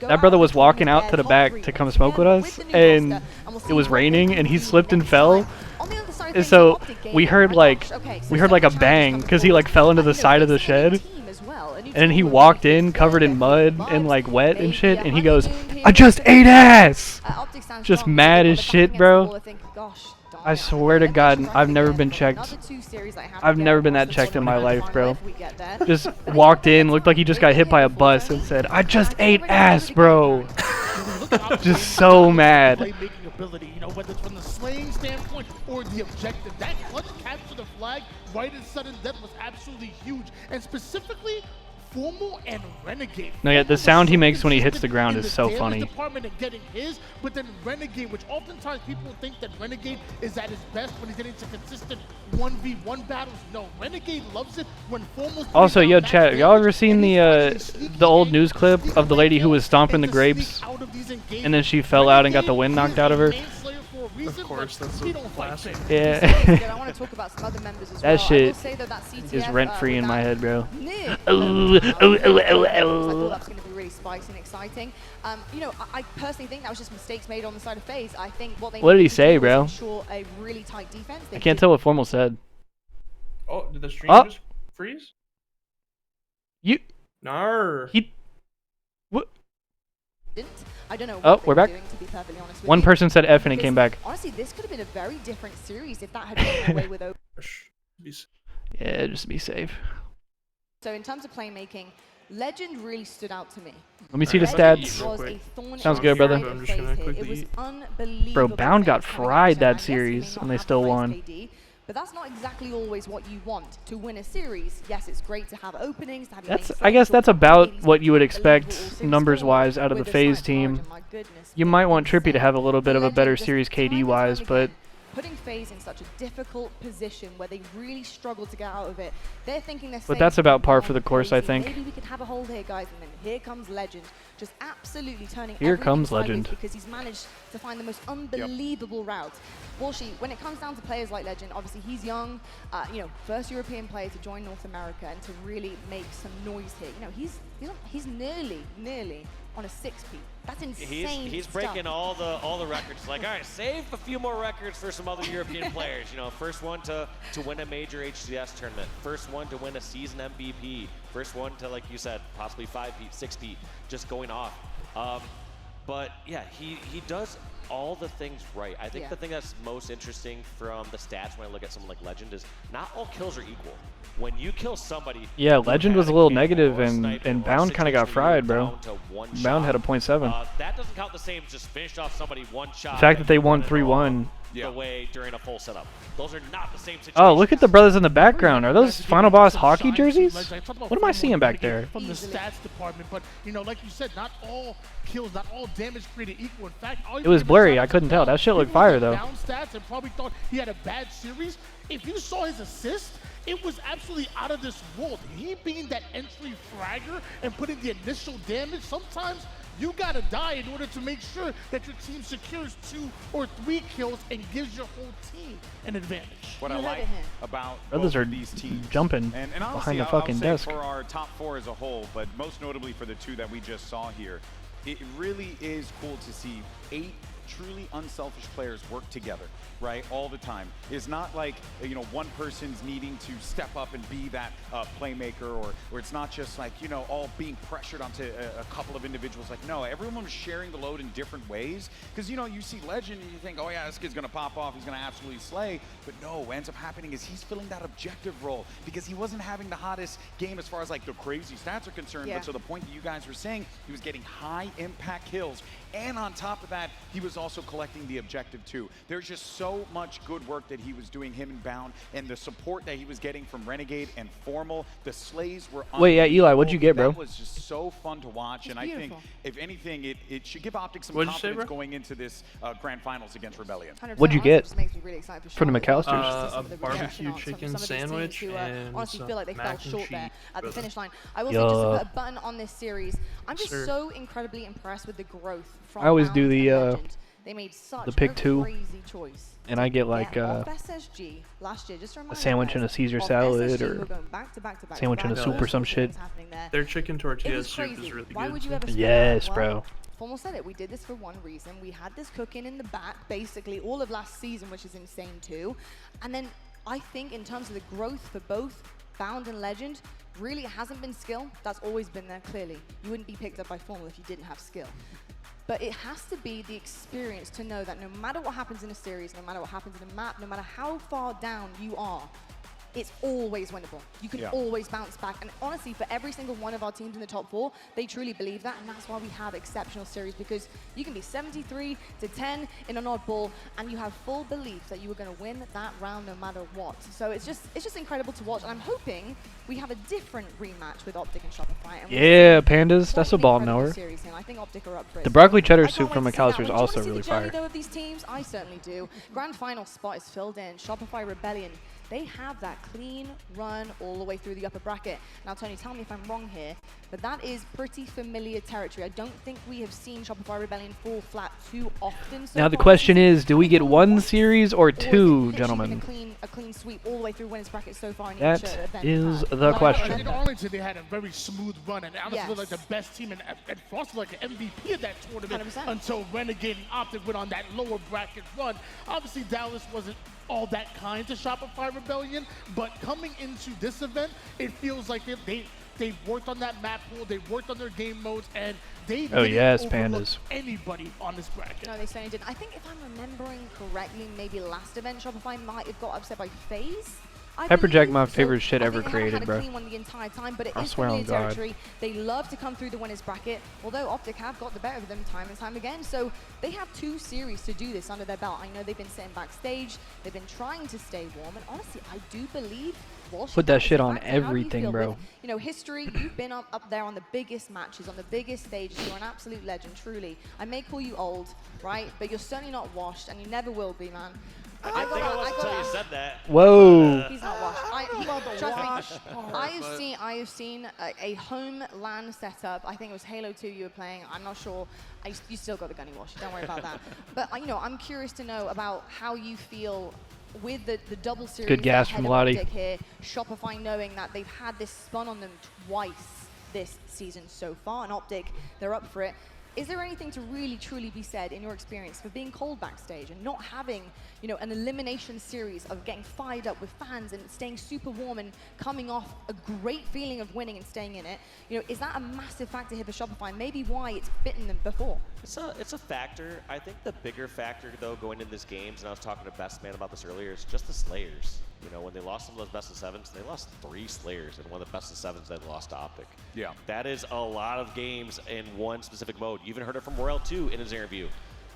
that brother was walking out to the back to come smoke with us, and it was raining, and he slipped and fell. And so we heard like a bang because he like fell into the side of the shed. And then he walked in covered in mud and like wet and shit, and he goes, "I just ate ass!" Just mad as shit, bro. I swear to God, I've never been checked. I've never been that checked in my life, bro. Just walked in, looked like he just got hit by a bus, and said, "I just ate ass, bro." Just so mad. Playmaking ability, you know, whether it's from the slaying standpoint or the objective. That clutch capture the flag right in sudden death was absolutely huge, and specifically Formal and Renegade. No, yeah, the sound he makes when he hits the ground is so funny. Department and getting his, but then Renegade, which oftentimes people think that Renegade is at his best when he's getting to consistent 1v1 battles. No, Renegade loves it when Formal's Also, yo, chat, y'all ever seen the old news clip of the lady who was stomping the grapes, and then she fell out and got the wind knocked out of her? Of course, that's a classic. Yeah. I want to talk about some other members as That well. shit I will say, though, that CTF, is rent free in my head, bro. I thought that was going to be really really spicy and exciting. You know, I personally think that was just mistakes made on the side of FaZe. I think what they What did he needed to say, do was bro? ensure a really tight defense. I can't tell what Formal said. Oh, did the stream just freeze? You. No. He. What? I don't know Oh, what we're back. doing, to be perfectly honest with One you. person said F and it Because came back. Honestly, this could have been a very different series if that had been away with. Yeah, just be safe. So in terms of playmaking, Legend really stood out to me. Let me see the Legend stats. was a thorn Sounds in good, the brother. side of FaZe here. It was unbelievable. Bro, Bound got things coming fried out. that Yes, you may series, not and they have still the won. highest KD, but that's not exactly always what you want to win a series. Yes, it's great to have openings, to have your That's. main I guess selection, that's but about KD's what you would unbelievable expect all numbers-wise out of the with a FaZe sniper team. margin, my goodness, You might want Trippy to have a little bit of a better series KD-wise, but putting FaZe in such a difficult position where they really struggle to get out of it. They're thinking they're But that's about par for the course, I think. Maybe we could have a hold here, guys, and then here comes Legend, just absolutely turning Here everything comes sideways Legend. because he's managed to find the most unbelievable routes. Walshy, when it comes down to players like Legend, obviously he's young, you know, first European player to join North America and to really make some noise here. You know, he's nearly on a 6P. That's insane. He's breaking all the records. Like, all right, save a few more records for some other European players. You know, first one to win a major HCS tournament, first one to win a season MVP, first one to, like you said, possibly 5P, 6P, just going off. But yeah, he does all the things right. I think the thing that's most interesting from the stats when I look at someone like Legend is not all kills are equal. When you kill somebody, yeah, Legend was a little negative, and Bound kind of got fried, bro. Bound had a .7. that doesn't count the same as just finish off somebody one shot. The fact that they won 3-1. The way during a full setup. Those are not the same situations. Oh, look at the brothers in the background. Are those Final Boss hockey jerseys? What am I seeing back there? From the stats department, but you know, like you said, not all kills, not all damage created equal. In fact, It was blurry. I couldn't tell. That shit looked fire though. Down stats and probably thought he had a bad series. If you saw his assist, it was absolutely out of this world. He being that entry fragger and putting the initial damage, sometimes you gotta die in order to make sure that your team secures 2 or 3 kills and gives your whole team an advantage. What I like about Brothers both are of these teams, jumping and behind honestly, the fucking I'll say desk. for our top 4 as a whole, but most notably for the 2 that we just saw here, it really is cool to see 8 truly unselfish players work together, right, all the time. It's not like, you know, one person's needing to step up and be that playmaker, or it's not just like, you know, all being pressured onto a couple of individuals. Like, no, everyone's sharing the load in different ways. Because, you know, you see Legend and you think, oh yeah, this kid's gonna pop off, he's gonna absolutely slay. But no, what ends up happening is he's filling that objective role because he wasn't having the hottest game as far as like the crazy stats are concerned. But to the point that you guys were saying, he was getting high impact kills. And on top of that, he was also collecting the objective too. There's just so much good work that he was doing, him and Bound, and the support that he was getting from Renegade and Formal. The slays were Wait, yeah, Eli, what'd you get, bro? That was just so fun to watch, and I think, if anything, it should give Optic some What'd you say, confidence bro? going into this Grand Finals against Rebellion. What'd you get Really excited for the McAllisters? A barbecue chicken sandwich and honestly feel like they fell short there at the finish line. I will Yo. say, just to put a button on this series, I'm just so incredibly impressed with the growth from I always Bound do and the Legend. They made such pick a 2, crazy choice. and I get like off SSG last year, just to a remind sandwich you and a guys, Caesar off salad, SSG, or we're going back to back to back sandwich to and a back. soup or some shit. Their chicken tortilla It soup was is crazy. really Why good. would you ever split Yes, that? bro. Well, Formal said it. We did this for one reason. We had this cooking in the back basically all of last season, which is insane too. And then I think in terms of the growth for both Bound and Legend, really it hasn't been skill. That's always been there, clearly. You wouldn't be picked up by Formal if you didn't have skill. But it has to be the experience to know that no matter what happens in a series, no matter what happens in a map, no matter how far down you are, it's always winnable. You can always bounce back. And honestly, for every single one of our teams in the top 4, they truly believe that. And that's why we have exceptional series, because you can be 73-10 in an oddball, and you have full belief that you are going to win that round no matter what. So it's just incredible to watch. And I'm hoping we have a different rematch with Optic and Shopify. And Yeah, Pandas. That's a ball knower. Series here. I think Optic are up for it. The broccoli cheddar I can't soup wait from to see that McAllister is one. Do you also wanna see really the journey, fire. though, of these teams? I certainly do. Grand final spot is filled in. Shopify Rebellion they have that clean run all the way through the upper bracket. Now, Tony, tell me if I'm wrong here, but that is pretty familiar territory. I don't think we have seen Shopify Rebellion fall flat too often. So Now the far. question is, do we get one series or two, gentlemen? A clean sweep all the way through winners bracket so far in That each event. is the question. In Arlington, they had a very smooth run, and honestly, Yes. looked like the best team, and Frost was like the MVP of that tournament 100%. until Renegade and Optic went on that lower bracket run. Obviously, Dallas wasn't all that kind to Shopify Rebellion, but coming into this event, it feels like they worked on that map pool, they worked on their game modes, and they didn't overlook anybody on this bracket. No, they certainly didn't. I think if I'm remembering correctly, maybe last event Shopify might have got upset by FaZe. Hyperjack, my favorite shit ever created, bro. Clean one the entire time, but it I is swear on familiar God. territory. They love to come through the winners bracket, although Optic have got the better of them time and time again. So they have 2 series to do this under their belt. I know they've been sitting backstage, they've been trying to stay warm, and honestly, I do believe Walsh Put that is shit on back there. How do you everything, feel bro. with, you know, history, you've been up there on the biggest matches, on the biggest stages. You're an absolute legend, truly. I may call you old, right? But you're certainly not washed, and you never will be, man. I think I was until you said that. Whoa. He's not washed. Trust me, I have seen a home LAN setup. I think it was Halo 2 you were playing. I'm not sure. You still got the gunny wash. Don't worry about that. But you know, I'm curious to know about how you feel with the double series. Good gas ahead from of Lottie. Optic here, Shopify knowing that they've had this spun on them twice this season so far, and Optic, they're up for it. Is there anything to really, truly be said in your experience for being cold backstage and not having, you know, an elimination series of getting fired up with fans and staying super warm and coming off a great feeling of winning and staying in it? You know, is that a massive factor here for Shopify? Maybe why it's bitten them before? It's a factor. I think the bigger factor, though, going into this games, and I was talking to Best Man about this earlier, is just the Slayers. You know, when they lost some of those best of sevens, they lost 3 Slayers, and one of the best of sevens they lost to Optic. Yeah. That is a lot of games in one specific mode. You even heard it from Royal 2 in his interview.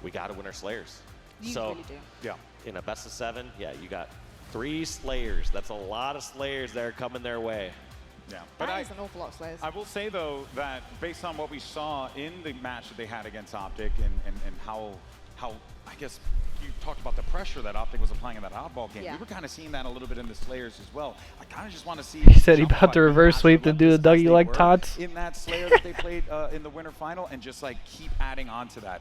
We got to win our Slayers. You so, really do. Yeah. In a best of 7, yeah, you got 3 Slayers. That's a lot of Slayers that are coming their way. Yeah, That is an awful lot of Slayers. I will say though that based on what we saw in the match that they had against Optic and how I guess you talked about the pressure that Optic was applying in that oddball game. Yeah. We were kind of seeing that a little bit in the Slayers as well. I kind of just want to see. He said he about to reverse sweep to do the Dougie like tots. In that Slayer that they played in the winter final, and just like keep adding on to that.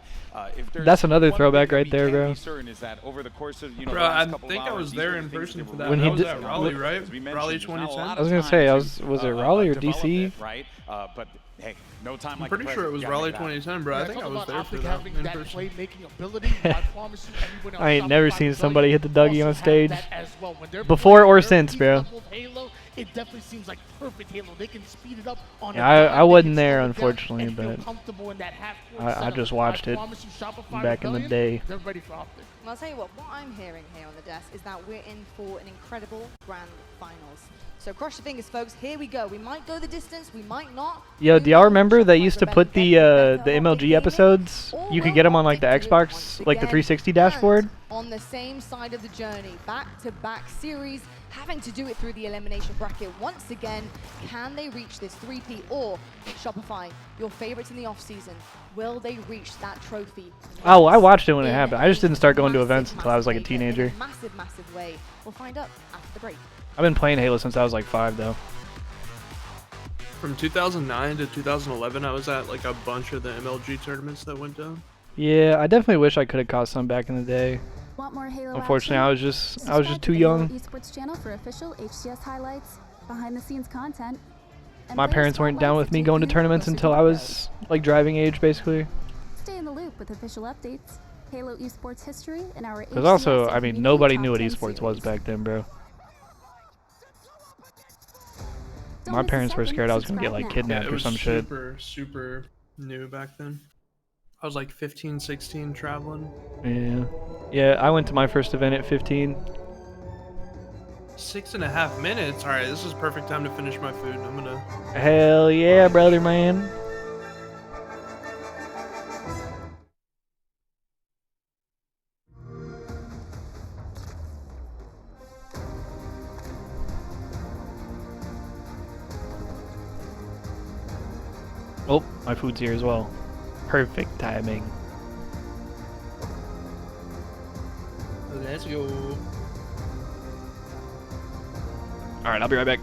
If there's That's another one throwback thing that right we there, can bro. be certain is that over the course of Bro, the last I couple think of I hours, was these there are the in things person that for were that. When That he was did- at Raleigh, right? as we Raleigh mentioned, there's not a 2010. lot I was of gonna say, time was it to, Raleigh or develop DC? it, right? But hey, no time I'm like pretty the sure it present. was You gotta Raleigh make it happen. 2010, bro. I think I was there for that having in that person. playmaking ability. I promise you, everyone else I ain't never Shopify seen somebody Rebellion hit the Dougie also on have stage that as well. When they're before playing or their since, peak bro. level of Halo, it definitely seems like perfect Halo. They can speed it up on Yeah, a dime. I wasn't They can there, slow it down unfortunately, and feel but comfortable in that half-court I setup. just watched it promise you, Shopify back in the Rebellion, day. They're ready for Optic. Well, I'll tell you what I'm hearing here on the desk is that we're in for an incredible grand finals. So cross your fingers, folks. Here we go. We might go the distance. We might not. Yo, do y'all remember they used to put the MLG episodes? You could get them on like the Xbox, like the 360 dashboard. On the same side of the journey, back-to-back series, having to do it through the elimination bracket once again. Can they reach this 3P, or Shopify, your favorites in the off-season, will they reach that trophy? Oh, I watched it when it happened. I just didn't start going to events until I was like a teenager. In a massive, massive way. We'll find out after the break. I've been playing Halo since I was like 5 though. From 2009 to 2011, I was at like a bunch of the MLG tournaments that went down. Yeah, I definitely wish I could have caught some back in the day. Want more Halo Unfortunately, action? I was just too Subscribe to the young. Halo Esports channel for official HCS highlights, behind-the-scenes content, and My player parents weren't down spotlights with me that going to take you tournaments closer until to I the was like driving age, basically. pros. Stay in the loop with official updates, Halo Esports history, and our Because also, HCS I mean, and nobody top knew what 10 esports was series. back then, bro. Don't My miss a parents were second, scared I was gonna get subscribe like now. kidnapped it or was some shit. super new back then. I was like 15, 16 traveling. Yeah, I went to my first event at 15. 6.5 minutes. All right, this is perfect time to finish my food. I'm gonna. Hell yeah, brother, man. Oh, my food's here as well. Perfect timing. Let's go. All right, I'll be right back.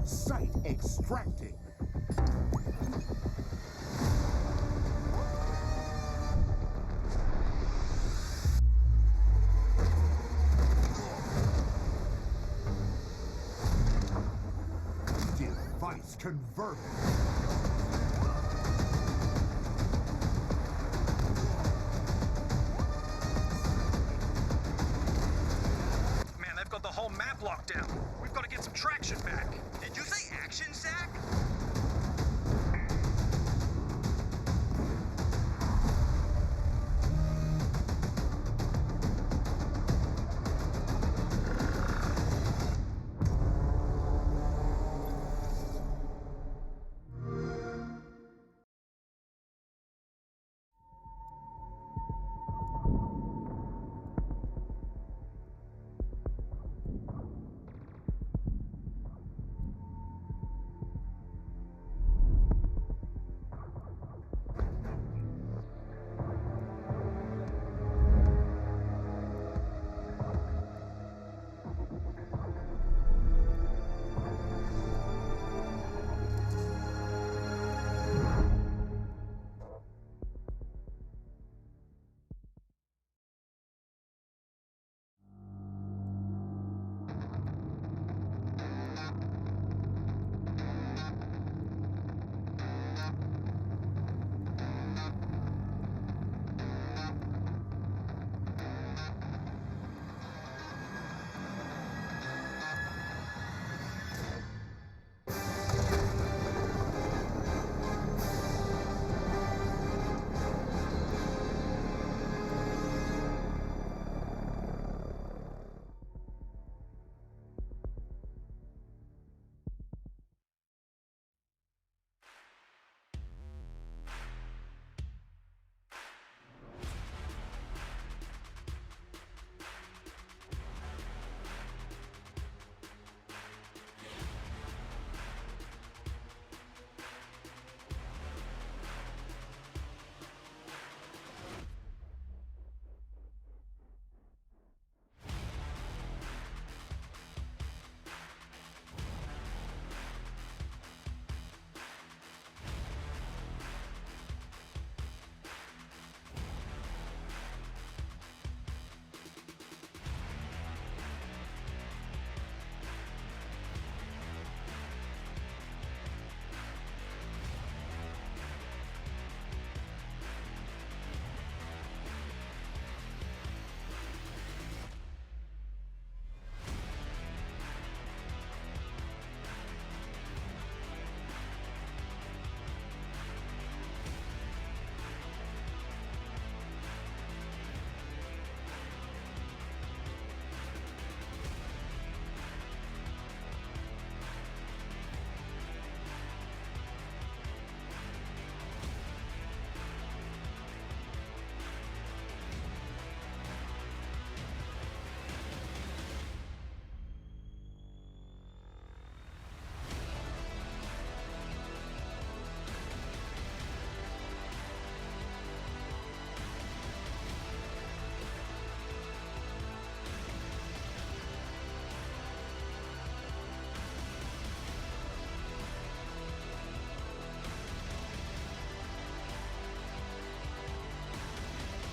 Site extracting. Device converted. Man, they've got the whole map locked down. We've got to get some traction back. Did you say action, Zach?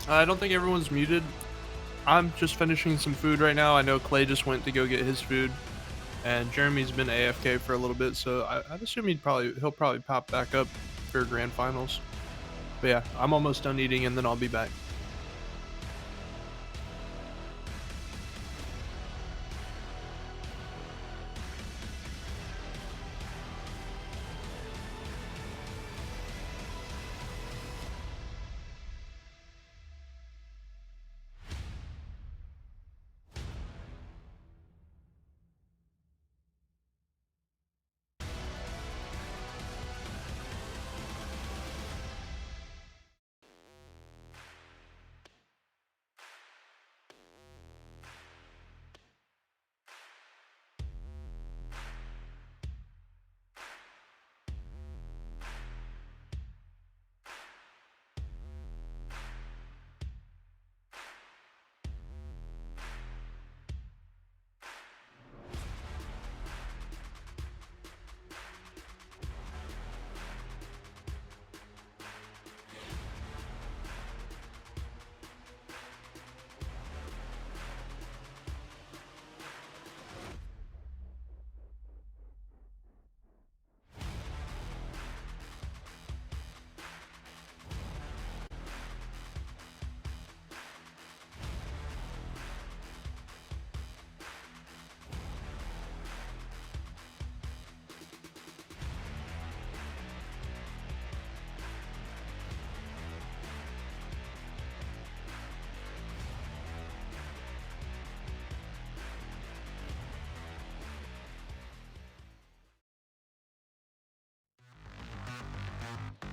I don't think everyone's muted. I'm just finishing some food right now. I know Clay just went to go get his food, and Jeremy's been AFK for a little bit, so I'd assume he'll probably pop back up for grand finals. But yeah, I'm almost done eating, and then I'll be back.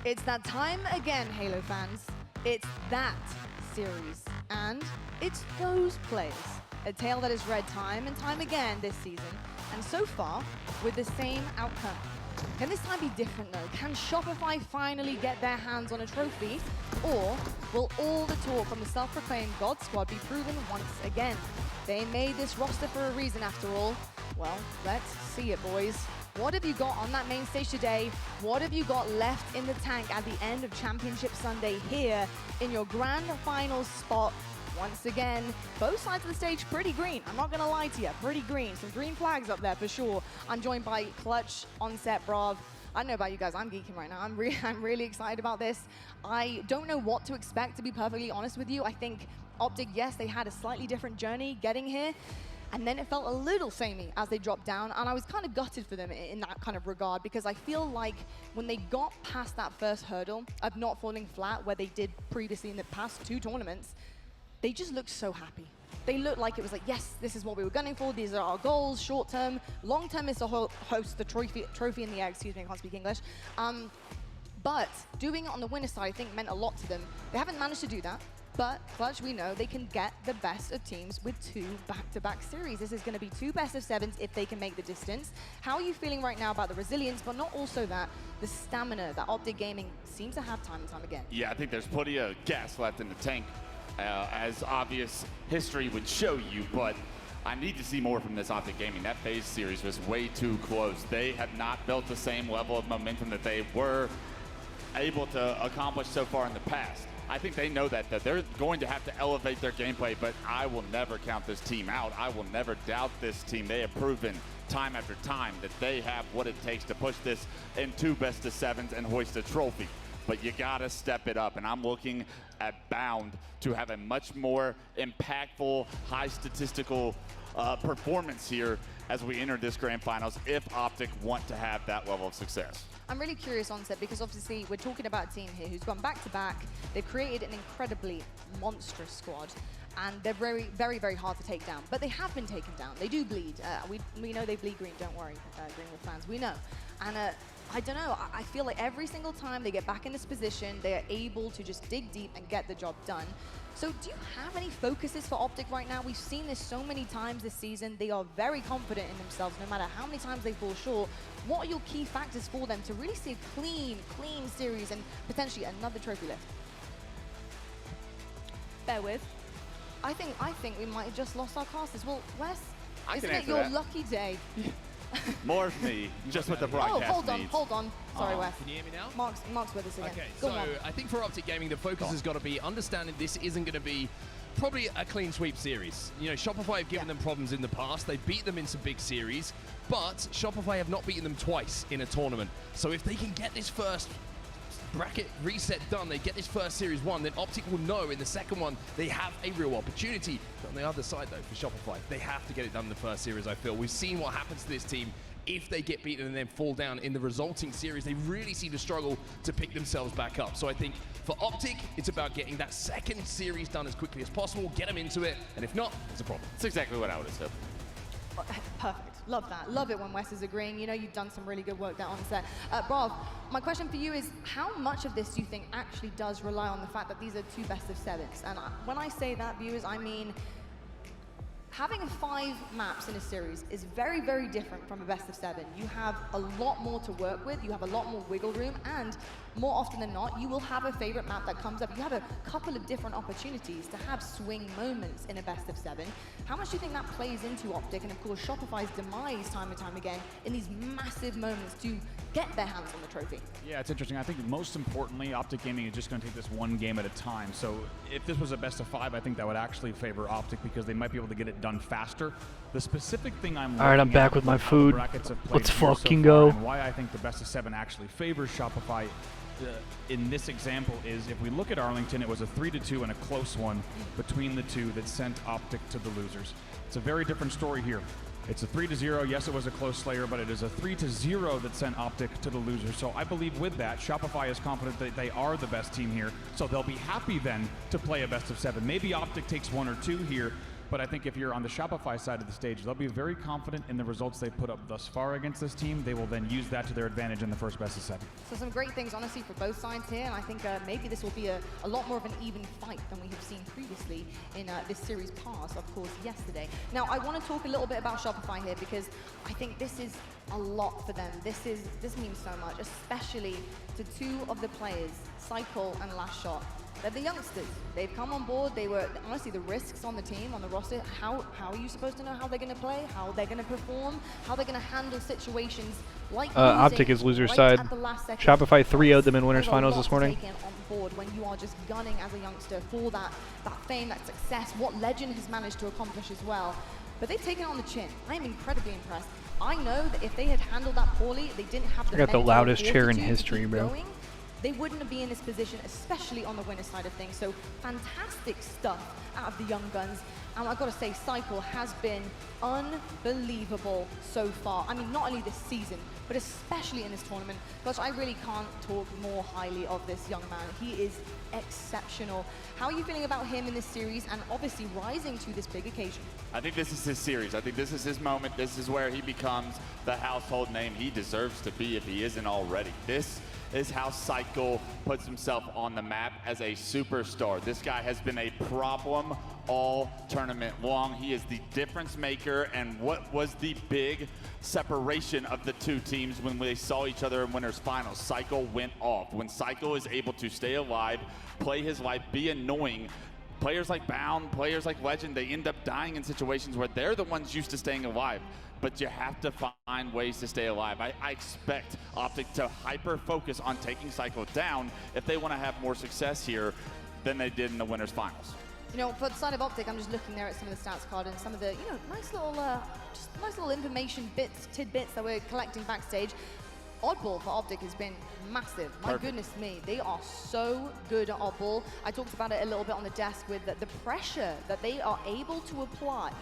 It's that time again, Halo fans. It's that series, and it's those players. A tale that is read time and time again this season, and so far, with the same outcome. Can this time be different though? Can Shopify finally get their hands on a trophy? Or will all the talk from the self-proclaimed God Squad be proven once again? They made this roster for a reason after all. Well, let's see it, boys. What have you got on that main stage today? What have you got left in the tank at the end of Championship Sunday here in your grand finals spot? Once again, both sides of the stage pretty green. I'm not gonna lie to you, pretty green. Some green flags up there for sure. I'm joined by Clutch, Onset, Brav. I don't know about you guys, I'm geeking right now. I'm really excited about this. I don't know what to expect, to be perfectly honest with you. I think Optic, yes, they had a slightly different journey getting here. And then it felt a little samey as they dropped down, and I was kind of gutted for them in that kind of regard, because I feel like when they got past that first hurdle of not falling flat where they did previously in the past 2 tournaments, they just looked so happy. They looked like it was like, yes, this is what we were gunning for, these are our goals, short term. Long term is to host the trophy in the air, excuse me, I can't speak English. But doing it on the winner side, I think, meant a lot to them. They haven't managed to do that. But Clutch, we know they can get the best of teams with 2 back-to-back series. This is going to be 2 best-of-7s if they can make the distance. How are you feeling right now about the resilience, but not also that, the stamina that Optic Gaming seems to have time and time again? Yeah, I think there's plenty of gas left in the tank, as obvious history would show you, but I need to see more from this Optic Gaming. That FaZe series was way too close. They have not built the same level of momentum that they were able to accomplish so far in the past. I think they know that they're going to have to elevate their gameplay, but I will never count this team out. I will never doubt this team. They have proven time after time that they have what it takes to push this in 2 best-of-7s and hoist a trophy. But you gotta step it up, and I'm looking at Bound to have a much more impactful, high statistical performance here as we enter this grand finals if Optic want to have that level of success. I'm really curious, Onset, because obviously we're talking about a team here who's gone back-to-back. They've created an incredibly monstrous squad, and they're very, very, very hard to take down. But they have been taken down. They do bleed. We know they bleed green, don't worry, Greenwood fans, we know. And I don't know, I feel like every single time they get back in this position, they are able to just dig deep and get the job done. So do you have any focuses for Optic right now? We've seen this so many times this season. They are very confident in themselves, no matter how many times they fall short. What are your key factors for them to really see a clean series and potentially another trophy lift? Bear with. I think we might have just lost our casters. Well, Wes, isn't it your lucky day? More of me, just with the broadcast hold on. Sorry, Wes. Can you hear me now? Mark's with us again. Okay, Go so on. I think for Optic Gaming, the focus has got to be understanding this isn't going to be probably a clean sweep series. You know, Shopify have given them problems in the past. They've beat them in some big series, but Shopify have not beaten them twice in a tournament. So if they can get this first bracket reset done, they get this first series won, then Optic will know in the second one they have a real opportunity. But on the other side though, for Shopify, they have to get it done in the first series, I feel. We've seen what happens to this team if they get beaten and then fall down in the resulting series. They really seem to struggle to pick themselves back up. So I think for Optic, it's about getting that second series done as quickly as possible, get them into it, and if not, it's a problem. That's exactly what I would have said. Perfect. Love that. Love it when Wes is agreeing. You know you've done some really good work there on set. Brav, my question for you is, how much of this do you think actually does rely on the fact that these are 2 best-of-7s? And when I say that, viewers, I mean having 5 maps in a series is very, very different from a best-of-7. You have a lot more to work with, you have a lot more wiggle room, and more often than not, you will have a favorite map that comes up. You have a couple of different opportunities to have swing moments in a best-of-7. How much do you think that plays into Optic, and of course Shopify's demise time and time again in these massive moments to get their hands on the trophy? Yeah, it's interesting. I think most importantly, Optic Gaming is just going to take this one game at a time. So if this was a best-of-5, I think that would actually favor Optic because they might be able to get it done faster. The specific thing I'm Alright, I'm back with my food. Let's fucking go. And why I think the best-of-7 actually favors Shopify in this example is if we look at Arlington, it was a 3-2 and a close one between the two that sent Optic to the losers. It's a very different story here. It's a 3-0. Yes, it was a close slayer, but it is a 3-0 that sent Optic to the losers. So I believe with that, Shopify is confident that they are the best team here. So they'll be happy then to play a best-of-7. Maybe Optic takes 1 or 2 here, but I think if you're on the Shopify side of the stage, they'll be very confident in the results they've put up thus far against this team. They will then use that to their advantage in the first best of 7. So some great things, honestly, for both sides here, and I think maybe this will be a lot more of an even fight than we have seen previously in this series past, of course, yesterday. Now, I want to talk a little bit about Shopify here because I think this is a lot for them. This means so much, especially to 2 of the players, Cycle and Last Shot. They're the youngsters. They've come on board. They were, honestly, the risks on the team, on the roster. How are you supposed to know how they're going to play, how they're going to perform, how they're going to handle situations like Optic is loser right side. Shopify 3-0'd them in winners finals this morning. On board when you are just gunning as a youngster for that fame, that success, what Legend has managed to accomplish as well. But they've taken it on the chin. I am incredibly impressed. I know that if they had handled that poorly, they didn't have the I got the mental loudest chair in fortitude to history, keep bro. going, they wouldn't be in this position, especially on the winner side of things. So fantastic stuff out of the young guns. And I've got to say, Cycle has been unbelievable so far. I mean, not only this season, but especially in this tournament. Gosh, I really can't talk more highly of this young man. He is exceptional. How are you feeling about him in this series and obviously rising to this big occasion? I think this is his series. I think this is his moment. This is where he becomes the household name he deserves to be if he isn't already. This is how Cycle puts himself on the map as a superstar. This guy has been a problem all tournament long. He is the difference maker, and what was the big separation of the 2 teams when they saw each other in winners finals? Cycle went off. When Cycle is able to stay alive, play his life, be annoying, players like Bound, players like Legend, they end up dying in situations where they're the ones used to staying alive. But you have to find ways to stay alive. I expect Optic to hyper-focus on taking Cycle down if they want to have more success here than they did in the winners finals. You know, for the side of Optic, I'm just looking there at some of the stats card and some of the, nice little information tidbits that we're collecting backstage. Oddball for Optic has been massive. My goodness me, they are so good at oddball. I talked about it a little bit on the desk with the pressure that they are able to apply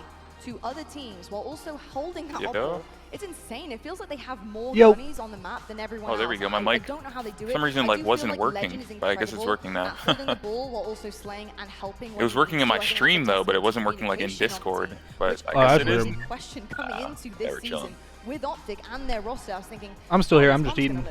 to other teams while also holding that oddball. It's insane. It feels like they have more gunnies on the map than everyone else. Oh, there we go. My mic, I don't know how they do for some reason, like, wasn't working, but I guess it's working now. Holding the ball while also slaying and helping. It was working in my stream, though, but it wasn't working, like, in Discord. But I guess it is. Question coming into this season with Optic and their roster, I was thinking, I'm still here. I'm just eating.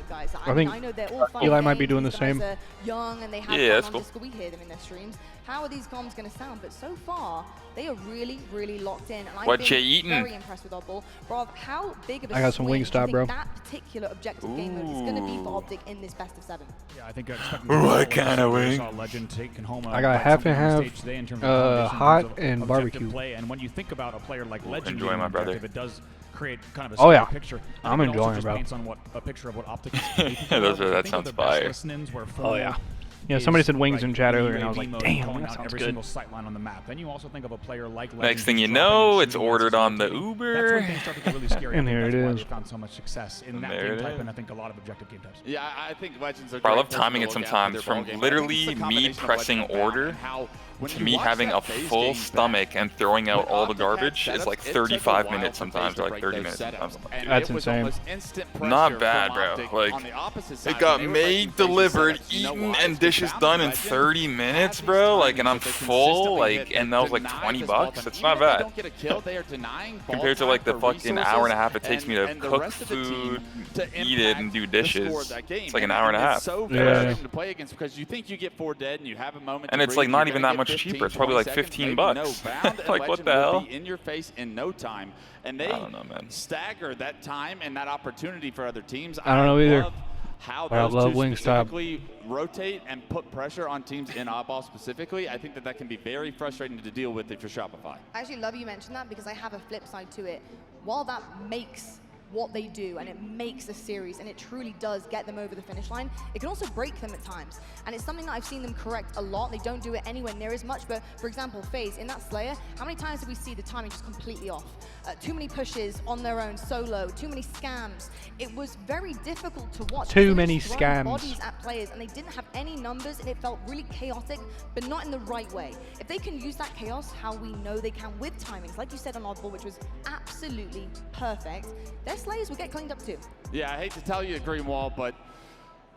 I think I know they're all fun Eli might games, be doing the these guys same. are young and they have Yeah, fun on Discord. We hear them in their streams. How are these comms going to sound? But so far, they are really, really locked in. And What I've you been eating? very impressed with Oddball. Rob, how big of a I got some swing Wingstop, do you think bro. that particular objective game mode is going to be for Optic in this best of 7? Yeah, I think what kind of wing? Legend taking home I got half and half, hot and barbecue. Play. And when you think about a player like Legend, enjoy my brother. It does create kind of a Oh, picture. yeah. I'm enjoying it, bro. Paints on a picture of what Optic is that sounds fire. Oh, yeah. Yeah, somebody said wings in chat earlier, and I was like, damn, that sounds every good. single sight line on the map. Then you also think of a player like Next thing you know, it's ordered on the Uber. That's when things start to get really scary. And here it That's why is. they found so much success in that There game it type, is. and I think a lot of objective game types. Yeah, I think Legends are Bro, I great love for timing them it to look at sometimes, their from ball game. I think literally it's a me combination of pressing Legend and Bound order and how when to you me watch having that a FaZe full game stomach and throwing out when all the Optic had garbage is setups, like it took a 35 while minutes for FaZe sometimes, to or like break 30 those minutes setups. sometimes. And That's it was insane. almost instant pressure Not bad, from bro. Optic Like, on the opposite side. it got When they were breaking made, FaZe's delivered, setups, you know eaten, why? and It's dishes because done in Legend 30 had minutes, these bro. Like, timings and I'm to full, consistently like, hit and that was like deny 20 this ball bucks. time. It's Even not if they bad. don't get a kill, they are denying ball Compared to time like the for fucking hour and a half it resources takes me to and the cook rest of the team food, to eat it, and do dishes. the score of that game. It's like an hour and a half. It's so Yeah. frustrating to play against because you think you get 4 dead and you have a moment. And to it's like breathe, not you're even gonna that much get 15, cheaper. It's probably like 20 15 seconds, bucks. maybe no. Bound and Like, what Legend the will hell? be in your face in no time, and they I don't know, man. stagger that time and that opportunity for other teams. I don't know either. Love how But I those love two Wingstop. specifically rotate and put pressure on teams in oddball specifically. I think that can be very frustrating to deal with if you're Shopify. I actually love you mentioned that because I have a flip side to it. While that makes what they do and it makes a series and it truly does get them over the finish line, it can also break them at times. And it's something that I've seen them correct a lot. They don't do it anywhere near as much, but for example, FaZe, in that Slayer, how many times did we see the timing just completely off? Too many pushes on their own solo, too many scams. It was very difficult to watch. Too They were many just throwing scams. bodies at players and they didn't have any numbers and it felt really chaotic, but not in the right way. If they can use that chaos how we know they can with timings, like you said on Oddball, which was absolutely perfect, their Slayers will get cleaned up too. Yeah, I hate to tell you, Greenwall, but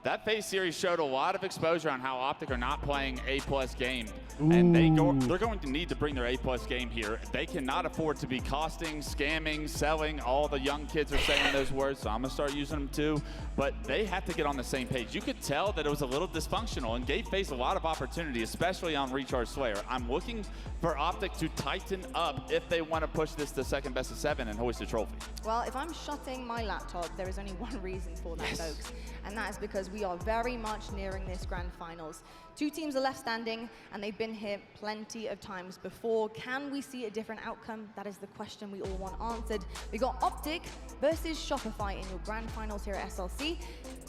That FaZe series showed a lot of exposure on how Optic are not playing A+ game. And they're going to need to bring their A+ game here. They cannot afford to be costing, scamming, selling. All the young kids are saying those words, so I'm going to start using them too. But they have to get on the same page. You could tell that it was a little dysfunctional and gave FaZe a lot of opportunity, especially on Recharge Slayer. I'm looking for Optic to tighten up if they want to push this to second best of 7 and hoist a trophy. Well, if I'm shutting my laptop, there is only one reason for that, folks. And that is because we are very much nearing this grand finals. 2 teams are left standing, and they've been here plenty of times before. Can we see a different outcome? That is the question we all want answered. We got Optic versus Shopify in your grand finals here at SLC,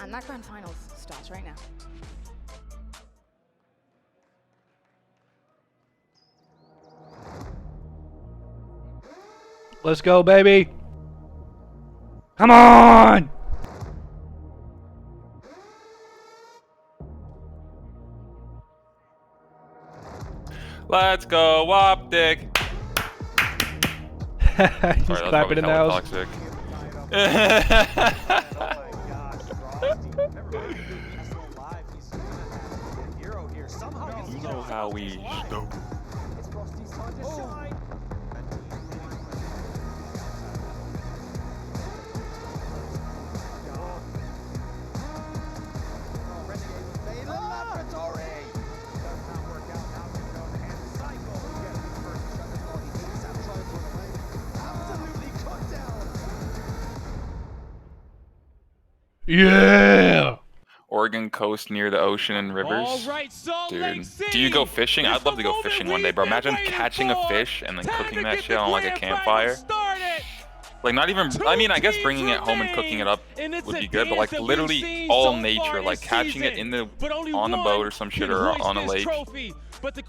and that grand finals starts right now. Let's go, baby. Come on! Let's go, Optic. He's clapping in the house. You know how we do. Yeah! Oregon coast near the ocean and rivers. Dude, do you go fishing? I'd love to go fishing one day, bro. Imagine catching a fish and then cooking that shit on like a campfire. Like not even, I mean, I guess bringing it home and cooking it up would be good, but like literally all nature, like catching it on the boat or some shit or on a lake,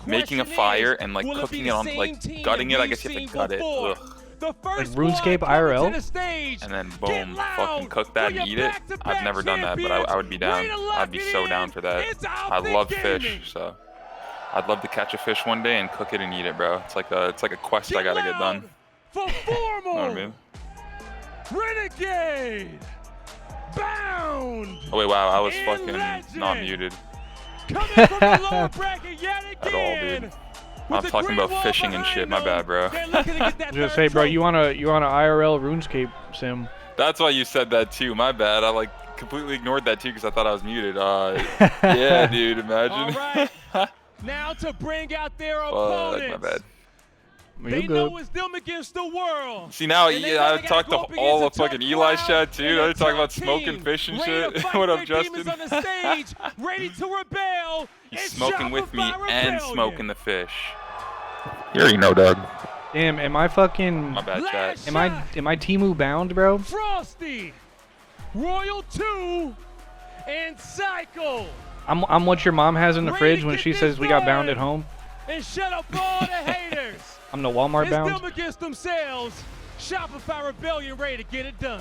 making a fire and like cooking it on, like gutting it, I guess you have to gut it. Ugh. Like RuneScape IRL? And then boom, fucking cook that and eat it. I've never done that, but I would be down. I'd be so down for that. I love fish, so I'd love to catch a fish one day and cook it and eat it, bro. It's like a quest I gotta get done. For formal. You know what I mean? Renegade bound. Oh wait, wow, I was fucking not muted Coming from the lower bracket yet at all, dude. I'm talking about fishing and shit. My bad, bro. Just say, bro, you want a IRL RuneScape sim? That's why you said that too. My bad. I like completely ignored that too because I thought I was muted. Yeah, dude. Imagine. All right. Now to bring out their opponents. My bad. They know it's them against the world. See now, I talked to all of fucking Eli's chat too. They're talking about smoking fish and shit. What up, Justin? On the stage, ready to rebel. He's smoking with me and smoking the fish. You already know, Doug. Damn, am I fucking? My bad, chat. Am I Temu bound, bro? Frosty, Royal 2, and Cycle. I'm what your mom has in the fridge when she says we got bound at home. And shut up all the haters. I'm the Walmart bound. It's them against themselves. Shopify Rebellion ready to get it done.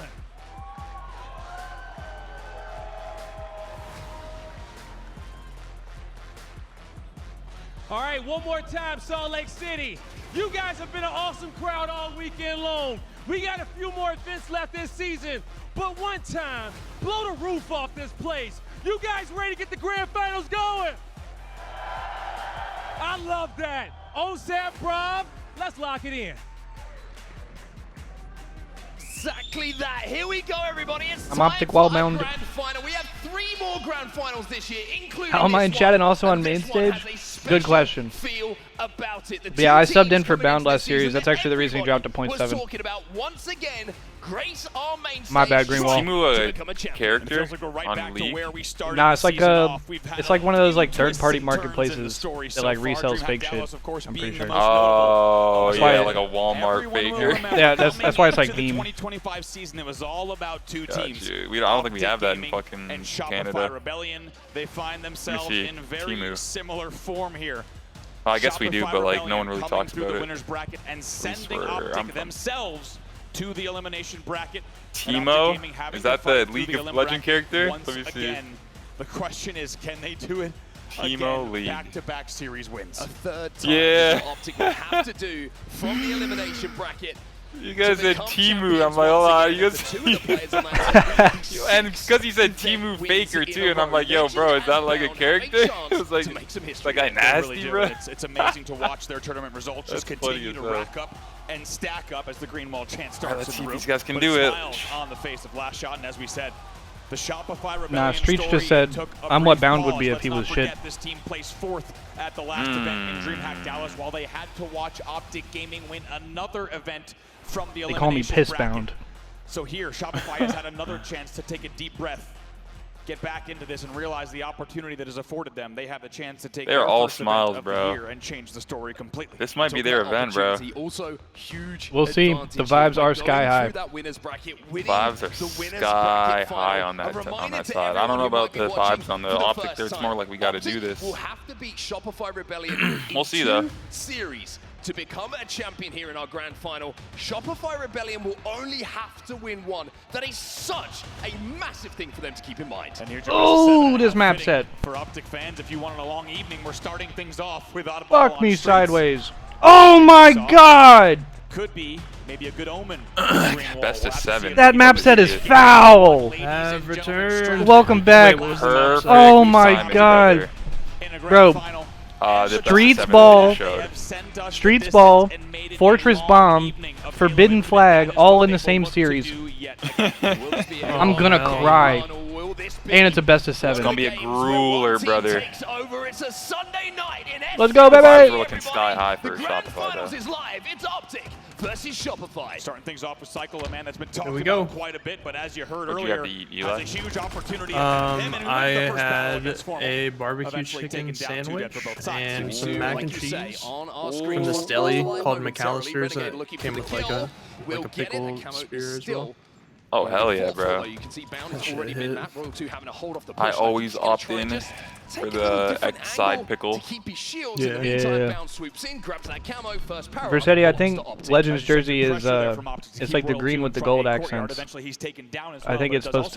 All right, one more time, Salt Lake City. You guys have been an awesome crowd all weekend long. We got a few more events left this season, but one time, blow the roof off this place. You guys ready to get the grand finals going? I love that. OSAP Prob, let's lock it in. Exactly that. Here we go, everybody. It's I'm Optic Wildbound. grand final. We have 3 more grand finals this year, including How am I in chat and also on main stage? Good question. Feel about it. But yeah, I subbed in for Bound last series. That's actually the reason he dropped to 0.7. Talking about once again, grace our main My bad, Greenwall. Temu a character on League? Nah, it's like one of those like third-party marketplaces that like resells fake shit. I'm pretty sure. Oh yeah, like a Walmart faker. Yeah, that's why it's like theme. 2025 season, it was all about 2 teams. I don't think we have that in fucking and Shopify Canada. Rebellion, they find themselves in very similar form here. Well, I guess we do, but like no one really talks through about the it. winners bracket and sending Optic themselves to the elimination bracket. Timo? Is that the League of Legends character? Let me see. Again, the question is, can they do it? Timo League. Back-to-back series wins. A third time yeah. Optic will have to do from the elimination bracket. You guys said Timu. I'm like, hold on. You guys. And because he said Timu Faker too, and I'm like, yo, bro, is that like a character? It was like, it's like I nasty, bro. It's amazing to watch their tournament results just continue to rack up and stack up as the green wall chant starts. Let's in see the if room. these guys can But do it. smiles on the face of last shot, and as we said, the Shopify Rebellion Nah, Streets just story said, took a I'm what brief Bound would pause. be if Let's he not was forget shit. This team placed 4th at the last event in DreamHack Dallas, while they had to watch Optic Gaming win another event from the They call me elimination Piss bracket. Bound. So here, Shopify has had another chance to take a deep breath, get back into this, and realize the opportunity that is afforded them. They have the chance to take They're their all first smiles, event of bro. the year and change the story completely. This might be their event, bro. Also, huge We'll see. The vibes are sky high. Vibes are sky high on that side. I don't know about the vibes on the Optic. It's more like we got to do this. We'll have to beat Shopify Rebellion. We'll see though. Series to become a champion here in our grand final. Shopify Rebellion will only have to win one. That is such a massive thing for them to keep in mind. And here's Oh, this map set. For Optic fans, if you wanted a long evening, we're starting things off with Audible Fuck on me Streets. sideways. Oh my god! Could be maybe a good omen. Best of 7. That map set is foul! Have returned. Welcome back. Perfect Oh my timing, god. brother. Bro, The Streets best of 7 Ball, that they showed. Streets Ball, Fortress Bomb, Forbidden Flag, all in the same series. I'm gonna cry. And it's a best of 7. It's gonna be a grueler, brother. Let's go, The vibes baby! are looking sky high for Shopify though. Is live. It's Optic versus Shopify. Starting things off with Cycle, a man that's been talked we about go. quite a bit, but as you heard What'd you have earlier, to eat, Eli? has a huge opportunity. I had a barbecue chicken sandwich and some mac and cheese from this deli called McAllister's that came with like a pickle spear as well. Oh hell yeah, bro. I always opt in for the X side pickle. Yeah. Versetti, I think Legends jersey is it's like the green with the gold accents. I think it's supposed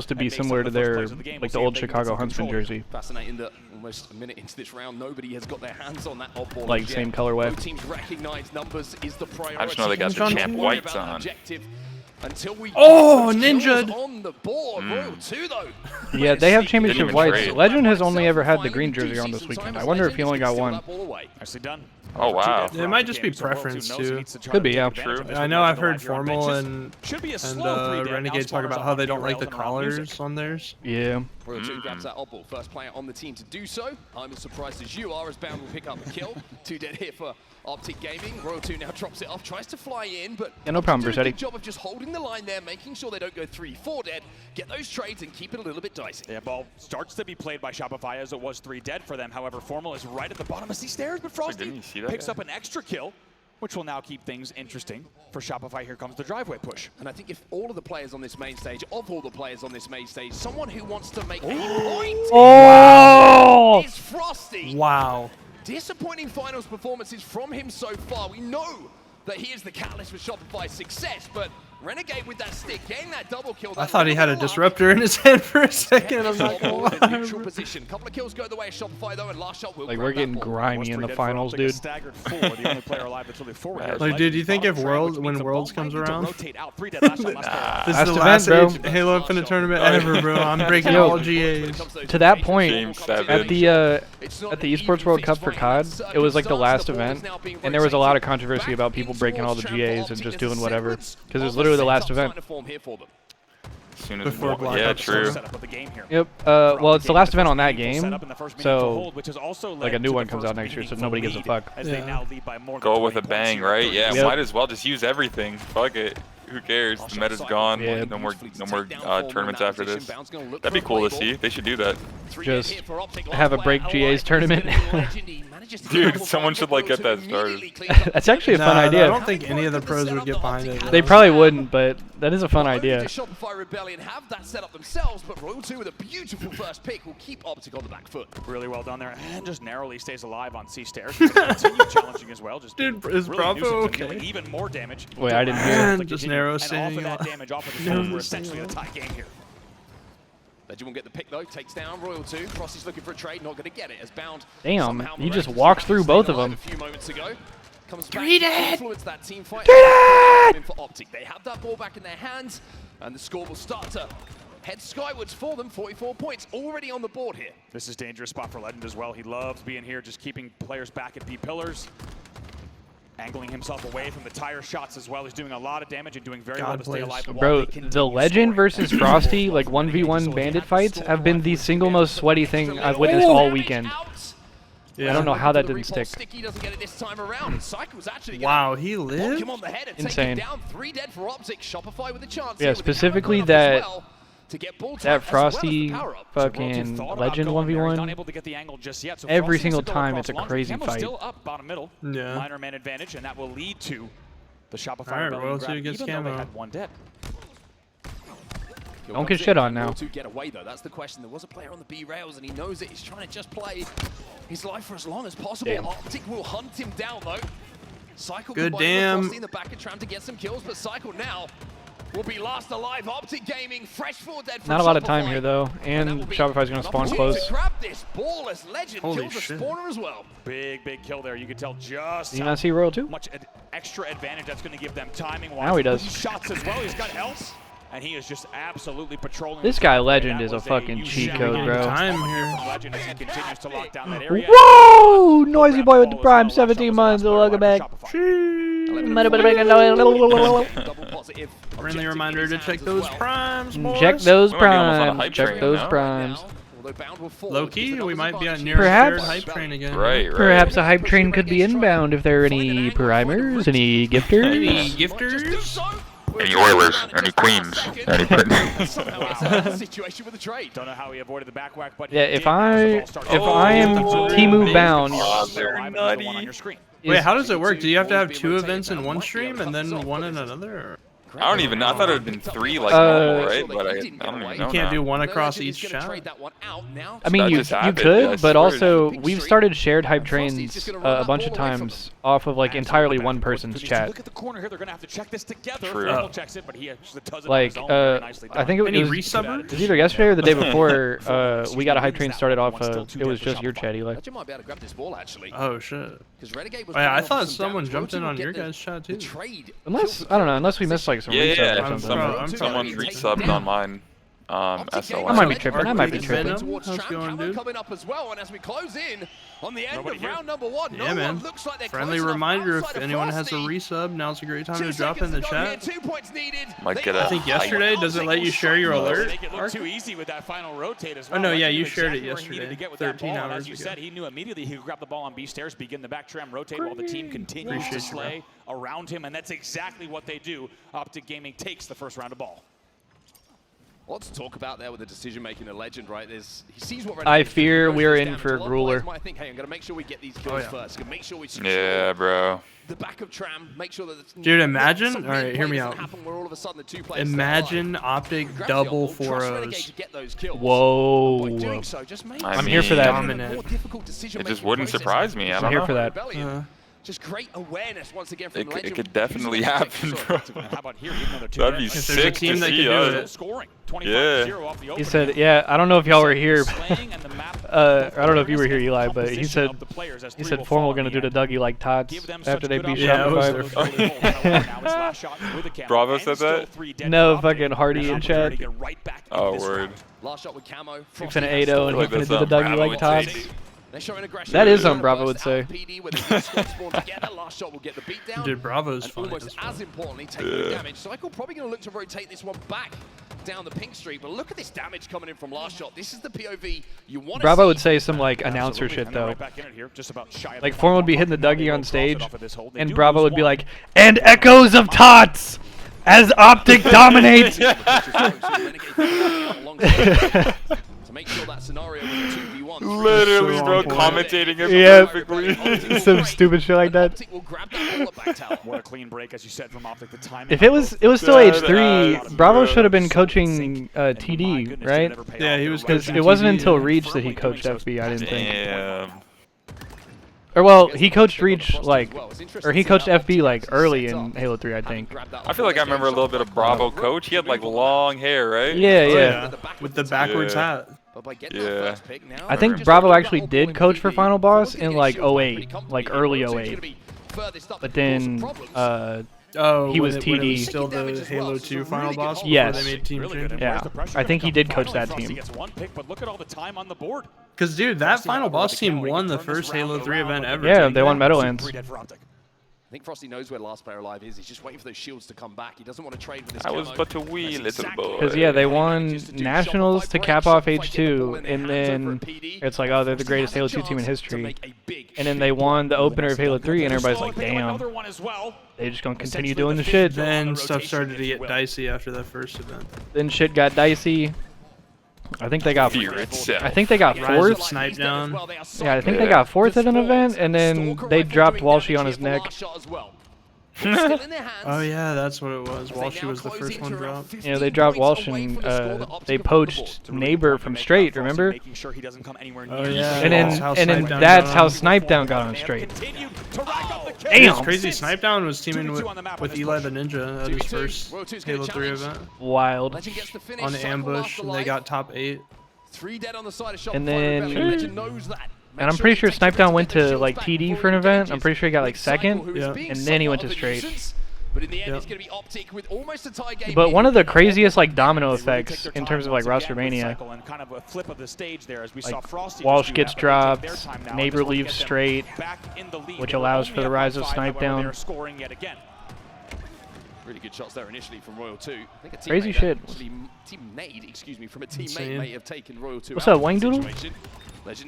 to be similar to their like the old Chicago Huntsman jersey. Fascinating that almost a minute into this round, nobody has got their hands on that oddball. Like same colorway. Both teams recognize numbers is the priority. I just know they got the champ whites on. Until we ninja on the board. Royal 2 though. Yeah, they have championship even whites. trade. Legend has only ever had the green jersey on this weekend. I wonder if he only got one. Nicely done. Oh wow. It might just be preference too. Could be, yeah. True. I know I've heard Formal and Renegade talk about how they don't like the collars on theirs. Yeah. Royal 2 grabs that oddball. First player on the team to do so. I'm as surprised as you are, as Bound will pick up the kill. 2 dead here for Optic Gaming. Royal 2 now drops it off, tries to fly in, but yeah, no problem, do a Versetti. good job of just holding the line there, making sure they don't go 3-4 dead, get those trades and keep it a little bit dicey. Yeah, ball starts to be played by Shopify as it was 3 dead for them. However, Formal is right at the bottom of these stairs, but Frosty picks up an extra kill, which will now keep things interesting for Shopify. Here comes the driveway push. And I think if all of the players on this main stage, someone who wants to make a point is Frosty. Wow. Disappointing finals performances from him so far. We know that he is the catalyst for Shopify's success, but Renegade with that stick, getting that double kill. I thought he had a disruptor in his head for a second. I'm not gonna lie. Neutral position. Couple of kills go the way of Shopify though, and last shot will Like we're getting grimy in the finals, dude. Like, dude, do you think if when Worlds comes around, this is the Last last event, bro. Halo Infinite tournament ever, bro? I'm breaking all GAs. To that point, at the Esports World Cup for COD, it was like the last event, and there was a lot of controversy about people breaking all the GAs and just doing whatever, because it was literally the last event. Yeah, true. Yep. Well, it's the last event on that game, so like a new one comes out next year, so nobody gives a fuck. Yeah. Go with a bang, right? Yeah, Yep. might as well just use everything. Fuck it. Who cares? The meta's gone. Yeah. No more tournaments after this. That'd be cool to see. They should do that. Just have a break GAs tournament. Dude, someone should like get that started. That's actually a fun idea. I don't think any of the pros would get behind it. They probably wouldn't, but that is a fun idea. Shopify Rebellion have that set up themselves, but Royal 2 with a beautiful first pick will keep Optic on the back foot. Really well done there, and just narrowly stays alive on C stairs. Continue challenging as well. Just Dude, is really Bravo nuisance and okay? dealing even more damage. Wait, I didn't hear. Man, just narrow And all of staying that alive. damage off of the phone were essentially the tie game here. Legend won't get the pick though, takes down Royal 2. Frosty's looking for a trade, not going to get it as Bound. Damn, he just walks through both of them. A few moments ago. comes back Three to dead! influence that team fight. Three dead! For Optic. They have that ball back in their hands, and the score will start to head skywards for them. 44 points already on the board here. This is a dangerous spot for Legend as well. He loves being here, just keeping players back at B pillars. Angling himself away from the tire shots as well. He's doing a lot of damage and doing very well to stay alive. Bro, the Legend versus Frosty, like 1v1 bandit fights, have been the single most sweaty thing I've witnessed all weekend. I don't know how that didn't stick. Wow, he lived? Insane. 3 dead for Optic. Shopify with a chance. Yeah, specifically that Frosty fucking Legend 1v1. Every single time it's a crazy fight. Still up bottom middle. Yeah. Minor man advantage, and that will lead to the Shopify Alright, Rebellion Royal 2 grab, gets even though they camo. had 1 dead. Don't get shit on now. To get away though, that's the question. There was a player on the B rails, and he knows it. He's trying to just play his life for as long as possible. Damn. Optic will hunt him down though. Cycle Good combined with damn. Frosty in the back and trying to get some kills, but Cycle now will be last alive. Optic Gaming, fresh 4 dead from Not a lot of Shopify. time here though, and Shopify's gonna spawn close. To grab this ball as Legend Holy kills the shit. spawner as well. Big kill there. You can tell just Did you not see Royal 2? much extra advantage that's going to give them timing-wise. Now he does. Shots as well. He's got health, and he is just absolutely patrolling. This guy Legend is a fucking cheat code, bro. Time Here here. from Legend as he continues to lock down that area. Whoa! Noisy boy with the prime, 17 months, welcome back. Friendly reminder to check those primes, boys. Check those We might be almost on a primes. hype Check train those now. primes. Low key, we might be on near Perhaps. shared hype train again. Right. Perhaps a hype train could be inbound if there are any primers, any gifters. Any gifters? Any Oilers, any Queens, any Situation with the trade. Don't know how he avoided the back whack, but Yeah, if I am Temu bound, they're nutty. Wait, how does it work? Do you have to have 2 events in one stream and then 1 in another? Or? I don't even know. I thought it would have been 3 like normal, right? But I don't even know. You can't do 1 across Legend each is gonna chat. trade that one out now. I mean, That you just happened, could, yeah, I but swear. also we've started shared hype trains a bunch of times off of like entirely one person's chat. Look at the corner here. They're going to have to check this together. True. Double checks it, but he actually does it Like, on his own. Very nicely I think it Any was resubbers? either yesterday or the day before. We got a hype train started off. It was just your chat, Eli. Legend might be able to grab this ball actually. Oh shit. Because Renegade was Oh, yeah, I going thought for some someone damage. jumped in Rotu will on get your the- guys' chat the too. trade. Unless I don't know. Unless we missed like some Yeah, resubs or something. someone's resubbed on mine. SLS. I might be tripping. I might be tripping. How's it going, dude? Coming up as well, and as we close in on the end of round number 1, Yeah, man. Friendly reminder, if anyone has a resub, now's a great time to drop in the chat. 2 points needed. Might get a I think yesterday, does it let you share your alert? Make it look too easy with that final rotate as well. Oh, no, yeah, Legend you knew shared it exactly where he needed yesterday, to get with that 13 ball, and hours as you ago. said, he knew immediately he could grab the ball on B stairs, begin the back tram rotate while the team continues to Appreciate you, slay around him, and that's exactly what they do. Optic Gaming takes the first round of ball. Lots to talk about there with the decision-making of Legend, right? He sees what I Renegade's doing, fear he we are goes in down. for a A lot of grueler. players might think, hey, I'm going to make sure we get these kills first. Gonna make sure we secure Yeah, bro. the back of Tram, make sure that Dude, imagine. some All right, hear mid-play me doesn't out. happen where all of a sudden the 2 players stay Imagine alive. Optic Grabs the double ult, trust Renegade 4-0s. to get those kills. Whoa. By doing so, just makes I I'm here for mean, that. Dominant. more difficult It decision-making just wouldn't process. surprise me. I I'm don't here know. for that. Rebellion. Just great awareness once again from It Legend. could definitely happen, bro. How about here? Even though they're 2 That'd be dead, If there's a sick team to that see. could do it. scoring. Yeah. 25-0 off the He opening. said, "Yeah, I don't know if y'all were here. Slaying and the map I don't know if you were here, Eli, but he said of the players as he three said will Formal fall gonna in do the the end. Dougie like Tots Give them after such they good beat Yeah, I was Shopify. there. Now it's last shot with the camo, Bravo and said still that? 3 dead No, for Optic. fucking Hardy An in opportunity to chat. get right back in Oh, this word. round. Last shot with camo. He's gonna 8-0 and Like he's gonna this, do the Dougie Bravo like would Tots. say. They're showing aggression. That is They're something Bravo gonna would burst say. out PD with the squad spawn together. Last shot will get the beat down. Dude, Bravo's And funny almost as well. as importantly, taking the damage. Cycle probably going to look to rotate this one back down the pink street. But look at this damage coming in from last shot. This is the POV you want to Bravo see. would say some like announcer Absolutely. shit And they're though. right back in it here, just about shy of Like the Formal would be one. hitting the Now they Dougie will on cross it stage, off of this hold. They and do Bravo lose would be one. like, "And echoes of Tots as Optic dominates." To make sure that scenario was a 2v1. Literally, So bro, on point. commentating it Yeah, perfectly. some stupid shit like that. Optic will grab that ball at back tower. What a clean break, as you said, from Optic. The timing. If it was still Dead H3, ass, Bravo bro. should have been coaching TD, right? Yeah, he was Because coaching it wasn't TD, until yeah. Reach that he coached FB. I didn't think. Damn. Or well, he coached Reach like, or he coached FB like early in Halo 3, I think. I feel like I remember a little bit of Bravo coach. He had like long hair, right? Yeah, Oh, yeah. yeah. With the backwards Yeah. hat. But by getting that Yeah. first pick now, I think just Bravo looking at actually that did whole coach for PvP, Final Boss Forward can in get like shields back 08, pretty comfortably like here. early Rotu's 08. gonna be but then he was when TD. it was still the Halo 2 final boss before Yes. they made team changes? Yeah, I think he did coach that team. Because, dude, that final boss team won the first Halo 3 event ever. Yeah, they won Meadowlands. I think Frosty knows where Last Player Alive is. He's just waiting for those shields to come back. He doesn't want to trade with this. I was but a wee little boy. Because, yeah, they won Nationals to cap off H2, and then it's like, oh, they're the greatest Halo 2 team in history. And then they won the opener of Halo 3, and everybody's like, damn. They just gonna continue doing the shit. Then stuff started to get dicey after that first event. Then shit got dicey. I think they got. I think they got fourth. Snipe down. Yeah, I think they got fourth at an event, and then they dropped Walshy on his neck. Oh yeah, that's what it was. Walshy was the first one dropped. Yeah, they dropped Walsh and they poached Neighbor from Straight. Remember? Oh yeah. And then that's how Snipedown got on Straight. Damn! It's crazy. Snipedown was teaming with Eli the Ninja at his first Halo 3 event. Wild. On the ambush, and they got top 8. 3 dead on the side of And Shopify. then, Legend knows that. and I'm pretty sure Snipedown went to like TD for an event. I'm pretty sure he got like second, and then he went to Straight. But in the end, it's going to be Optic with almost a tie game. But one of the craziest like domino effects in terms of like roster mania, like Walsh gets dropped, Neighbor leaves Straight, which allows for the rise of Snipedown. Really good shots there initially from Royal 2. I think a Crazy teammate shit. Actually, teammate, excuse me, from a teammate may have taken Royal 2. What's up, Wang Doodle?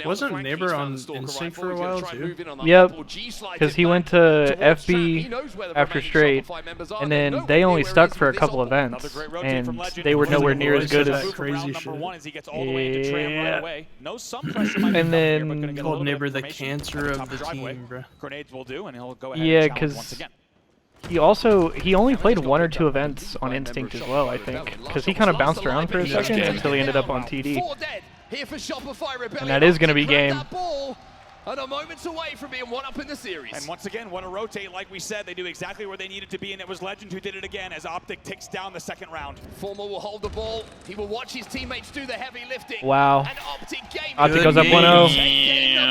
Wasn't Neighbor on Instinct for a while too? Yep, because he went to FB after Straight, and then they only stuck for a couple events, and they were nowhere near as good as crazy shit. Yeah. And then Called Neighbor the cancer of the team, bro. Yeah, because he only played 1 or 2 events on Instinct as well, I think, because he kind of bounced around for a second until he ended up on TD. And that is going to be game. And a moment's away from being one up in the series. And once again, want to rotate, like we said, they knew exactly where they needed to be, and it was Legend who did it again as Optic ticks down the second round. Former will hold the ball. He will watch his teammates do the heavy lifting. Wow. And Optic goes up 1-0. Here in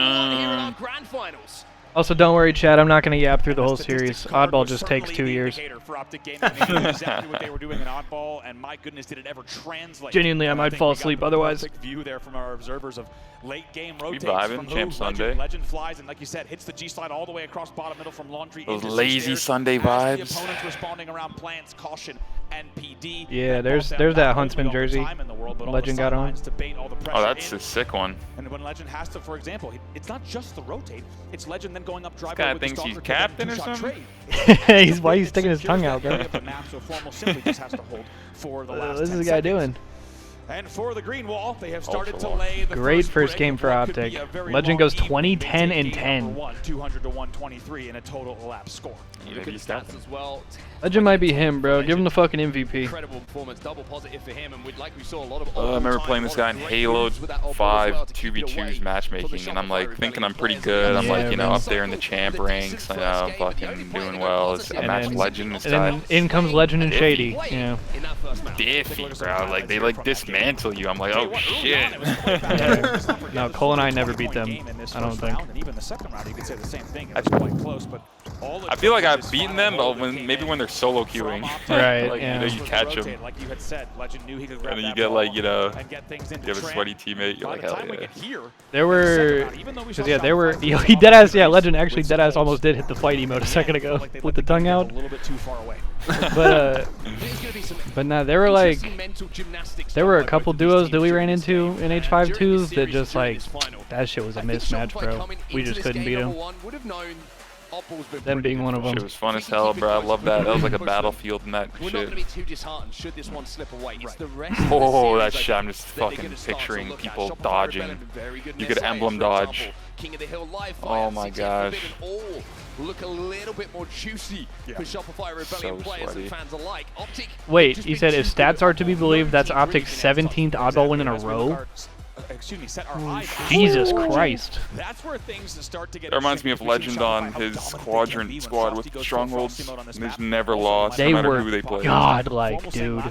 our grand finals. Also, don't worry, Chad. I'm not going to yap through the whole series. Oddball just takes 2 years. Exactly what they were doing in Oddball, and my goodness, did it ever translate? Genuinely, I might fall asleep otherwise. View there from our observers of late game rotates vibing, from Champ Sunday. Legend flies, and like you said, hits the G slide all the way across bottom middle from Laundry. Those lazy Sunday vibes. The opponents responding around plants, caution, NPD. Yeah, there's that Huntsman jersey Legend got on. Oh, that's a sick one. And when Legend has to, for example, it's not just the rotate, it's Legend then going up drive. This guy thinks he's captain or something? Why he's sticking his tongue out, bro? What is this guy doing? And for the green wall, they have started to lay the great first game for Optic. Legend goes 20-10 and 10. 200 to 123 in a total elapsed score. Look at the stats as well. Legend might be him, bro. Give him the fucking MVP. Incredible performance, double positive for him, and like we saw a lot of. I remember playing this guy in Halo 5 2v2s matchmaking, and I'm like thinking I'm pretty good. I'm like, you know, up there in the champ ranks. I'm fucking doing well. I matched Legend. This guy. And then in comes Legend and Shady. Yeah. Diffy, bro. Like they like dismantle you. I'm like, oh shit. No, Cole and I never beat them. I don't think. Even the second round, you could say the same thing. It was quite close, but I feel like I've beaten them, but maybe when they're solo queuing. Right. Like, yeah. you know, you catch them. Like you had said, Legend knew he could grab And then you that get like, ball you know, and get things into you have a sweaty teammate. You're like, hell yeah. There were, he deadass, yeah, Legend actually deadass almost did hit the fight emote a second ago with the tongue out. A little bit too far away. But nah, there were like, there were a couple duos that we ran into in H5-2s that just like, that shit was a mismatch, bro. We just couldn't beat them. Them being one of them. Shit was fun as hell, bro. I love that. That was like a battlefield in that We're not shit. going to be too disheartened should this one slip away. It's the rest Oh, that shit. I'm just fucking picturing people dodging. You could emblem dodge. King of the Hill live Oh my gosh. Look a little bit more juicy for Shopify Rebellion players and fans alike. Optic. Wait, he said if stats are to be believed, that's Optic's 17th oddball win in a row? Set our eyes. Jesus Christ. That's where things start to get. That reminds me of Legend on his Quadrant squad with Strongholds. They've never lost, They no matter were who they play. godlike, dude.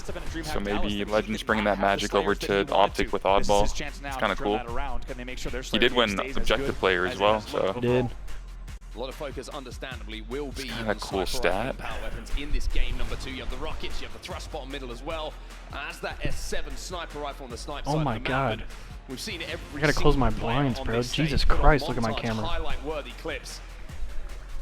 So maybe Legend's bringing that magic over to Optic with Oddball. It's kind of cool. He did win Objective Player as well, so. Did. A lot of focus, understandably, will be Kinda on the cool sniper rifle stat. and power weapons in this game. Number 2, you have the rockets, you have the thrust bomb middle as well. As that S7 sniper rifle on the sniper Oh side my of the map. God. We've seen every I gotta close my single player blinds, on bro. this stage Jesus put on Christ, look at my montage camera. highlight-worthy clips.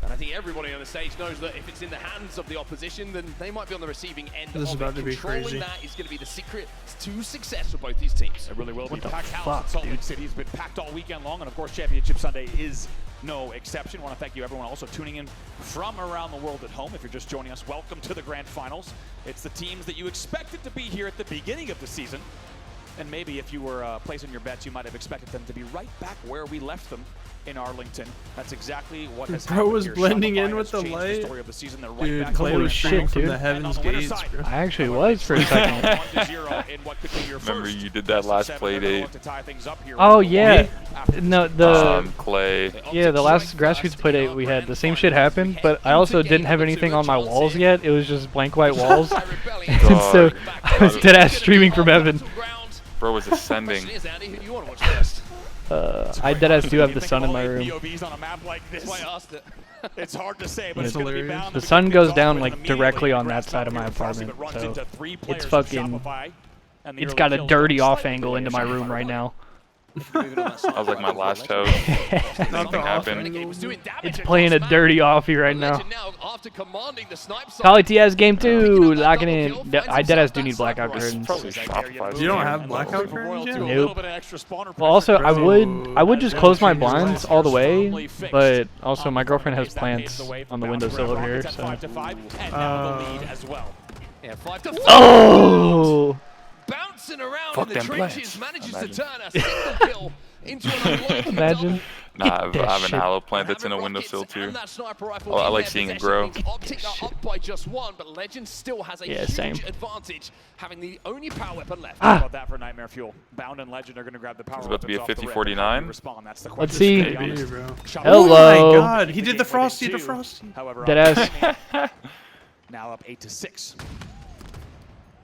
And I think everybody on the stage knows that if it's in the hands of the opposition, then they might be on the receiving end This is of about it. to be Controlling crazy. that is going to be the secret to success for both these teams. It really will be. What the Packed house fuck, in Salt Lake dude? City has been packed all weekend long, and of course, Championship Sunday is no exception. I want to thank you, everyone, also tuning in from around the world at home. If you're just joining us, welcome to the Grand Finals. It's the teams that you expected to be here at the beginning of the season. And maybe if you were placing your bets, you might have expected them to be right back where we left them in Arlington. That's exactly what has happened. Bro was here. blending Shopify in with has the changed light. story of the season. They're right Dude, back Clay to was the shooting from dude. the heavens winner gates, side, bro. I actually was for a second. 1-0 in what could be your Remember first you did that last seven. play They're gonna date. look to tie things up here Oh with the yeah, one no the Clay. yeah the last grassroots play date we had the same shit happened, but I also didn't have anything on my walls yet. It was just blank white walls, and so I was dead ass streaming from heaven. Bro was ascending. I dead ass do have the sun in my room. POVs on a map like this. It's hard to say, but Yeah, it's going to be bound the to sun get goes kicked down off like with immediately directly on grass that side of my top here. Frosty, apartment, but runs so into three it's players from fucking. Shopify, and the It's early got a kills dirty don't off slightly angle delay into my room right now. That was like my last house. Nothing happened. It's playing a dirty offie right now. After commanding the snipe side, Kali TS game 2, locking in. I deadass do need blackout curtains. You don't have blackout curtains yet? Nope. Well, also I would just close my blinds all the way, but also my girlfriend has plants on the windowsill over here, so. Oh! Bouncing around Fuck in the them trenches, plants. manages Imagine. to turn a single kill into an unlikely Imagine. Nah, I have an aloe plant that's in a windowsill too. Oh, I like seeing it grow. Optic are up by just one, but Legend still has a huge same. advantage, having the only power weapon left. How about that for Nightmare Fuel? Bound and Legend are going to grab the power. It's about to be a weapons off the 50-49. rip. How do you respond? That's the question. Let's see. Maybe, bro. Hello. Oh my god, he did the Frosty to Frosty. However, Deadass. now up 8-6.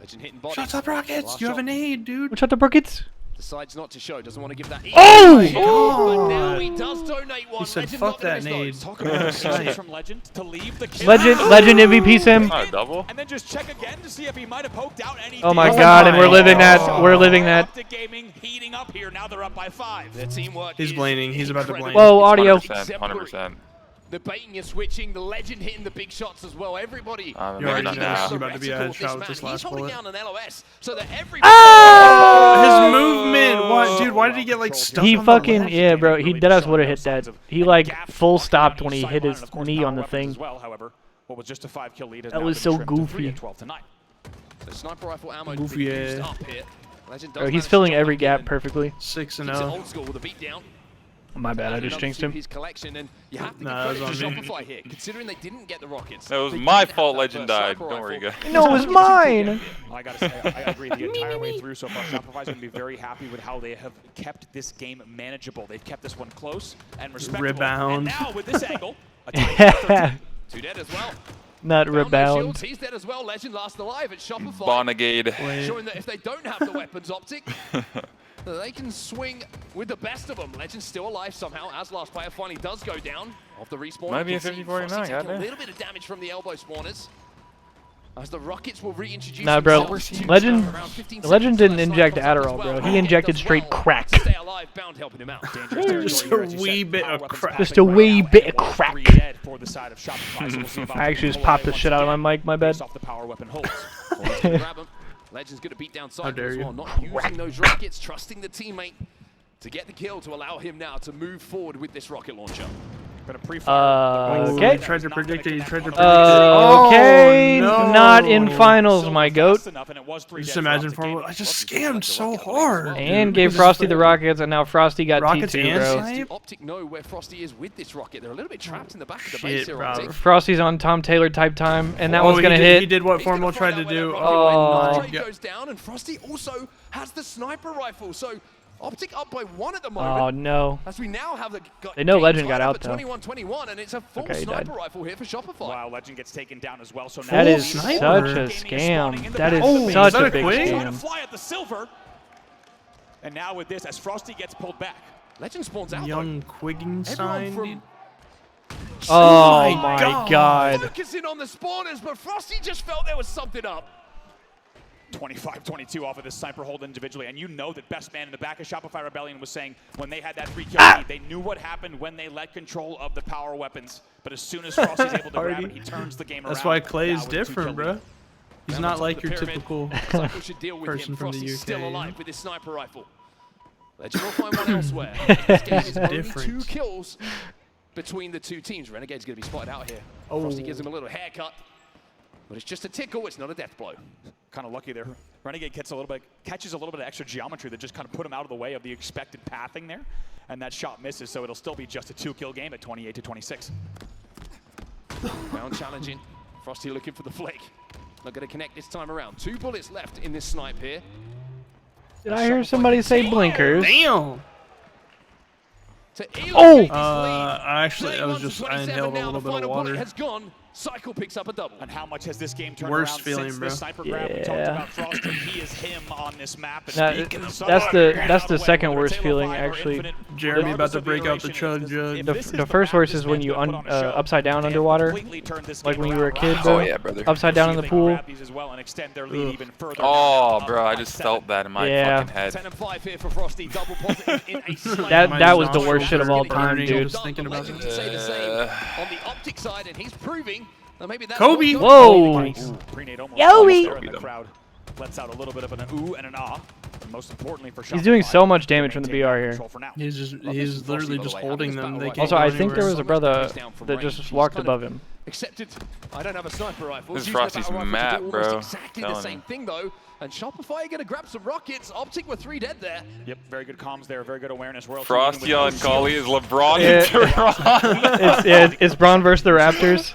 Legend hitting body. Shut up, Rockets! You have an aid, dude. What's up, the buckets? Decides not to show, doesn't want to give that. Oh! But now he does donate one. He said, Legend fuck not gonna that miss nade. those. Talk about the decision from Legend to leave the kill. Legend MVP sim. Not a double. And then just check again to see if he might have poked out any. Oh my damage. god, and we're living that. We're living that. Optic Gaming heating up here. Now they're up by 5. Their teamwork. He's is blanding. He's about to blame. Whoa, audio. 100%. The baiting is switching, the Legend hitting the big shots as well. Everybody. You already know now. he's about to be a headshot with this last He's holding bullet. down an LOS so that every His movement! What, dude? Why did he get like stuck He on the fucking left? yeah, bro. He deadass would have hit that. He like full stopped when he hit his knee on the thing. However, what was just a 5-kill lead has That now was been so trimmed to 3 goofy. at 12-9. The sniper rifle ammo Goofy, being used yeah. up here. Legend does Bro, he's manage to filling jump every up gap in perfectly. 6-0. Keeps it old school with a beat down. My bad, I just Another jinxed him. two-piece collection, and you have to give Nah, that credit was to on me. Shopify here, considering they didn't get the rockets. That was They my didn't have fault that Legend first died. sniper Don't worry, rifle. guys. No, it was mine. I gotta say, I agree. The entire way through so far, Shopify's going to be very happy with how they have kept this game manageable. They've kept this one close and respectable. Rebound. And now with this angle, a tie. 2 dead as well. Not Found no rebound. shields. He's dead as well. Legend last alive at Shopify. Bonagade. Showing that if they don't have the weapons optic, they can swing with the best of them. Legend's still alive somehow, as last player finally does go down off the respawn. Might be You a can see 50-49, Frosty taking goddamn. a little bit of damage from the elbow spawners. As the rockets will reintroduce Nah, bro. themselves to Legend, around 15 Legend seconds didn't till that inject snipe comes up Adderall, as bro. well. He Does injected well straight crack. to Stay alive, Bound helping him out. Just a wee bit of crack. Just a wee bit of crack. I actually just popped the shit out of my mic. My bad. Off the power weapon holds. Grab him. Legend's going to beat down Cypher as well, not using those rockets, trusting the teammate to get the kill to allow him now to move forward with this rocket launcher. Okay. He tried to predict it. He tried to predict Okay. it. Oh, no. Not in finals, my goat. Just imagine for I just scammed so hard. And gave Frosty the rockets, and now Frosty got Rockets T2, and bro. snipe? Optic know where Frosty is with this rocket. They're a little bit trapped in the back of the Shit, base here, bro. Optic. Frosty's on Tom Taylor type time, and that Oh, one's gonna he hit. did what Formal tried to do. Oh. Trade goes down, and Frosty also has the sniper rifle. So Optic up by 1 at the moment. Oh no. As we now have the They know game Legend tied got up out, at though. 21-21, and it's a full Okay, he sniper died. rifle here for Shopify. Wow, Legend gets taken down as well. So now That is sniper. such a scam. That is Oh, such is that a a big quig? trying to scam. fly at the silver. And now with this, as Frosty gets pulled back. Legend spawns out. Young though. Quigging Everyone sign. from Oh my god. Focusing on the spawners, but Frosty just felt there was something up. 25-22 off of this sniper hold individually, and you know that best man in the back of Shopify Rebellion was saying when they had that free kill lead, they knew what happened when they let control of the power weapons. But as soon as Frosty's able to grab it, he turns the game around. That's why Clay's different, bro. He's not like your typical person from the UK. Still alive with his sniper rifle. Legend will find one elsewhere. This game is only 2 kills between the two teams. Renegade's going to be spotted out here. Frosty gives him a little haircut. But it's just a tickle, it's not a death blow. Kind of lucky there. Renegade catches a little bit of extra geometry that just kind of put him out of the way of the expected pathing there. And that shot misses, so it'll still be just a 2-kill game at 28-26. Round challenging. Frosty looking for the flake. Not going to connect this time around. 2 bullets left in this snipe here. Did I hear somebody say blinkers? Damn! Oh! I inhaled a little bit of water. Has gone. Cycle picks up a double. And how much has this game turned Worst around feeling, since bro. the sniper grab? We talked about Frosty. He is him on this map. That's the second worst feeling, actually. Jeremy about to break out the chug jug. The first worst is when you upside down underwater, like when you were a kid, bro. Oh yeah, brother. Upside down in the pool. Oh, bro, I just felt that in my fucking head. 10 and 5 here for Frosty. Double positive in a That was the worst shit of all time, dude. Say the same on the optic side, and he's proving that maybe that's Kobe. Whoa. Yowie. The crowd lets out a little bit of an ooh and an ah. And most importantly for He's doing so much damage from the BR here. He's literally just holding them. They can't Also, go I think there anywhere. was a brother that just walked above him. Accepted. I don't have a sniper rifle. This Use my Frosty's battle rifle to map, do bro. almost exactly the Telling same you. thing though. And Shopify are going to grab some rockets. Optic with 3 dead there. Yep, very good comms there, very good awareness. Frosty on Kali is LeBron and Toronto. It's Braun versus the Raptors.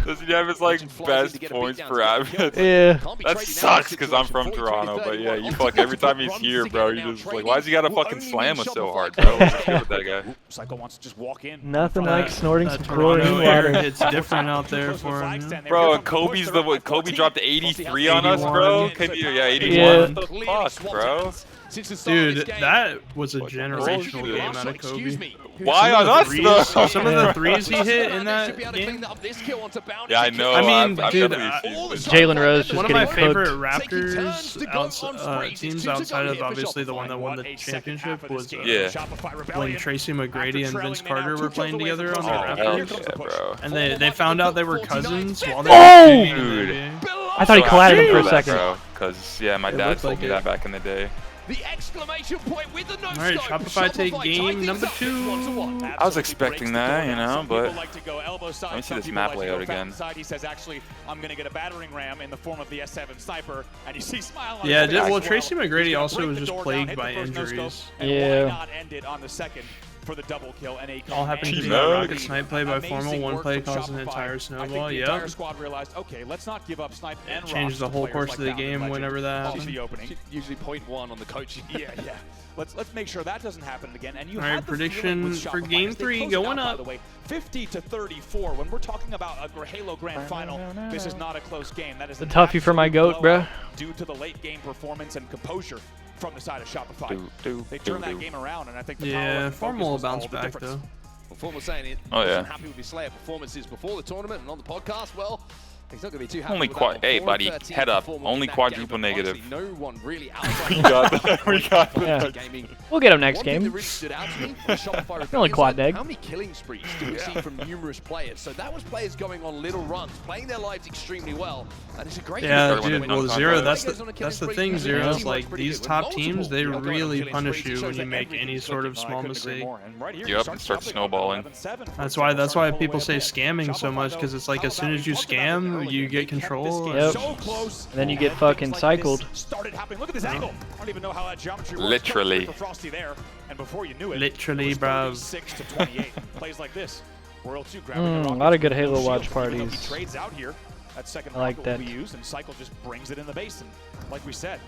Does he have his like best points per average? Yeah. That sucks because I'm from Toronto, but yeah, you fuck every time he's here, bro. You just like, why does he gotta fucking slam us so hard, bro? What's good with that guy? Psycho wants to just walk in. Nothing like snorting some chlorine Toronto water. air hits different out there for him. Bro, and Kobe's the what? Kobe dropped 83 on us, bro. Yeah, 81. Yeah. What the fuck, bro? Dude, that was a generational game out of Kobe. Why on us, though? Some of the threes he hit in that game. Yeah, I know. I mean, I've dude, definitely seen this. Jalen Rose just one of my getting favorite cooked. Raptors teams outside of obviously the one that won the championship was when Tracy McGrady and Vince Carter were playing together on the Raptors. Yeah, bro. And they found out they were cousins while they Oh! were Dude. I thought he collided him for a second. Because, yeah, my dad told me that back in the day. The exclamation point with the no Alright, Shopify take game number 2. I was expecting that, you know, but let me see this map layout again. He says, actually, I'm going to get a battering ram in the form of the S7 sniper, and you see smile on Yeah, his face. well, Tracy McGrady also was just plagued by injuries. Yeah. Why not end it on the second for the double kill? And a All happened to be a rocket snipe play by Formal. One play caused an entire snowball. The entire Yep. squad realized, okay, let's not give up snipe and Changed the whole course of the game whenever that happened. The opening. Usually 0.1 on the coaching. Yeah. Let's make sure that doesn't happen again. And you All right, had the prediction feeling with for Shopify game as they 3 closed going out, by up. the way, 50-34. When we're talking about a Halo Grand Final, this is not a close game. That is The an toughie for my absolute goat, blowout bruh. due to the late game performance and composure from the side of Shopify. They turned that game around, and I think the power Yeah, and Formal focus will was all bounce the back difference. though. Well, Formal saying it. Oh, yeah. Wasn't happy with his Slayer performances before the tournament and on the podcast. Well, he's not going to be too happy Only with that. hey, buddy, 4-13 head up. Formal Only in that quadruple game, but negative. honestly, no one really outside We got that. We got that. gaming. We'll get him next One thing that game. really stood out to me from Shopify Only Rebellion quad side, neg. how many killing sprees do we see from numerous players? So that was players going on little runs, playing their lives extremely well. And it's a great Yeah, Started dude. with Well, no Zero. contact. That's the thing, Zero. Is like these top teams, they really punish you when you make any sort of small mistake. Yep, and start snowballing. That's why people say scamming so much, because it's like as soon as you scam, you get control. Yep. And then you get fucking cycled. Started happening. Look at this angle. I don't even know how that geometry works. Literally. For Frosty there, and before you knew it, Literally, it bruv. was 36-28. Plays like this. World 2 grabbing the A rockets lot of good with no Halo shield, watch even though he parties. trades out here. That second I like rocket that. will be used, and Cycle just brings it in the base. And like we said,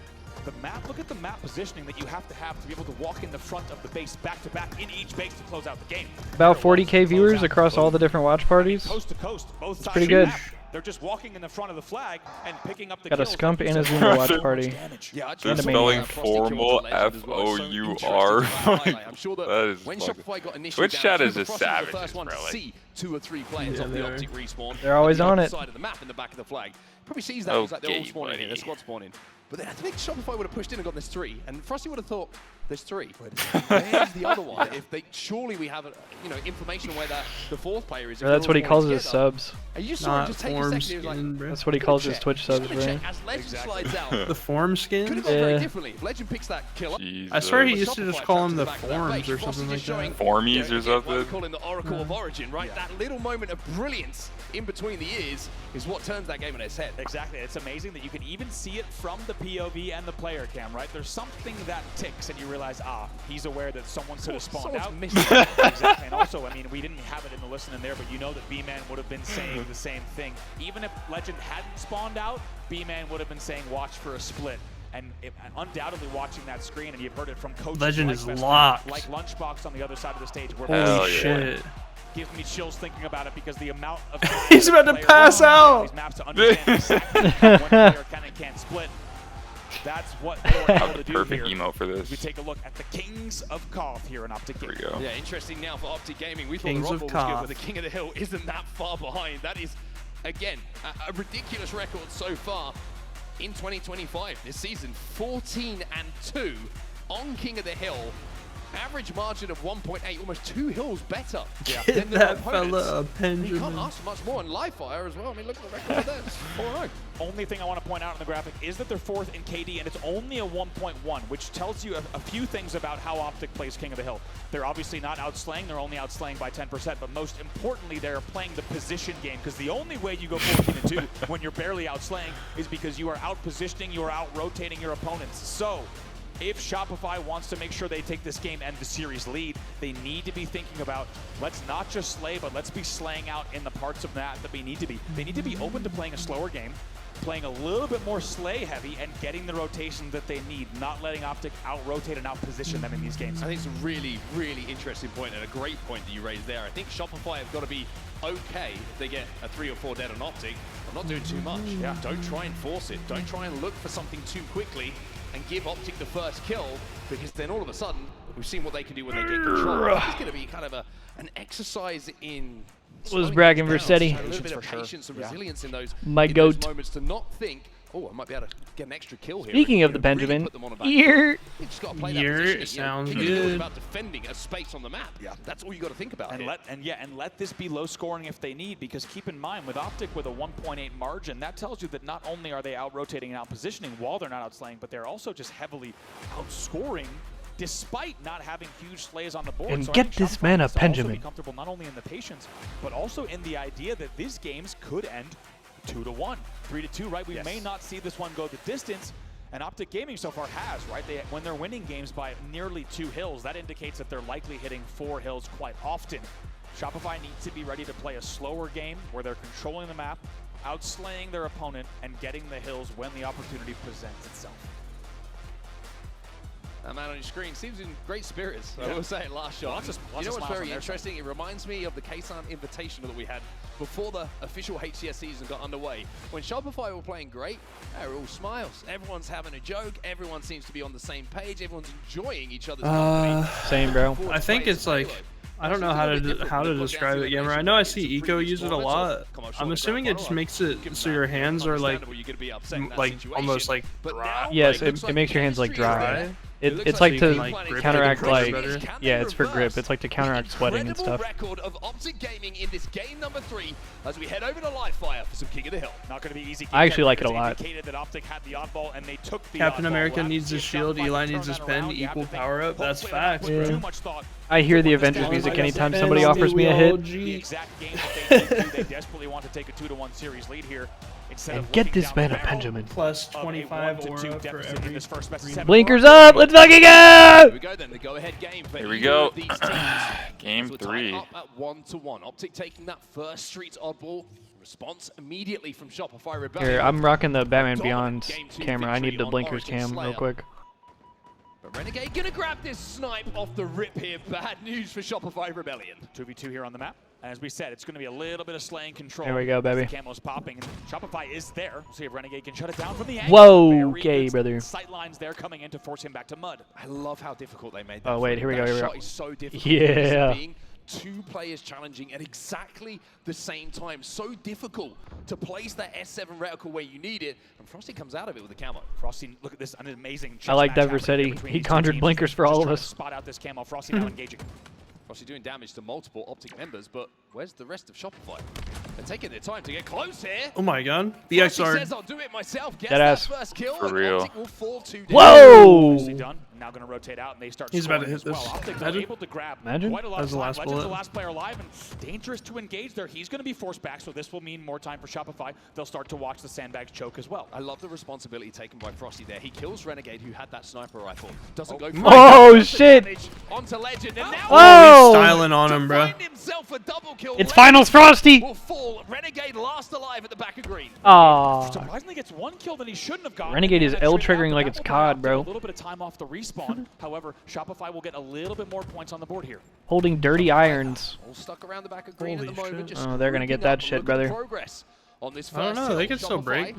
the map. Look at the map positioning that you have to be able to walk in the front of the base back to back in each base to close out the game. About 40K viewers across all the different watch parties. Coast to coast, both It's sides pretty of the good. map. They're just walking in the front of the flag and picking up the Got a kills. Scump and a Zuma watch party. Yeah, they're spelling formal F-O-U-R. That is fucking... Twitch chat is just savages, bro. Like, 2 or 3 players off the Optic respawn. They're always on it. Side of the map in the back of the flag. Probably sees that. He's like, they're all spawning here. They're squad spawning. But then I think Shopify would have pushed in and got this 3, and Frosty would have thought there's 3. Where's the other one? If they surely we have information on where the 4th player is. That's what he calls his subs. And you saw him just take a second. He was like, that's what he calls his Twitch subs, bro. As Legend slides out. The form skins? Could have gone very differently. If Legend picks that kill up. I swear he used to just call them the forms or something like that. Formies or something? We're calling the Oracle of Origin, right? That little moment of brilliance in between the ears is what turns that game on its head. Exactly. It's amazing that you can even see it from the POV and the player cam, right? There's something that ticks and you realize, he's aware that someone could have spawned out. Exactly. And also, I mean, we didn't have it in the listen in there, but you know that B-Man would have been saying the same thing. Even if Legend hadn't spawned out, B-Man would have been saying, watch for a split. And undoubtedly watching that screen, and you've heard it from coaches Legend like is Western, locked. like Lunchbox on the other side of the stage. Holy shit. Gives me chills thinking about it because the amount of he's about to pass out. These maps to understand exactly how one player can and can't split. That's what they're able to do perfect here. emo for this. We take a look at the Kings of Koth here in Optic Gaming. Here we go. Yeah, interesting now for Optic Gaming. We Kings thought the of Rumble was good, Koth. but the King of the Hill isn't that far behind. That is, again, a ridiculous record so far in 2025. This season, 14-2 on King of the Hill. Average margin of 1.8, almost 2 hills better than their that opponents. fella a You Benjamin. can't ask for much more on live fire as well. I mean, look at the record there. It's 4-0. Only thing I want to point out in the graphic is that they're 4th in KD, and it's only a 1.1, which tells you a few things about how Optic plays King of the Hill. They're obviously not outslaying, they're only outslaying by 10%, but most importantly, they're playing the position game, because the only way you go 14-2 when you're barely outslaying is because you are out-positioning, you are out-rotating your opponents. So, if Shopify wants to make sure they take this game and the series lead, they need to be thinking about, let's not just slay, but let's be slaying out in the parts of that we need to be. They need to be open to playing a slower game, playing a little bit more slay heavy, and getting the rotation that they need, not letting Optic out-rotate and out-position them in these games. I think it's a really, really interesting point and a great point that you raised there. I think Shopify have got to be okay if they get a 3 or 4 dead on Optic. I'm not doing too much. Yeah, don't try and force it. Don't try and look for something too quickly and give Optic the first kill, because then all of a sudden, we've seen what they can do when they get control. It's going to be kind of an exercise in... Was bragging Versetti. A little bit of patience and resilience in those moments to not think, oh, I might be able to get an extra kill here. Speaking of the Benjamin, you just got to play that position. Sounds King of the Hill is good. about defending a space on the map. Yeah, that's all you got to think about. And let this be low scoring if they need, because keep in mind, with Optic with a 1.8 margin, that tells you that not only are they out rotating and out positioning while they're not outslaying, but they're also just heavily outscoring despite not having huge slays on the board. And so get this man a Benjamin. Be comfortable not only in the patience, but also in the idea that these games could end 2-1, 3-2, right? We may not see this one go the distance, and Optic Gaming so far has, right? When they're winning games by nearly 2 hills, that indicates that they're likely hitting 4 hills quite often. Shopify needs to be ready to play a slower game where they're controlling the map, outslaying their opponent, and getting the hills when the opportunity presents itself. That man on your screen seems in great spirits. I will say, last shot. You know what's very interesting? It reminds me of the Ksan Invitational that we had before the official HCS season got underway. When Shopify were playing great, they were all smiles. Everyone's having a joke. Everyone seems to be on the same page. Everyone's enjoying each other's company. Same, bro. I think it's like, I don't know how to describe it, Gamer. I know I see Eco use it a lot. I'm assuming it just makes it so your hands are like almost like dry. Yes, it makes your hands like dry. It's like to counteract it's for grip. It's like to counteract sweating and stuff. Record of Optic Gaming in this game number 3 as we head over to live fire for some King of the Hill. Not going to be easy. I actually like it a lot. That Optic had the oddball and they took the Captain America needs his shield, Eli needs his pen, equal power up. That's facts, bro. I hear the Avengers music anytime somebody offers me a hit. The exact game that they need to. They desperately want to take a 2-1 series lead here. And get this man a Benjamin. Plus 25 aura for every... Blinkers up! Let's fucking go! Here we go then, the go-ahead game for Here we go. these teams. Game 3. Up at 1-1. Optic taking that first Streets oddball. Response immediately from Shopify Rebellion. Here, I'm rocking the Batman Beyond camera. I need the blinkers cam real quick. But Renegade gonna grab this snipe off the rip here. Bad news for Shopify Rebellion. 2v2 here on the map. And as we said, it's going to be a little bit of slaying control. There we go, baby. As the camo's popping. And Shopify is there. We'll see if Renegade can shut it down from the angle. Whoa, okay, brother. Sight lines there coming in to force him back to mud. I love how difficult they made that. Oh, wait, here we go, That here we go. shot is so difficult. Yeah. Being two players challenging at exactly the same time. So difficult to place that S7 reticle where you need it. And Frosty comes out of it with the camo. Frosty, look at this, an amazing I like chess match Denver said happening he between these two conjured teams. blinkers for Just all of trying to us. Spot out this camo. Frosty now engaging. Frosty doing damage to multiple Optic members, but where's the rest of Shopify? They're taking their time to get close here. Oh my god. Frosty BXR. says, I'll do it myself. Gets Deadass. that first kill, For and real. Optic will fall to death. Whoa! Nicely done. Now going to rotate out, and they start He's about to scoring hit as well. this. Optic are Imagine. able to grab Imagine. quite a lot That of was the time. last Legend's the bullet. last player alive, and dangerous to engage there. He's going to be forced back, so this will mean more time for Shopify. They'll start to watch the sandbags choke as well. I love the responsibility taken by Frosty there. He kills Renegade, who had that sniper rifle. Doesn't go for Oh, it. shit. Damage onto Legend, and now Oh! He's styling on him, bro. find himself a double kill. It's finals, Frosty! Will fall. Renegade last alive at the back of green. Aw. Surprisingly gets one kill that he shouldn't have gotten. Renegade is And L triggered triggering out, like but it's that will COD, buy bro. Optic a little bit of time off the respawn. However, Shopify will get a little bit more points on the board here. Holding dirty irons. All stuck around the back of green at the Holy moment. shit. Just Oh, they're gonna get grouping up that and shit, look at the brother. progress on this I don't first know. They hill. can still break.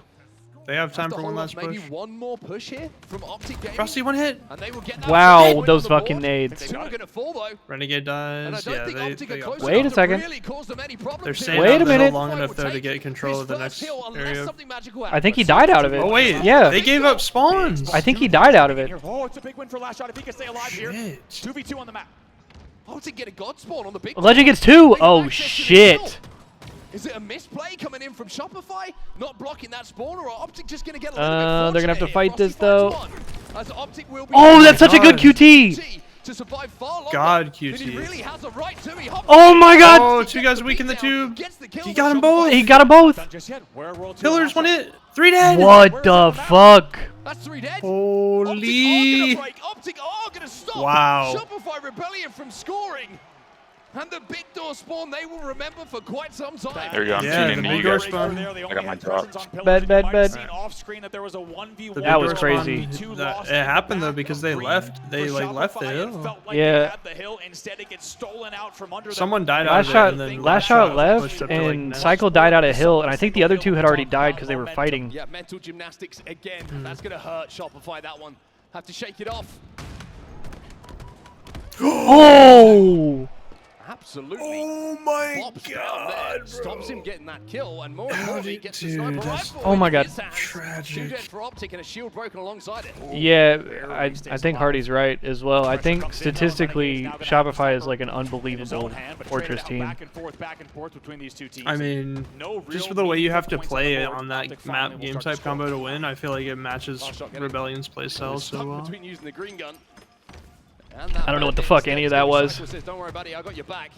They have time to for one hold last off maybe push. one more push here from Optic Gaming. Frosty, one hit. And they will get that Wow, first point those on the fucking board. nades. Two are going to fall though. Renegade And I dies. don't Yeah, think Optic they are close got Wait a enough to second. really cause them any problems They're here. staying Wait out a the hill minute. long Shopify enough will though to take get control his of the first next hill unless area. something magical I think happens. he died out of it. Oh wait, Yeah. they gave up spawns. I think he died out of it. Oh, it's a big win for Last Shot. If he can stay alive here, Shit. 2v2 on the map. Optic get a god spawn on the big Legend top. gets two. They got Oh, access to the shit. kill. Is it a misplay coming in from Shopify? Not blocking that spawn, or are Optic just going to get a little bit They're gonna have to fortunate fight here? this, Frosty though. finds one, as Optic will be Oh, that's my such a good God. QT. to survive far longer God, than he QT. really has a right to. He hops Oh in, my God. Oh, two guys weak in the tube. gets the kill He for got 'em Shopify. both. He got them both. Not just yet. Where World Pillars, Tour one Last hit. 3 dead. What the fuck? That's 3 dead. Holy. Optic are gonna break. Optic are gonna stop. Wow. Shopify Rebellion from scoring. And the big door spawn they will remember for quite some time. There you go. I'm Yeah, tuning the in. big You door guys. spawn. I got my drops. Bed, bed, bed. Seen off screen that there was a 1v1. That was big door crazy. spawn, it happened though because they left. They like left the hill. Yeah. Instead it gets stolen out from under Someone died out Last of it, shot, and then last shot pushed left, up to, like, and next. Cycle died out of hill, and I think the other two had already died because they were fighting. Yeah, mental gymnastics again. That's going to hurt Shopify, that one. Have to shake it off. Oh! Absolutely. Oh my Bops down there. God, Stops him getting that kill, and more importantly, gets the dude, sniper that's- rifle. Oh my in God. his hands. Tragic. 2 dead for Optic and a shield broken alongside it. Yeah, I think Hardy's right as well. I think statistically, Shopify is like an unbelievable Fortress team. Back and forth between these two teams. I mean, just for the way you have to play it on that map game type combo to win, I feel like it matches Rebellion's playstyle so Stuck well. between using the green gun. I don't know what the fuck any of that was. Says, don't worry, buddy, I got your back.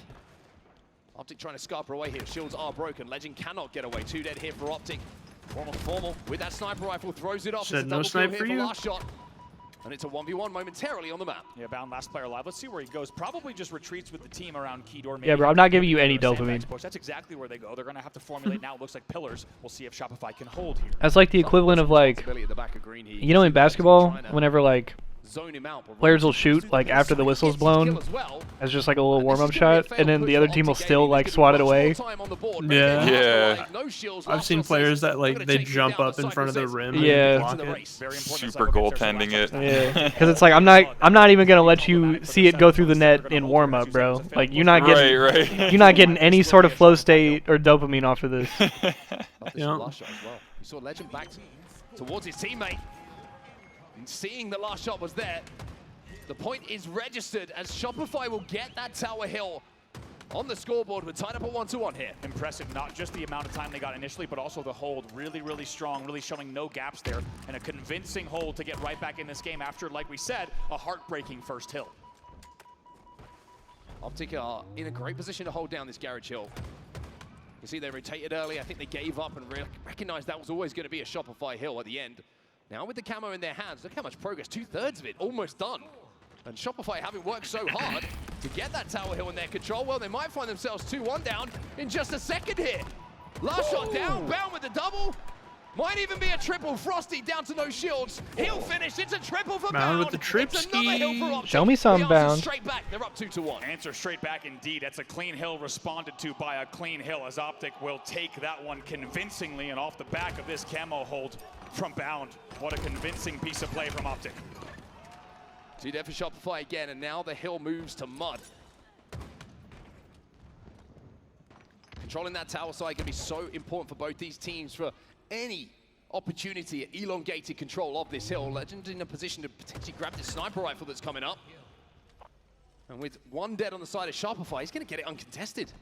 Optic trying to scarper away here. Shields are broken. Legend cannot get away. 2 dead here for Optic. Formal with that sniper rifle throws it off. Said It's a no double snipe kill for here you. last shot. And it's a 1v1 momentarily on the map. Yeah, Bound last player alive. Let's see where he goes. Probably just retreats with the team around key door. Yeah, bro, I'm not giving you any dopamine. Push. That's exactly where they go. They're going to have to formulate now. It looks like pillars. We'll see if Shopify can hold here. That's like the equivalent of like, you know, in basketball, whenever like players will shoot like after the whistle's blown as just like a little warm-up shot, and then the other team will still like swat it away. Yeah. Yeah. I've seen players that like they jump up in front of the rim Yeah. and block it. Super goaltending it. Yeah, because it's like I'm not even gonna let you see it go through the net in warm-up, bro. Like you're not getting Right. you're not getting any sort of flow state or dopamine off of this. Yeah. You saw Legend back towards his teammate. And seeing the last shot was there, the point is registered as Shopify will get that tower hill on the scoreboard with tied up a 1-2-1 here. Impressive, not just the amount of time they got initially, but also the hold. Really, really strong, really showing no gaps there, and a convincing hold to get right back in this game after, like we said, a heartbreaking first hill. Optic are in a great position to hold down this garage hill. You see they rotated early. I think they gave up and recognized that was always going to be a Shopify hill at the end. Now with the camo in their hands, look how much progress, 2/3 of it, almost done. And Shopify having worked so hard to get that tower hill in their control, well, they might find themselves 2-1 down in just a second here. Last shot down, Bound with the double. Might even be a triple. Frosty down to no shields. He'll finish. It's a triple for Bound Bound. with the trip It's another hill for Optic. Show me some, The answer's Bound. straight back. They're up 2-1. Answer straight back indeed. That's a clean hill responded to by a clean hill as Optic will take that one convincingly and off the back of this camo hold from Bound. What a convincing piece of play from Optic. See there for Shopify again, and now the hill moves to Mud. Controlling that tower side going to be so important for both these teams for any opportunity at elongated control of this hill. Legend in a position to potentially grab this sniper rifle that's coming up. And with one dead on the side of Shopify, he's going to get it uncontested.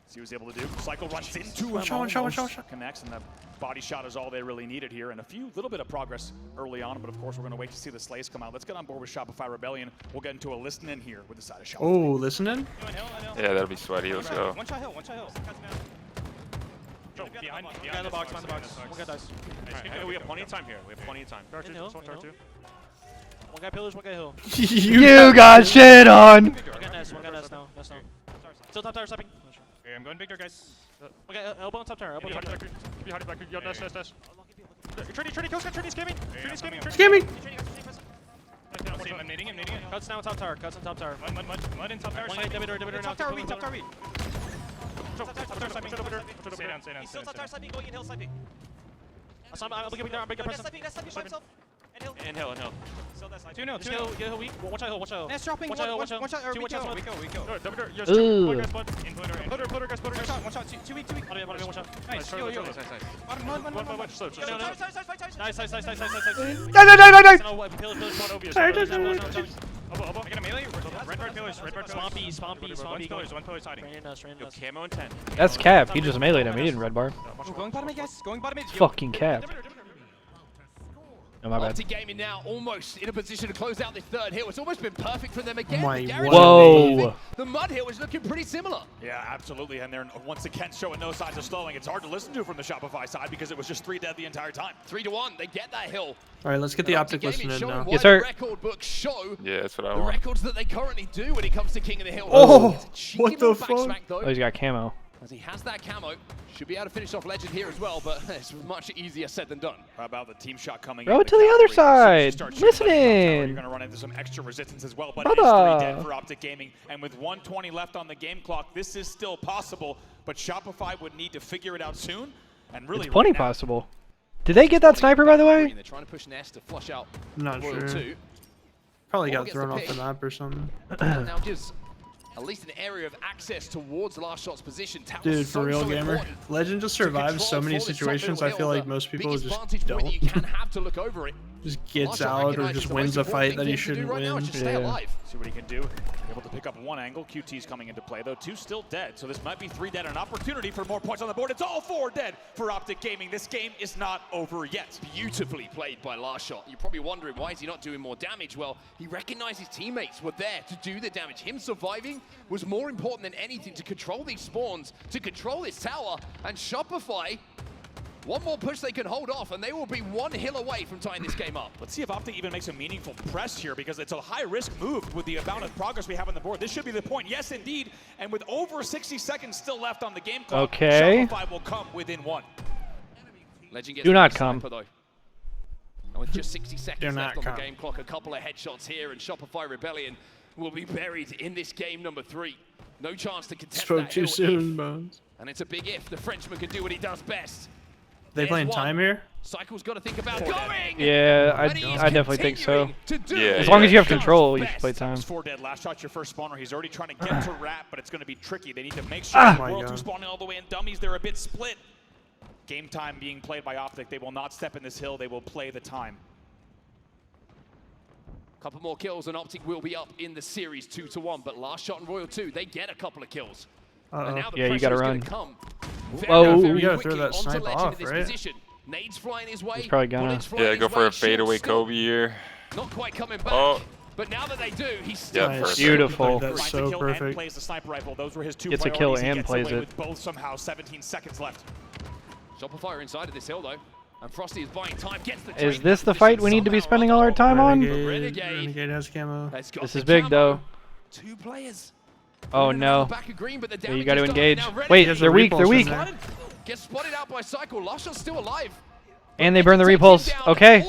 See what he was able to do. Cycle runs into him. Watch out. Connects, and the body shot is all they really needed here. And a little bit of progress early on, but of course we're going to wait to see the slays come out. Let's get on board with Shopify Rebellion. We'll get into a listen in here with the side of Shopify. Oh, listening? Yeah, that'll be sweaty. Let's go. One shot hill. Behind the box, behind the box. One guy dies. We have plenty of time here. One guy pillars, one guy hill. You got shit on. One guy nest now. Still top tower stepping. Okay, I'm going big door, guys. One guy elbow on top tower. Behind back. Yo, nest. Trinity, Coast Guard, Trinity's scamming. Scamming. I'm nading him. Cuts now on top tower. Mud in top tower. One guy debitor now. Top tower weak. Top tower sniping. Stay down. He's still top tower sniping, going in hill sniping. I'm breaking himself. And hill. Two hill weak. One shot hill. Nest dropping. One shot. We go. Ooh. One shot. Two weak. One shot. Nice. Yo. Nice. I got a melee. Red pillars. Swampy. One pillar's hiding. Yo, camo and 10. That's cap. He just meleeed him. He didn't red bar. Going bottom mid, guys. Fucking cap. Oh, my bad. Optic Gaming now almost in a position to close out this third hill. It's almost been perfect for them again. My The garage Whoa. the Mud hill is looking pretty similar. Yeah, absolutely. And they're once again showing no signs of slowing. It's hard to listen to from the Shopify side because it was just 3 dead the entire time. 3-1. They get that hill. All right, let's get the Optic listen in now. Yes, sir. Record books show Yeah, that's what I the want. records that they currently do when it comes to King of the Hill. Oh, It's a cheeky what the little back fuck? smack, though, Oh, he's got camo. as he has that camo. Should be able to finish off Legend here as well, but it's much easier said than done. How about the team shot coming Throw in? it to the other cavalry. side. As soon as you start shooting that top tower, Listening. You're going to run into some extra resistance as well, but Brother. it is 3 dead for Optic Gaming. And with 1:20 left on the game clock, this is still possible, but Shopify would need to figure it out soon. And really, It's plenty right now, possible. Did they get that sniper, by the way? They're trying to push Nest to flush out I'm not Royal sure. 2. Probably Ball got gets thrown the off the pick. map or something. Now gives at least an area of access towards Last Shot's position. Tower's Dude, so, for real so gamer. important Legend just to survives control so many for this top situations. middle I feel hill. like The most people biggest just vantage point that you don't. can have to look over it. Just gets Last Shot out or recognizes just the wins most a fight important that he thing to do shouldn't right now win. is just stay alive. See what he can do. Able to pick up one angle. QT's coming into play, though. 2 still dead, so this might be 3 dead. An opportunity for more points on the board. It's all 4 dead for Optic Gaming. This game is not over yet. Beautifully played by Last Shot. You're probably wondering, why is he not doing more damage? Well, he recognized his teammates were there to do the damage. Him surviving was more important than anything to control these spawns, to control this tower, and Shopify, one more push they can hold off, and they will be 1 hill away from tying this game up. Let's see if Optic even makes a meaningful press here, because it's a high-risk move with the amount of progress we have on the board. This should be the point. Yes, indeed. And with over 60 seconds still left on the game clock, Okay. Shopify will come within 1. Legend gets Do not the come. sniper, though. And with just 60 Do seconds not left on come. the game clock, a couple of headshots here, and Shopify Rebellion will be buried in this game number 3. No chance to contest Spoke that too hill soon, if- Bones. And it's a big if. The Frenchman can do what he does best. They There's playing one. time here? Cycle's got to think about going. Yeah, I And he is definitely think so. continuing to do Yeah, As long as you have his control, you should best. play time. 4 dead. Last shot's your first spawner. He's already trying to get to Rat, but it's going to be tricky. They need to make sure Oh my World 2 God. spawning all the way in dummies. They're a bit split. Game time being played by Optic. They will not step in this hill. They will play the time. Couple more kills and Optic will be up in the series 2-1. But Last Shot and Royal 2, they get a couple of kills. And now the Yeah, you pressure gotta is gonna run. come Whoa. very You gotta throw quickly that onto sniper Legend off, in this right? position. Nades flying his way. He's probably gonna. bullets flying Yeah, his go for way, a fadeaway shields still Kobe here. Not quite coming back. Oh. But now that they do, he's still Yeah, Nice. perfect. Beautiful. That's Finds so a kill and perfect. plays the sniper rifle. Those were his 2 Gets a priorities. kill He and gets plays away it. with both somehow. 17 seconds left. Shopify inside of this hill though. And Frosty is buying time, gets the Is trade this back the position fight we need to be somehow spending all our time on? Renegade has camo. Has got This the is big, camo. though. 2 players. Oh, One around no. the back of green, but the Yeah, you damage got to is done. engage. Now Wait, Renegade they're weak. They're repulse in weak. there. Gets spotted out by Cycle. Lashot's still alive. And they burn the repulse. Okay.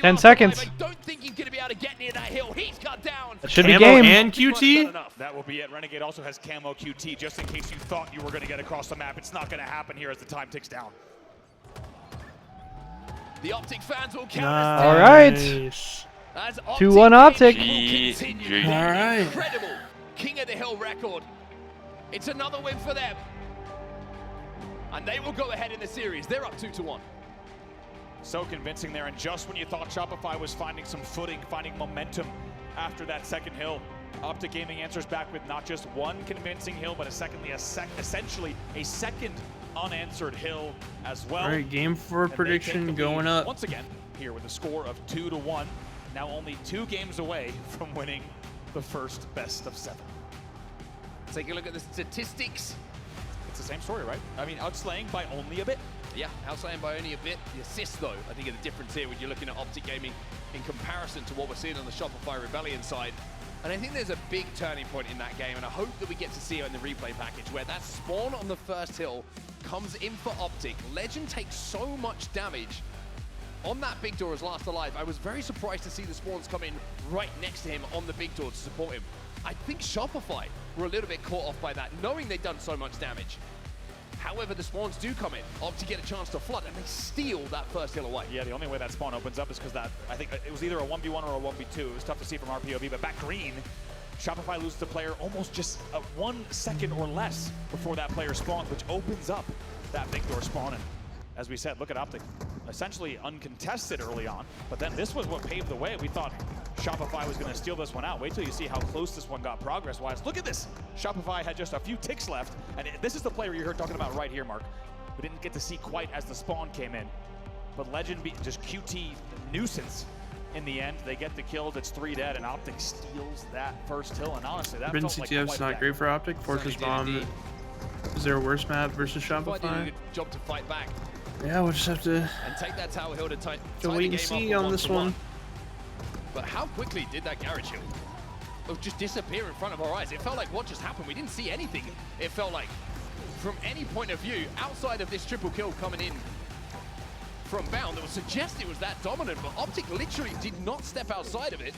10 seconds. I don't think he's going to be able to get near that hill. He's cut down. That should be Camo game. and QT. That will be it. Renegade also has Camo QT, just in case you thought you were going to get across the map. It's not going to happen here as the time ticks down. The Optic fans will count. Nice. All right. 2-1 Optic. All right. Incredible King of the Hill record. It's another win for them. And they will go ahead in the series. They're up 2-1. So convincing there, and just when you thought Shopify was finding some footing, finding momentum after that second hill, Optic Gaming answers back with not just one convincing hill, but essentially a second unanswered hill as well. All right, game 4 prediction going up. Once again, here with a score of 2-1. Now only 2 games away from winning the first best of 7. Take a look at the statistics. It's the same story, right? I mean, outslaying by only a bit. Yeah, outslaying by only a bit. The assists, though, I think are the difference here when you're looking at Optic Gaming in comparison to what we're seeing on the Shopify Rebellion side. And I think there's a big turning point in that game, and I hope that we get to see it in the replay package, where that spawn on the first hill comes in for Optic. Legend takes so much damage on that big door as last alive. I was very surprised to see the spawns come in right next to him on the big door to support him. I think Shopify were a little bit caught off by that, knowing they'd done so much damage. However, the spawns do come in, Optic get a chance to flood, and they steal that first hill away. Yeah, the only way that spawn opens up is because that, I think it was either a 1v1 or a 1v2. It was tough to see from our POV, but back green, Shopify loses the player almost just 1 second or less before that player spawns, which opens up that big door spawn. And as we said, look at Optic, essentially uncontested early on, but then this was what paved the way. We thought Shopify was going to steal this one out. Wait till you see how close this one got progress-wise. Look at this. Shopify had just a few ticks left, and this is the player you heard talking about right here, Mark. We didn't get to see quite as the spawn came in, but Legend just QT nuisance in the end. They get the kills. It's 3 dead, and Optic steals that first hill. And honestly, that felt like CTF's not great for Optic. Fortress Bomb is their worst map versus Shopify. Did a good job to fight back. Yeah, we'll just have to and take that tower hill to tie wait and see on this one. But how quickly did that garage hill just disappear in front of our eyes? It felt like what just happened. We didn't see anything. It felt like, from any point of view, outside of this triple kill coming in from Bound, that would suggest it was that dominant, but Optic literally did not step outside of it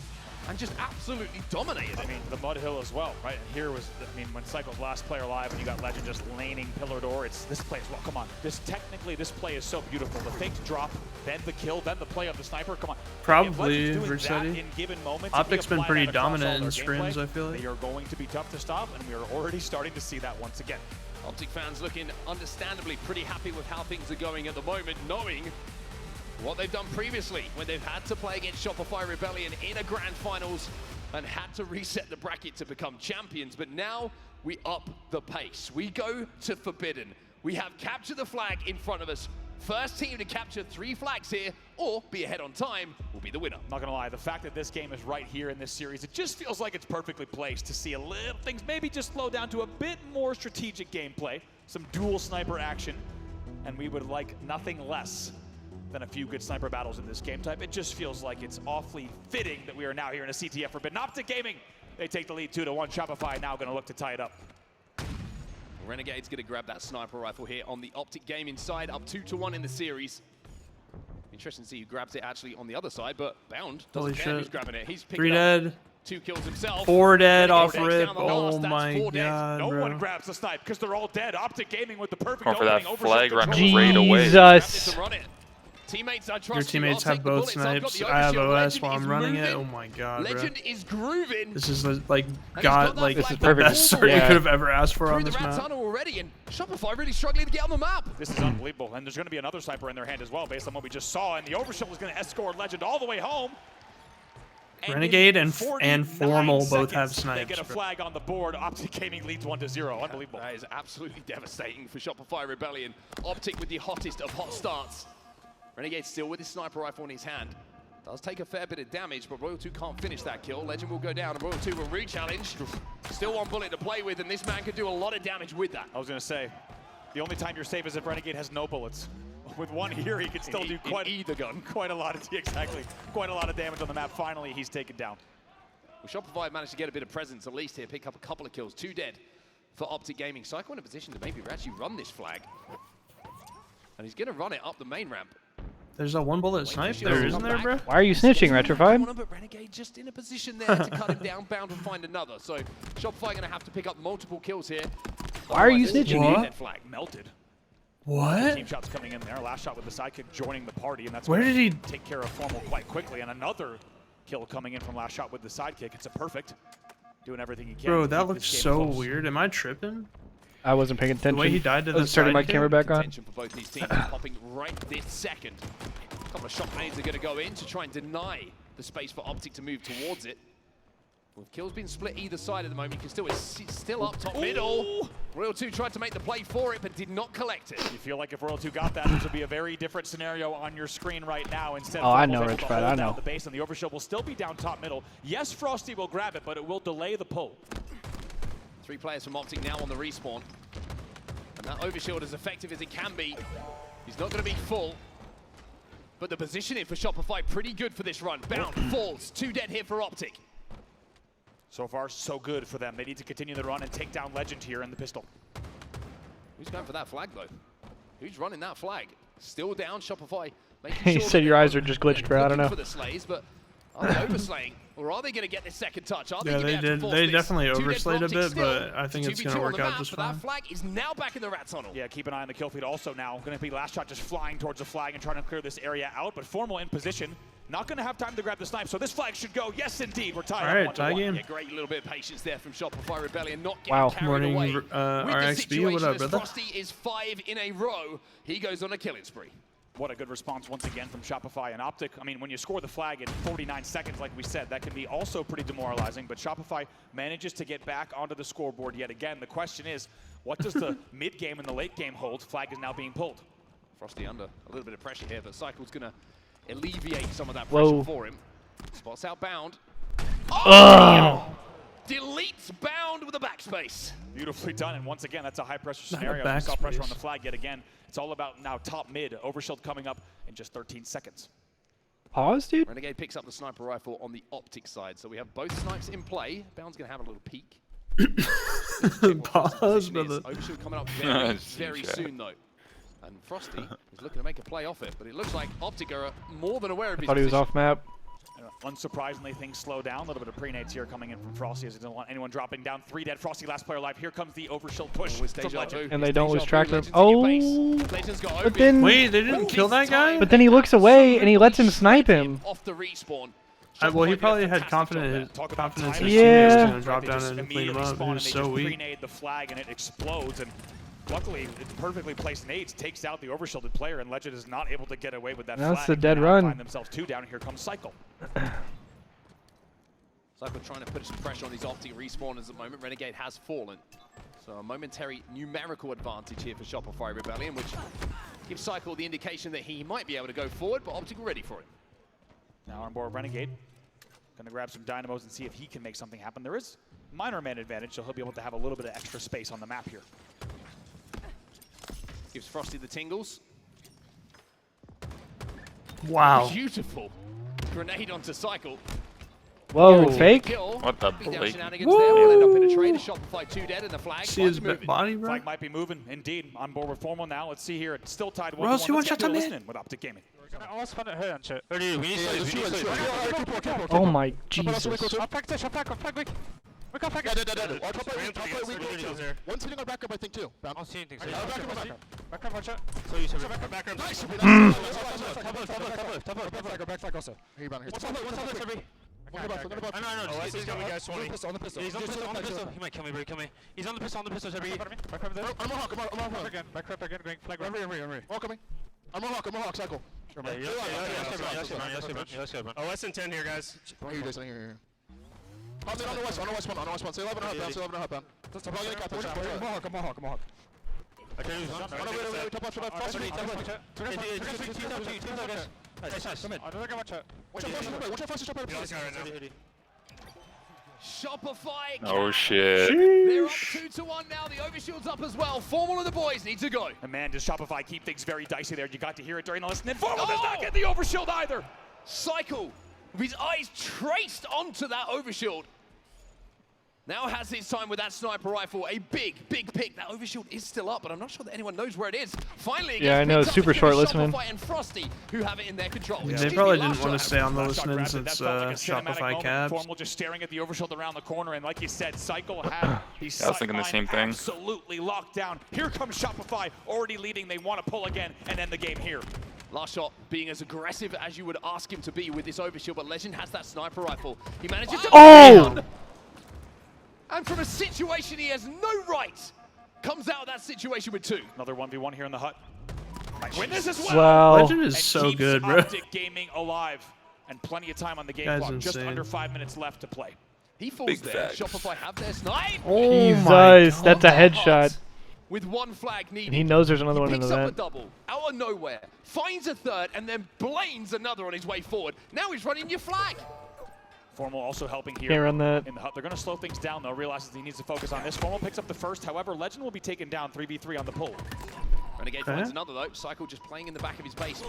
and just absolutely dominated. I mean, the mud hill as well, right? And here was, I mean, when Cycle's last player alive and you got Legend just laning pillar door, it's this play as well. Come on. This play is so beautiful. The faked drop, then the kill, then the play of the sniper. Come on. Probably Versetti. In given moments, Optic's been pretty dominant in scrims, I feel like. They are going to be tough to stop, and we are already starting to see that once again. Optic fans looking understandably pretty happy with how things are going at the moment, knowing what they've done previously when they've had to play against Shopify Rebellion in a grand finals and had to reset the bracket to become champions. But now we up the pace. We go to Forbidden. We have Capture the Flag in front of us. First team to capture 3 flags here or be ahead on time will be the winner. Not gonna lie, the fact that this game is right here in this series, it just feels like it's perfectly placed to see a little things maybe just slow down to a bit more strategic gameplay, some dual sniper action, and we would like nothing less than a few good sniper battles in this game type. It just feels like it's awfully fitting that we are now here in a CTF Forbidden. Optic Gaming, they take the lead 2-1. Shopify now going to look to tie it up. Renegade's going to grab that sniper rifle here on the Optic Gaming side, up 2-1 in the series. Interesting to see who grabs it actually on the other side, but Bound doesn't care who's grabbing it. He's picking 3 dead. 2 kills himself. 4 dead off rip. Oh my god, no bro. one grabs the snipe because they're all dead. Optic Gaming with the perfect going for that opening. flag running right away. Jesus. Teammates, I trust Your teammates have both snipes. I have OS while I'm running it. Oh my god, bro. Legend is grooving. This is like God, like this is the perfect. best start you could have ever asked for on this Through the rat map. tunnel already, and Shopify really struggling to get on the map. This is unbelievable, and there's going to be another sniper in their hand as well, based on what we just saw. And the overshield is going to escort Legend all the way home. Renegade and Formal both have snipes. They get a flag on the board. Optic Gaming leads 1-0. Unbelievable. That is absolutely devastating for Shopify Rebellion. Optic with the hottest of hot starts. Renegade still with his sniper rifle in his hand. Does take a fair bit of damage, but Royal 2 can't finish that kill. Legend will go down, and Royal 2 will re-challenge. Still 1 bullet to play with, and this man could do a lot of damage with that. I was going to say, the only time you're safe is if Renegade has no bullets. With 1 here, he could still do quite a lot of damage on the map. Finally, he's taken down. Well, Shopify managed to get a bit of presence at least here, pick up a couple of kills. 2 dead for Optic Gaming. Psycho in a position to maybe actually run this flag. And he's going to run it up the main ramp. There's a one bullet snipe there, isn't there, bro? Why are you snitching, Retrified? But Renegade just in a position there to cut him down, bound and find another. So Shopify going to have to pick up multiple kills here. Why are you snitching? That flag melted. What? Team shots coming in there. Last shot with the sidekick joining the party, and that's where did he take care of Formal quite quickly. And another kill coming in from last shot with the sidekick. It's a perfect. Doing everything he can. Bro, that looks so weird. Am I tripping? I wasn't paying attention. The way he died to I was the turning my sidekick? camera back on. Attention for both these teams popping right this second. A couple of shot grenades are going to go in to try and deny the space for Optic to move towards it. With kills being split either side at the moment, you can still up top middle. Royal 2 tried to make the play for it, but did not collect it. You feel like if Royal 2 got that, this would be a very different scenario on your screen right now. Instead, oh, I know, Rich Rich Fat, I know. The base and the overshield will still be down top middle. Yes, Frosty will grab it, but it will delay the pull. 3 players from Optic now on the respawn. And that overshield as effective as it can be. He's not going to be full. But the positioning for Shopify pretty good for this run. Bound, falls, 2 dead here for Optic. So far, so good for them. They need to continue the run and take down Legend here in the pistol. Who's going for that flag, though? Who's running that flag? Still down, Shopify. He said your eyes are just glitched, bro. I don't know. For the slays, but are they overslaying? Or are they going to get this second touch? Are Yeah, they did. They definitely overslayed a bit, but I think it's going to work out just fine. That flag is now back in the rat tunnel. Yeah, keep an eye on the kill feed also now. Going to be last shot just flying towards the flag and trying to clear this area out, but Formal in position. Not going to have time to grab the snipe, so this flag should go. Yes, indeed. We're tied. All right, tie game. Yeah, great little bit of patience there from Shopify Rebellion. Not getting wow, carried morning away RXB. What up, brother? Frosty is 5 in a row. He goes on a killing spree. What a good response once again from Shopify and Optic. I mean, when you score the flag in 49 seconds, like we said, that can be also pretty demoralizing, but Shopify manages to get back onto the scoreboard yet again. The question is, what does the mid-game and the late game hold? Flag is now being pulled. Frosty under a little bit of pressure here, but Cycle's going to alleviate some of that pressure for him. Spots out Bound. Oh! Deletes Bound with a backspace. Beautifully done, and once again, that's a high-pressure scenario. We saw pressure on the flag yet again. It's all about now top mid. Overshield coming up in just 13 seconds. Pause, dude. Renegade picks up the sniper rifle on the Optic side, so we have both snipes in play. Bound's going to have a little peek. Pause, brother. Overshield coming up very soon, though. And Frosty is looking to make a play off it, but it looks like Optic are more than aware of his thought he was off map. Unsurprisingly, things slow down. A little bit of pre-nades here coming in from Frosty as he doesn't want anyone dropping down. 3 dead. Frosty, last player alive. Here comes the overshield push from Legend. And they don't lose track of him. Oh, but then... Wait, they didn't kill that guy? But then he looks away and he lets him snipe him. Off the respawn. Well, he probably had confidence in his Yeah. teammates to drop down and clean him up. He was so weak. Pre-nade the flag and it explodes. And luckily, it's perfectly placed nades takes out the overshielded player, and Legend is not able to get away with that flag. That's a dead run. Find themselves 2 down, and here comes Cycle. Cycle trying to put some pressure on these Optic respawners at the moment. Renegade has fallen. So a momentary numerical advantage here for Shopify Rebellion, which gives Cycle the indication that he might be able to go forward, but Optic are ready for it. Now on board Renegade. Gonna grab some dynamos and see if he can make something happen. There is minor man advantage, so he'll be able to have a little bit of extra space on the map here. Gives Frosty the tingles. Wow. Beautiful. Grenade onto Cycle. Whoa, fake? What the bleak? We'll end up in a trade. Shopify 2 dead and the flag. See his body, bro? Flag might be moving, indeed. On board with Formal now. Let's see here. It's still tied 1-1. Ross, you want Let's shot get on to me? with Optic Gaming. Oh my Jesus. One's hitting our backup, I think, too. I'm seeing things. Backup, watch out. So you should backup. Nice. Back also. Here, here. What's up, Kirby? No, he's got guys 20. He's on the pistol. He might kill me, bro. Kill me. He's on the pistol, Kirby. I'm a hawk. Back up again. Going flag. I'm ready. All coming. I'm a hawk, cycle. Yes, less than 10 here, guys. Here, guys. Here. On the west one. Say 11 and a half, bound. I'm a hawk. Okay, he's on. Shopify. Oh shit. They're up 2-1 now. The overshield's up as well. Formal and the boys need to go. And man, does Shopify keep things very dicey there. You got to hear it during the listen. And Formal does not get the overshield either. Cycle with his eyes traced onto that overshield. Now has his time with that sniper rifle. A big pick. That overshield is still up, but I'm not sure that anyone knows where it is. Finally, yeah, I know. Super short listening. And Frosty, who have it in their control. Yeah, they probably didn't want to stay on the listening since Shopify caps. Formal just staring at the overshield around the corner, and like you said, Cycle had these I was thinking the same thing. Absolutely locked down. Here comes Shopify, already leading. They want to pull again and end the game here. Last shot being as aggressive as you would ask him to be with this overshield, but Legend has that sniper rifle. He manages to oh! And from a situation he has no right, comes out of that situation with 2. Another 1v1 here in the hut. Might win this as well. Wow. Legend is so good, bro. Optic Gaming alive, and plenty of time on the game clock. Insane. Just under 5 minutes left to play. He falls there. Shopify have their snipe. Oh Jesus, that's a headshot. With 1 flag needed. And he knows there's another one in the vent. He vent. picks up a double out of nowhere, finds a third, and then blames another on his way forward. Now he's running your flag. Formal also helping here Can't run that. in the hut. They're going to slow things down, though. Realizes he needs to focus on this. Formal picks up the first. However, Legend will be taken down 3v3 on the pull. Renegade finds another, though. Cycle just playing in the back of his base.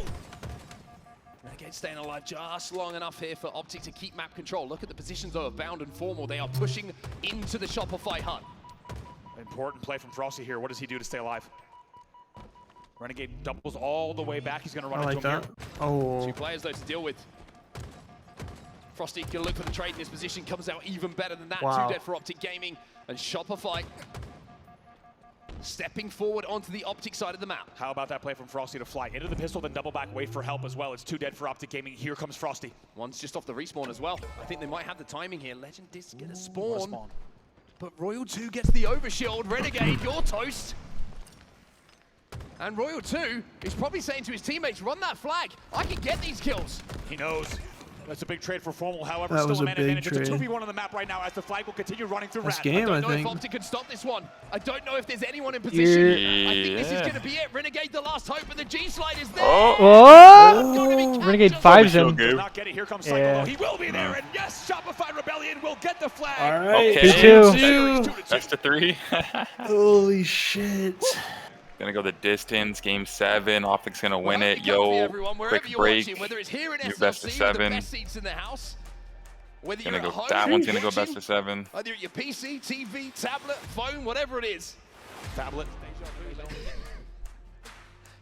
Renegade staying alive just long enough here for Optic to keep map control. Look at the positions, though, of Bound and Formal. They are pushing into the Shopify hut. Important play from Frosty here. What does he do to stay alive? Renegade doubles all the way back. He's going to run into him here. Oh. 2 players, though, to deal with. Frosty can look for the trade in this position, comes out even better than that. Wow. 2 dead for Optic Gaming, and Shopify stepping forward onto the Optic side of the map. How about that play from Frosty to fly into the pistol, then double back, wait for help as well. It's 2 dead for Optic Gaming. Here comes Frosty. One's just off the respawn as well. I think they might have the timing here. Legend is going to spawn. But Royal 2 gets the overshield. Renegade, you're toast. And Royal 2 is probably saying to his teammates, run that flag. I can get these kills. He knows. That's a big trade for Formal, however, That still was a a man big advantage. It's a trade. 2v1 on the map right now as the flag will continue running through That's Rat. game, I don't know think. if Optic can stop this one. I don't know if there's anyone in position. Yeah. I think this is going to be it. Renegade the last hope, and the G-slide is there. Oh! Renegade 5's him. Does not get it. Here comes Cycle, though. He will be there, and yes, Shopify Rebellion will get the flag. All right. Okay. Best of 3. Holy shit. Gonna go the distance, game 7. Optic's gonna win it. Yo, quick break. Watching, whether it's here in New SLC, best of 7. the best seats in the house. Whether Gonna you're go. at home, That one's gonna go watching, best of 7. Whether you're at your PC, TV, tablet, phone, whatever it is. Tablet.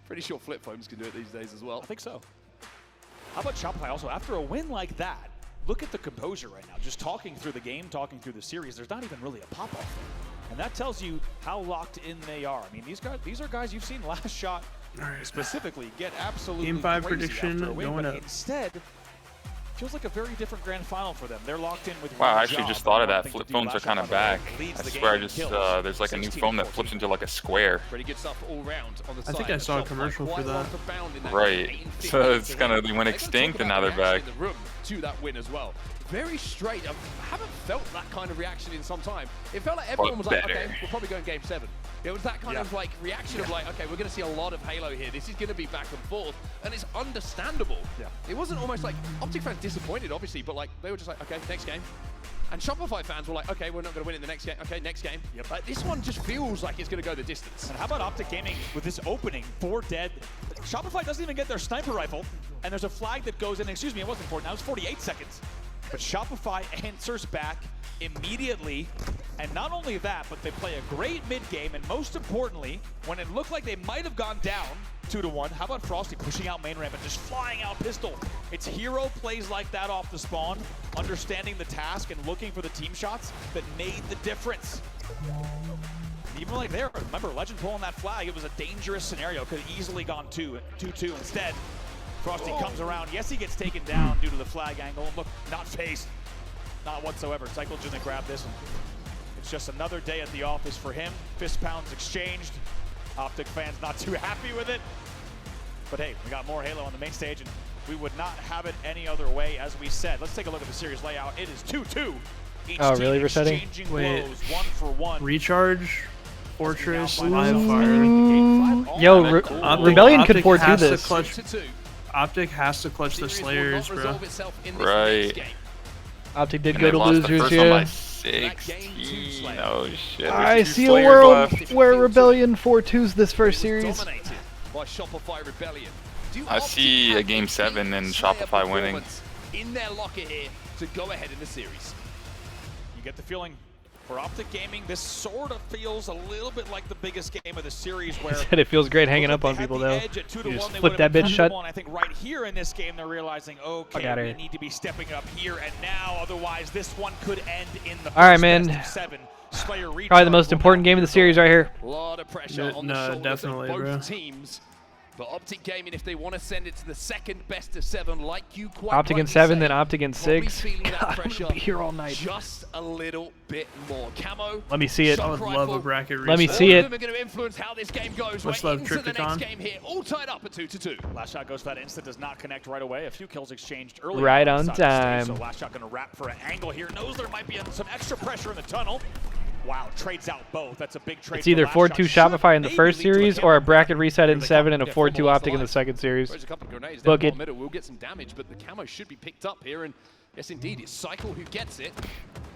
Pretty sure flip phones can do it these days as well. I think so. How about Shopify also? After a win like that, look at the composure right now. Just talking through the game, talking through the series, there's not even really a pop-off. And that tells you how locked in they are. I mean, these are guys you've seen last shot specifically get absolutely Game 5 crazy prediction after a win, going but up. instead, feels like a very different grand final for them. They're locked in with Wow, one I actually job, just thought of one that. thing Flip to do. phones are Last kind shot, of by the way, back. leads I the swear, I game in just kills. there's like a new 16 phone that to flips 14. into like a square. Pretty good stuff all round on the I think side. I saw a Shopify commercial for quite that. well to bound in that Right. game. So it's kind of they went Let's extinct talk and now about they're the back. reaction in the room to that win as well. Very straight. I haven't felt that kind of reaction in some time. It felt like everyone was like, better. okay, we're probably going game 7. It was that kind of like reaction of like, okay, we're going to see a lot of Halo here. This is going to be back and forth, and it's understandable. Yeah. It wasn't almost like Optic fans disappointed, obviously, but like they were just like, okay, next game. And Shopify fans were like, okay, we're not going to win in the next game. Okay, next game. Yep. Like, this one just feels like it's going to go the distance. And how about Optic Gaming with this opening, 4 dead. Shopify doesn't even get their sniper rifle, and there's a flag that goes in. Excuse me, it wasn't 4, now it's 48 seconds. But Shopify answers back immediately, and not only that, but they play a great mid game, and most importantly, when it looked like they might have gone down 2-1, how about Frosty pushing out main ramp and just flying out pistol? It's hero plays like that off the spawn, understanding the task and looking for the team shots that made the difference. Even like there, remember Legend pulling that flag, it was a dangerous scenario, could have easily gone 2-2 instead. Frosty comes around. Yes, he gets taken down due to the flag angle. And look, not phased. Not whatsoever. Cycle just gonna grab this. And it's just another day at the office for him. Fist pounds exchanged. Optic fans not too happy with it. But hey, we got more Halo on the main stage, and we would not have it any other way, as we said. Let's take a look at the series layout. It is 2-2. Each Oh, team really, resetting? exchanging Wait. blows, 1-for-1. Recharge, Fortress, Now, Live Fire. Yo, Rebellion Optic could 4-2 has to this. clutch- Optic has to clutch the Slayers, bro. Right. Optic did And go they to lost the losers, first one by yeah. 16. Oh shit. I There's 2 see a Slayers world left. where Rebellion 4-2s this first series. Dominated by Shopify Rebellion. Do I Optic see a have game the 7 and Slayer Shopify winning. performance in their locker here to go ahead in the series? You get the feeling For Optic Gaming, this sort of feels a little bit like the biggest game of the series. Where He said it feels great hanging up on people though. You just flip that bitch shut. I think right here in this game, they're realizing, okay, we need to be stepping up here and now. Otherwise, this one could end in the All right, man. best of 7. Probably the most important game of the series right here. A lot of pressure on the shoulders definitely, of both bro. teams. But Optic Gaming, if they want to send it to the second best of 7, like you quite Optic in rightly 7, say, then Optic in 6. feeling that God, I'm pressure gonna be here all night. just a little bit more. Camo. Let me see it. I would love a bracket reset. Let me see it. All of them are going to influence how this game goes. Much We're love, into the next Tripticon. game here, all tied up at 2-2. Last shot goes for that instant, does not connect right away. A few kills exchanged early. Right on the stage, time. so last shot going to wrap for an angle here. Knows there might be some extra pressure in the tunnel. Wow, trades out both. That's a big trade. It's either 4-2 Shopify in the first series or a bracket reset in 7 and a 4-2 Optic in the second series. There's a couple of grenades Book down it. the middle. We'll get some damage, but the camo should be picked up here. And yes, indeed, it's Cycle who gets it.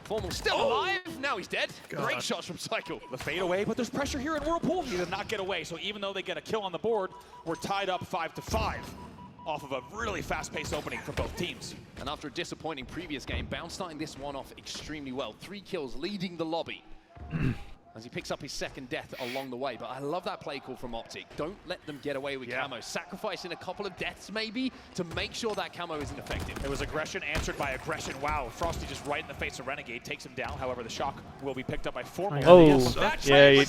Formal still alive. Now he's dead. Great shots from Cycle. The fade away, but there's pressure here in Whirlpool. He did not get away. So even though they get a kill on the board, we're tied up 5-5 off of a really fast-paced opening for both teams. And after a disappointing previous game, Bounce starting this one off extremely well. 3 kills, leading the lobby. As he picks up his second death along the way. But I love that play call from Optic. Don't let them get away with camo. Sacrificing a couple of deaths maybe to make sure that camo isn't effective. It was aggression answered by aggression. Wow, Frosty just right in the face of Renegade, takes him down. However, the shock will be picked up by Formal. Oh, yeah,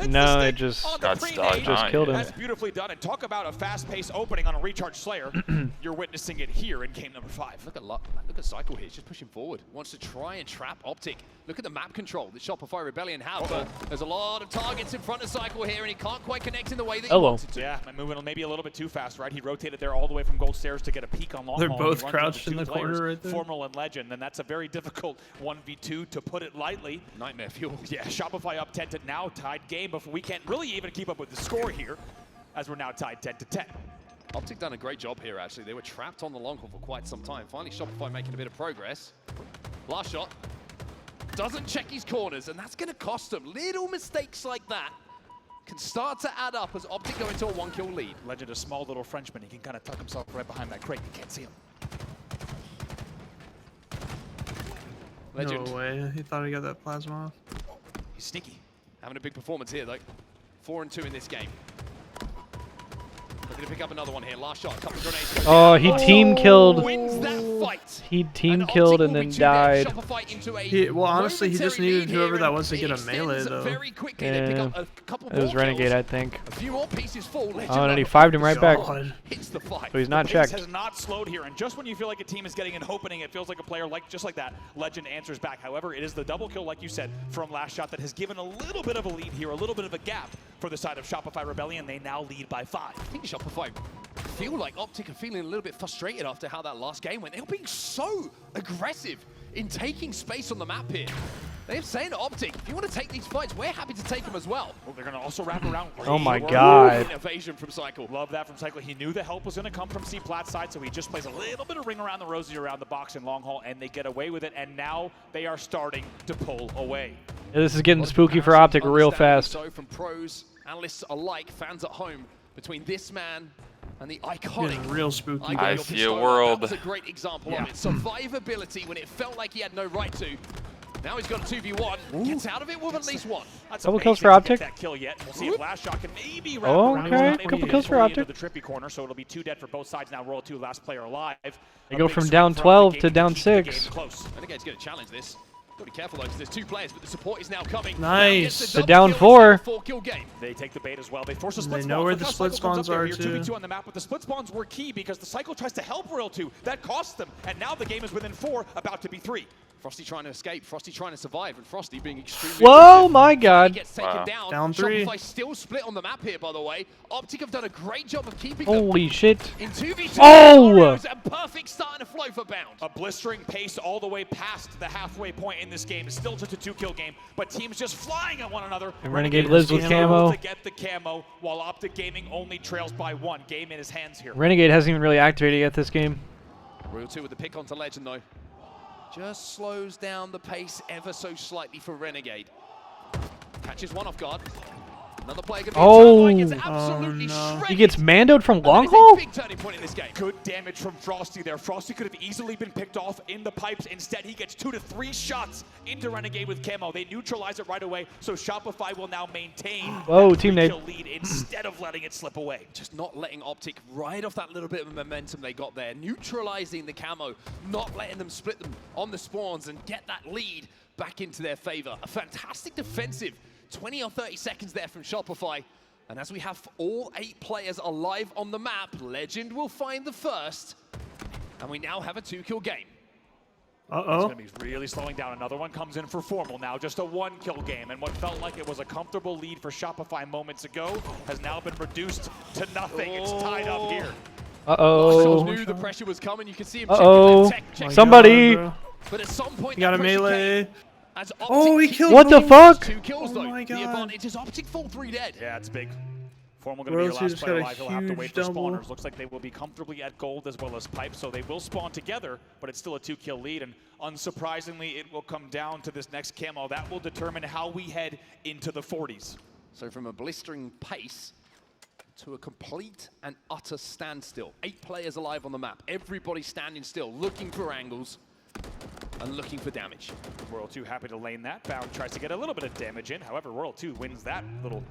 no, it just killed him. That's beautifully done. And talk about a fast-paced opening on a Recharge Slayer. You're witnessing it here in game number 5. Look at Cycle here. He's just pushing forward. Wants to try and trap Optic. Look at the map control that Shopify Rebellion have. But there's a lot of targets in front of Cycle here, and he can't quite connect in the way that he wanted to. Yeah, moving maybe a little bit too fast, right? He rotated there all the way from Gold Stairs to get a peek on long They're haul. both crouched in the corner right there. Formal and Legend, and that's a very difficult 1v2 to put it lightly. Nightmare fuel. Yeah, Shopify up 10 to now tied game, but we can't really even keep up with the score here as we're now tied 10-10. Optic done a great job here, actually. They were trapped on the long haul for quite some time. Finally, Shopify making a bit of progress. Last shot. Doesn't check his corners, and that's going to cost him. Little mistakes like that can start to add up as Optic go into a 1-kill lead. Legend, a small little Frenchman. He can kind of tuck himself right behind that crate. You can't see him. Legend. No way. He thought he got that plasma off. He's sneaky. Having a big performance here, though. 4-2 in this game. Looking to pick up another one here. Last shot, a couple of grenades. Oh, he team killed. Wins that fight. He team killed and then died. Well, honestly, he just needed whoever that was to get a melee, though. Yeah, it was Renegade, I think. A few more pieces fall. Oh, and he 5'd him right back. Hits the fight. So he's not The checked. pace has not slowed here, and just when you feel like a team is getting an opening, it feels like a player just like that. Legend answers back. However, it is the double kill, like you said, from last shot that has given a little bit of a lead here, a little bit of a gap for the side of Shopify Rebellion. They now lead by 5. I think Shopify feel like Optic are feeling a little bit frustrated after how that last game went. They were being so aggressive in taking space on the map here. They're saying to Optic, if you want to take these fights, we're happy to take them as well. Well, they're going to also wrap around. Oh my God. Innovation from Cycle. Love that from Cycle. He knew the help was going to come from C-Plat's side, so he just plays a little bit of ring around the rosy around the box in long haul, and they get away with it, and now they are starting to pull away. Yeah, this is getting spooky for Optic real fast. So from pros, analysts alike, fans at home, between this man and the iconic Getting real spooky. I see a world. That was a great example of it. Survivability when it felt like he had no right to. Now he's got a 2v1. Gets out of it with at least one. That's Couple kills for Optic. That kill yet. We'll see if last shot can maybe wrap Oh, around. okay. Couple kills for Optic. The trippy corner, so it'll be 2 dead for both sides now. Roll 2, last player alive. They go from down 12 to down 6. Renegade's going to challenge this. Got to be careful though, because there's 2 players, but the support is now coming. Nice. The down 4. 4-kill game. They take the bait as well. They force a And split they spawn. know where Look the how split Cycle comes spawns up there. are, You're too. 2v2 on the map, but the split spawns were key because the Cycle tries to help Royal 2. That costs them, and now the game is within 4, about to be 3. Frosty trying to escape, Frosty trying to survive, and Frosty being extremely Whoa, aggressive. my God. He gets taken down. Down 3. Shopify still split on the map here, by the way. Optic have done a great job of keeping Holy shit. them in 2v2. Oh! And perfect starting to flow for Bound. A blistering pace all the way past the halfway point in this game. It's still just a 2-kill game, but teams just flying at one another. And Renegade lives with camo. To get the camo, while Optic Gaming only trails by 1. Game in his hands here. Renegade hasn't even really activated yet this game. Royal 2 with the pick onto Legend, though. Just slows down the pace ever so slightly for Renegade. Catches one off guard. Another player gets absolutely shredded. He gets mandoed from long haul? Big turning point in this game. Good damage from Frosty there. Frosty could have easily been picked off in the pipes. Instead, he gets 2 to 3 shots into Renegade with camo. They neutralize it right away, so Shopify will now maintain Whoa, that team nade. 3-kill lead instead of letting it slip away. Just not letting Optic ride off that little bit of momentum they got there. Neutralizing the camo, not letting them split them on the spawns and get that lead back into their favor. A fantastic defensive 20 or 30 seconds there from Shopify. And as we have all 8 players alive on the map, Legend will find the first. And we now have a 2-kill game. It's going to be really slowing down. Another one comes in for Formal now, just a 1-kill game. And what felt like it was a comfortable lead for Shopify moments ago has now been reduced to nothing. It's tied up here. Marshall knew the pressure was coming. You can see him check Somebody! But at some point, He got a melee. Oh, he killed What the fuck? 2 kills, though. my The God. advantage is Optic full 3 dead. Yeah, it's big. Formal going to be your Royalty last just player got a alive. He'll have to wait for huge double. spawners. Looks like they will be comfortably at gold as well as pipe, so they will spawn together, but it's still a 2-kill lead. And unsurprisingly, it will come down to this next camo. That will determine how we head into the 40s. So from a blistering pace to a complete and utter standstill. 8 players alive on the map. Everybody standing still, looking for angles and looking for damage. Royal 2 happy to lane that. Bound tries to get a little bit of damage in. However, Royal 2 wins that little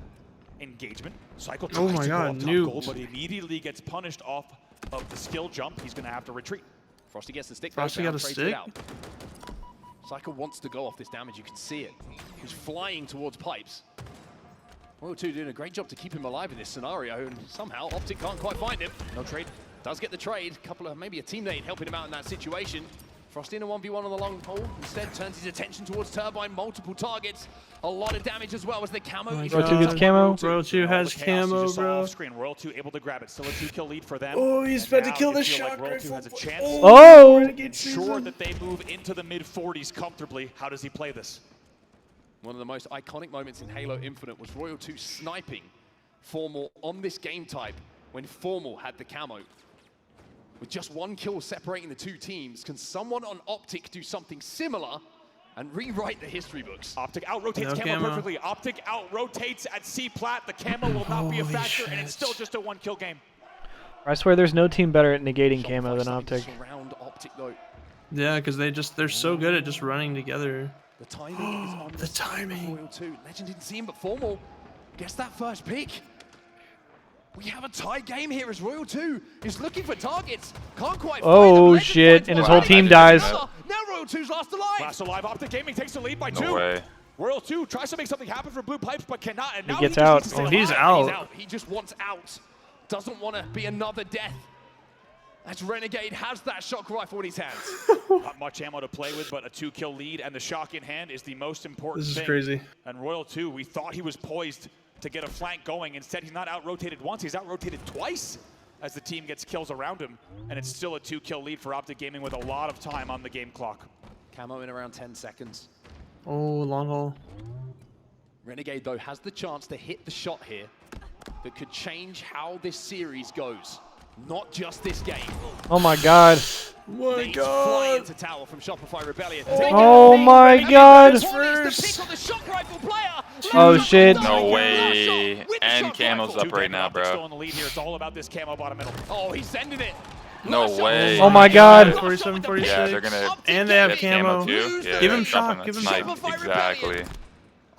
engagement. Cycle tries my to God, go up top nuked. gold, but immediately gets punished off of the skill jump. He's going to have to retreat. Frosty gets the stick. Frosty got a trades stick? it out. Cycle wants to go off this damage. You can see it. He's flying towards pipes. Royal 2 doing a great job to keep him alive in this scenario, and somehow Optic can't quite find him. No trade. Does get the trade. Couple of, maybe a teammate helping him out in that situation. Frosty in a 1v1 on the long haul. Instead turns his attention towards Turbine. Multiple targets. A lot of damage as well as the camo. Oh Royal 2 gets camo. Royal 2 has camo, bro. Off screen. Royal 2 able to grab it. Still a 2-kill lead for them. Oh, he's about to kill the shot. shot Like Royal 2 has a chance. Oh! Sure that they move into the mid-40s comfortably. How does he play this? One of the most iconic moments in Halo Infinite was Royal 2 sniping Formal on this game type when Formal had the camo. With just 1 kill separating the 2 teams, can someone on Optic do something similar and rewrite the history books? Optic out-rotates No camo camo. perfectly. Optic out-rotates at C-Plat. The camo will not be a factor, and it's still just a 1-kill game. I swear there's no team better at negating camo than Optic. Surround Optic though. Yeah, because they're so good at just running together. The timing is on the side of Royal 2. Legend didn't see him, but Formal gets that first pick. We have a tie game here as Royal 2 is looking for targets. Can't quite find them. Oh Legend shit, finds and his one. whole team dies. Now Royal 2's last alive. Last alive, Optic Gaming takes the lead by 2. No way. Royal 2 tries to make something happen for Blue Pipes, but cannot. And now He gets just out. needs to stay Oh, he's alive. out. He just wants out. Doesn't want to be another death. As Renegade has that shock rifle in his hands. Not much ammo to play with, but a 2-kill lead, and the shock in hand is the most important This is thing. crazy. And Royal 2, we thought he was poised to get a flank going. Instead, he's not out-rotated once, he's out-rotated twice as the team gets kills around him. And it's still a 2-kill lead for Optic Gaming with a lot of time on the game clock. Camo in around 10 seconds. Oh, long haul. Renegade, though, has the chance to hit the shot here that could change how this series goes. Not just this game. Oh my god. My Fly God. into tower from Shopify Rebellion. Oh my god. Oh shit. No way. And camo's up right now, Still bro. in the lead here. It's all about this camo bottom middle. Oh, he's sending it. No way. Oh my god. 47, 46. Yeah, they're gonna And they have get camo. too. Yeah, Give him dropping shock, that give him snipe. shock. Exactly.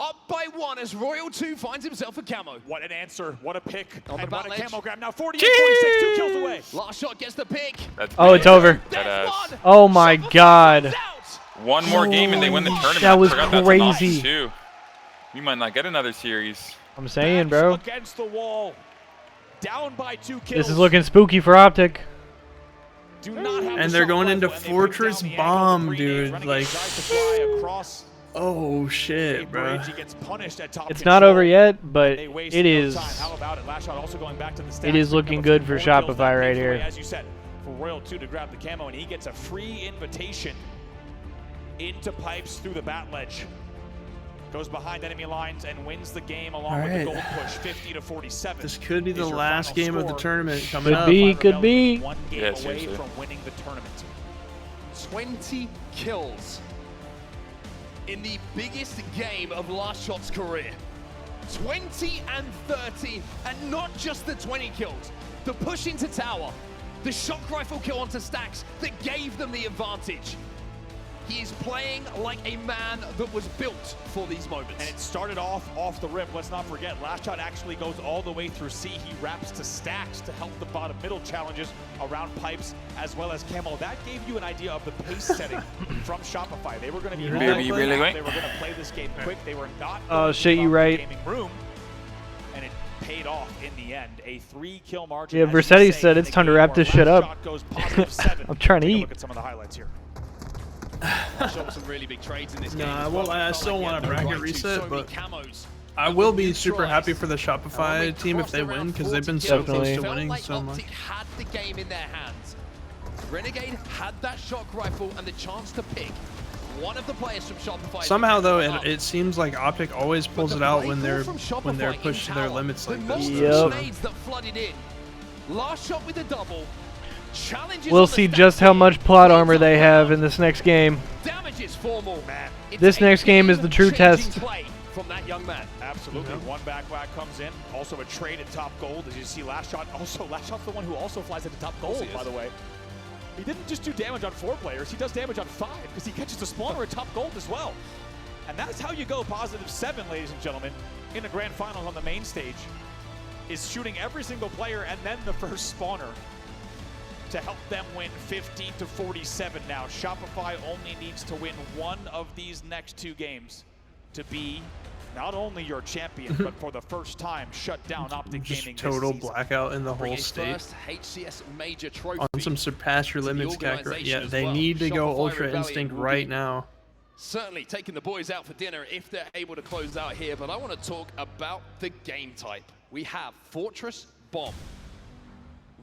Up by 1 as Royal 2 finds himself a camo. What an answer. What a pick. On the And what a back camo ledge. grab. Now 48, 46, 2 kills away. Last shot gets the pick. That's Oh, it's big. over. Deadass. Oh my god. One more game and they win the tournament. That was I forgot that's an option, crazy. too. We might not get another series. I'm saying, bro. Against the wall. Down by 2 kills. This is looking spooky for Optic. Do not have And the they're shot going into rifle, and they Fortress bring down the angle Bomb, of the dude. Renegade Like, tries to fly across oh a shit, bro. bridge. He gets punished at top It's not over yet, but They waste it no is. time. How about it? Last shot also going back to the It is stats. looking Number good for 4 kills, Shopify that right paves the way, here. As you said, for Royal 2 to grab the camo, and he gets a free invitation into pipes through the bat ledge. Goes behind enemy lines and wins the game along with the gold push, 50-47. This could be the Is your last final game of the score. tournament coming up. Could be. One game Yeah, away seriously. from winning the tournament. 20 kills in the biggest game of Last Shot's career. 20 and 30, and not just the 20 kills. The push into tower, the shock rifle kill onto Stacks that gave them the advantage. He is playing like a man that was built for these moments. And it started off the rip. Let's not forget, last shot actually goes all the way through C. He wraps to Stacks to help the bottom middle challenges around Pipes as well as Camo. That gave you an idea of the pace setting from Shopify. They were going to be really quick. They were going to play this game quick. They were not Oh shit, you right. gaming room, and it paid off in the end. A 3-kill margin. Yeah, Versetti said it's time to wrap this shit up. I'm trying to eat. Look at some of the highlights here. Show some really big trades in this game. Nah, well, I still want a bracket reset, but I will be super happy for the Shopify team if they win, because they've been so close to winning so much. Had the game in their hands. Renegade had that shock rifle and the chance to pick one of the players from Shopify. Somehow though, it seems like Optic always pulls it out when they're pushed to their limits like this. That flooded in. Last shot with a double. We'll see just how much plot armor they have in this next game. Damages formal, man. This next game is the true test. From that young man. Absolutely. One back comes in. Also a trade at top gold. As you see, Last Shot. Also, Last Shot's the one who also flies into top gold, by the way. He didn't just do damage on 4 players. He does damage on 5 because he catches the spawner at top gold as well. And that's how you go +7, ladies and gentlemen, in the grand finals on the main stage, is shooting every single player and then the first spawner to help them win 15-47 now. Shopify only needs to win one of these next 2 games to be not only your champion, but for the first time shut down Optic Gaming Just total blackout in the whole state. HCS major trophy On some surpass your limits character. Yeah, they need to go Ultra Instinct right now. Certainly taking the boys out for dinner if they're able to close out here, but I want to talk about the game type. We have Fortress Bomb.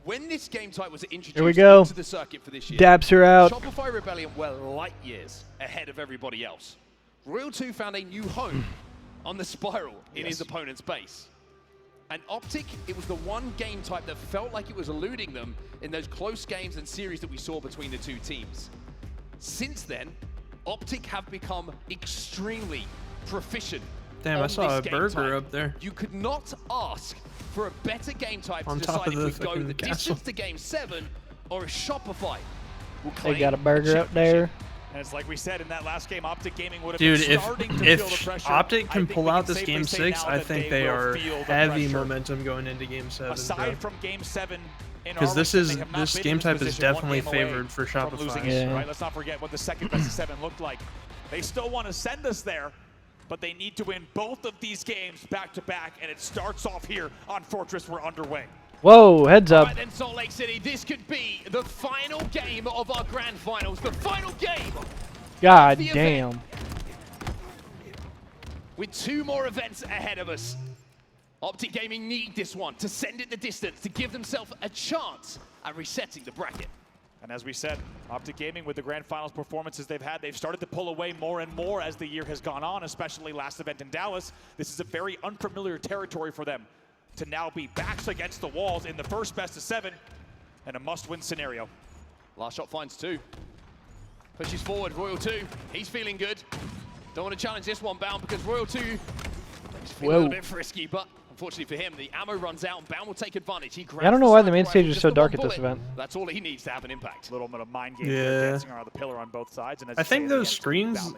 When this game type was introduced to the circuit for this year, Dabs her out. Shopify Rebellion were light years ahead of everybody else. Royal 2 found a new home on the Spiral in his opponent's base. And Optic, it was the one game type that felt like it was eluding them in those close games and series that we saw between the 2 teams. Since then, Optic have become extremely proficient. Damn, I saw a burger up there. You could not ask for a better game type on to top decide of if we go the castle. distance to game 7 or if Shopify will They claim got a burger up there. And it's like we said in that last game, Optic Gaming would have Dude, been starting to feel the pressure. Optic can pull out this safely game say 6, now I that think they they will are feel the heavy pressure. momentum going into game 7. Aside from game 7, because this game type is definitely favored for Shopify. Yeah. Right? Let's not forget what the second best of 7 looked like. They still want to send us there, but they need to win both of these games back to back, and it starts off here on Fortress. We're underway. Whoa, heads up. All right then, Salt Lake City, this could be the final game of our grand finals, the final game. God damn. With 2 more events ahead of us. Optic Gaming need this one to send it the distance, to give themselves a chance at resetting the bracket. And as we said, Optic Gaming with the grand finals performances they've had, they've started to pull away more and more as the year has gone on, especially last event in Dallas. This is a very unfamiliar territory for them to now be backs against the walls in the first best of 7 and a must-win scenario. Last shot finds 2. Pushes forward, Royal 2. He's feeling good. Don't want to challenge this one, Bound, because Royal 2 is feeling a little bit frisky, but unfortunately for him, the ammo runs out and Bound will take advantage. He grabs I don't know why the main stage is so dark at this event. That's all he needs to have an impact. A little bit of mind game dancing around the pillar on both sides. And as I think those screens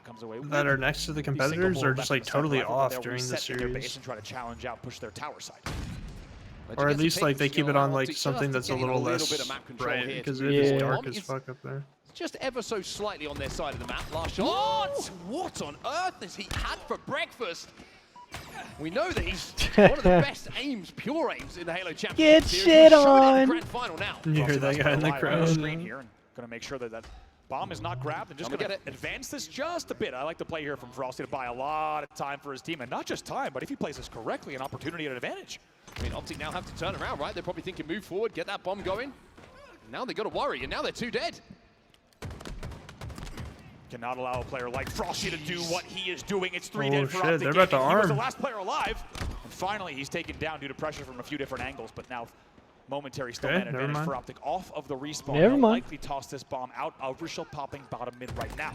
that are next to the competitors are just like totally off during the series. And try to challenge out, push their tower side. Or at least like they keep it on like something that's a little less bright, because it is dark as fuck up there. Just ever so slightly on their side of the map. Last shot. What on earth has he had for breakfast? We know that he's one of the best aims, pure aims in the Halo Championship Get series. shit We'll show it in the on. grand final now. You hear that guy in the crowd? Screen here and going to make sure that that bomb is not grabbed and just going to advance this just a bit. I like the play here from Frosty to buy a lot of time for his team, and not just time, but if he plays this correctly, an opportunity at an advantage. I mean, Optic now have to turn around, right? They're probably thinking move forward, get that bomb going. Now they got to worry, and now they're 2 dead. Cannot allow a player like Frosty to do what he is doing. It's 3 dead for shit, Optic they're about to Gaming. He was the arm. last player alive. And finally, he's taken down due to pressure from a few different angles, but now momentary still man advantage for Optic off of the respawn. Never They'll mind. likely toss this bomb out. Overshield popping bottom mid right now.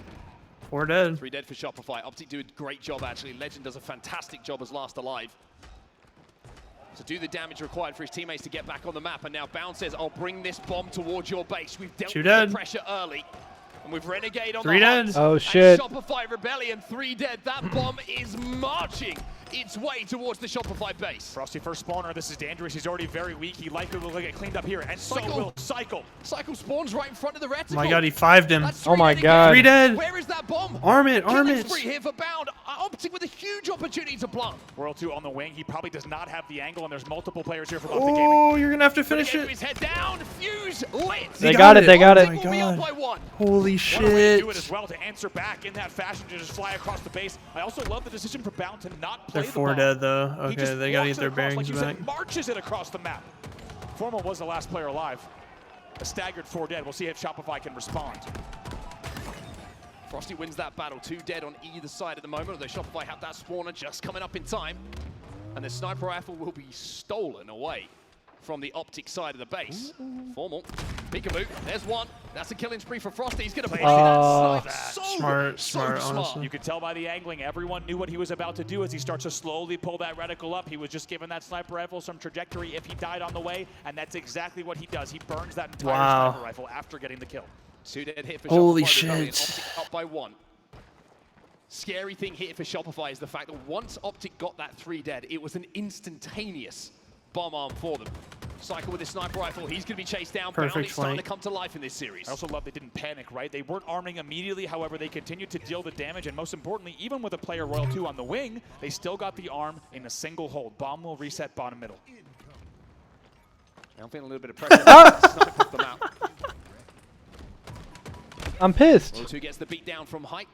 4 dead. 3 dead for Shopify. Optic do a great job, actually. Legend does a fantastic job as last alive. to do the damage required for his teammates to get back on the map. And now Bound says, I'll bring this bomb towards your base. We've dealt with the pressure early. And with Renegade on the hunt. Oh, shit. Shopify Rebellion, 3 dead. That bomb is marching its way towards the Shopify base. Frosty first spawner. This is dangerous. He's already very weak. He likely will get cleaned up here. And so will Cycle. Cycle spawns right in front of the reticle. Oh my god, he 5'd him. Oh my god. 3 dead. Where is that bomb? Arm it, arm Killing it. spree here for Bound. Optic with a huge opportunity to plant. World 2 on the wing. He probably does not have the angle, and there's multiple players here from Optic Gaming. Oh, you're gonna have to finish it. His head down. Fuse lit. They got it. They got it. Oh my god. By 1. Holy What a way to shit. do it as well, to answer back in that fashion, to just fly across the base. I also love the decision for Bound to not play They're the 4 bomb. dead though. He Okay, just they gotta walks get their it across, bearings like you back. said, marches it across the map. Formal was the last player alive. A staggered 4 dead. We'll see if Shopify can respond. Frosty wins that battle. 2 dead on either side at the moment, although Shopify have that spawner just coming up in time. And the sniper rifle will be stolen away from the Optic side of the base. Formal. Peekaboo. There's one. That's a killing spree for Frosty. He's going to play that snipe. Smart, honestly. You could tell by the angling, everyone knew what he was about to do as he starts to slowly pull that reticle up. He was just giving that sniper rifle some trajectory if he died on the way, and that's exactly what he does. He burns that entire sniper rifle after getting the kill. 2 dead hit for Holy Shopify. shit. Optic up by 1. Scary thing here for Shopify is the fact that once Optic got that 3 dead, it was an instantaneous bomb arm for them. Cycle with his sniper rifle. He's going to be chased down. Perfect Bound is starting to flank. come to life in this series. I also love they didn't panic, right? They weren't arming immediately. However, they continued to deal the damage. And most importantly, even with a player Royal 2 on the wing, they still got the arm in a single hold. Bomb will reset bottom middle. I'm feeling a little bit of pressure. Sniper off the map. I'm pissed. Royal 2 gets the beat down from height.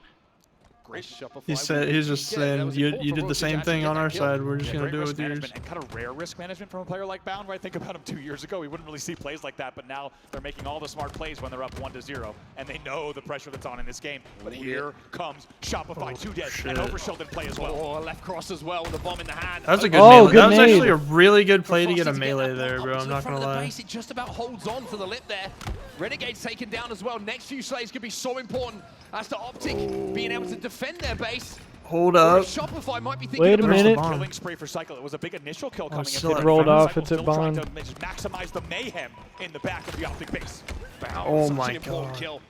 He said he's just saying you did the same thing on our side. We're just gonna do it with yours. And kind of rare risk management from a player like Bound, right? Think about him 2 years ago. We wouldn't really see plays like that, but now they're making all the smart plays when they're up 1-0, and they know the pressure that's on in this game. But here comes Shopify, 2 dead, and Overshield in play as well. Oh, left cross as well with a bomb in the hand. That was a good melee. That was actually a really good play to get a melee there, bro. I'm not gonna lie. It just about holds on to the lip there. Renegade's taken down as well. Next few slays could be so important as to Optic being able to defend their base. Hold up. Shopify might be thinking Wait a minute. Killing spree for Cycle. It was a big initial kill coming in. It rolled off. Cycle It's a still trying bond. to just maximize the mayhem in the back of the Optic base. Bound, Oh such my an important God. kill.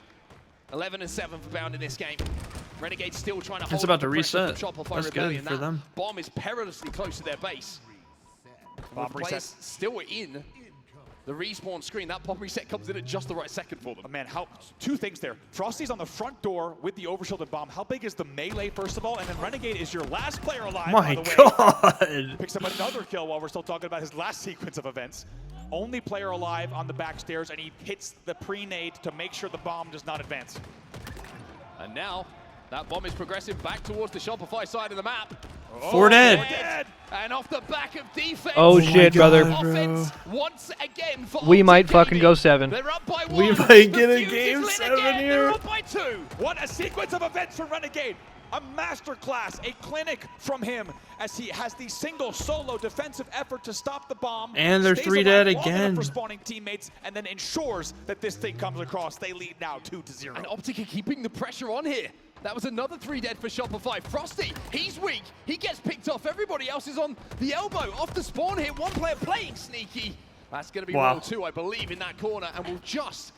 11 and 7 for Bound in this game. Renegade still trying to hold It's about the to pressure reset. from Shopify That's Rebellion. good for That them. bomb is perilously close to their base. Bomb With players reset. still in the respawn screen. That bomb reset comes in at just the right second for them. Man, two things there. Frosty's on the front door with the overshielded bomb. How big is the melee, first of all? And then Renegade is your last player alive, My by the way. god. Picks up another kill while we're still talking about his last sequence of events. Only player alive on the back stairs, and he hits the pre-nade to make sure the bomb does not advance. And now, that bomb is progressing back towards the Shopify side of the map. 4 dead. And off the back of defense. Oh shit, brother. Offense once again for We Optic might fucking Gaming. go 7. They're up by 1. We might The get a fuse is game lit 7 again. here. They're up by 2. What a sequence of events for Renegade. A masterclass, a clinic from him as he has the single solo defensive effort to stop the bomb. And they're stays 3 alive dead long enough again. for spawning teammates, and then ensures that this thing comes across. They lead now 2-0. And Optic are keeping the pressure on here. That was another 3 dead for Shopify. Frosty, he's weak. He gets picked off. Everybody else is on the elbow. Off the spawn here. One player playing sneaky. That's going to be Royal 2, I believe, in that corner. And we'll just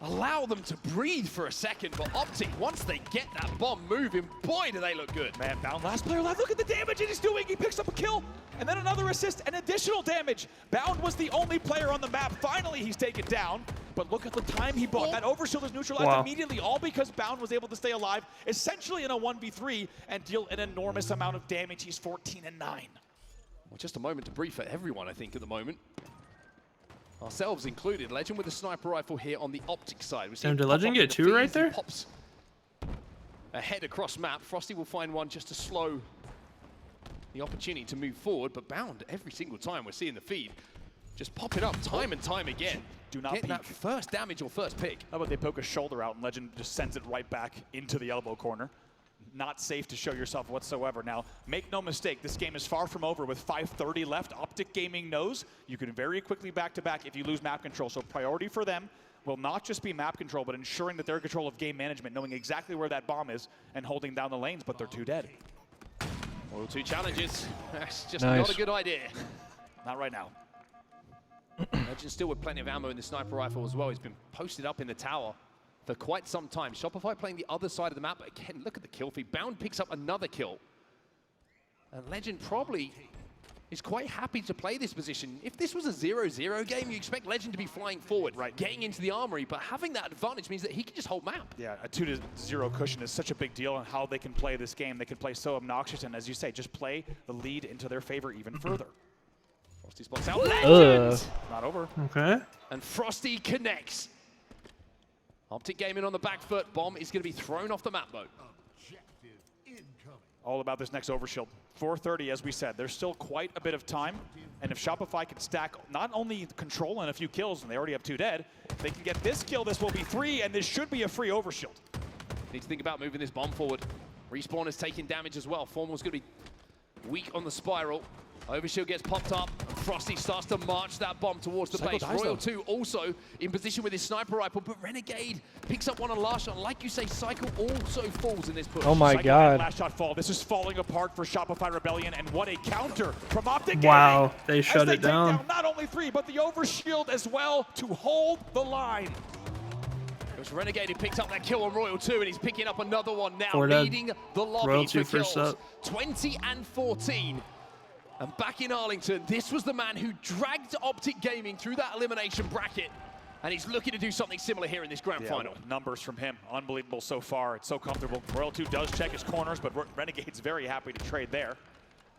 allow them to breathe for a second. But Optic, once they get that bomb moving, boy, do they look good. Man, Bound last player alive. Look at the damage he's doing. He picks up a kill, and then another assist, and additional damage. Bound was the only player on the map. Finally, he's taken down. But look at the time he bought. That overshield is neutralized immediately, all because Bound was able to stay alive, essentially in a 1v3, and deal an enormous amount of damage. He's 14 and 9. Well, just a moment to breathe for everyone, I think, at the moment. Ourselves included. Legend with a sniper rifle here on the Optic side. We see Damn, did him Legend pop up get in the 2 right feeds. He there? pops ahead across map. Frosty will find one just to slow the opportunity to move forward, but Bound every single time we're seeing the feed just pop it up time and time again. Do not get peek. that first damage or first pick. How about they poke a shoulder out and Legend just sends it right back into the elbow corner. Not safe to show yourself whatsoever. Now, make no mistake, this game is far from over with 5:30 left. Optic Gaming knows you can very quickly back-to-back if you lose map control. So priority for them will not just be map control, but ensuring that they're in control of game management, knowing exactly where that bomb is and holding down the lanes, but they're 2 dead. Royal 2 challenges. That's just Nice. not a good idea. Not right now. Legend still with plenty of ammo in the sniper rifle as well. He's been posted up in the tower for quite some time. Shopify playing the other side of the map. But again, look at the kill feed. Bound picks up another kill. And Legend probably is quite happy to play this position. If this was a 0-0 game, you expect Legend to be flying forward, getting into the armory, but having that advantage means that he can just hold map. Yeah, a 2-0 cushion is such a big deal on how they can play this game. They can play so obnoxious, and as you say, just play the lead into their favor even further. Frosty spots out Legend! Not over. Okay. And Frosty connects. Optic Gaming on the back foot. Bomb is going to be thrown off the map, though. All about this next overshield. 4:30, as we said. There's still quite a bit of time. And if Shopify can stack not only control and a few kills, and they already have 2 dead, if they can get this kill, this will be 3, and this should be a free overshield. Need to think about moving this bomb forward. Respawn is taking damage as well. Formal's going to be weak on the spiral. Overshield gets popped up, and Frosty starts to march that bomb towards the base. Royal 2 also in position with his sniper rifle, but Renegade picks up one on last shot. Like you say, Cycle also falls in this push. Oh my God. Last shot fall. This is falling apart for Shopify Rebellion, and what a counter from Optic. Wow, they as shut they it down. Take down not only 3, but the overshield as well to hold the line. It was Renegade who picked up that kill on Royal 2, and he's picking up another one now, Four dead. leading the lobby Royal for 2 first kills. up. 20 and 14. And back in Arlington, this was the man who dragged Optic Gaming through that elimination bracket. And he's looking to do something similar here in this grand final. Numbers from him, unbelievable so far. It's so comfortable. Royal 2 does check his corners, but Renegade's very happy to trade there.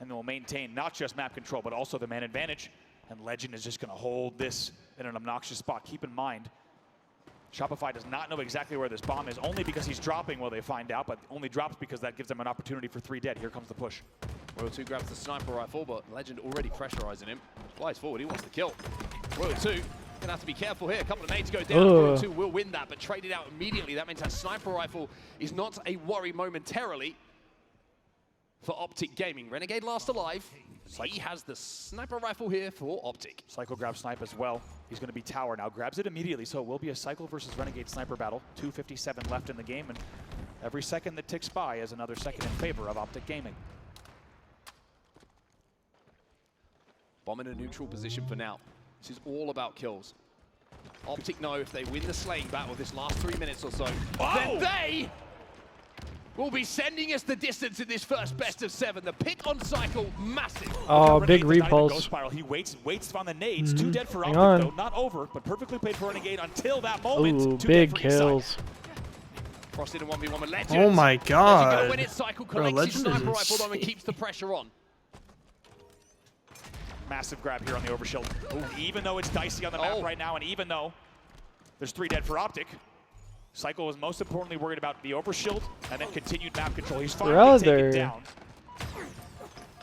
And they'll maintain not just map control, but also the man advantage. And Legend is just going to hold this in an obnoxious spot. Keep in mind, Shopify does not know exactly where this bomb is, only because he's dropping will they find out, but only drops because that gives them an opportunity for 3 dead. Here comes the push. Royal 2 grabs the sniper rifle, but Legend already pressurizing him. Flies forward, he wants the kill. Royal 2 gonna have to be careful here. A couple of nades go down. Royal 2 will win that, but traded out immediately. That means that sniper rifle is not a worry momentarily for Optic Gaming. Renegade last alive. He has the sniper rifle here for Optic. Cycle grabs snipe as well. He's going to be tower now. Grabs it immediately, so it will be a Cycle versus Renegade sniper battle. 2:57 left in the game, and every second that ticks by is another second in favor of Optic Gaming. Bomb in a neutral position for now. This is all about kills. Optic know if they win the slaying battle this last 3 minutes or so, then they will be sending us the distance in this first best of 7. The pick on Cycle, massive. Oh, big repulse. Ghost spiral. He waits on the nades. 2 dead for Hang Optic, on. though. Not over, but perfectly played for Renegade until that moment. Ooh, 2 big dead for each side. kills. Crossed in a 1v1 with Legend. Oh my God. Legend gonna win it. Cycle Bro, collects his Legend is sniper rifle though and insane. keeps the pressure on. Massive grab here on the overshield. Ooh, even though it's dicey on the map right now, and even though there's 3 dead for Optic, Cycle is most importantly worried about the overshield and then continued map control. He's finally taken down.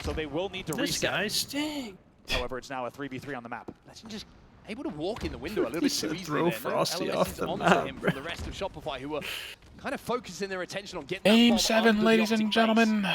So they will need to reset. This guy stinks. However, it's now a 3v3 on the map. Legend just able to walk in the window a little bit too easily throw there. Frosty No off the onto map, him bro. from the rest of Shopify, who were kind of focusing their attention on getting Game that bomb 7, under the ladies and Optic gentlemen. base.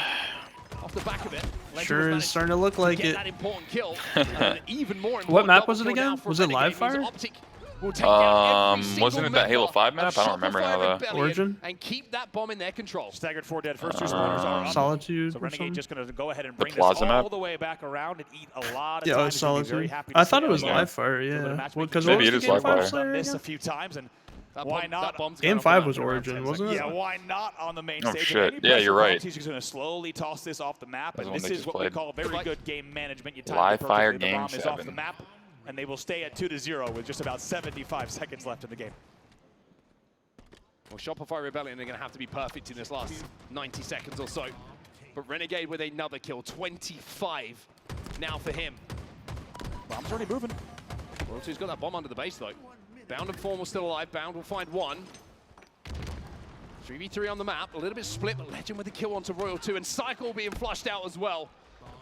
Off the back of it, Legend Sure was is managed starting to look like get it. that important kill. And even more important What map double was it kill now again? for Was it Renegade Live means Fire? Optic will take down every single Wasn't it that Halo member 5 map? of I don't remember Shopify now, though. Rebellion Origin? and keep that bomb in their control. Staggered 4 dead. First 2 spawners are up. Solitude So or Renegade something? just going to go ahead and bring this Plaza all map? the way back around and eat a lot of Yeah, time. it was He's gonna be very Solitude. happy to I thought stay it was alive. Live Fire, A little bit of yeah. matchmaking. Because Maybe what was it the is Game Live 5 Fire. Slayer This a again? few times, and That why bomb- not? that bomb's Game going 5 off was around Origin, 10 wasn't it? Yeah, why not on the main Oh, stage? shit. If any Yeah, pressure you're right. comes, he's just going to slowly toss this off the map. That's And the one this they is just what we played. call very good game management. You time Live it Fire perfectly. The Game bomb is off the 7. map, and they will stay at 2-0 with just about 75 seconds left in the game. Well, Shopify Rebellion are going to have to be perfect in this last 90 seconds or so. But Renegade with another kill, 25 now for him. Bomb's already moving. Royal 2's got that bomb under the base, though. Bound and Formal still alive. Bound will find one. 3v3 on the map, a little bit split, but Legend with the kill onto Royal 2, and Cycle being flushed out as well.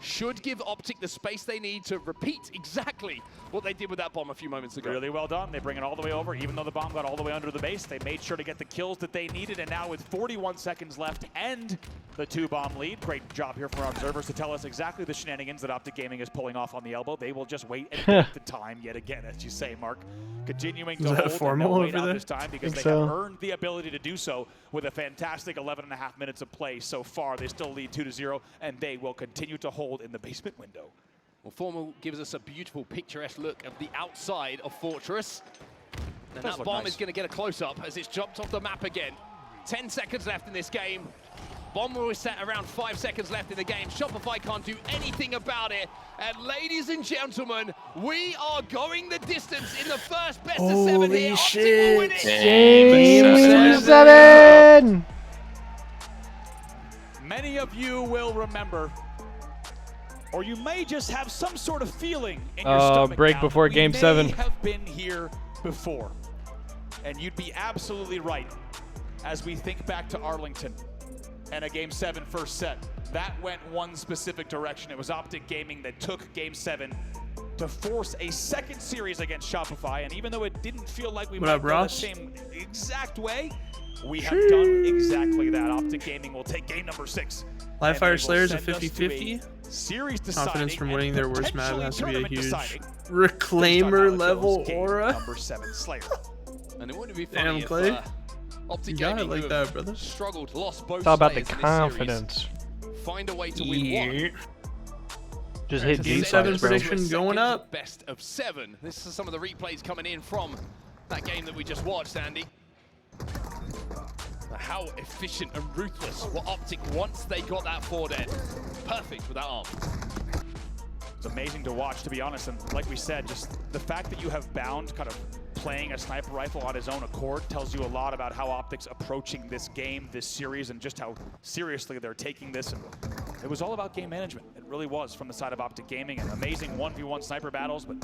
Should give Optic the space they need to repeat exactly what they did with that bomb a few moments ago. Really well done. They bring it all the way over. Even though the bomb got all the way under the base, they made sure to get the kills that they needed. And now with 41 seconds left and the 2-bomb lead, great job here from our observers to tell us exactly the shenanigans that Optic Gaming is pulling off on the elbow. They will just wait and take the time yet again, as you say, Mark. Continuing to Is that hold Formal and no wait over out there? this time because they Think so. have earned the ability to do so with a fantastic 11.5 minutes of play so far. They still lead 2-0, and they will continue to hold in the basement window. Well, Formal gives us a beautiful picturesque look of the outside of Fortress. And that bomb is going to get a close-up as it's jumped off the map again. 10 seconds left in this game. Bomb will be set around 5 seconds left in the game. Shopify can't do anything about it. And ladies and gentlemen, we are going the distance in the first best of 7 here. Holy shit! Game 7! Many of you will remember, or you may just have some sort of feeling in your stomach break now, before Game 7. We may have been here before, and you'd be absolutely right as we think back to Arlington and a Game 7 first set. That went one specific direction. It was Optic Gaming that took Game 7 to force a second series against Shopify, and even though it didn't feel like we might go the same exact way, we have done exactly that. Optic Gaming will take game number 6. Live Fire Slayer's a 50-50. Series Confidence from winning their worst map has to be a huge Reclaimer level aura. Number 7 Slayer. And it wouldn't be funny Damn, if Clay. Optic You got it Gaming, like who that, have brother. struggled, lost both It's all about the Slayers in this confidence. series, find a way to win one. Just hit Game G 7 spots, bro. prediction going up. Best of 7. This is some of the replays coming in from that game that we just watched, Andy. How efficient and ruthless were Optic once they got that forward end. Perfect with that arm. It's amazing to watch, to be honest, and like we said, just the fact that you have Bound kind of playing a sniper rifle on his own accord tells you a lot about how Optic's approaching this game, this series, and just how seriously they're taking this. And it was all about game management. It really was from the side of Optic Gaming, and amazing 1v1 sniper battles, but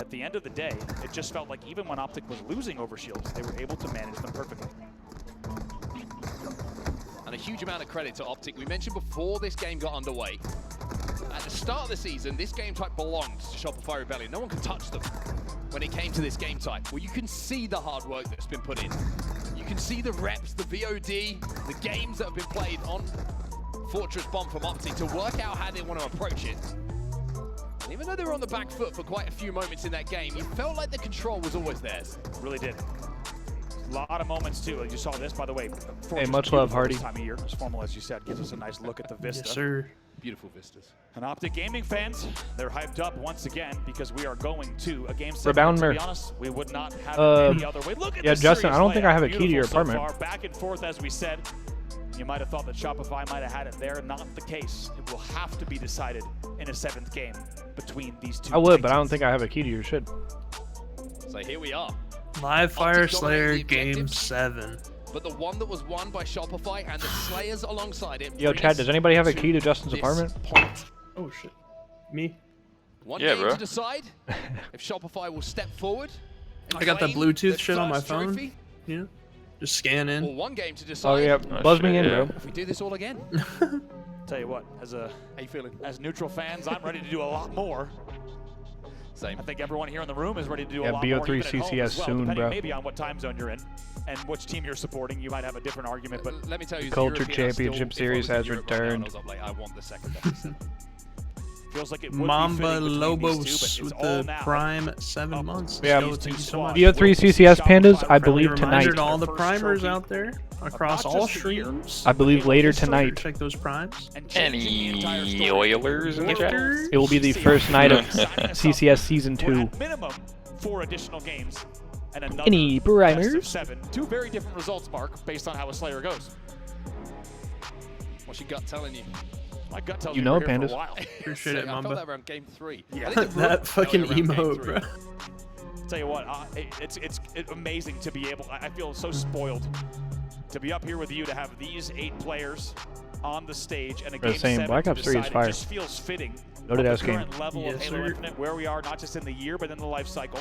at the end of the day, it just felt like even when Optic was losing over shields, they were able to manage them perfectly. And a huge amount of credit to Optic. We mentioned before this game got underway, at the start of the season, this game type belonged to Shopify Rebellion. No one could touch them when it came to this game type. Well, you can see the hard work that's been put in. You can see the reps, the VOD, the games that have been played on Fortress Bomb from Optic to work out how they want to approach it. And even though they were on the back foot for quite a few moments in that game, you felt like the control was always theirs. Really did. A lot of moments too. Like you saw this, by the way. Hey, much love, Hardy. This time of year, as formal as you said, gives us a nice look at the vista. Yes, sir. Beautiful vistas. And Optic Gaming fans, they're hyped up once again because we are going to a Game 7. Rebound To be honest, we would not have it any other way. Look at yeah, this Justin, series I don't think I have a layout. key to your Beautiful apartment. So far. Back and forth, as we said. You might have thought that Shopify might have had it there. Not the case. It will have to be decided in a 7th game between these two. I would, but I don't think I have a key to your shit. So here we are. Live Fire Optic Slayer dominating the Game objectives, 7. But the one that was won by Shopify and the Slayers alongside it. Yo, bring Chad, us does anybody have a to key to Justin's this apartment? point. Oh shit. Me? One Yeah, game bro. to decide if Shopify will step forward. And I got the claim Bluetooth their shit on my first phone. trophy, Yeah. Just scan in. or one game to decide. Oh, yeah. Buzz me in, bro. If we do this all again. Tell you what, as How you feeling? as neutral fans, I'm ready to do a lot more. Same. I think everyone here in the room is ready to do a Yeah, lot more. BO3 even at home CCS as well, soon, depending bro. maybe on what time zone you're in and which team you're supporting. You might have a different argument, but Let me tell you, as a Culture European, I still- Championship if I Series was in has Europe right now and returned. I was up late, I want the second best. feels like it would Mamba be fitting between these Lobos two, but it's with all the now Prime 7 months. Yeah. Yo, thank you so much. BO3 CCS Pandas, I believe Friendly tonight. reminder to all the First primers trophy out there across not all just the year. streams. I believe later So tonight. check those primes. and changing the entire Any story. Oilers in the chat? It will be the first night of CCS Season We're 2. at minimum 4 additional games and another Any best of primers? 7. 2 very different results, Mark, based on how a Slayer goes. What's your gut telling you? My gut tells You me know we're it, here for Pandas. a while. Appreciate it, I felt Mamba. that around game 3. Yeah. I think the That group fucking felt around game emote, 3. bro. Tell you what, it's amazing to be able. I feel so spoiled to be up here with you to have these 8 players on the stage and a game Same. 7 Black to Ops 3 is decide. fire. It just feels fitting. Loaded of ass the game. current level of Yes, Halo sir. Infinite, where we are, not just in the year, but in the life cycle.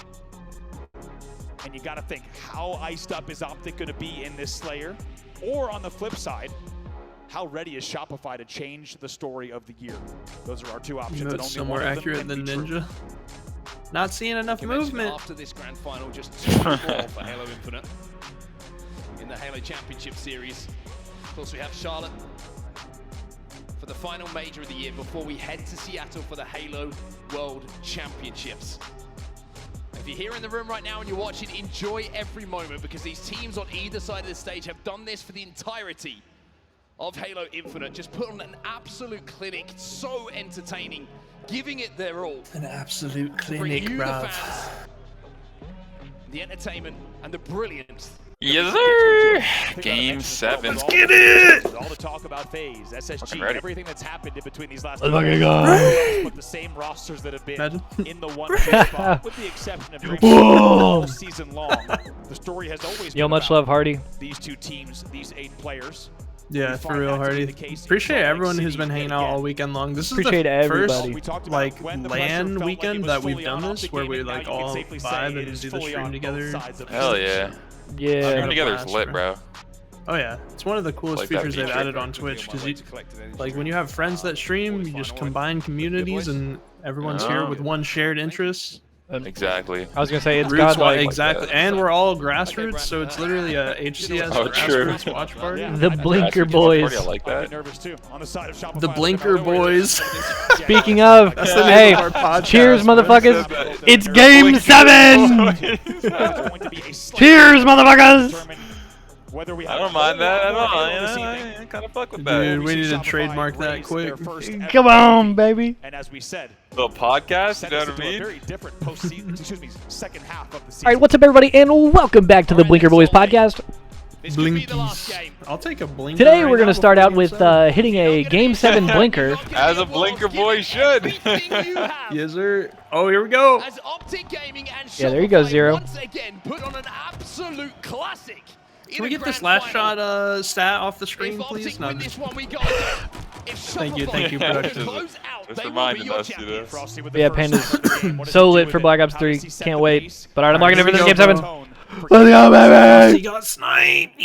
And you got to think, how iced up is Optic going to be in this Slayer? Or on the flip side, how ready is Shopify to change the story of the year? Those are our 2 options. You know, and it's only somewhere one of them accurate can than be true. Ninja. Not seeing enough You mentioned movement. after this grand final, just 2-4 for Halo Infinite in the Halo Championship Series. Of course, we have Charlotte for the final major of the year before we head to Seattle for the Halo World Championships. If you're here in the room right now and you're watching, enjoy every moment because these teams on either side of the stage have done this for the entirety of Halo Infinite just put on an absolute clinic, so entertaining, giving it their all. An absolute clinic, bring you, the bruv. fans, the entertainment, and the brilliance. Yes, sir. Game 7. Let's get it. All the talk about FaZe, SSG, ready. everything that's happened in between these last Let's fucking go. Put the same rosters that have been Imagine. in the 1-2 spot, with the exception of Whoa. all season long. The story has always Yo, been much about love, Hardy. these two teams, these 8 players. Yeah, for real, Hardy. Appreciate everyone who's been hanging out all weekend long. This is Appreciate the everybody. first like LAN weekend that we've done this, where we like all vibe and do the stream together. Hell yeah. Yeah. Stream together is lit, bro. Oh yeah, it's one of the coolest Like that features they've feature. added on Twitch because like when you have friends that stream, you just combine communities and everyone's here with one shared interest. Exactly. I was gonna say it's Roots, godlike. exactly, and we're all grassroots, so it's literally a HCS grassroots watch party. The Blinker Boys. I like that. The Blinker Boys. Speaking of, That's the name hey, of our podcast. cheers, motherfuckers! It's Game 7. Cheers, motherfuckers! I don't mind that at all. You know, I kind of fuck with that. Dude, we need to trademark that quick. Come on, baby. And as we said, The podcast, you know what I mean? very different postseason, excuse me, second half of the season. All right, what's up, everybody, and welcome back to the Blinker Boys podcast. Blinkies. I'll take a blinker. Today right we're now gonna start before out Game with 7. hitting a Game 7 blinker. As a blinker boy should. Yes, sir. Oh, here we go. As Optic Gaming and Yeah, there you go, Shopify Zero. once again put on an absolute classic. Can we get this last shot stat off the screen, please? No, This one we got. thank you, production. Just reminding us, you know. Yeah, Panda's so lit for Black Ops 3. Can't wait. But alright, I'm locking in for this Game 7. Bro. Let's go, baby! He got sniped.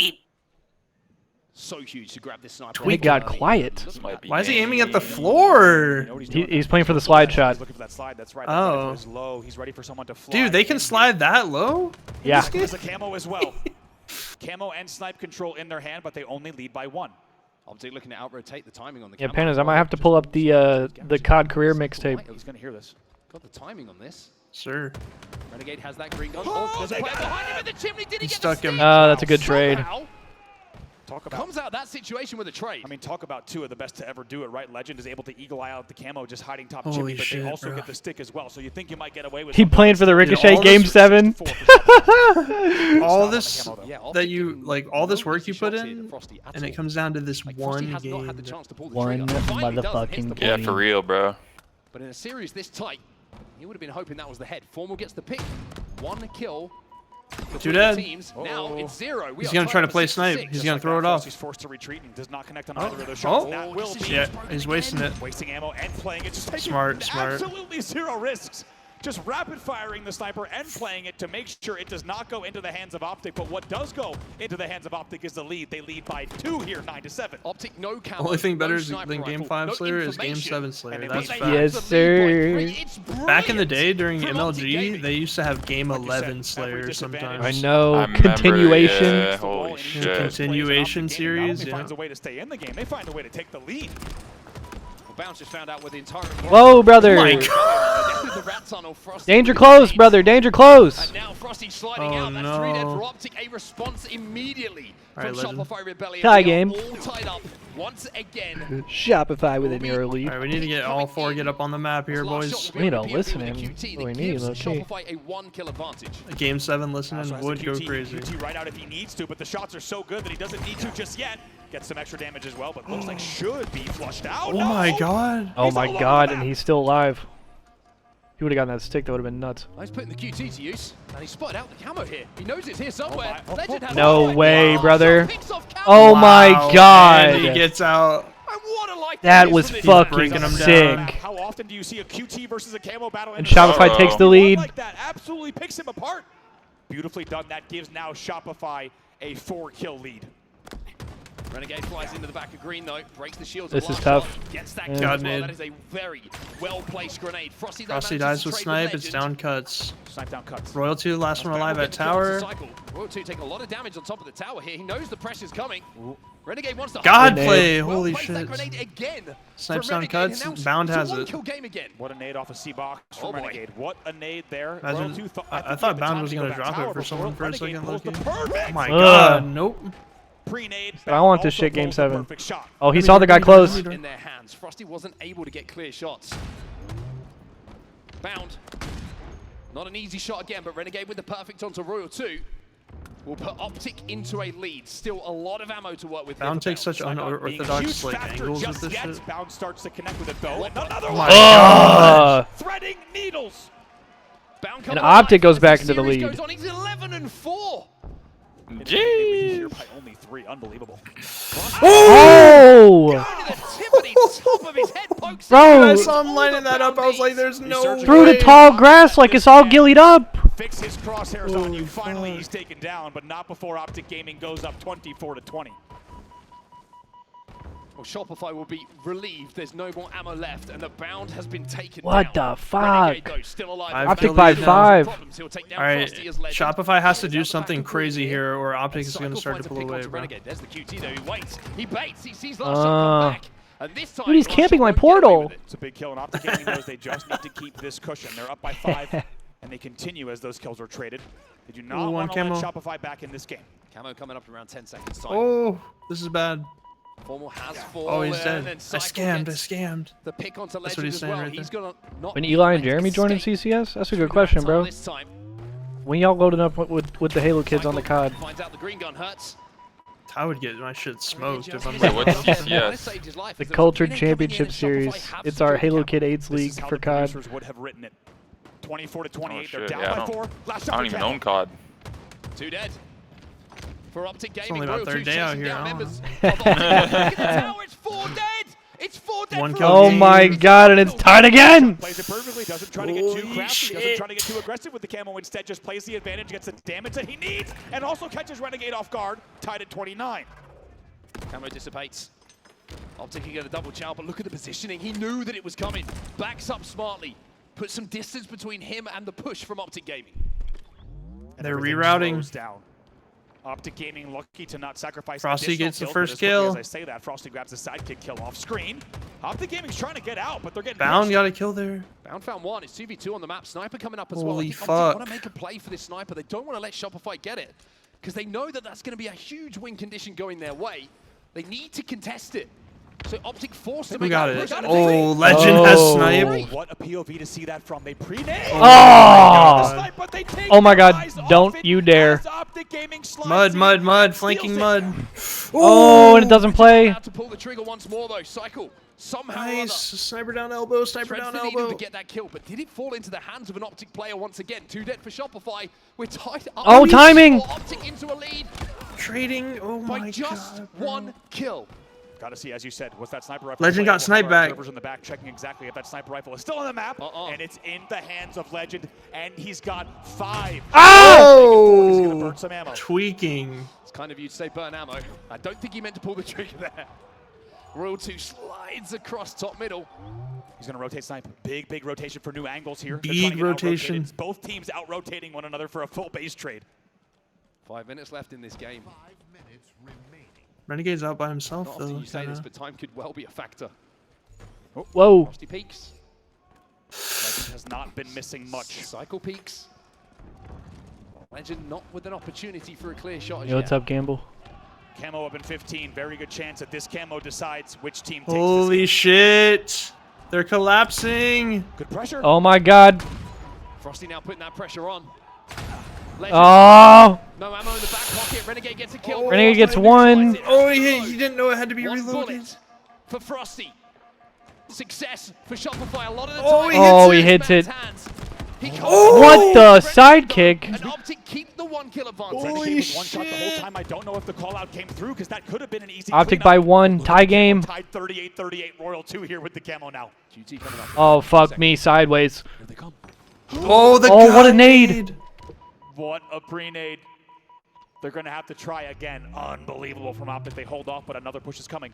So huge to grab this sniper. It got quiet. Why is he aiming at the floor? He's playing for the slide shot. Looking for that slide. That's right. Oh. That low. He's ready for someone to fly. Dude, they can slide that low? Yeah. There's a camo as well. Camo and snipe control in their hand, but they only lead by 1. Optic looking to out-rotate the timing on the Yeah, camera. Pandas, I might have to pull up the COD career mixtape. He's gonna hear this. Got the timing on this. Sir. Renegade has that green gun. Oh, there's a player behind him in the chimney. Did he get Stuck the him. stick? That's a good trade. Somehow Talk about comes out that situation with a trade. I mean, talk about 2 of the best to ever do it, right? Legend is able to eagle eye out the camo, just hiding top Holy chimney, but shit, they also bro. get the stick as well. So you think you might get away with. He playing for the Ricochet all Game this- 7. All this that you like, all this work you put in, and it comes down to this one game. One motherfucking Yeah, game. for real, bro. But in a series this tight, he would have been hoping that was the head. Formal gets the pick. 1 kill. Two dead. Teams. Now it's 0. We He's are gonna try to tied play for snipe. 6-6. He's gonna throw it off. He's forced to retreat and does not connect on Oh. either of those shots. Oh. That will be Yeah, he's wasting it. wasting ammo and playing it. Just taking Smart. absolutely 0 risks. Just rapid firing the sniper and playing it to make sure it does not go into the hands of Optic. But what does go into the hands of Optic is the lead. They lead by 2 here, 9-7. Optic no camo. Only thing better no than sniper Game rifle, 5 no Slayer is Game information. 7 Slayer. And That's they fact. Yes, sir. Back in the day during MLG, they used to have Game 11 Slayer sometimes. I know. I remember, Continuation. yeah, holy shit. Continuation series, He yeah. finds a way to stay in the game. They find a way to take the lead. Bounce just found out where the entire. Whoa, brother. Oh my God. The rat tunnel, Frosty Danger close, brother. Danger close. And now Frosty sliding Oh, out. That's 3 dead no. for Optic. A response immediately All right, from Legend. Shopify Rebellion. Tie They are game. all tied up once again. Shopify with a near lead. Alright, we need to get all 4 get up on the map here, boys. We need to listen to him. We need, okay. Shopify a 1 kill advantage. Game 7 listening Also has would the go QT, crazy. QT right out if he needs to, but the shots are so good that he doesn't need to just yet. Gets some extra damage as well, but looks like should be flushed out. Oh my God. Oh my God, and he's still alive. If he would have gotten that stick, that would have been nuts. He's putting the QT to use, and he spotted out the camo here. He knows it's here somewhere. Legend has No it. way, Wow. brother. Picks off camo. Oh Wow. my And he God. gets out. And what a life That is was for this fucking breaking him sick. down. How often do you see a QT versus a camo battle? And Shopify takes the lead. Like that absolutely picks him apart. Beautifully done. That gives now Shopify a 4-kill lead. Renegade flies into the back of green though, breaks the shields. This a is last tough. shot, gets that Yeah. kill as well. God, That is a very well-placed grenade. Frosty, though, Frosty manages dies to with trade snipe, it's Legend. down cuts. Snipe down cuts. Royal 2, last one alive at tower. Royal 2 taking a lot of damage on top of the tower here. He knows the pressure's coming. Renegade wants to God hold play, it. holy Well, placed that shit. grenade again. Snipes from down Renegade, cuts, and now Bound it's a has it. one-kill game again. What a nade off a C-box from boy. Renegade. What a nade there. Imagine- Royal 2 I thought Bound was going to drop it for someone for a second, Renegade pulls Loki. the perfect. Oh my Ugh. God, nope. But I want this shit game 7. Oh, he saw the guy close. In their hands. Frosty wasn't able to get clear shots. Bound. Not an easy shot again, but Renegade with the perfect onto Royal 2 will put Optic into a lead. Still a lot of ammo to work with. Bound takes such unorthodox like angles with this shit. Bound starts to connect with it though. Another Oh one. my God. Threading needles. Bound And Optic goes back into the lead. Goes on. He's 11-4. Jeez. By only 3. Unbelievable. Oh! Bro! I saw him lining that up. I was like, there's no way. Through the tall grass like it's all gillied up. Fix his crosshairs on you. Finally, he's taken down, but not before Optic Gaming goes up 24-20. Well, Shopify will be relieved. There's no more ammo left, and the Bound has been taken What down. the fuck? Renegade, though, still alive. Optic by 5. Alright, Shopify has to do something crazy here, or Optic is going to start to pull away, bro. There's the QT, though. He waits. He baits. He sees last shot come back. And this time, Dude, he's camping my portal. It's a big kill, and Optic Gaming knows they just need to keep this cushion. They're up by 5, and they continue as those kills are traded. They do not want to let Shopify back in this game. Camo coming up around 10 seconds. Oh, this is bad. Formal has fallen. Oh, he's dead. And I scammed. The pick onto That's what he's saying right there. When Eli and Jeremy join in CCS? That's a good question, bro. When y'all loading up with the Halo kids on the COD? Finds out the green gun hurts. I would get my shit smoked if I'm. Wait, what's CCS? The Cultured Championship Series. It's our Halo Kid AIDS League for COD. Would have written it. 24-28. They're shit, down yeah, by 4. Last I don't even own COD. 2 dead. For Optic Gaming, only my third day out here. It's 4 dead. It's 4 dead. One kill. Oh my God, and it's tied again. Plays it perfectly. Doesn't try to get too crafty. Doesn't try to get too aggressive with the camo. Instead, just plays the advantage, gets the damage that he needs, and also catches Renegade off guard. Tied at 29. Camo dissipates. Optic can get a double chow, but look at the positioning. He knew that it was coming. Backs up smartly. Puts some distance between him and the push from Optic Gaming. They're rerouting. Down. Optic Gaming lucky to not sacrifice. Frosty gets the kills, first as kill. As I say that, Frosty grabs the sidekick kill off screen. Optic Gaming's trying to get out, but they're getting Bound got a kill there. Bound found 1. It's 2v2 on the map. Sniper coming up as Holy well. I think fuck. Optic want to make a play for this sniper. They don't want to let Shopify get it because they know that that's going to be a huge win condition going their way. They need to contest it. So Optic forced to make got that it. push. Oh, Legend has snipe. What a POV to see that from. They pre-nade. Oh! Oh my God! Don't you dare! Mud, flanking mud. Oh, and it doesn't play. To pull the trigger once more though. Cycle somehow. Nice. Sniper down elbow. Sniper down elbow. To get that kill, but did it fall into the hands of an Optic player once again? 2 dead for Shopify. We're tied up. Oh, timing! Optic into a lead. Trading. Oh my God. By just 1 kill. Gotta see, as you said, was that sniper rifle? Legend got sniped back. Observers in the back checking exactly if that sniper rifle is still on the map, and it's in the hands of Legend, and he's got 5. Oh! He's gonna burn some ammo. Tweaking. It's kind of you to say burn ammo. I don't think he meant to pull the trigger there. Royal 2 slides across top middle. He's gonna rotate snipe. Big rotation for new angles here. Big rotation. It's both teams out-rotating one another for a full base trade. 5 minutes left in this game. 5 minutes remaining. Renegade's out by himself, Not though. often you say this, but time could well be a factor. Whoa. Frosty peaks. Legend has not been missing much. Cycle peaks. Legend not with an opportunity for a clear shot. Yo, what's up, Gamble? Camo up in 15. Very good chance that this camo decides which team takes Holy this shit. They're collapsing. Good pressure. Oh my God. Frosty now putting that pressure on. Legend. Oh. No ammo in the back pocket. Renegade gets a kill. Renegade gets 1. Oh, he didn't know it had to be 1 reloaded. bullet for Frosty. Success for Shopify. A lot of the Oh, time. he hits it. Hands. He What the sidekick? And Optic keep the 1 kill advantage. Holy With one shot the whole time. I don't know if the call out came through because that could have been an easy Optic cleanup. by 1. Tie game. Tied 38-38. Royal 2 here with the camo now. QT coming up. Oh, fuck me. Sideways. Here they come. Oh, the what a nade. What a pre-nade. They're going to have to try again. Unbelievable from Optic. They hold off, but another push is coming.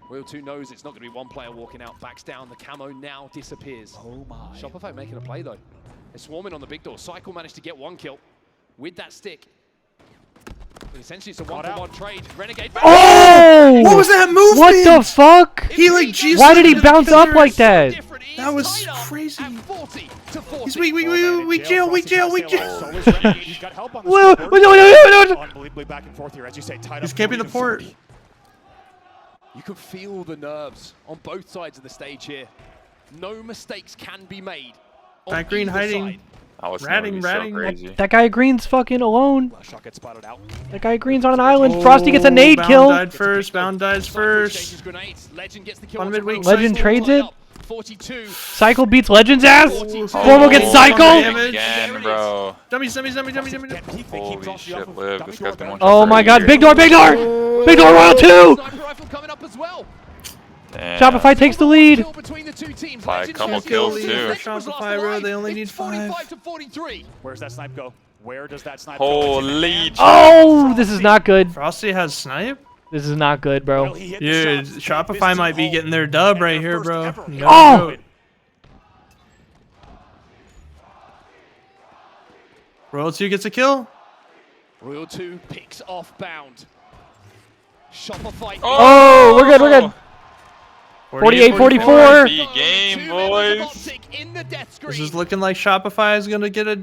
Royal 2 knows it's not going to be 1 player walking out. Backs down. The camo now disappears. Oh my. Shopify making a play though. They're swarming on the big door. Cycle managed to get 1 kill with that stick. But essentially, it's a 1-for-1 trade. Renegade. Oh! What was that movement? What the fuck? He like G. Why did he bounce up like that? That was crazy. He's weak. We jail. Whoa! Unbelievably back and forth here, as you say. He's camping the port. You can feel the nerves on both sides of the stage here. No mistakes can be made. That green hiding. Ratting. That guy Green's fucking alone. That guy Green's on an island. Frosty gets a nade kill. Bound dies first. Legend trades it. Cycle beats Legend's ass. Formal gets Cycle. Again, bro. Dummy. Holy shit, Liv. This guy's been one. Oh my god, big door. Big door Royal 2. Shopify takes the lead. Couple kills too. Shopify, bro. They only need 5. Where's that snipe go? Where does that snipe Holy go? Oh, this is not good. Frosty has snipe? This is not good, bro. Dude, Shopify might be getting their dub right here, bro. Oh! Royal 2 gets a kill. Royal 2 picks off Bound. Shopify. Oh, we're good. 48-44. Game, boys. This is looking like Shopify is gonna get a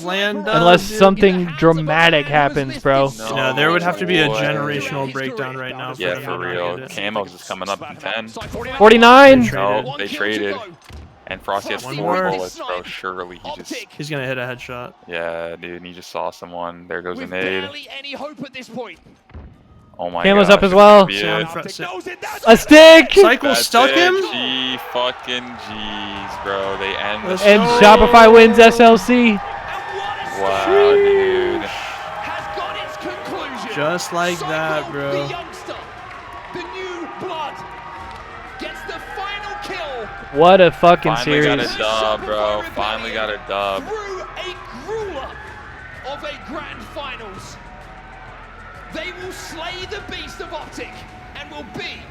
land dub. Unless something dramatic happens, bro. No, there would have to be a generational breakdown right now. Yeah, for real. Camo's is coming up in 10. 49. No, they traded. And Frosty has 4 bullets, bro. Surely he's gonna hit a headshot. Yeah, dude. He just saw someone. There goes a nade. Any hope at this point. Oh my Camo's gosh, up as well. A stick. Cycle stuck him. Fucking G's, bro. They end. And Shopify wins SLC. Wow, dude. Just like that, bro. The youngster, the new blood, gets the final kill. What a fucking Finally series. got a dub, bro. Finally got a dub. Through a grueler of a grand finals. They will slay the beast of Optic and will be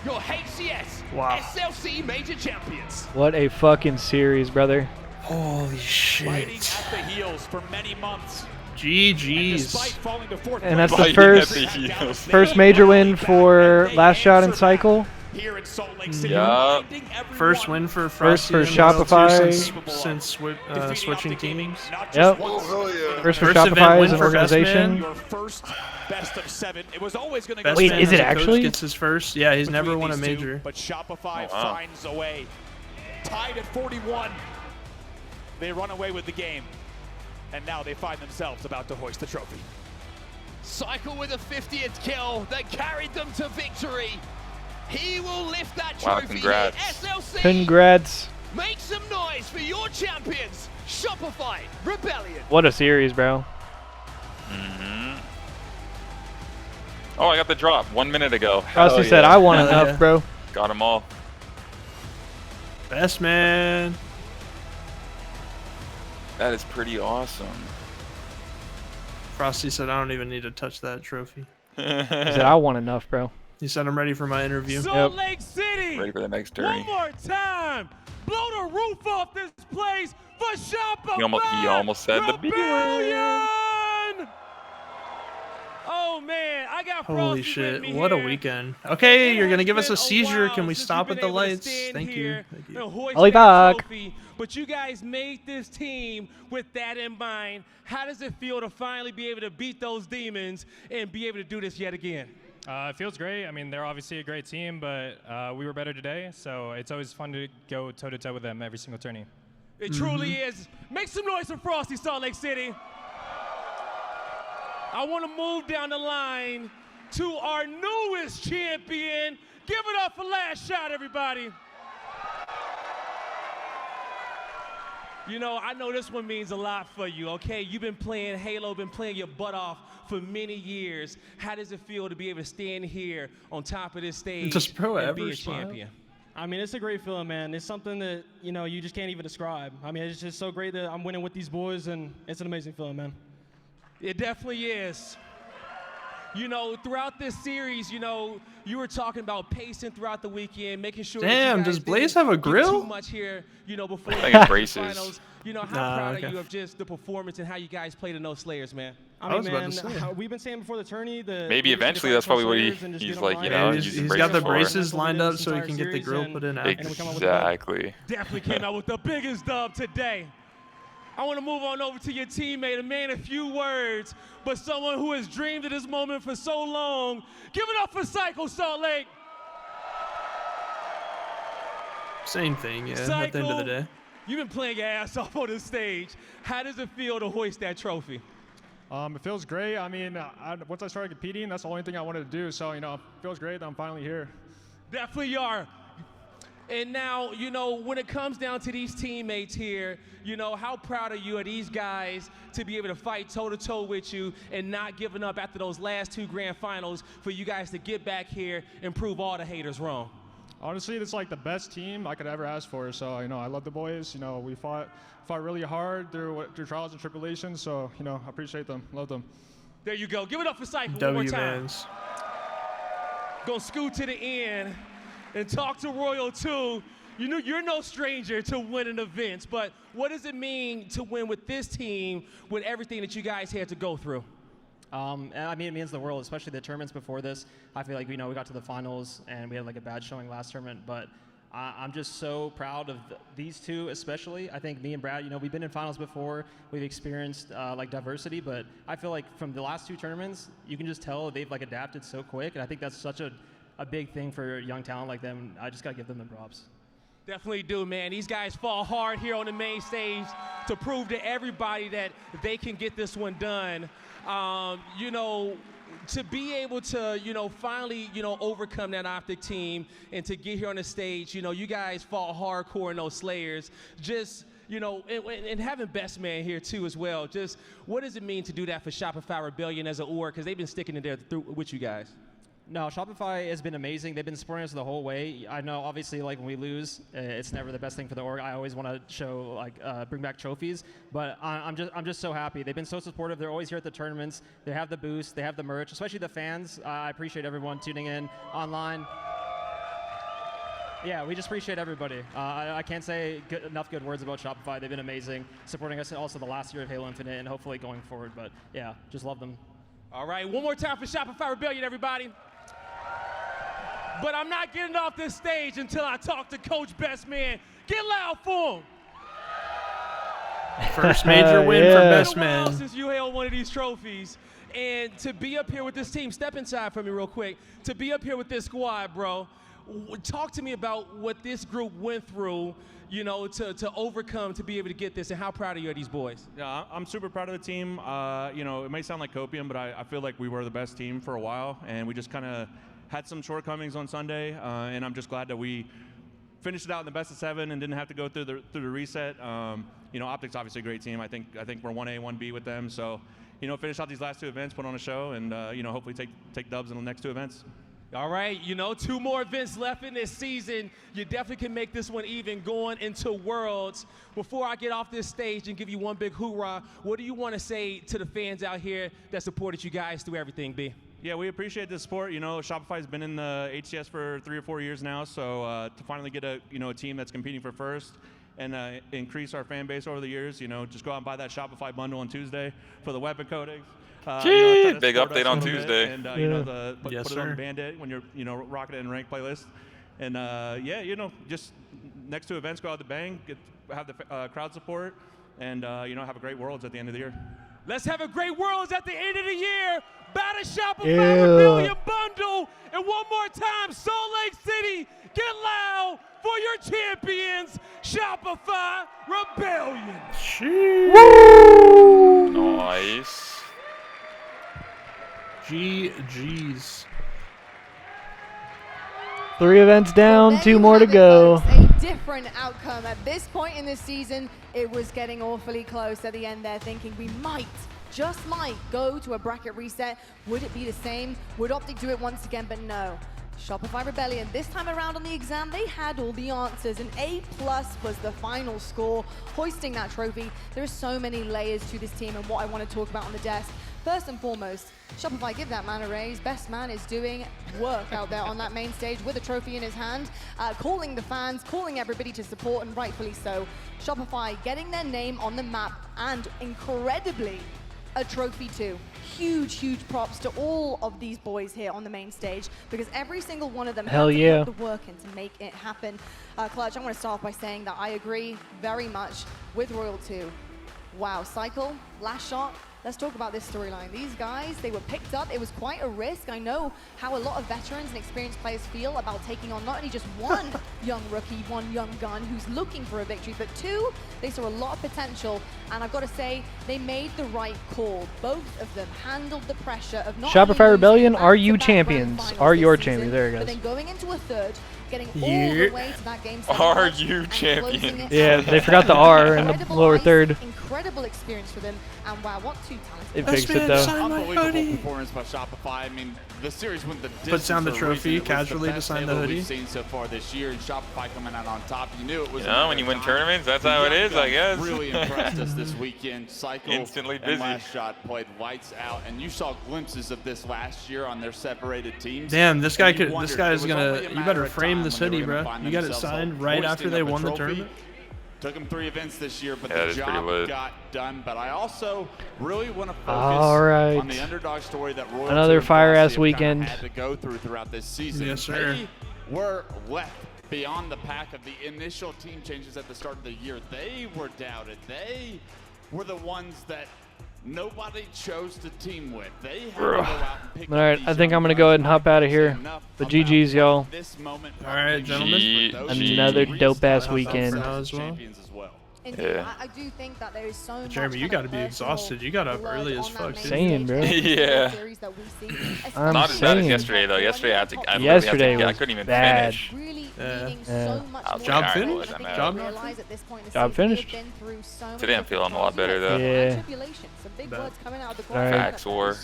your HCS SLC major champions. What a fucking series, brother. Holy shit. Fighting at the heels for many months. GG's. And that's the first major win for Last Shot and Cycle. Here in Salt Lake City. Yup. First win for Frosty for Shopify since switching teams. Yep. First for Shopify as an organization. Your first best of 7. It was always going to go. Wait, is it actually? Gets his first. Yeah, he's never won a major. But Shopify finds a way. Tied at 41. They run away with the game. And now they find themselves about to hoist the trophy. Cycle with a 50th kill that carried them to victory. He will lift that Wow, trophy congrats. here. SLC. Congrats. Make some noise for your champions, Shopify Rebellion. What a series, bro. Oh, I got the drop 1 minute ago. Frosty said, I want enough, bro. Got them all. Best man. That is pretty awesome. Frosty said, I don't even need to touch that trophy. He said, I want enough, bro. He said, I'm ready for my interview. Salt Lake City. Ready for the next journey. One more time. Blow the roof off this place for Shopify. He almost said the Rebellion. Oh man, I got Holy shit, what a weekend. Okay, you're gonna give us a seizure. Can we stop at the lights? Thank you. I'll be back. But you guys made this team with that in mind. How does it feel to finally be able to beat those demons and be able to do this yet again? It feels great. I mean, they're obviously a great team, but we were better today, so it's always fun to go toe-to-toe with them every single tourney. It truly is. Make some noise for Frosty, Salt Lake City. I want to move down the line to our newest champion. Give it up for Last Shot, everybody. You know, I know this one means a lot for you, okay? You've been playing Halo, been playing your butt off for many years. How does it feel to be able to stand here on top of this stage and be a champion? I mean, it's a great feeling, man. It's something that, you know, you just can't even describe. I mean, it's just so great that I'm winning with these boys, and it's an amazing feeling, man. It definitely is. You know, throughout this series, you know, you were talking about pacing throughout the weekend, making sure. Damn, does Blaze have a grill? Too much here, you know, before I think it's braces. you know, how proud are you of just the performance and how you guys played in those Slayers, man? I was about to say. We've been saying before the tourney, maybe eventually that's probably what he's like, you know, he's got the braces lined up so he can get the grill put in after. Exactly. Definitely came out with the biggest dub today. I want to move on over to your teammate, a man of few words, but someone who has dreamed of this moment for so long. Give it up for Psycho Salt Lake. Same thing, yeah, Psycho, at the end of the day. You've been playing your ass off on the stage. How does it feel to hoist that trophy? It feels great. I mean, once I started competing, that's the only thing I wanted to do. So, you know, it feels great that I'm finally here. Definitely are. And now, you know, when it comes down to these teammates here, you know, how proud are you of these guys to be able to fight toe-to-toe with you and not giving up after those last 2 grand finals for you guys to get back here and prove all the haters wrong? Honestly, it's like the best team I could ever ask for. So, you know, I love the boys. You know, we fought really hard through trials and tribulations. So, you know, I appreciate them. Love them. There you go. Give it up for Cypher one more time. Go scoot to the end and talk to Royal too. You know, you're no stranger to winning events, but what does it mean to win with this team with everything that you guys had to go through? I mean, it means the world, especially the tournaments before this. I feel like, you know, we got to the finals and we had like a bad showing last tournament, but I'm just so proud of these two, especially. I think me and Brad, you know, we've been in finals before. We've experienced like diversity, but I feel like from the last 2 tournaments, you can just tell they've like adapted so quick, and I think that's such a big thing for young talent like them. I just gotta give them the props. Definitely do, man. These guys fall hard here on the main stage to prove to everybody that they can get this one done. You know, to be able to, you know, finally, you know, overcome that Optic team and to get here on the stage, you know, you guys fought hardcore in those Slayers. Just, you know, and having Best Man here too as well. Just what does it mean to do that for Shopify Rebellion as an org? Because they've been sticking in there with you guys. No, Shopify has been amazing. They've been supporting us the whole way. I know, obviously, like when we lose, it's never the best thing for the org. I always want to show, like, bring back trophies. But I'm just so happy. They've been so supportive. They're always here at the tournaments. They have the boost. They have the merch, especially the fans. I appreciate everyone tuning in online. Yeah, we just appreciate everybody. I can't say enough good words about Shopify. They've been amazing, supporting us also the last year of Halo Infinite and hopefully going forward. But yeah, just love them. All right, one more time for Shopify Rebellion, everybody. But I'm not getting off this stage until I talk to Coach Best Man. Get loud for him. First major win for Best Man. Since you held one of these trophies, and to be up here with this team, step inside for me real quick. To be up here with this squad, bro, talk to me about what this group went through, you know, to overcome to be able to get this, and how proud are you of these boys? Yeah, I'm super proud of the team. You know, it may sound like copium, but I feel like we were the best team for a while, and we just kind of had some shortcomings on Sunday, and I'm just glad that we finished it out in the best of 7 and didn't have to go through the reset. You know, Optic's obviously a great team. I think we're 1A, 1B with them. So, you know, finish out these last 2 events, put on a show, and you know, hopefully take dubs in the next 2 events. All right, you know, 2 more events left in this season. You definitely can make this one even going into Worlds. Before I get off this stage and give you one big hoorah, what do you want to say to the fans out here that supported you guys through everything, B? Yeah, we appreciate the support. You know, Shopify's been in the HCS for 3 or 4 years now, so to finally get a team that's competing for first and increase our fan base over the years, you know, just go out and buy that Shopify bundle on Tuesday for the weapon coatings. You know, big update on Tuesday. And you know, put it on the Bandit when you're rocking it in ranked playlist. And yeah, you know, just next 2 events, go out to bang, have the crowd support, and you know, have a great Worlds at the end of the year. Let's have a great Worlds at the end of the year. Buy the Shopify Rebellion bundle. And one more time, Salt Lake City, get loud for your champions, Shopify Rebellion. Woo! Nice. GG's. 3 events down, 2 more to go. A different outcome at this point in the season. It was getting awfully close at the end there, thinking we might, just might, go to a bracket reset. Would it be the same? Would Optic do it once again? But no. Shopify Rebellion, this time around on the exam, they had all the answers. An A+ was the final score, hoisting that trophy. There are so many layers to this team and what I want to talk about on the desk. First and foremost, Shopify, give that man a raise. Best man is doing work out there on that main stage with a trophy in his hand, calling the fans, calling everybody to support, and rightfully so. Shopify getting their name on the map, and incredibly, a trophy too. Huge, huge props to all of these boys here on the main stage, because every single one of them had to put the work in to make it happen. Clutch, I want to start off by saying that I agree very much with Royal 2. Wow, Cycle, last shot. Let's talk about this storyline. These guys, they were picked up. It was quite a risk. I know how a lot of veterans and experienced players feel about taking on not only just one young rookie, one young gun who's looking for a victory, but two, they saw a lot of potential. And I've got to say, they made the right call. Both of them handled the pressure of not Shopify only Rebellion, losing are you back-to-back grand champions? finals Are this your season, champions? There it but goes. then going into a third, getting all the way to that game. Are you champions? Yeah, they forgot the R in the lower third. Incredible experience for them, and wow, what two talented. They fixed it though. Unbelievable performance by Shopify. I mean, the series went the distance. Puts down the for a trophy reason. It was casually the best beside the Halo hoodie. we've seen so far this year, and Shopify coming out on top. You knew it was. You know, when you win tournaments, that's how it is, I guess. Really impressed us this weekend. Cycle Instantly and busy. Last Shot played lights out, and you saw glimpses of this last year on their separated teams. Damn, this guy And you could. This wondered, guy it is was gonna. only a You matter better of frame time this when they hoodie, were gonna bro. find You got it themselves signed right after hoisting they up a won the trophy. tournament. Took them 3 events this year, but Yeah, the that's pretty job lit. got done. But I also really want to focus All right. on the underdog story that Royal Another Two fire-ass Velocity have kinda weekend. had to go throughout this season. Yes, sir. They were left beyond the pack of the initial team changes at the start of the year. They were doubted. They were the ones that nobody chose to team with. They had to go out and pick All right, I think I'm gonna go ahead and hop out of here. But GG's, y'all. All right, gentlemen. Another dope-ass weekend. As well. Yeah. I do think that there is so much. Jeremy, you got to be exhausted. You got up blood early as on that fuck. main Too. Saying, bro. Yeah. series that we see, I'm Not as bad as saying. yesterday, though. Yesterday, I had to. I literally Yesterday had to, I was couldn't even bad. finish. really Yeah. needing Yeah. so much I was more. Job like, finished? alright, I think I'm Job out. not realize at this point in the Job season, finished? they've been through so many Today I'm feeling a lot better, though. Yeah. tribulations, some big words coming out of the All right. Facts war.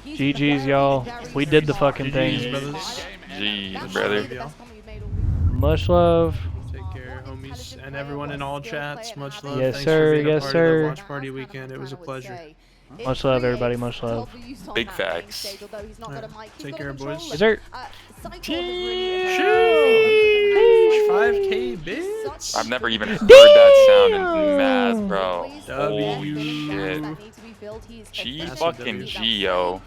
He's GG's, very, y'all. very, We very did the smart. fucking GG's, thing. brothers. Jeez, brother. The best comment we've made all week. Much love. Take care, homies, and everyone in all chats. Much love. Yes, Thanks sir. for being a Yes, part sir. of the watch party weekend. It was a pleasure. Much love, everybody. Much love. Big facts. Take care, boys. Yes, sir. Sheesh, 5K bits. I've never even heard that sound in math, bro. W. Holy shit. G fucking G-O.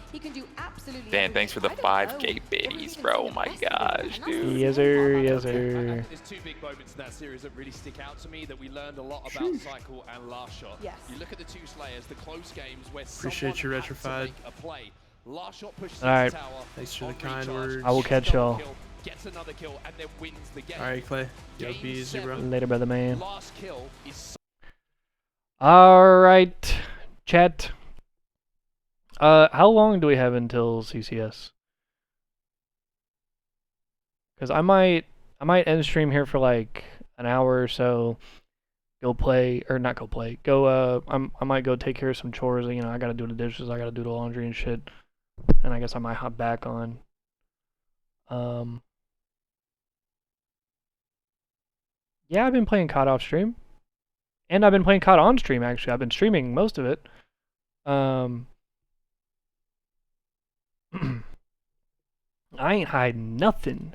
Dan, thanks for the 5K biddies, bro. Oh my gosh, dude. Yes, sir. Yes, sir. There's 2 big moments in that series that really stick out to me that we learned a lot about Cycle and Last Shot. Yes. You look at the 2 Slayers, the close games where Appreciate you, someone had to Retrified. make a play. Last Shot pushes All right. the tower. Thanks for the on kind recharge, words. I will catch y'all. Gets another kill and then wins the game. All right, Clay. Yo, Game be easy, bro. 7. Later, brother man. Last kill is All right, chat. How long do we have until CCS? Because I might end stream here for like an hour or so. Go play, or not go play. Go. I might go take care of some chores. You know, I gotta do the dishes. I gotta do the laundry and shit. And I guess I might hop back on. Yeah, I've been playing COD off stream. And I've been playing COD on stream, actually. I've been streaming most of it. I ain't hiding nothing.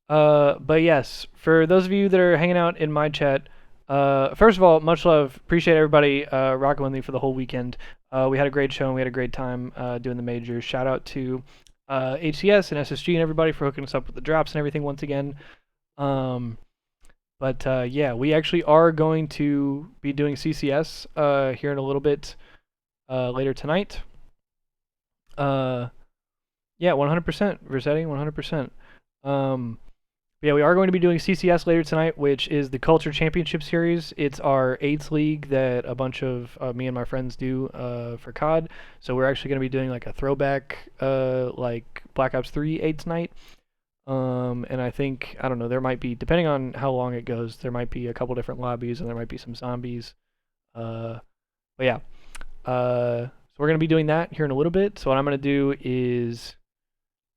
But yes, for those of you that are hanging out in my chat, first of all, much love. Appreciate everybody rocking with me for the whole weekend. We had a great show and we had a great time doing the majors. Shout out to HCS and SSG and everybody for hooking us up with the drops and everything once again. But yeah, we actually are going to be doing CCS here in a little bit later tonight. Yeah, 100%, Rossetti, 100%. Yeah, we are going to be doing CCS later tonight, which is the Culture Championship Series. It's our 8th league that a bunch of me and my friends do for COD. So we're actually going to be doing like a throwback, like Black Ops 3 8th night. And I think, I don't know, there might be, depending on how long it goes, there might be a couple different lobbies and there might be some zombies. But yeah, so we're going to be doing that here in a little bit. So what I'm going to do is,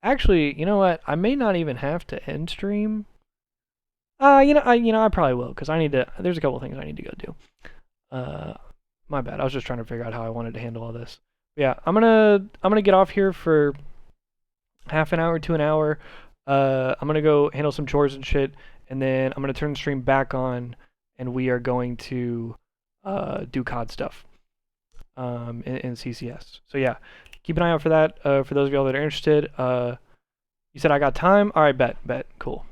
actually, you know what? I may not even have to end stream. I probably will, because there's a couple things I need to go do. My bad. I was just trying to figure out how I wanted to handle all this. Yeah, I'm gonna get off here for half an hour to an hour. I'm gonna go handle some chores and shit, and then I'm gonna turn the stream back on, and we are going to do COD stuff in CCS. So yeah, keep an eye out for that. For those of y'all that are interested, you said I got time. All right, bet, cool.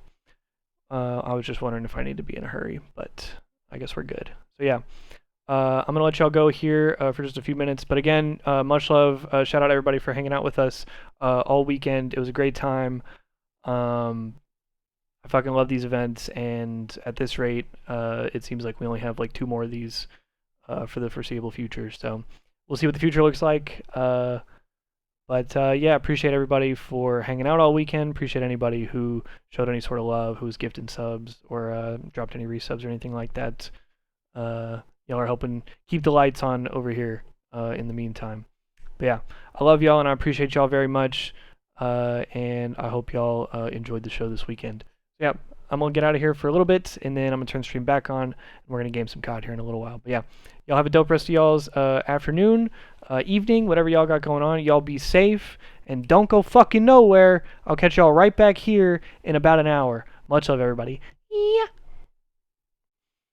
I was just wondering if I need to be in a hurry, but I guess we're good. So yeah. I'm going to let y'all go here for just a few minutes. But again, much love. Shout out everybody for hanging out with us all weekend. It was a great time. I fucking love these events. And at this rate, it seems like we only have like 2 more of these for the foreseeable future. So we'll see what the future looks like. But yeah, appreciate everybody for hanging out all weekend. Appreciate anybody who showed any sort of love, who was gifting subs or dropped any resubs or anything like that. Y'all are helping keep the lights on over here in the meantime. But yeah, I love y'all and I appreciate y'all very much. And I hope y'all enjoyed the show this weekend. So yeah, I'm going to get out of here for a little bit and then I'm going to turn the stream back on and we're going to game some COD here in a little while. But yeah, y'all have a dope rest of y'all's afternoon, evening, whatever y'all got going on. Y'all be safe and don't go fucking nowhere. I'll catch y'all right back here in about an hour. Much love, everybody. Yeah.